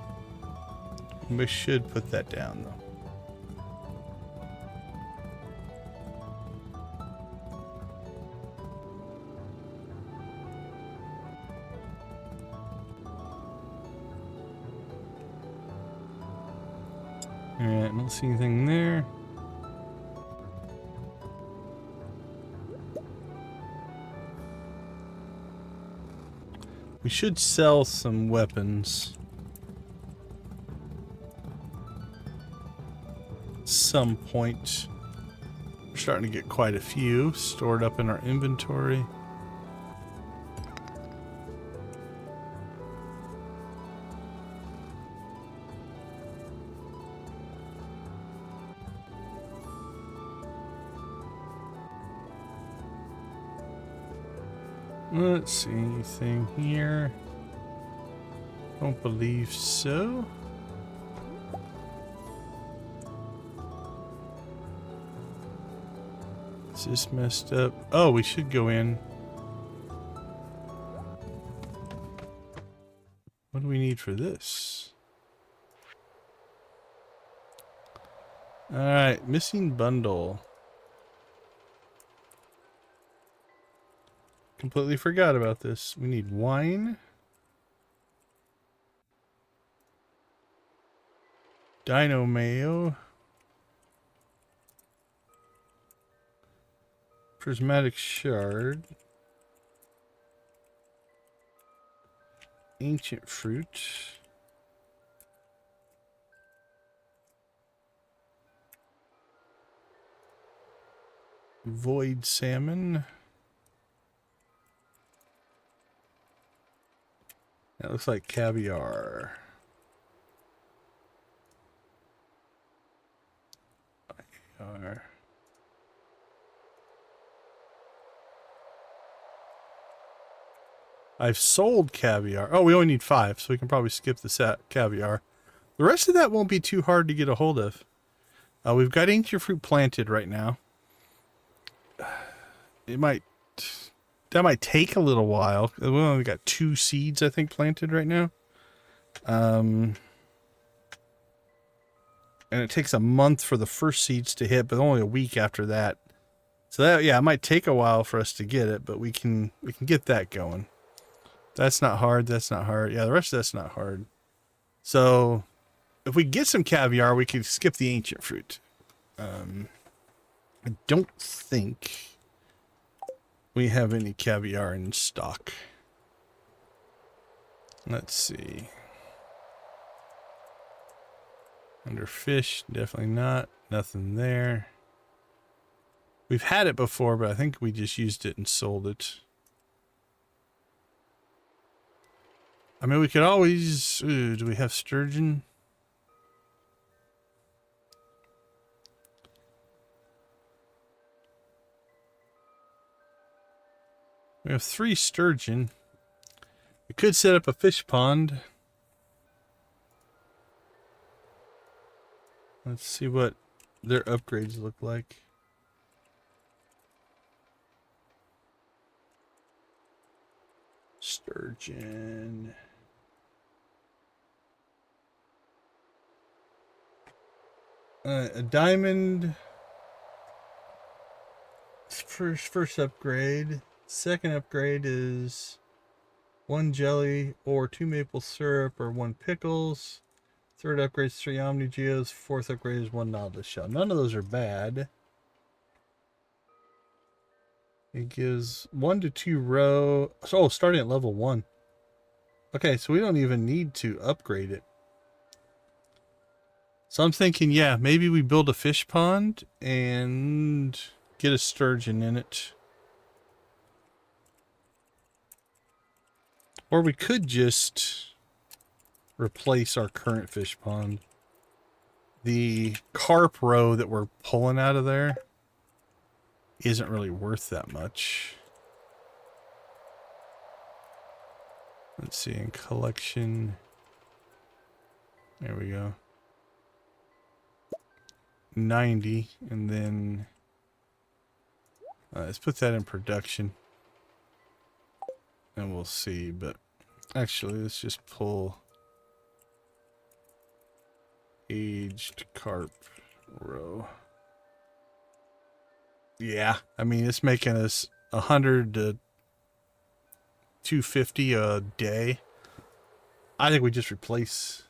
We should put that down, though. Alright, don't see anything there. We should sell some weapons. At some point. We're starting to get quite a few stored up in our inventory. Let's see, anything here? Don't believe so. Is this messed up? Oh, we should go in. What do we need for this? Alright, missing bundle. Completely forgot about this. We need wine. Dino mayo. Prismatic shard. Ancient fruit. Void salmon. That looks like caviar. Caviar. I've sold caviar. Oh, we only need 5, so we can probably skip the caviar. The rest of that won't be too hard to get a hold of. We've got ancient fruit planted right now. That might take a little while. We only got 2 seeds, I think, planted right now. And it takes a month for the first seeds to hit, but only a week after that. So that, yeah, it might take a while for us to get it, but we can get that going. That's not hard. That's not hard. Yeah, the rest of that's not hard. So if we get some caviar, we could skip the ancient fruit. I don't think we have any caviar in stock. Let's see. Under fish, definitely not. Nothing there. We've had it before, but I think we just used it and sold it. I mean, we could always... Ooh, do we have sturgeon? We have 3 sturgeon. We could set up a fish pond. Let's see what their upgrades look like. Sturgeon. A diamond. First upgrade. Second upgrade is 1 jelly or 2 maple syrup or 1 pickles. Third upgrade is 3 omni geos. Fourth upgrade is 1 nautilus shell. None of those are bad. It gives 1 to 2 row. Oh, starting at level 1. Okay, so we don't even need to upgrade it. So I'm thinking, yeah, maybe we build a fish pond and get a sturgeon in it. Or we could just replace our current fish pond. The carp row that we're pulling out of there isn't really worth that much. Let's see, in collection. There we go. 90, and then let's put that in production. And we'll see, but actually let's just pull aged carp row. Yeah, I mean, it's making us 100 to 250 a day. I think we just replace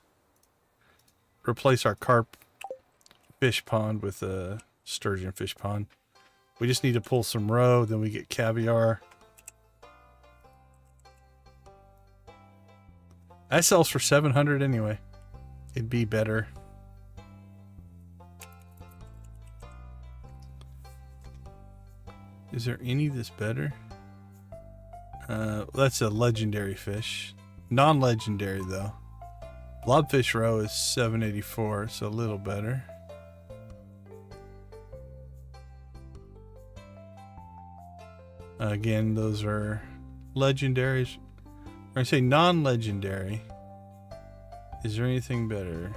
our carp fish pond with a sturgeon fish pond. We just need to pull some roe, then we get caviar. That sells for 700 anyway. It'd be better. Is there any that's better? That's a legendary fish. Non-legendary though. Blobfish roe is 784, so a little better. Again, those are legendaries. Or I say non-legendary. Is there anything better?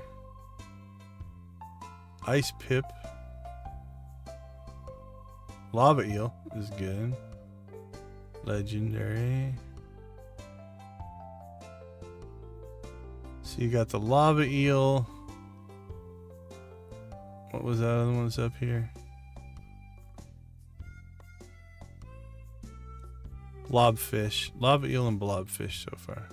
Ice pip. Lava eel is good. Legendary. So you got the lava eel. What was that other one that's up here? Blobfish. Lava eel and blobfish so far.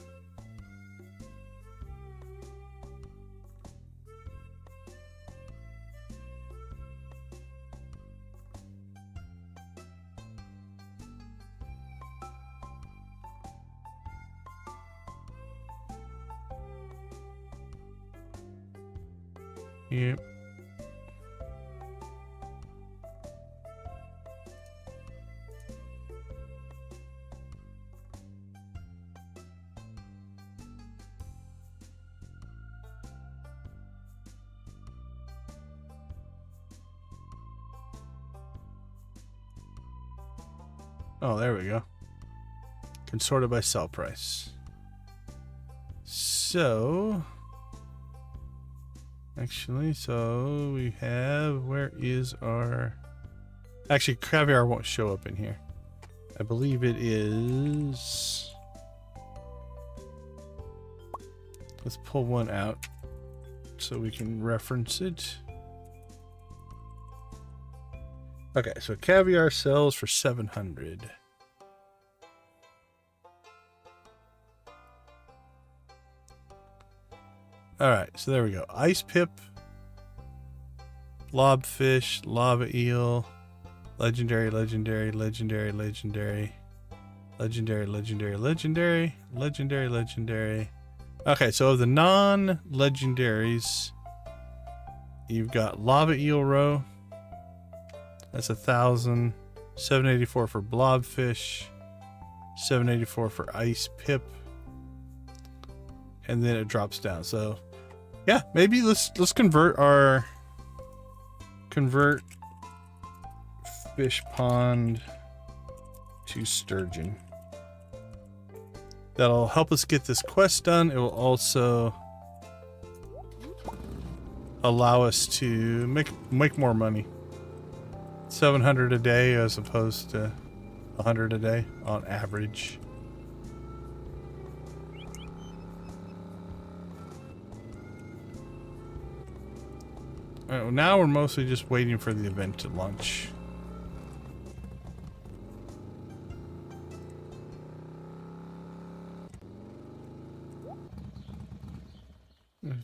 Yep. Oh, there we go. Can sort it by sell price. So, actually, so we have, where is our, actually caviar won't show up in here. I believe it is, let's pull one out so we can reference it. Okay, so caviar sells for 700. Alright, so there we go. Ice pip, blobfish, lava eel, legendary, legendary, legendary, legendary, legendary, legendary, legendary, legendary, legendary. Okay, so of the non-legendaries, you've got lava eel roe. That's 1,000. 784 for blobfish. 784 for ice pip. And then it drops down. So yeah, maybe let's convert fish pond to sturgeon. That'll help us get this quest done. It will also allow us to make more money. 700 a day as opposed to 100 a day on average. All right, well, now we're mostly just waiting for the event to launch.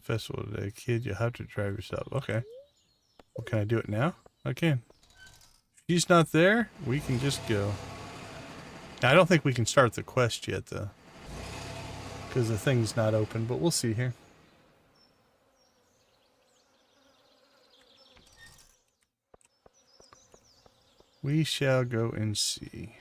Festival today, kid. You have to drive yourself. Okay. Well, can I do it now? I can. If he's not there, we can just go. Now, I don't think we can start the quest yet, though, because the thing's not open. But we'll see here. We shall go and see.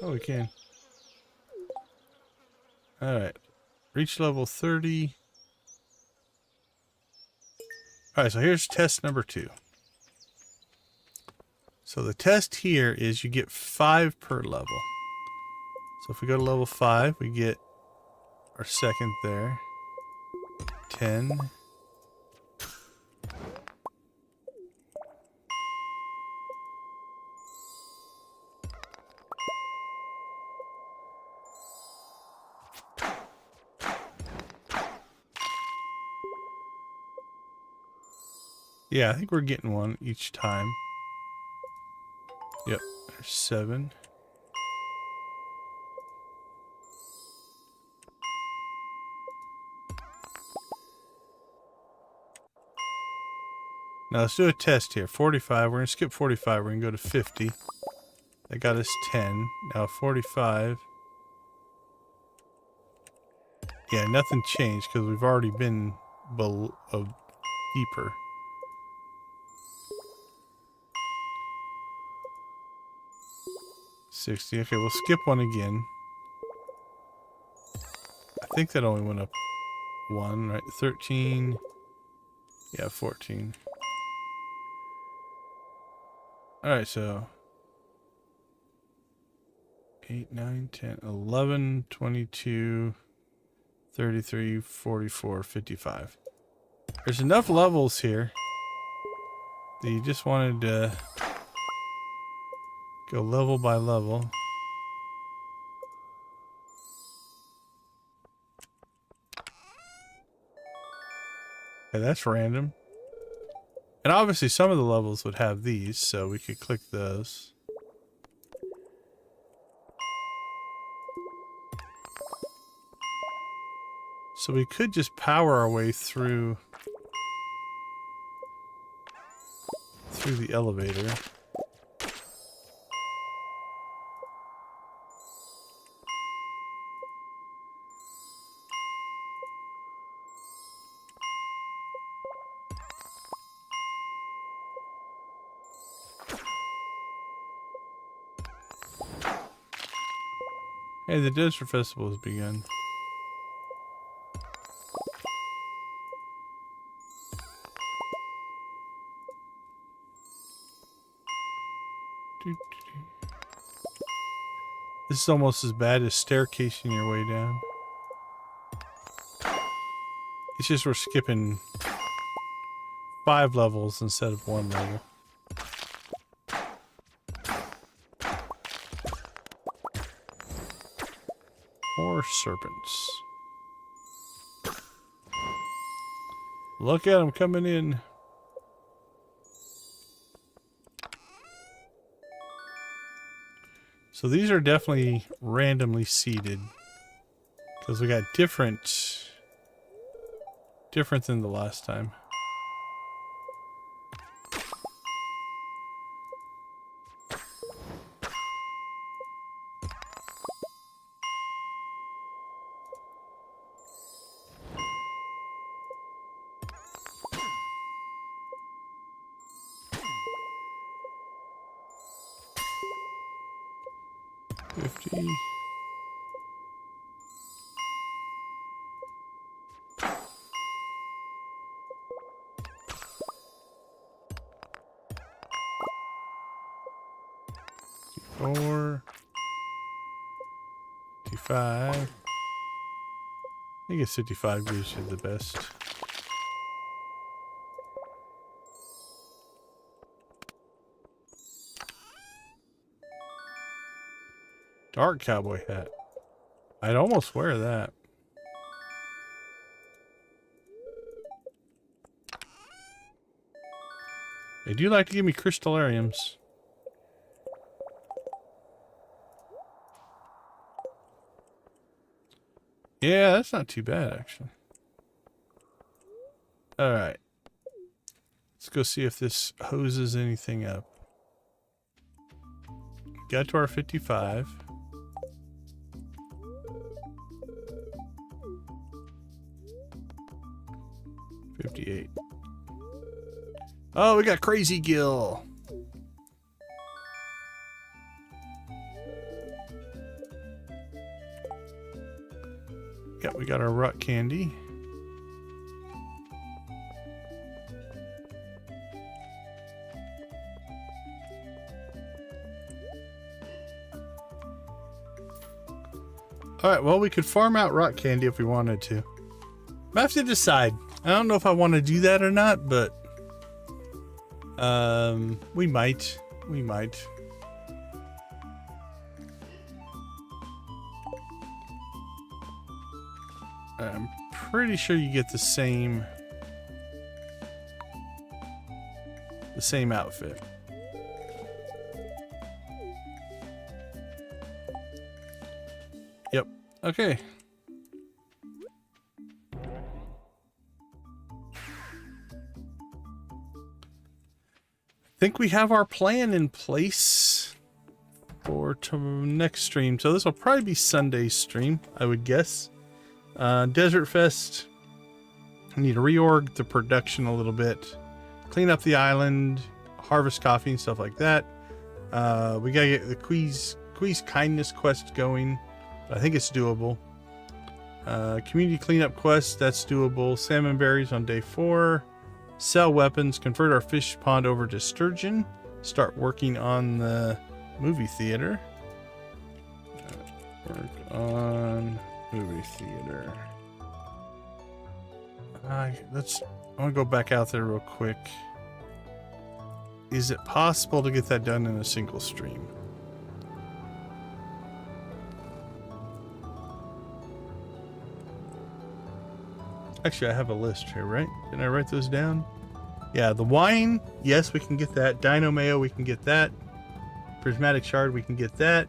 Oh, we can. Alright. Reach level 30. Alright, so here's test number 2. So the test here is you get 5 per level. So if we go to level 5, we get our second there. 10. Yeah, I think we're getting one each time. Yep, there's 7. Now let's do a test here. 45, we're going to skip 45, we're going to go to 50. That got us 10. Now 45. Yeah, nothing changed because we've already been below deeper. $60. Okay, we'll skip one again. I think that only went up 1, right? 13. Yeah, 14. Alright, so 8, 9, 10, 11, 22, 33, 44, 55. There's enough levels here that you just wanted to go level by level. Okay, that's random. And obviously some of the levels would have these, so we could click those. So we could just power our way through the elevator. Hey, the Desert Festival has begun. This is almost as bad as staircasing your way down. It's just we're skipping 5 levels instead of 1 level. More serpents. Look at them coming in. So these are definitely randomly seeded. Because we got different than the last time. Four, 55. I think it's 55 gives you the best. Dark cowboy hat. I'd almost wear that. They do like to give me crystallariums. Yeah, that's not too bad, actually. Alright. Let's go see if this hoses anything up. Got to our 55. $58. Oh, we got Crazy Gill. Yeah, we got our rock candy. Alright, well, we could farm out rock candy if we wanted to. I have to decide. I don't know if I want to do that or not, but we might. We might. I'm pretty sure you get the same outfit. Yep. Okay. I think we have our plan in place for next stream. So this will probably be Sunday's stream, I would guess. Desert Fest. I need to reorg the production a little bit, clean up the island, harvest coffee and stuff like that. We gotta get the Queez kindness quest going. I think it's doable. Community cleanup quest, that's doable. Salmon berries on day 4. Sell weapons, convert our fish pond over to sturgeon, start working on the movie theater. Work on movie theater. I want to go back out there real quick. Is it possible to get that done in a single stream? Actually, I have a list here, right? Didn't I write those down? Yeah, the wine, yes, we can get that. Dino Mayo, we can get that. Prismatic Shard, we can get that.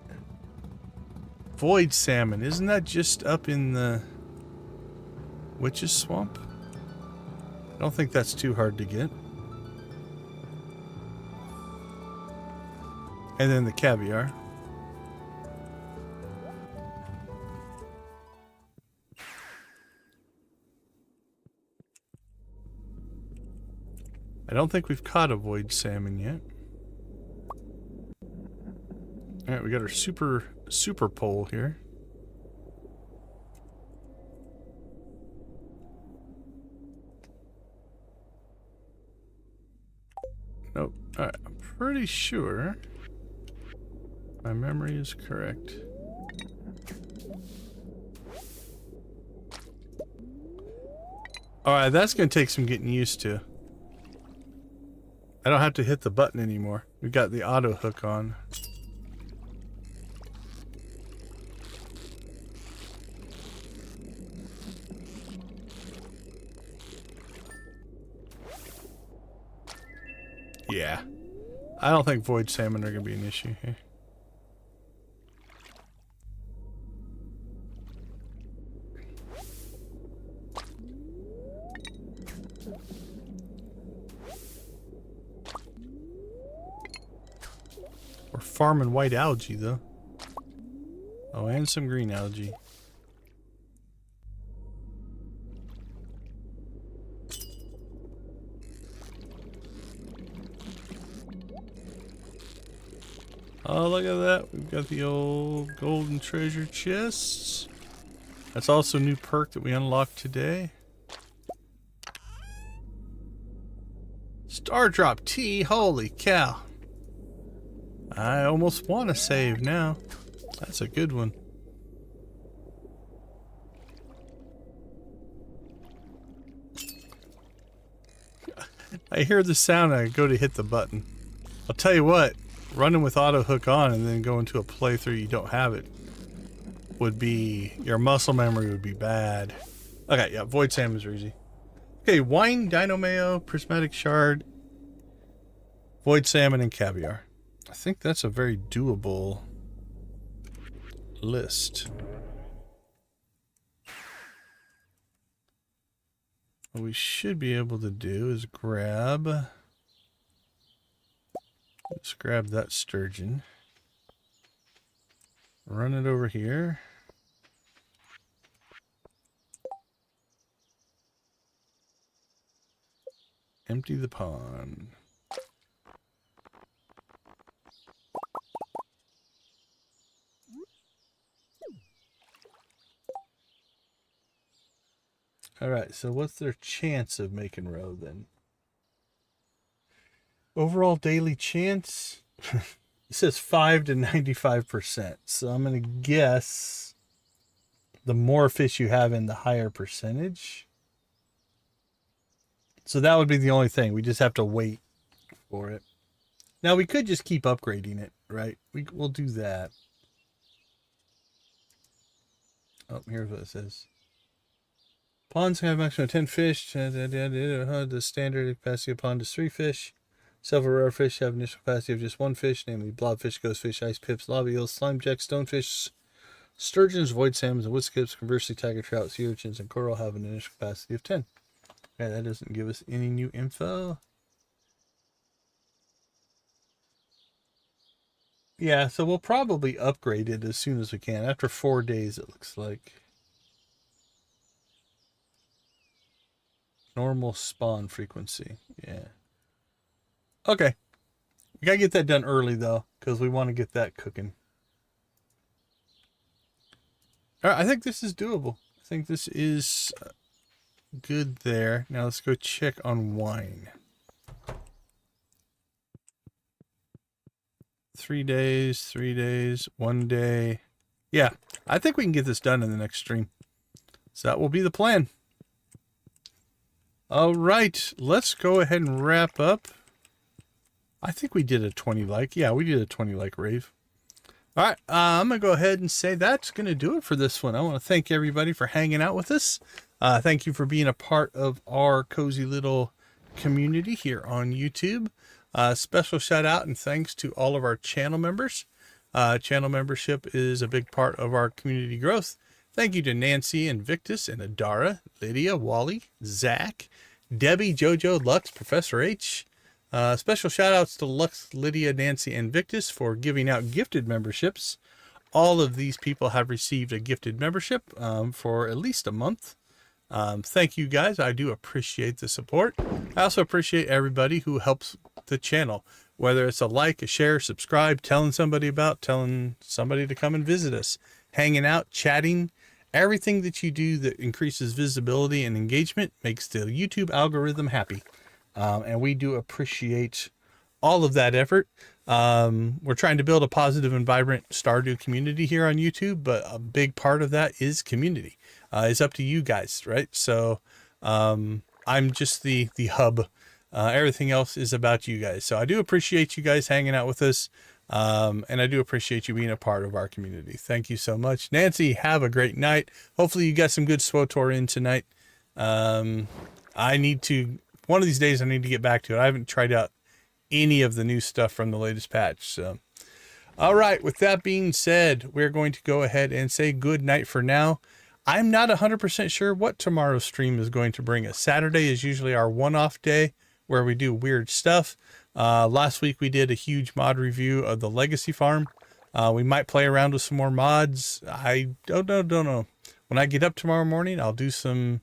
Void Salmon, isn't that just up in the Witch's Swamp? I don't think that's too hard to get. And then the caviar. I don't think we've caught a void salmon yet. Alright, we got our super pole here. Nope. Alright, I'm pretty sure my memory is correct. Alright, that's going to take some getting used to. I don't have to hit the button anymore. We've got the auto hook on. Yeah. I don't think void salmon are going to be an issue here. We're farming white algae, though. Oh, and some green algae. Oh, look at that. We've got the old golden treasure chests. That's also a new perk that we unlocked today. Star Drop Tea, holy cow. I almost want to save now. That's a good one. I hear the sound and I go to hit the button. I'll tell you what, running with auto hook on and then going to a playthrough you don't have it would be, your muscle memory would be bad. Okay, yeah, void salmons are easy. Okay, wine, dino mayo, prismatic shard, void salmon, and caviar. I think that's a very doable list. What we should be able to do is grab... Let's grab that sturgeon. Run it over here. Empty the pond. Alright, so what's their chance of making roe then? Overall daily chance? It says 5 to 95%. So I'm going to guess the more fish you have in, the higher percentage. So that would be the only thing. We just have to wait for it. Now we could just keep upgrading it, right? We'll do that. Oh, here's what it says. Ponds can have maximum 10 fish. The standard capacity of pond is 3 fish. Several rare fish have initial capacity of just 1 fish, namely blobfish, ghostfish, ice pips, lava eels, slime jacks, stonefish, sturgeons, void salmons, and wood skips. Conversely, tiger trout, sea urchins, and coral have an initial capacity of 10. Okay, that doesn't give us any new info. Yeah, so we'll probably upgrade it as soon as we can. After 4 days, it looks like. Normal spawn frequency. Yeah. Okay. We gotta get that done early, though, because we want to get that cooking. All right, I think this is doable. I think this is good there. Now let's go check on wine. 3 days, 3 days, 1 day. Yeah, I think we can get this done in the next stream. So that will be the plan. All right, let's go ahead and wrap up. I think we did a 20 like. Yeah, we did a 20 like rave. All right, I'm going to go ahead and say that's going to do it for this one. I want to thank everybody for hanging out with us. Thank you for being a part of our cozy little community here on YouTube. Special shout out and thanks to all of our channel members. Channel membership is a big part of our community growth. Thank you to Nancy and Victus and Adara, Lydia, Wally, Zach, Debbie, Jojo, Lux, Professor H. Special shout outs to Lux, Lydia, Nancy, and Victus for giving out gifted memberships. All of these people have received a gifted membership for at least a month. Thank you guys. I do appreciate the support. I also appreciate everybody who helps the channel, whether it's a like, a share, subscribe, telling somebody to come and visit us, hanging out, chatting. Everything that you do that increases visibility and engagement makes the YouTube algorithm happy. And we do appreciate all of that effort. We're trying to build a positive and vibrant Stardew community here on YouTube, but a big part of that is community. It's up to you guys, right? So I'm just the hub. Everything else is about you guys. So I do appreciate you guys hanging out with us. And I do appreciate you being a part of our community. Thank you so much. Nancy, have a great night. Hopefully you got some good SWTOR in tonight. One of these days I need to get back to it. I haven't tried out any of the new stuff from the latest patch. So, all right. With that being said, we're going to go ahead and say good night for now. I'm not 100% sure what tomorrow's stream is going to bring us. Saturday is usually our one-off day where we do weird stuff. Last week we did a huge mod review of the Legacy Farm. We might play around with some more mods. I don't know. When I get up tomorrow morning, I'll do some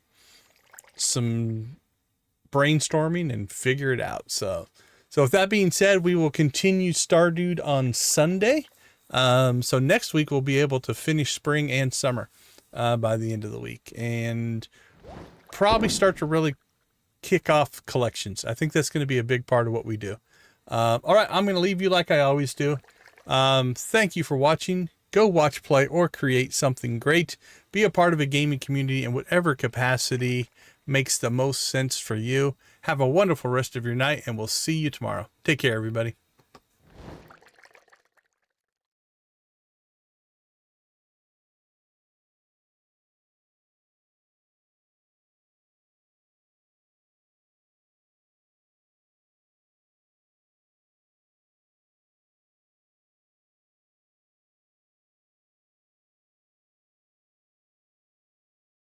brainstorming and figure it out. So with that being said, we will continue Stardewd on Sunday. So next week we'll be able to finish spring and summer by the end of the week, and probably start to really kick off collections. I think that's going to be a big part of what we do. All right, I'm going to leave you like I always do. Thank you for watching. Go watch, play, or create something great. Be a part of a gaming community in whatever capacity makes the most sense for you. Have a wonderful rest of your night, and we'll see you tomorrow. Take care, everybody.